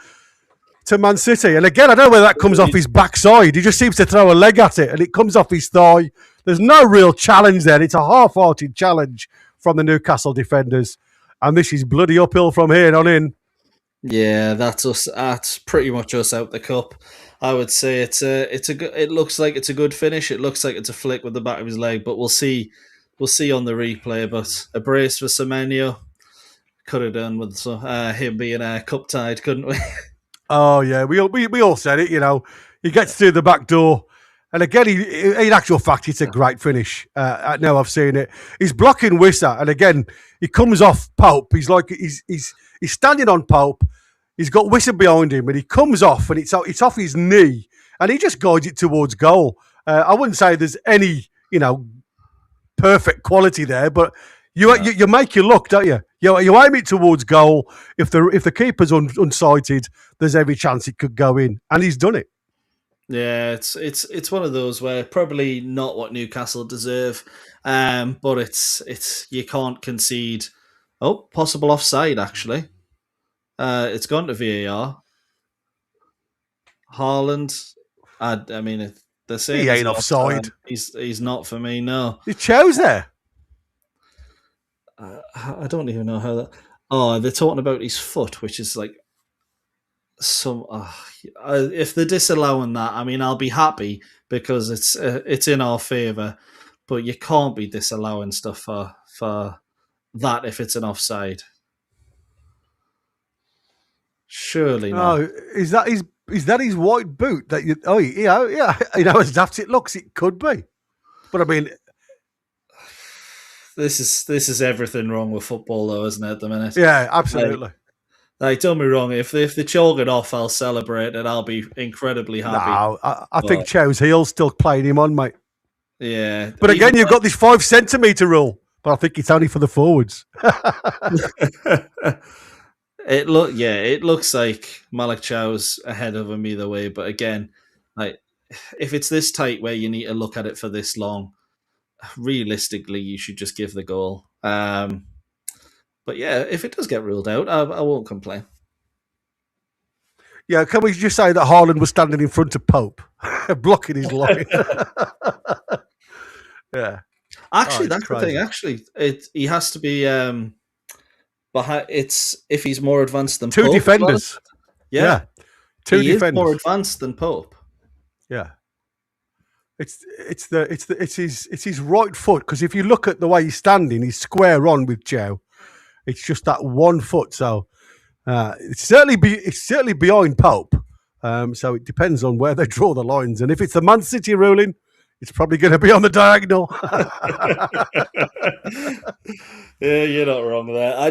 to Man City. And again, I don't know whether that comes off his backside. He just seems to throw a leg at it, and it comes off his thigh. There's no real challenge there. It's a half-hearted challenge from the Newcastle defenders, and this is bloody uphill from here on in. Yeah, that's us. That's pretty much us out the cup. I would say it's a good. It looks like it's a good finish. It looks like it's a flick with the back of his leg, but we'll see. We'll see on the replay. But a brace for Semenyo could have done with him being cup tied, couldn't we? Oh yeah, we all said it. You know, he gets through the back door, and again, in actual fact, it's a great finish. Now I've seen it. He's blocking Wissa, and again, he comes off Pope. He's standing on Pope. He's got Wissa behind him, and he comes off, and it's off his knee, and he just guides it towards goal. I wouldn't say there's any, perfect quality there, but you make your look, don't you? You aim it towards goal. If the keeper's unsighted, there's every chance it could go in, and he's done it. Yeah, it's one of those where probably not what Newcastle deserve, but it's you can't concede. Oh, possible offside actually. It's gone to VAR. Haaland, I mean, they're saying he ain't offside. He's not for me. No, he chose there. I don't even know how that. Oh, they're talking about his foot, which is like some. If they're disallowing that, I mean, I'll be happy because it's in our favour. But you can't be disallowing stuff for that if it's an offside. Surely not. Oh, is that his white boot? That you? Oh, yeah. As daft it looks, it could be. But I mean, this is everything wrong with football, though, isn't it? At the minute, yeah, absolutely. Like don't be wrong. If they chalk it off, I'll celebrate and I'll be incredibly happy. No, I think Chow's heel's still playing him on, mate. Yeah, but again, you've got this 5 centimetre rule, but I think it's only for the forwards. It looks like Malik Chow's ahead of him either way. But again, like if it's this tight where you need to look at it for this long, realistically, you should just give the goal. But yeah, if it does get ruled out, I won't complain. Yeah, can we just say that Haaland was standing in front of Pope, blocking his line? Yeah. Actually, that's crazy. The thing. Actually, he has to be. But it's if he's more advanced than two Pope, defenders. Yeah. Two he defenders. Is more advanced than Pope. Yeah. It's his right foot, because if you look at the way he's standing, he's square on with Chow. It's just that 1 foot. So it's certainly behind Pope. So it depends on where they draw the lines, and if it's the Man City ruling, it's probably going to be on the diagonal. Yeah, you're not wrong there.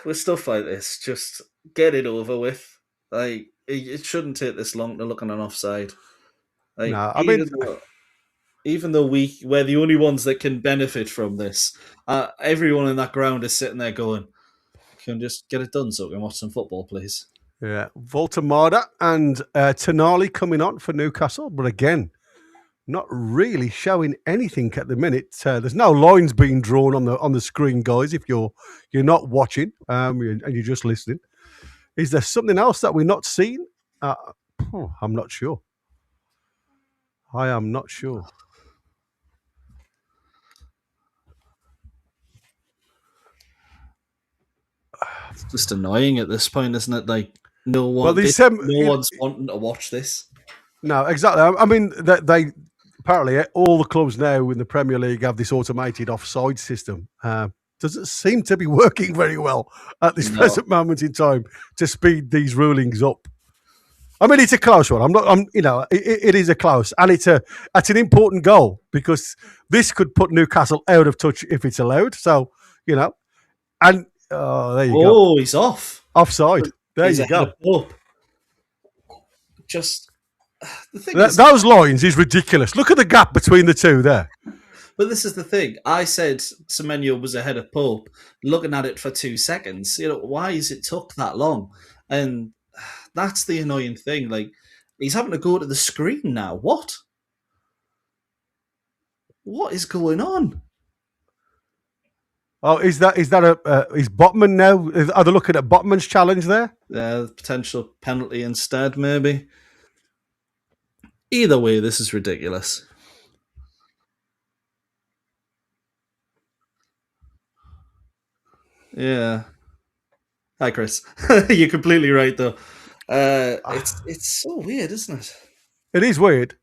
With stuff like this, just get it over with. Like it shouldn't take this long to look on an offside. Like, no, I mean, even though we're the only ones that can benefit from this, everyone in that ground is sitting there going, "Can we just get it done so we can watch some football, please?" Yeah, Voltamada and Tonali coming on for Newcastle, but again, not really showing anything at the minute. There's no lines being drawn on the screen, guys. If you're not watching and you're just listening, is there something else that we're not seeing? I'm not sure. I am not sure. It's just annoying at this point, isn't it? Like no Well, one's wanting to watch this. No, exactly. I mean, they apparently all the clubs now in the Premier League have this automated offside system. Doesn't seem to be working very well at this present moment in time to speed these rulings up. I mean, it's a close one. It is a close, and it's an important goal because this could put Newcastle out of touch if it's allowed. So, and there you go. Oh, he's off. Offside. There you go. Just the thing those lines is ridiculous. Look at the gap between the two there. But this is the thing. I said Semenyo was ahead of Pope. Looking at it for 2 seconds, why is it took that long? And that's the annoying thing. Like he's having to go to the screen now. What? What is going on? Oh, is Botman now? Are they looking at Botman's challenge there? Potential penalty instead, maybe. Either way, this is ridiculous. Yeah. Hi, Chris. You're completely right, though. It's so weird, isn't it? It is weird,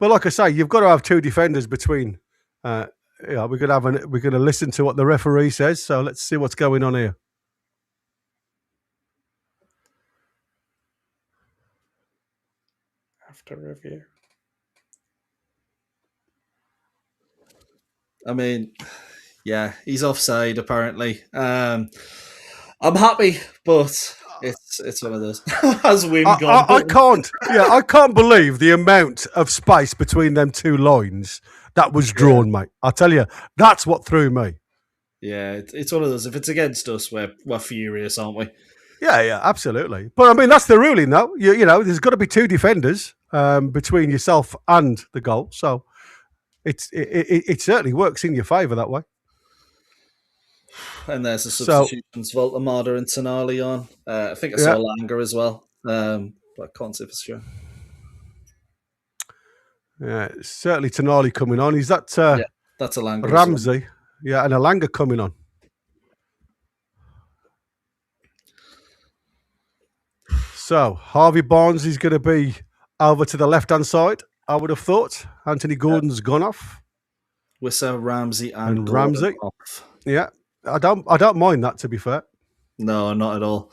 but like I say, you've got to have two defenders between. We're gonna listen to what the referee says. So let's see what's going on here. After review. I mean, yeah, he's offside apparently. I'm happy, but it's one of those. Has Wim gone? I can't believe the amount of space between them two lines that was drawn, mate. I'll tell you, that's what threw me. Yeah, it's one of those. If it's against us, we're furious, aren't we? Yeah, absolutely. But I mean, that's the ruling, though. You know, there's got to be two defenders between yourself and the goal. So it certainly works in your favour that way. And there's the substitutions, Voltamada and Tonali on. I think I saw Langer as well, but I can't say for sure. Yeah, certainly Tonali coming on. Is that that's a Langer. Ramsey? Well. Yeah, and a Langer coming on. So Harvey Barnes is going to be over to the left-hand side, I would have thought. Anthony Gordon's gone off. Wissa, Ramsey, and Ramsey. Off. Yeah, I don't mind that, to be fair. No, not at all.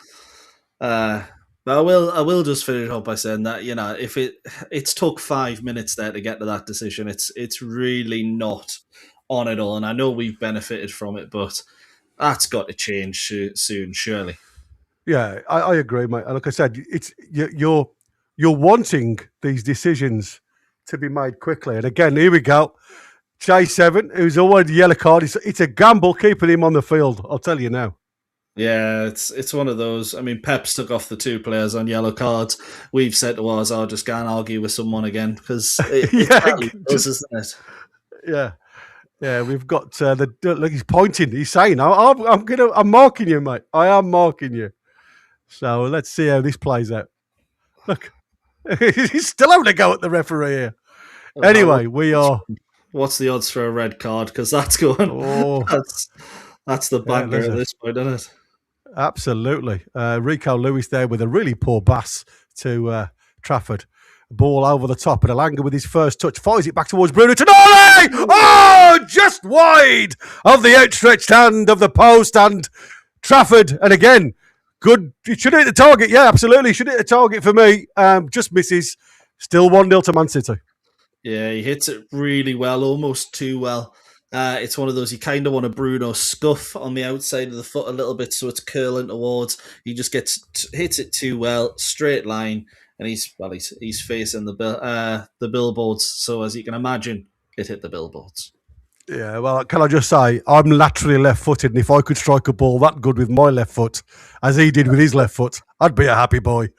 But I will just finish up by saying that, you know, if it's took 5 minutes there to get to that decision, it's really not on at all. And I know we've benefited from it, but that's got to change soon, surely. Yeah, I agree, mate. And like I said, it's you're wanting these decisions to be made quickly. And again, here we go. J7, who's already yellow card. It's a gamble keeping him on the field, I'll tell you now. Yeah, it's one of those. I mean, Pep's took off the two players on yellow cards. We've said to us, I'll just go and argue with someone again because isn't it? Yeah, we've got look. He's pointing. He's saying, "I'm marking you, mate. I am marking you." So let's see how this plays out. Look, he's still having a go at the referee here. Anyway, we are. What's the odds for a red card? Because that's going. Oh, that's the banker at this point, isn't it? Absolutely. Rico Lewis there with a really poor pass to Trafford. Ball over the top, and Elanga with his first touch fires it back towards Bruno Tonali. Oh, just wide of the outstretched hand of the post and Trafford. And again, good. It should hit the target. Yeah, absolutely. Should hit the target for me. Just misses. Still 1-0 to Man City. Yeah, he hits it really well, almost too well. It's one of those you kind of want a Bruno scuff on the outside of the foot a little bit so it's curling towards. He just hits it too well, straight line, and he's facing the billboards. So as you can imagine, it hit the billboards. Yeah, well, can I just say, I'm laterally left-footed, and if I could strike a ball that good with my left foot, as he did with his left foot, I'd be a happy boy.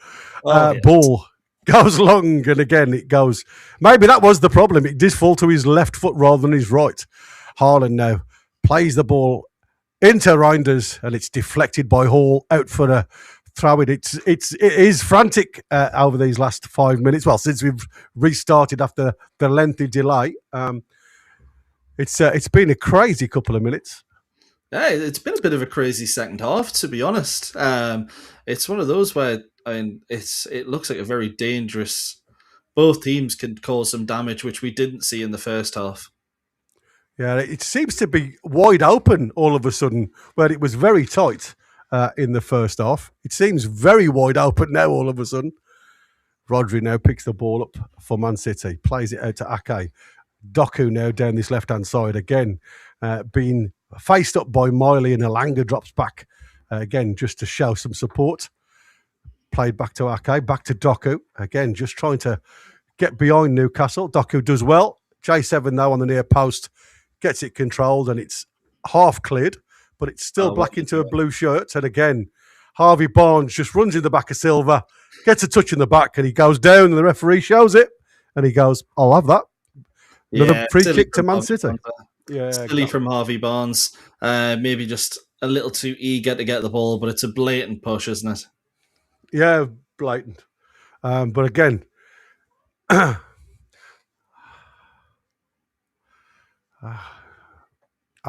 Yes. Ball goes long, and again, it goes... Maybe that was the problem. It did fall to his left foot rather than his right. Haaland now plays the ball into Reinders, and it's deflected by Hall, out for a throw-in. It is frantic over these last 5 minutes. Well, since we've restarted after the lengthy delay. It's been a crazy couple of minutes. Yeah, it's been a bit of a crazy second half, to be honest. It's one of those where it looks like a very dangerous. Both teams can cause some damage, which we didn't see in the first half. Yeah, it seems to be wide open all of a sudden, where it was very tight in the first half. It seems very wide open now all of a sudden. Rodri now picks the ball up for Man City, plays it out to Ake. Doku now down this left-hand side again, being faced up by Miley, and Elanga drops back again just to show some support. Played back to Ake, back to Doku, again just trying to get behind Newcastle. Doku does well. J7 though on the near post gets it controlled, and it's half cleared, but it's still black into a blue shirt. And again, Harvey Barnes just runs in the back of Silva, gets a touch in the back, and he goes down, and the referee shows it, and he goes, I'll have that. Another free kick to Man City. Yeah, silly from Harvey Barnes. Maybe just a little too eager to get the ball, but it's a blatant push, isn't it? Yeah, blatant. But again, I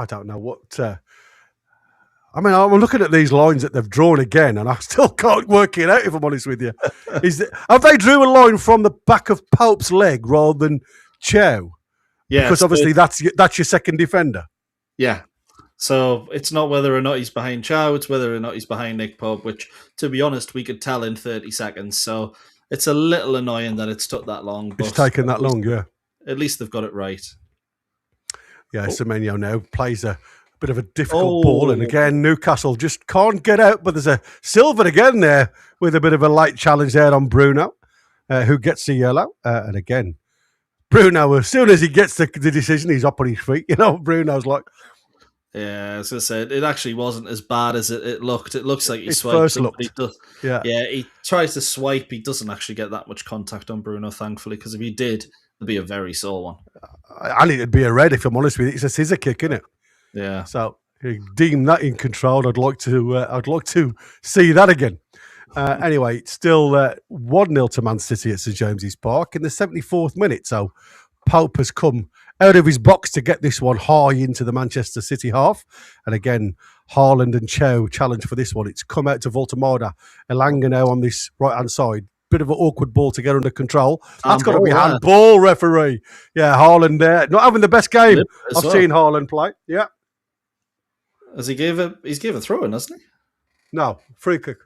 don't know what. I mean, I'm looking at these lines that they've drawn again, and I still can't work it out, if I'm honest with you. Have they drew a line from the back of Pope's leg rather than Chow? Yeah, because obviously that's your second defender. Yeah. So it's not whether or not he's behind Chow, it's whether or not he's behind Nick Pope, which, to be honest, we could tell in 30 seconds. So it's a little annoying that it's took that long. It's taken that long, yeah. At least they've got it right. Yeah, Semenyo now plays a bit of a difficult ball, and again, Newcastle just can't get out, but there's a Silva again there with a bit of a light challenge there on Bruno, who gets the yellow, and again, Bruno, as soon as he gets the decision, he's up on his feet. You know, Bruno's like... Yeah, as I said, it actually wasn't as bad as it looked. It looks like he swiped. First looked. Yeah, he tries to swipe. He doesn't actually get that much contact on Bruno, thankfully, because if he did, it'd be a very sore one. And it'd be a red, if I'm honest with you. It's a scissor kick, isn't it? Yeah. So deem that in control. I'd like to see that again. Anyway, it's still 1-0 to Man City at St James's Park in the 74th minute. So Pope has come out of his box to get this one high into the Manchester City half. And again, Haaland and Chow challenge for this one. It's come out to Voltemada. Elanga now on this right-hand side. Bit of an awkward ball to get under control. That's got to be handball, referee. Yeah, Haaland there. Not having the best game I've seen Haaland play. Yeah. He's gave a throw in, hasn't he? No, free kick.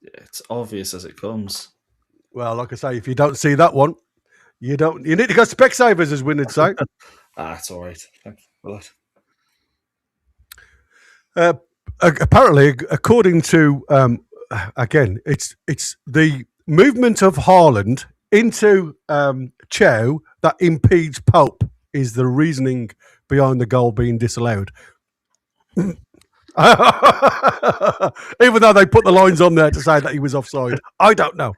Yeah, it's obvious as it comes. Well, like I say, if you don't see that one, you need to go Specsavers, as Wynn would say. That's all right. Thank you for that. Apparently, according to again, it's the movement of Haaland into Chow that impedes Pope is the reasoning behind the goal being disallowed. Even though they put the lines on there to say that he was offside, I don't know.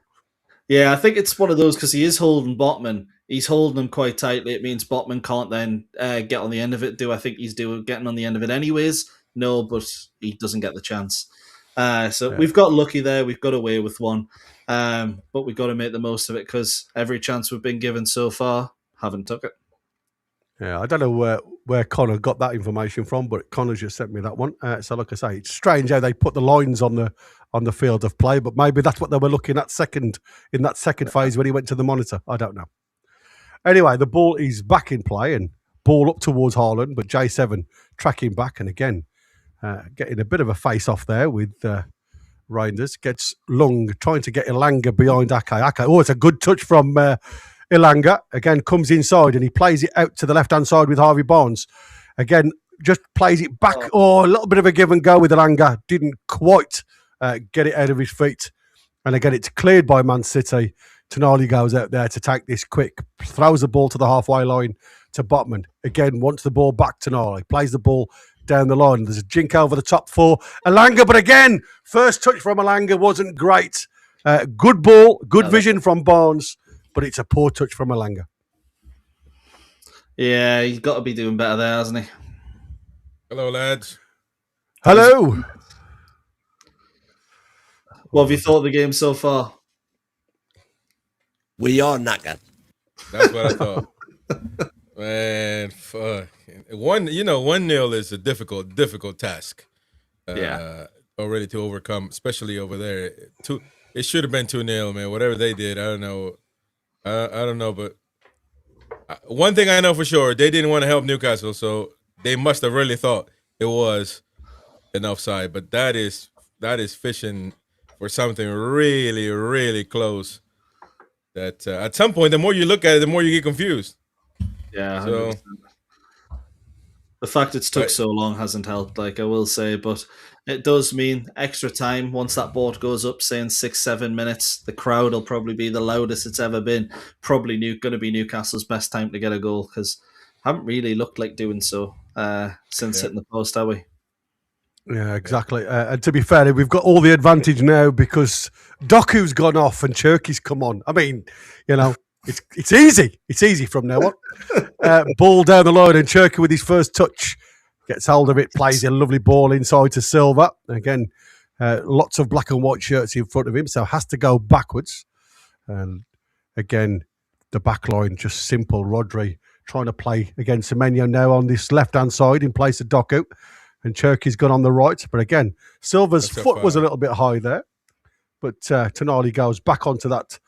Yeah, I think it's one of those because he is holding Botman. He's holding him quite tightly. It means Botman can't then get on the end of it. Do I think he's getting on the end of it anyways? No, but he doesn't get the chance. We've got lucky there. We've got away with one. But we've got to make the most of it because every chance we've been given so far, haven't took it. Yeah, I don't know where Connor got that information from, but Connor just sent me that one. So like I say, it's strange how they put the lines on the field of play, but maybe that's what they were looking at in that second phase when he went to the monitor. I don't know. Anyway, the ball is back in play and ball up towards Haaland, but J7 tracking back and again getting a bit of a face-off there with Reinders. Gets Lung trying to get Elanga behind Ake. Oh, it's a good touch from Elanga. Again, comes inside and he plays it out to the left-hand side with Harvey Barnes. Again, just plays it back. Oh, a little bit of a give and go with Elanga. Didn't quite get it out of his feet. And again, it's cleared by Man City. Tonali goes out there to take this quick, throws the ball to the halfway line to Botman. Again, wants the ball back to Tonali, plays the ball down the line. There's a jink over the top for Elanga, but again, first touch from Elanga wasn't great. Good ball, good vision from Barnes, but it's a poor touch from Elanga. Yeah, he's got to be doing better there, hasn't he? Hello, lads. Hello. What have you thought of the game so far? We are knackered. That's what I thought. Man, fuck. 1-0 is a difficult task. Already to overcome, especially over there. It should have been 2-0, man. Whatever they did, I don't know. I don't know, but one thing I know for sure, they didn't want to help Newcastle, so they must have really thought it was an offside. But that is fishing for something really, really close. That at some point, the more you look at it, the more you get confused. Yeah, so 100%. The fact it's took so long hasn't helped, like I will say, but it does mean extra time. Once that board goes up, say in 6-7 minutes, the crowd will probably be the loudest it's ever been. Probably going to be Newcastle's best time to get a goal, because haven't really looked like doing so since hitting the post, have we? Yeah, exactly. And to be fair, we've got all the advantage now because Doku's gone off and Cherky's come on. I mean, it's easy. It's easy from now on. Ball down the line and Cherky with his first touch gets hold of it, plays a lovely ball inside to Silva. Again, lots of black and white shirts in front of him, so has to go backwards. And again, the back line just simple. Rodri trying to play against Semenyo now on this left-hand side in place of Doku. And Cherky's gone on the right. But again, Silva's foot was a little bit high there. But Tonali goes back onto that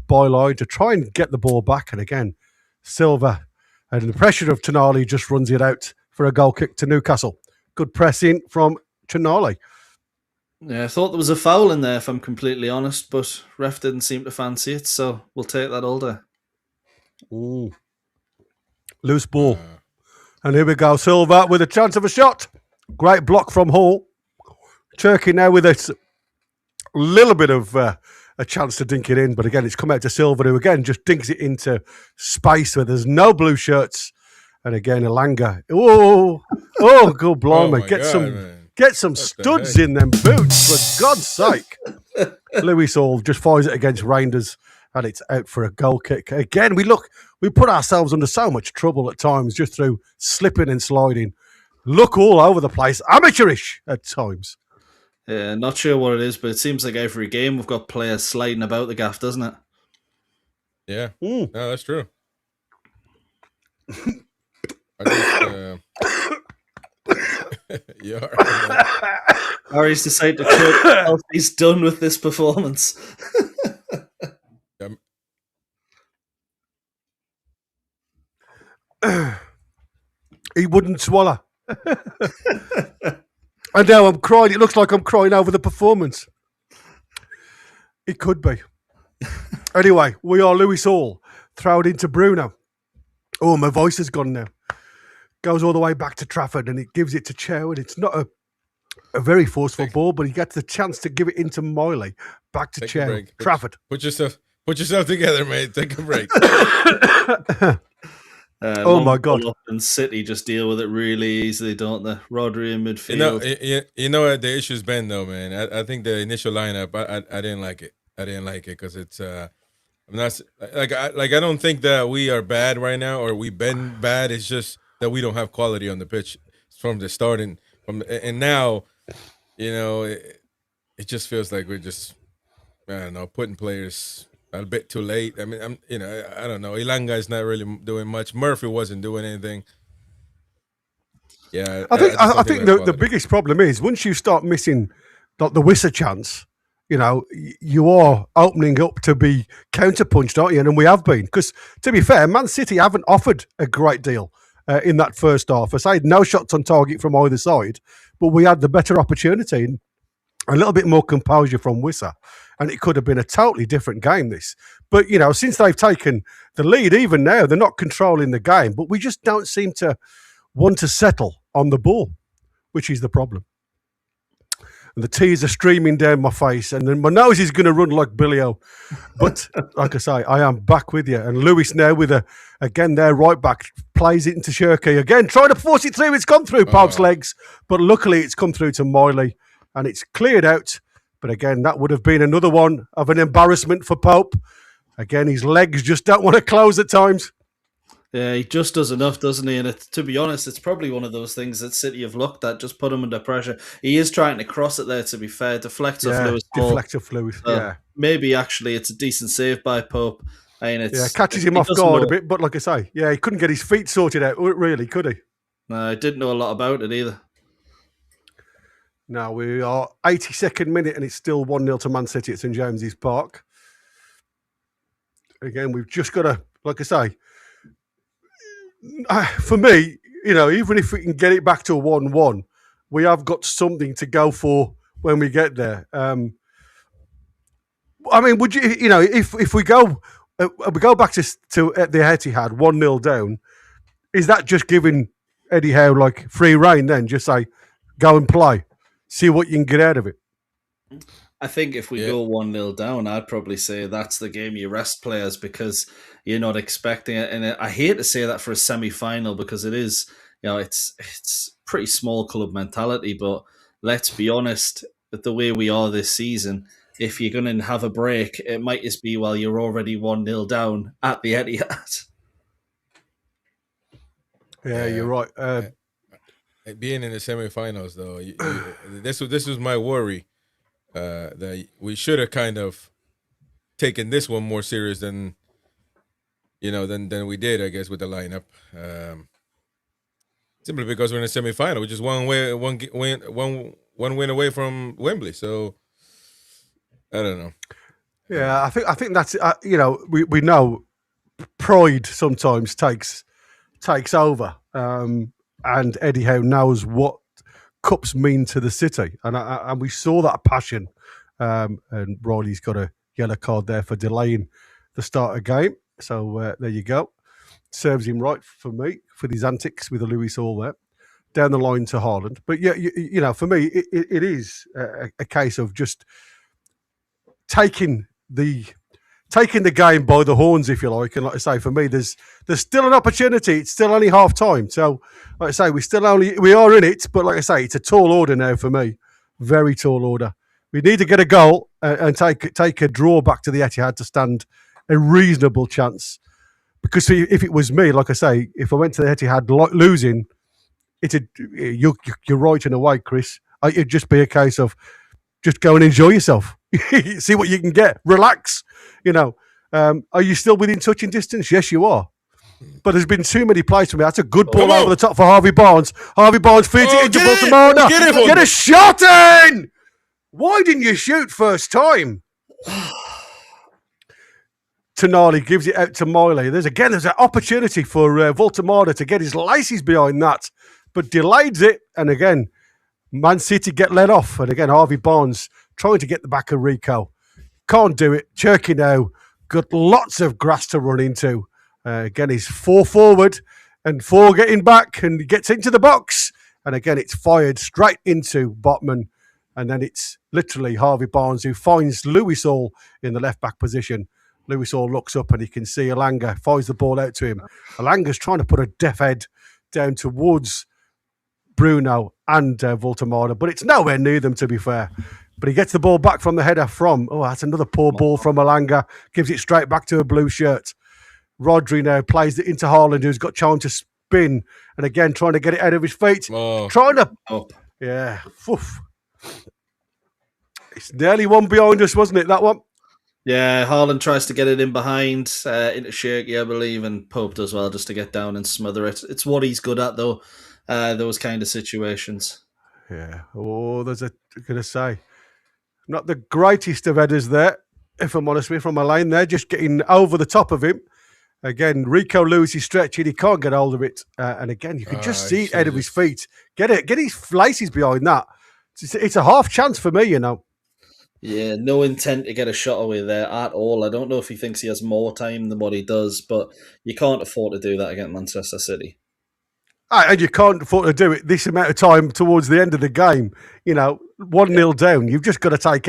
byline to try and get the ball back. And again, Silva, and the pressure of Tonali just runs it out for a goal kick to Newcastle. Good pressing from Tonali. Yeah, I thought there was a foul in there, if I'm completely honest, but ref didn't seem to fancy it, so we'll take that all day. Ooh. Loose ball. And here we go. Silva with a chance of a shot. Great block from Hall. Cherky now with a little bit of a chance to dink it in, but again, it's come out to Silva, who again just dinks it into space where there's no blue shirts. And again, Elanga. Oh, good blimey. Get some studs in them boots, for God's sake. Lewis Hall just fires it against Reinders, and it's out for a goal kick. Again, we put ourselves under so much trouble at times just through slipping and sliding. Look all over the place. Amateurish at times. Yeah, not sure what it is, but it seems like every game we've got players sliding about the gaff, doesn't it? Yeah. No, that's true. Harry's decided to quit. He's done with this performance. He wouldn't swallow. And now I'm crying. It looks like I'm crying over the performance. It could be. Anyway, we are Lewis Hall. Throw it into Bruno. Oh, my voice has gone now. Goes all the way back to Trafford and it gives it to Chow. And it's not a very forceful ball, but he gets the chance to give it into Miley. Back to Chow. Trafford. Put yourself together, mate. Take a break. Oh my God! And City just deal with it really easily, don't they? Rodri in midfield. You know what the issue's been though, man. I think the initial lineup, I didn't like it. I didn't like it because it's I'm not I don't think that we are bad right now or we've been bad. It's just that we don't have quality on the pitch from the start and now, it just feels like we're just putting players a bit too late. I mean, I don't know. Elanga is not really doing much. Murphy wasn't doing anything. Yeah, I think the biggest problem is once you start missing the Wissa chance, you are opening up to be counterpunched, aren't you? And we have been. Because to be fair, Man City haven't offered a great deal in that first half. I say no shots on target from either side, but we had the better opportunity and a little bit more composure from Wissa. And it could have been a totally different game, this. But, since they've taken the lead, even now, they're not controlling the game. But we just don't seem to want to settle on the ball, which is the problem. and the tears are streaming down my face, and then my nose is going to run like Billy O. But like I say, I am back with you. And Lewis now with again their right back plays it into Shirky again, trying to force it through. It's gone through Pope's legs, but luckily it's come through to Miley, and it's cleared out. But again, that would have been another one of an embarrassment for Pope. Again, his legs just don't want to close at times. Yeah, he just does enough, doesn't he? And to be honest, it's probably one of those things that City have looked at, just put him under pressure. He is trying to cross it there, to be fair. Deflects off Lewis. Deflect off Lewis, Maybe actually it's a decent save by Pope. I mean, catches him off guard a bit, but like I say, he couldn't get his feet sorted out, really, could he? No, I didn't know a lot about it either. Now we are 82nd minute and it's still 1-0 to Man City at St James's Park. Again, we've just got to, like I say, for me, even if we can get it back to a 1-1, we have got something to go for when we get there. I mean, would you, if we go back to at the Etihad 1-0 down, is that just giving Eddie Howe like free rein then? Just say, go and play, see what you can get out of it. I think if we go 1-0 down, I'd probably say that's the game you rest players because you're not expecting it. And I hate to say that for a semi-final because it is, it's pretty small club mentality. But let's be honest, the way we are this season, if you're going to have a break, it might just be while you're already 1-0 down at the Etihad. Yeah, you're right. Being in the semi-finals, though, this was my worry. That we should have kind of taken this one more serious than we did, I guess, with the lineup. Simply because we're in a semi-final, which is one win away from Wembley. So I don't know. Yeah, I think that's we know pride sometimes takes over, and Eddie Howe knows what cups mean to the city, and we saw that passion. And Riley's got a yellow card there for delaying the start of the game. So there you go. Serves him right for me for these antics with the Lewis Hall there down the line to Haaland. But yeah, for me, it is a case of just taking the game by the horns, if you like. And like I say, for me, there's still an opportunity. It's still only half time. So like I say, we are in it, but like I say, it's a tall order now for me. Very tall order. We need to get a goal and take a draw back to the Etihad to stand a reasonable chance. Because if it was me, like I say, if I went to the Etihad losing, you're right in a way, Chris. It'd just be a case of just go and enjoy yourself. See what you can get. Relax. Are you still within touching distance? Yes, you are. But there's been too many plays for me. That's a good ball over the top for Harvey Barnes. Harvey Barnes feeds it into Baltimore. Get a shot in! Why didn't you shoot first time? Tonali gives it out to Miley. There's an opportunity for Voltamada to get his laces behind that, but delays it. And again, Man City get let off. And again, Harvey Barnes trying to get the back of Rico. Can't do it. Cherky now got lots of grass to run into. Again, he's 4 forward and 4 getting back and he gets into the box. And again, it's fired straight into Botman. And then it's literally Harvey Barnes who finds Lewis Hall in the left back position. Lewis Hall looks up and he can see Alanga, fires the ball out to him. Alanga's trying to put a deaf head down towards Bruno and Voltamada, but it's nowhere near them, to be fair. But he gets the ball back from the header that's another poor ball from Alanga, gives it straight back to a blue shirt. Rodri now plays it into Haaland, who's got time to spin, and again, trying to get it out of his feet. Yeah. Oof. It's nearly one behind us, wasn't it, that one? Yeah, Haaland tries to get it in behind, into Shirky, I believe, and Pope does well just to get down and smother it. It's what he's good at, though, those kind of situations. Yeah. Not the greatest of headers there, if I'm honest with you, from a lane there, just getting over the top of him. Again, Rico Lewis is stretching, he can't get hold of it. And again, you can just see it out of his feet. Get his laces behind that. It's a half chance for me, Yeah, no intent to get a shot away there at all. I don't know if he thinks he has more time than what he does, but you can't afford to do that against Manchester City. And you can't afford to do it this amount of time towards the end of the game. 1-0 down. You've just got to take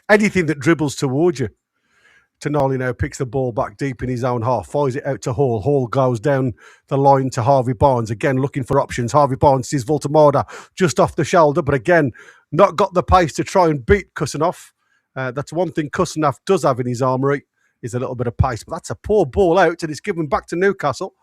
anything that dribbles towards you. Tonali now picks the ball back deep in his own half, fires it out to Hall. Hall goes down the line to Harvey Barnes, again looking for options. Harvey Barnes sees Voltemada just off the shoulder, but again, not got the pace to try and beat Kusanov. That's one thing Kusanov does have in his armoury, is a little bit of pace, but that's a poor ball out, and it's given back to Newcastle.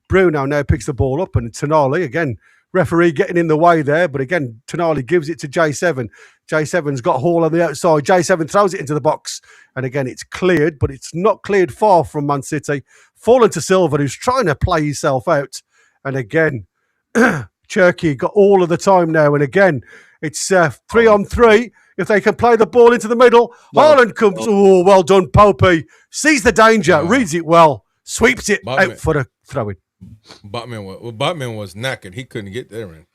Bruno now picks the ball up, and Tonali, again, referee getting in the way there, but again, Tonali gives it to J7. J7's got Hall on the outside. J7 throws it into the box, and again, it's cleared, but it's not cleared far from Man City. Fallen to Silva, who's trying to play himself out, and again, Cherky got all of the time now, and again, it's 3-on-3. If they can play the ball into the middle, Haaland comes. Oh, well done, Popey. Sees the danger, reads it well, sweeps it out for the throw-in. Botman was knackered. He couldn't get there in.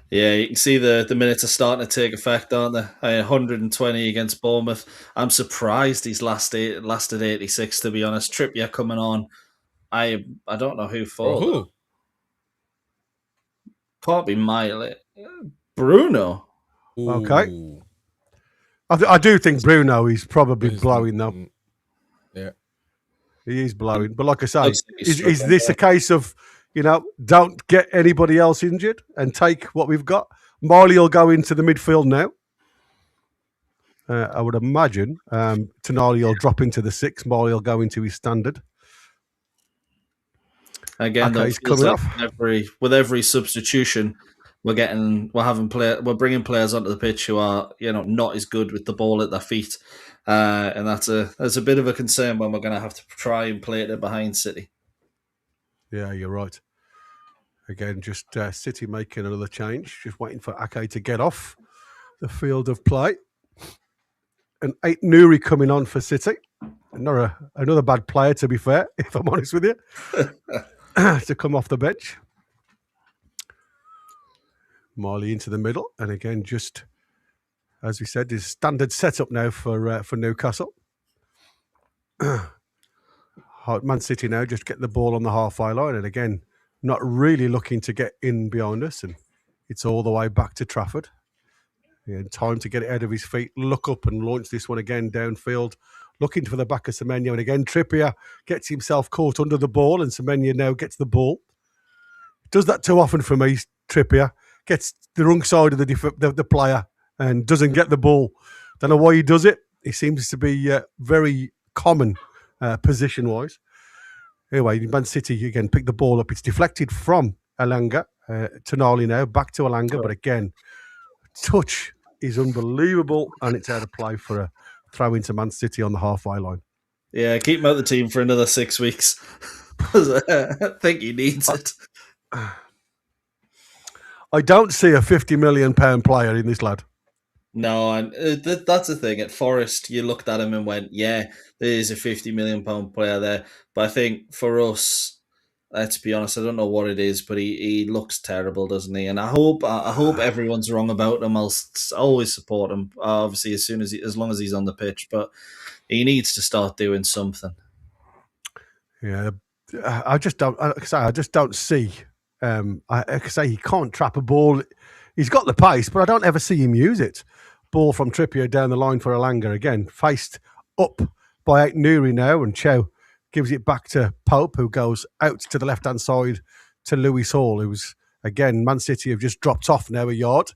Yeah, you can see the minutes are starting to take effect, aren't they? 120 against Bournemouth. I'm surprised he's lasted 86, to be honest. Trippier coming on. I don't know who for. Who? Can't be Miley. Bruno. Ooh. Okay. I do think Bruno is probably blowing, though. Yeah. He is blowing. But like I say, is this a case of, don't get anybody else injured and take what we've got? Marley will go into the midfield now. I would imagine Tonali will drop into the 6. Marley will go into his standard. Again, with every substitution, we're bringing players onto the pitch who are, not as good with the ball at their feet, and that's a bit of a concern when we're going to have to try and play it behind City. Yeah, you're right. Again, just City making another change, just waiting for Ake to get off the field of play, and Nuri coming on for City. Another bad player, to be fair, if I'm honest with you, to come off the bench. Marley into the middle, and again, just as we said, is standard setup now for Newcastle. Man City now just get the ball on the halfway line, and again, not really looking to get in behind us, and it's all the way back to Trafford. Yeah, time to get it out of his feet, look up and launch this one again downfield, looking for the back of Semenyo, and again Trippier gets himself caught under the ball, and Semenyo now gets the ball. Does that too often for me, Trippier. Gets the wrong side of the player and doesn't get the ball. Don't know why he does it. He seems to be very common position-wise. Anyway, Man City again pick the ball up. It's deflected from Elanga. Tonali now, back to Elanga. But again, touch is unbelievable, and it's out of play for a throw into Man City on the halfway line. Yeah, keep him out of the team for another 6 weeks. I think he needs it. I don't see a £50 million player in this lad. No, and that's the thing. At Forest, you looked at him and went, yeah, there is a £50 million player there. But I think for us, let's be honest, I don't know what it is, but he looks terrible, doesn't he? And I hope everyone's wrong about him. I'll always support him, obviously, as long as he's on the pitch. But he needs to start doing something. Yeah, I just don't see. I say he can't trap a ball. He's got the pace, but I don't ever see him use it. Ball from Trippier down the line for Elanga again, faced up by Nuri now, and Chow gives it back to Pope, who goes out to the left-hand side to Lewis Hall, who's, again, Man City have just dropped off now a yard.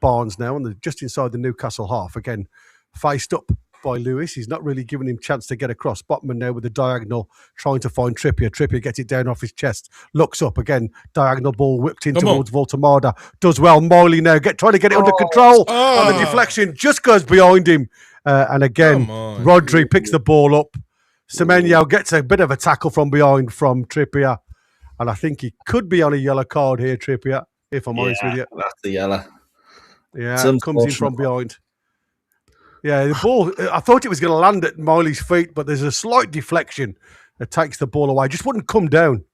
Barnes now, and they're just inside the Newcastle half. Again, faced up by Lewis. He's not really giving him chance to get across. Botman now with the diagonal, trying to find Trippier. Trippier gets it down off his chest, looks up again, diagonal ball whipped in towards Voltemada. Does well. Miley now trying to get it under control. And the deflection just goes behind him. And again, Rodri picks the ball up. Semenyo gets a bit of a tackle from behind from Trippier. And I think he could be on a yellow card here, Trippier, if I'm honest with you. That's the yellow. Yeah, comes in from behind. Yeah, the ball, I thought it was going to land at Miley's feet, but there's a slight deflection that takes the ball away. Just wouldn't come down.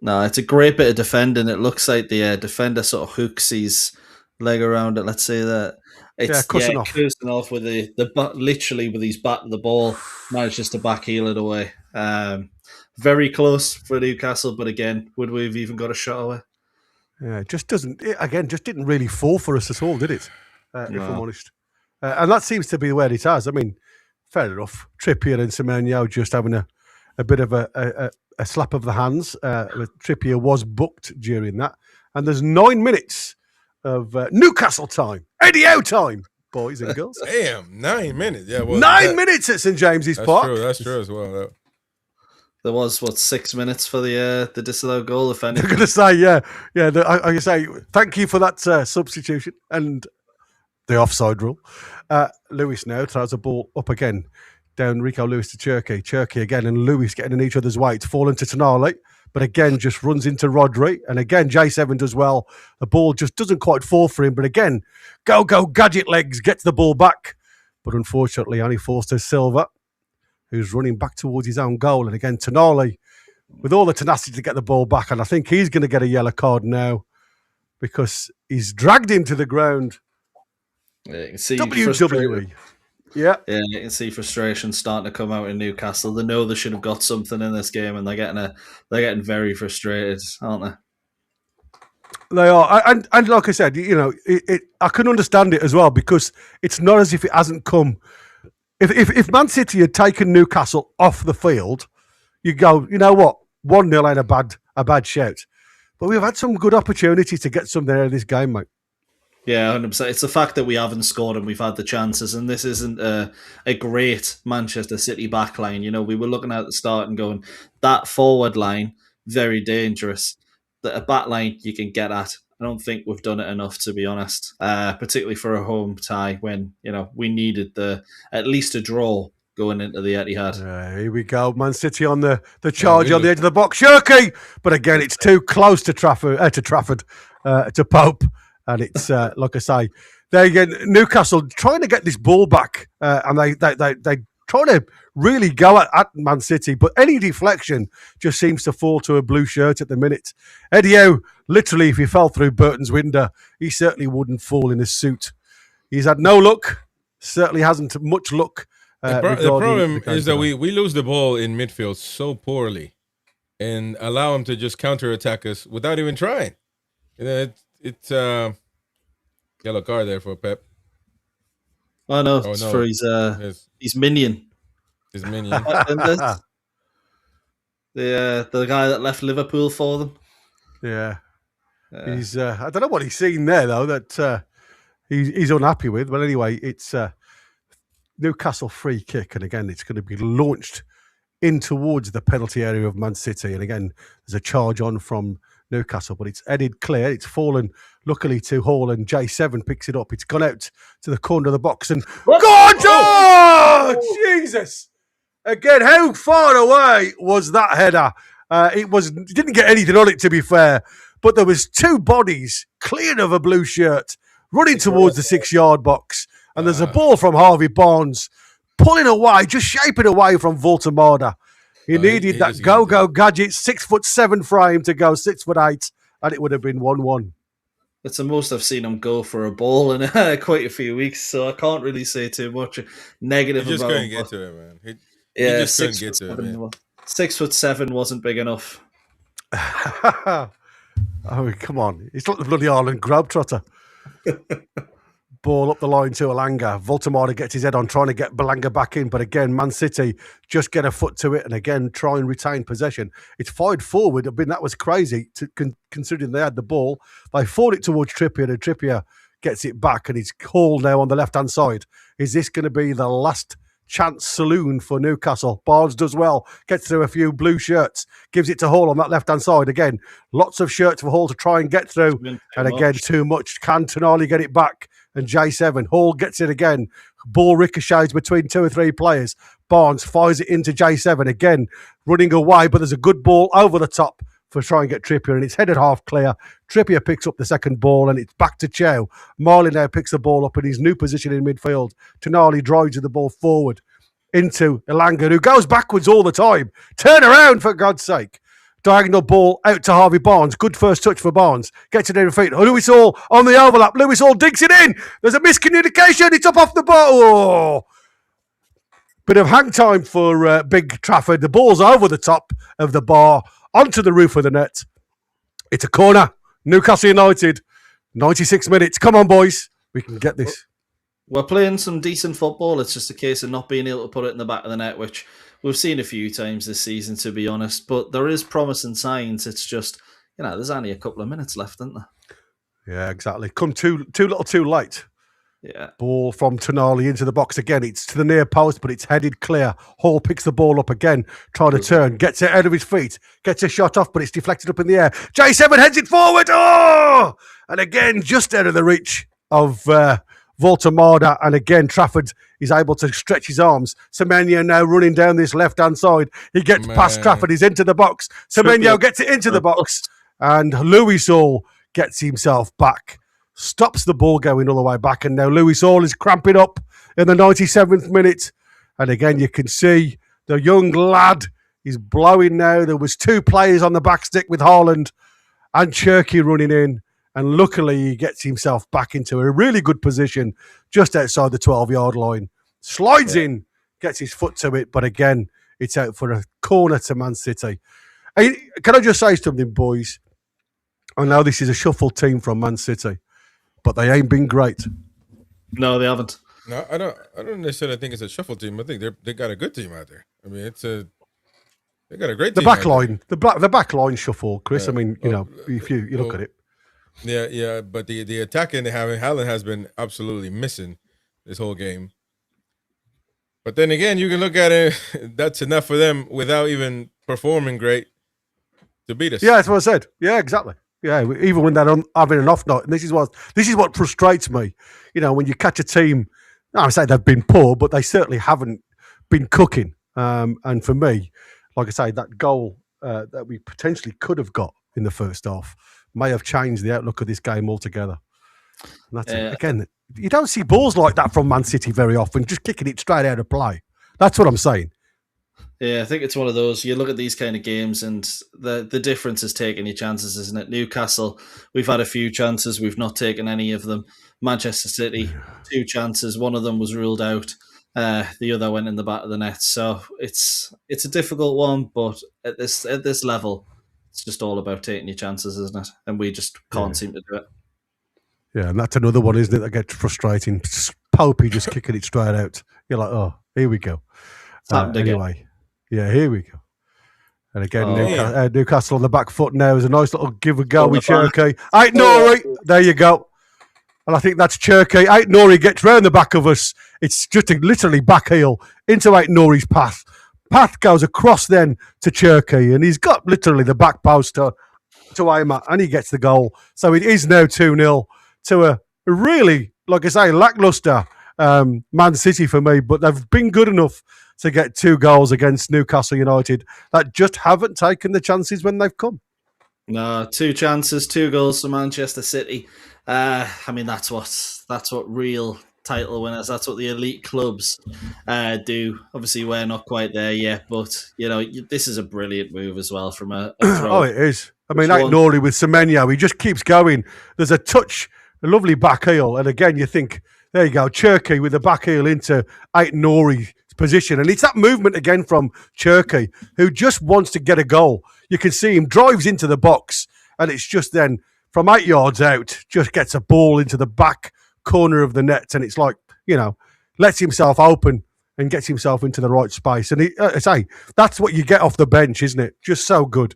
No, it's a great bit of defending. It looks like the defender sort of hooks his leg around it. Let's say that. It's Kusanov with literally with his bat of the ball, manages to backheel it away. Very close for Newcastle, but again, would we have even got a shot away? Yeah, it just doesn't. Just didn't really fall for us at all, did it? If I'm honest, and that seems to be where it has. I mean, fair enough. Trippier and Semenyo just having a bit of a slap of the hands. Trippier was booked during that, and there's 9 minutes of Newcastle time, Eddie Howe time, boys and girls. Damn, 9 minutes. Yeah, well, 9 minutes at St James's Park. That's true as well. There was 6 minutes for the disallowed goal, if anything. I'm going to say, yeah. I say thank you for that substitution and the offside rule. Lewis now throws a ball up again, down Rico Lewis to Cherky again, and Lewis getting in each other's way. It's fallen to Tonali, but again just runs into Rodri, and again J7 does well. The ball just doesn't quite fall for him, but again, go gadget legs gets the ball back, but unfortunately only falls to Silva, who's running back towards his own goal. And again, Tonali, with all the tenacity to get the ball back, and I think he's going to get a yellow card now because he's dragged him to the ground. Yeah, you can see WWE. Yeah, you can see frustration starting to come out in Newcastle. They know they should have got something in this game, and they're getting very frustrated, aren't they? They are, and like I said, I can understand it as well because it's not as if it hasn't come. If Man City had taken Newcastle off the field, you go, you know what, 1-0 ain't a bad shout. But we've had some good opportunities to get something out of this game, mate. Yeah, 100%. It's the fact that we haven't scored and we've had the chances, and this isn't a great Manchester City backline. We were looking at the start and going, that forward line, very dangerous. A back line you can get at. I don't think we've done it enough, to be honest, particularly for a home tie when, we needed at least a draw going into the Etihad. Here we go. Man City on the charge on the edge of the box. Cherky! But again, it's too close to Pope. And it's, like I say, there again, Newcastle trying to get this ball back. And they trying to really go at Man City, but any deflection just seems to fall to a blue shirt at the minute. Eddie Howe, literally, if he fell through Burton's window, he certainly wouldn't fall in his suit. He's had no luck, certainly hasn't much luck. The problem is that we lose the ball in midfield so poorly and allow him to just counter-attack us without even trying. It's yellow card there for Pep. Oh no, it's for his minion. His minion. The guy that left Liverpool for them. Yeah. He's I don't know what he's seen there though that he's unhappy with. But anyway, it's Newcastle free kick, and again it's going to be launched in towards the penalty area of Man City. And again, there's a charge on from Newcastle, but it's headed clear. It's fallen, luckily, to Hall, and J7 picks it up. It's gone out to the corner of the box, and Jesus! Again, how far away was that header? It didn't get anything on it, to be fair, but there was two bodies clear of a blue shirt running towards the 6-yard box, and there's a ball from Harvey Barnes pulling away, just shaping away from Voltemada. He needed that go gadget 6'7" frame to go 6'8", and it would have been 1-1. It's the most I've seen him go for a ball in quite a few weeks, so I can't really say too much negative about him. He just couldn't get to it, man. He just couldn't get to it. 6'7" wasn't big enough. I mean, come on. It's like the bloody Ireland Globetrotter. Ball up the line to Elanga. Voltemada gets his head on, trying to get Belanga back in. But again, Man City just get a foot to it and again try and retain possession. It's fired forward. I mean, that was crazy considering they had the ball. They forward it towards Trippier, and Trippier gets it back, and it's Hall now on the left-hand side. Is this going to be the last chance saloon for Newcastle? Barnes does well, gets through a few blue shirts, gives it to Hall on that left-hand side. Again, lots of shirts for Hall to try and get through. And again, too much. Can Tonali get it back? And J7, Hall gets it again. Ball ricochets between 2 or 3 players. Barnes fires it into J7 again, running away, but there's a good ball over the top for trying to get Trippier, and it's headed half clear. Trippier picks up the second ball, and it's back to Chow. Marley now picks the ball up in his new position in midfield. Tonali drives the ball forward into Elanga, who goes backwards all the time. Turn around, for God's sake. Diagonal ball out to Harvey Barnes. Good first touch for Barnes. Gets it in feet. Lewis Hall on the overlap. Lewis Hall digs it in. There's a miscommunication. It's up off the ball. Oh. Bit of hang time for Big Trafford. The ball's over the top of the bar onto the roof of the net. It's a corner. Newcastle United, 96 minutes. Come on, boys. We can get this. We're playing some decent football. It's just a case of not being able to put it in the back of the net, which we've seen a few times this season, to be honest. But there is promising signs. It's just, there's only a couple of minutes left, isn't there? Yeah, exactly. Come too little too late. Yeah. Ball from Toon Army into the box again. It's to the near post, but it's headed clear. Hall picks the ball up again, trying to turn, gets it out of his feet, gets a shot off, but it's deflected up in the air. J7 heads it forward. Oh! And again, just out of the reach of Voltamada. And again, Trafford is able to stretch his arms. Semenyo now running down this left-hand side. He gets past Trafford. He's into the box. Semenyo gets it into the box. And Louis Hall gets himself back. Stops the ball going all the way back, and now Louis Hall is cramping up in the 97th minute. And again, you can see the young lad is blowing now. There was 2 players on the back stick with Haaland and Cherky running in, and luckily he gets himself back into a really good position just outside the 12-yard line. Slides in, gets his foot to it, but again, it's out for a corner to Man City. Hey, can I just say something, boys? I know this is a shuffled team from Man City, but they ain't been great. No, they haven't. No, I don't necessarily think it's a shuffle team. I think they got a good team out there. I mean, they got a great team. The back line, the back line shuffle, Chris. I mean, if you look at it. Yeah, but the attacking they have, Haaland has been absolutely missing this whole game. But then again, you can look at it. That's enough for them without even performing great to beat us. Yeah, that's what I said. Yeah, exactly. Yeah, even when they're having an off night, and this is what frustrates me. When you catch a team, I say they've been poor, but they certainly haven't been cooking. And for me, like I say, that goal that we potentially could have got in the first half may have changed the outlook of this game altogether. And that's it. Again, you don't see balls like that from Man City very often, just kicking it straight out of play. That's what I'm saying. Yeah, I think it's one of those, you look at these kind of games and the difference is taking your chances, isn't it? Newcastle, we've had a few chances, we've not taken any of them. Manchester City, 2 chances, one of them was ruled out. The other went in the back of the net. So it's a difficult one, but at this level, it's just all about taking your chances, isn't it? And we just can't seem to do it. Yeah, and that's another one, isn't it, that gets frustrating. Popey just kicking it straight out. You're like, oh, here we go. Anyway. Yeah, here we go. And again, Newcastle on the back foot now is a nice little give and go with Cherky. Nori, there you go. And I think that's Cherky. Nori gets round the back of us. It's just literally back heel into Nori's path. Path goes across then to Cherky, and he's got literally the back post to aim at, and he gets the goal. So it is now 2-0 to a really, like I say, lacklustre Man City for me, but they've been good enough to get 2 goals against Newcastle United that just haven't taken the chances when they've come. No, 2 chances, 2 goals for Manchester City. I mean, that's what real title winners, that's what the elite clubs do. Obviously, we're not quite there yet, but this is a brilliant move as well from a throw. Oh, it is. I mean, Nori with Semenyo, he just keeps going. There's a touch, a lovely back heel, and again, you think, there you go, Cherky with the back heel into Nori's position. And it's that movement again from Cherky, who just wants to get a goal. You can see him drives into the box, and it's just then from 8 yards out, just gets a ball into the back corner of the net. And it's like, lets himself open and gets himself into the right space. And I say, that's what you get off the bench, isn't it? Just so good.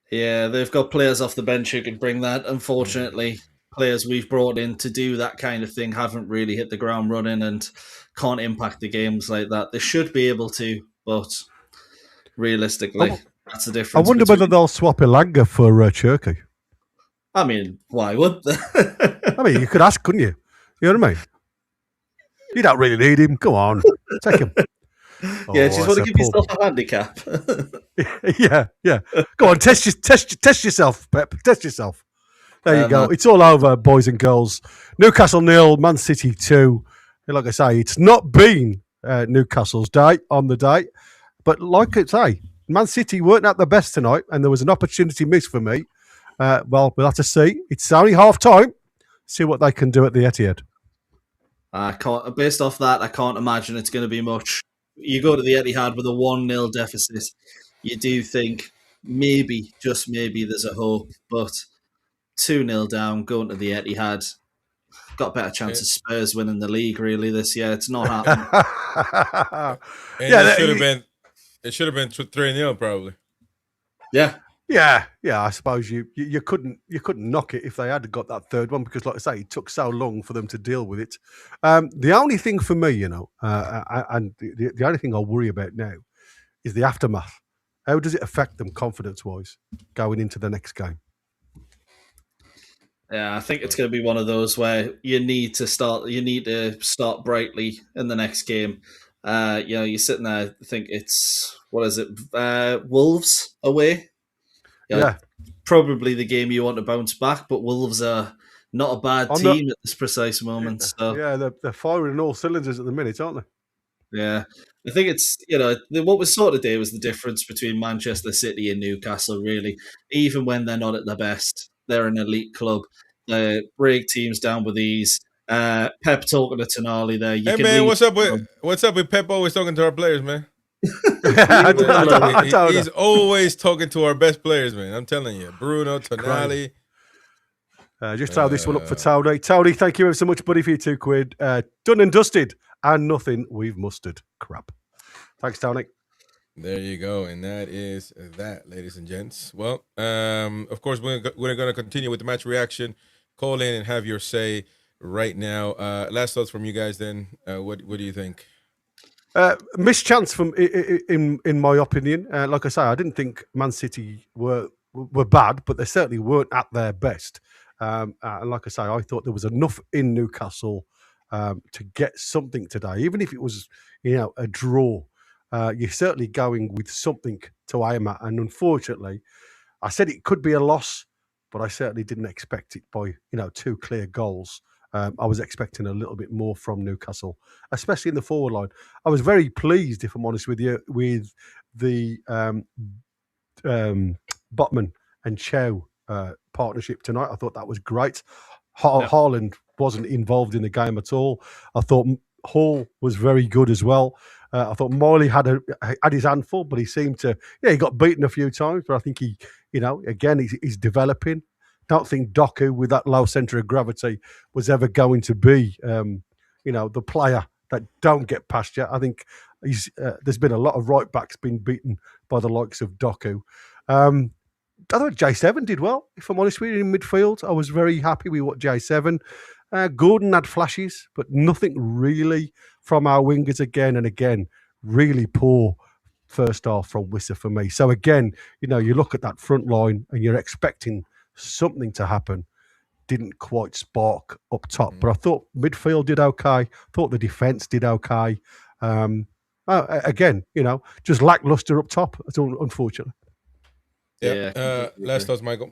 Yeah, they've got players off the bench who can bring that. Unfortunately, players we've brought in to do that kind of thing haven't really hit the ground running and can't impact the games like that. They should be able to, but realistically, that's the difference. I wonder whether they'll swap Elanga for Cherky. I mean, why would they? I mean, you could ask, couldn't you? You know what I mean? You don't really need him. Come on, take him. Yeah, just want to give yourself a handicap. yeah. Go on, test yourself, Pep. Test yourself. There you go. It's all over, boys and girls. Newcastle 0, Man City 2. Like I say, it's not been Newcastle's day on the day. But like I say, Man City weren't at their best tonight, and there was an opportunity missed for me. Well, we'll have to see. It's only half time. See what they can do at the Etihad. Based off that, I can't imagine it's going to be much. You go to the Etihad with a 1-0 deficit. You do think maybe, just maybe, there's a hope. But 2-0 down, going to the Etihad. Got a better chance of Spurs winning the league, really, this year. It's not happening. And it should have been 3-0 probably. Yeah. Yeah. I suppose you couldn't knock it if they had got that third one, because, like I say, it took so long for them to deal with it. The only thing for me, and the only thing I worry about now is the aftermath. How does it affect them confidence-wise going into the next game? Yeah, I think it's going to be one of those where you need to start brightly in the next game. You're sitting there, I think it's, Wolves away? Yeah. Probably the game you want to bounce back, but Wolves are not a bad team at this precise moment. So yeah, they're firing on all cylinders at the minute, aren't they? Yeah. I think it's, what was sort of there was the difference between Manchester City and Newcastle, really. Even when they're not at their best, they're an elite club. They break teams down with ease. Pep talking to Tonali there. Hey man, what's up with Pep always talking to our players, man? He's always talking to our best players, man. I'm telling you, Bruno, Tonali. Just throw this one up for Tony. Tony, thank you ever so much, buddy, for your £2. Done and dusted, and nothing we've mustered. Crap. Thanks, Tony. There you go, and that is that, ladies and gents. Well, of course, we're going to continue with the match reaction. Call in and have your say right now. Last thoughts from you guys. Then, what do you think? Missed chance from in my opinion. Like I say, I didn't think Man City were bad, but they certainly weren't at their best. And like I say, I thought there was enough in Newcastle to get something today, even if it was a draw. You're certainly going with something to aim at, and unfortunately, I said it could be a loss, but I certainly didn't expect it by 2 clear goals. I was expecting a little bit more from Newcastle, especially in the forward line. I was very pleased, if I'm honest with you, with the Botman and Chow partnership tonight. I thought that was great. Haaland wasn't involved in the game at all. I thought Hall was very good as well. I thought Miley had his handful, but he seemed to, he got beaten a few times, but I think he, again, he's developing. Don't think Doku, with that low centre of gravity, was ever going to be, the player that don't get past you. I think there's been a lot of right backs being beaten by the likes of Doku. I thought J7 did well, if I'm honest with you, in midfield. I was very happy with what J7. Gordon had flashes, but nothing really from our wingers again and again. Really poor first half from Wissa for me. So again, you look at that front line and you're expecting something to happen. Didn't quite spark up top, but I thought midfield did okay. Thought the defence did okay. Again, just lackluster up top, unfortunately. Yeah. Last thoughts, Michael.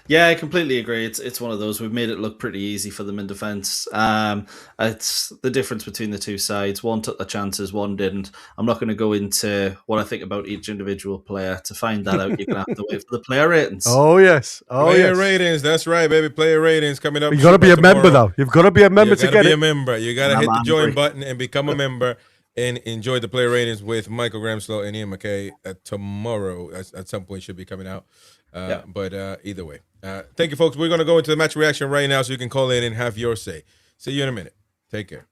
Yeah, I completely agree. It's one of those. We've made it look pretty easy for them in defence. It's the difference between the two sides. One took the chances, one didn't. I'm not going to go into what I think about each individual player. To find that out, you're going to have to wait for the player ratings. Oh, yes. Player ratings. That's right, baby. Player ratings coming up. You've got to be a member, though. You've got to be a member to get it. You got to be a member. You got to hit the join button and become a member and enjoy the player ratings with Michael Gramslow and Ian McKay tomorrow. At some point, should be coming out. But either way, thank you, folks. We're going to go into the match reaction right now so you can call in and have your say. See you in a minute. Take care.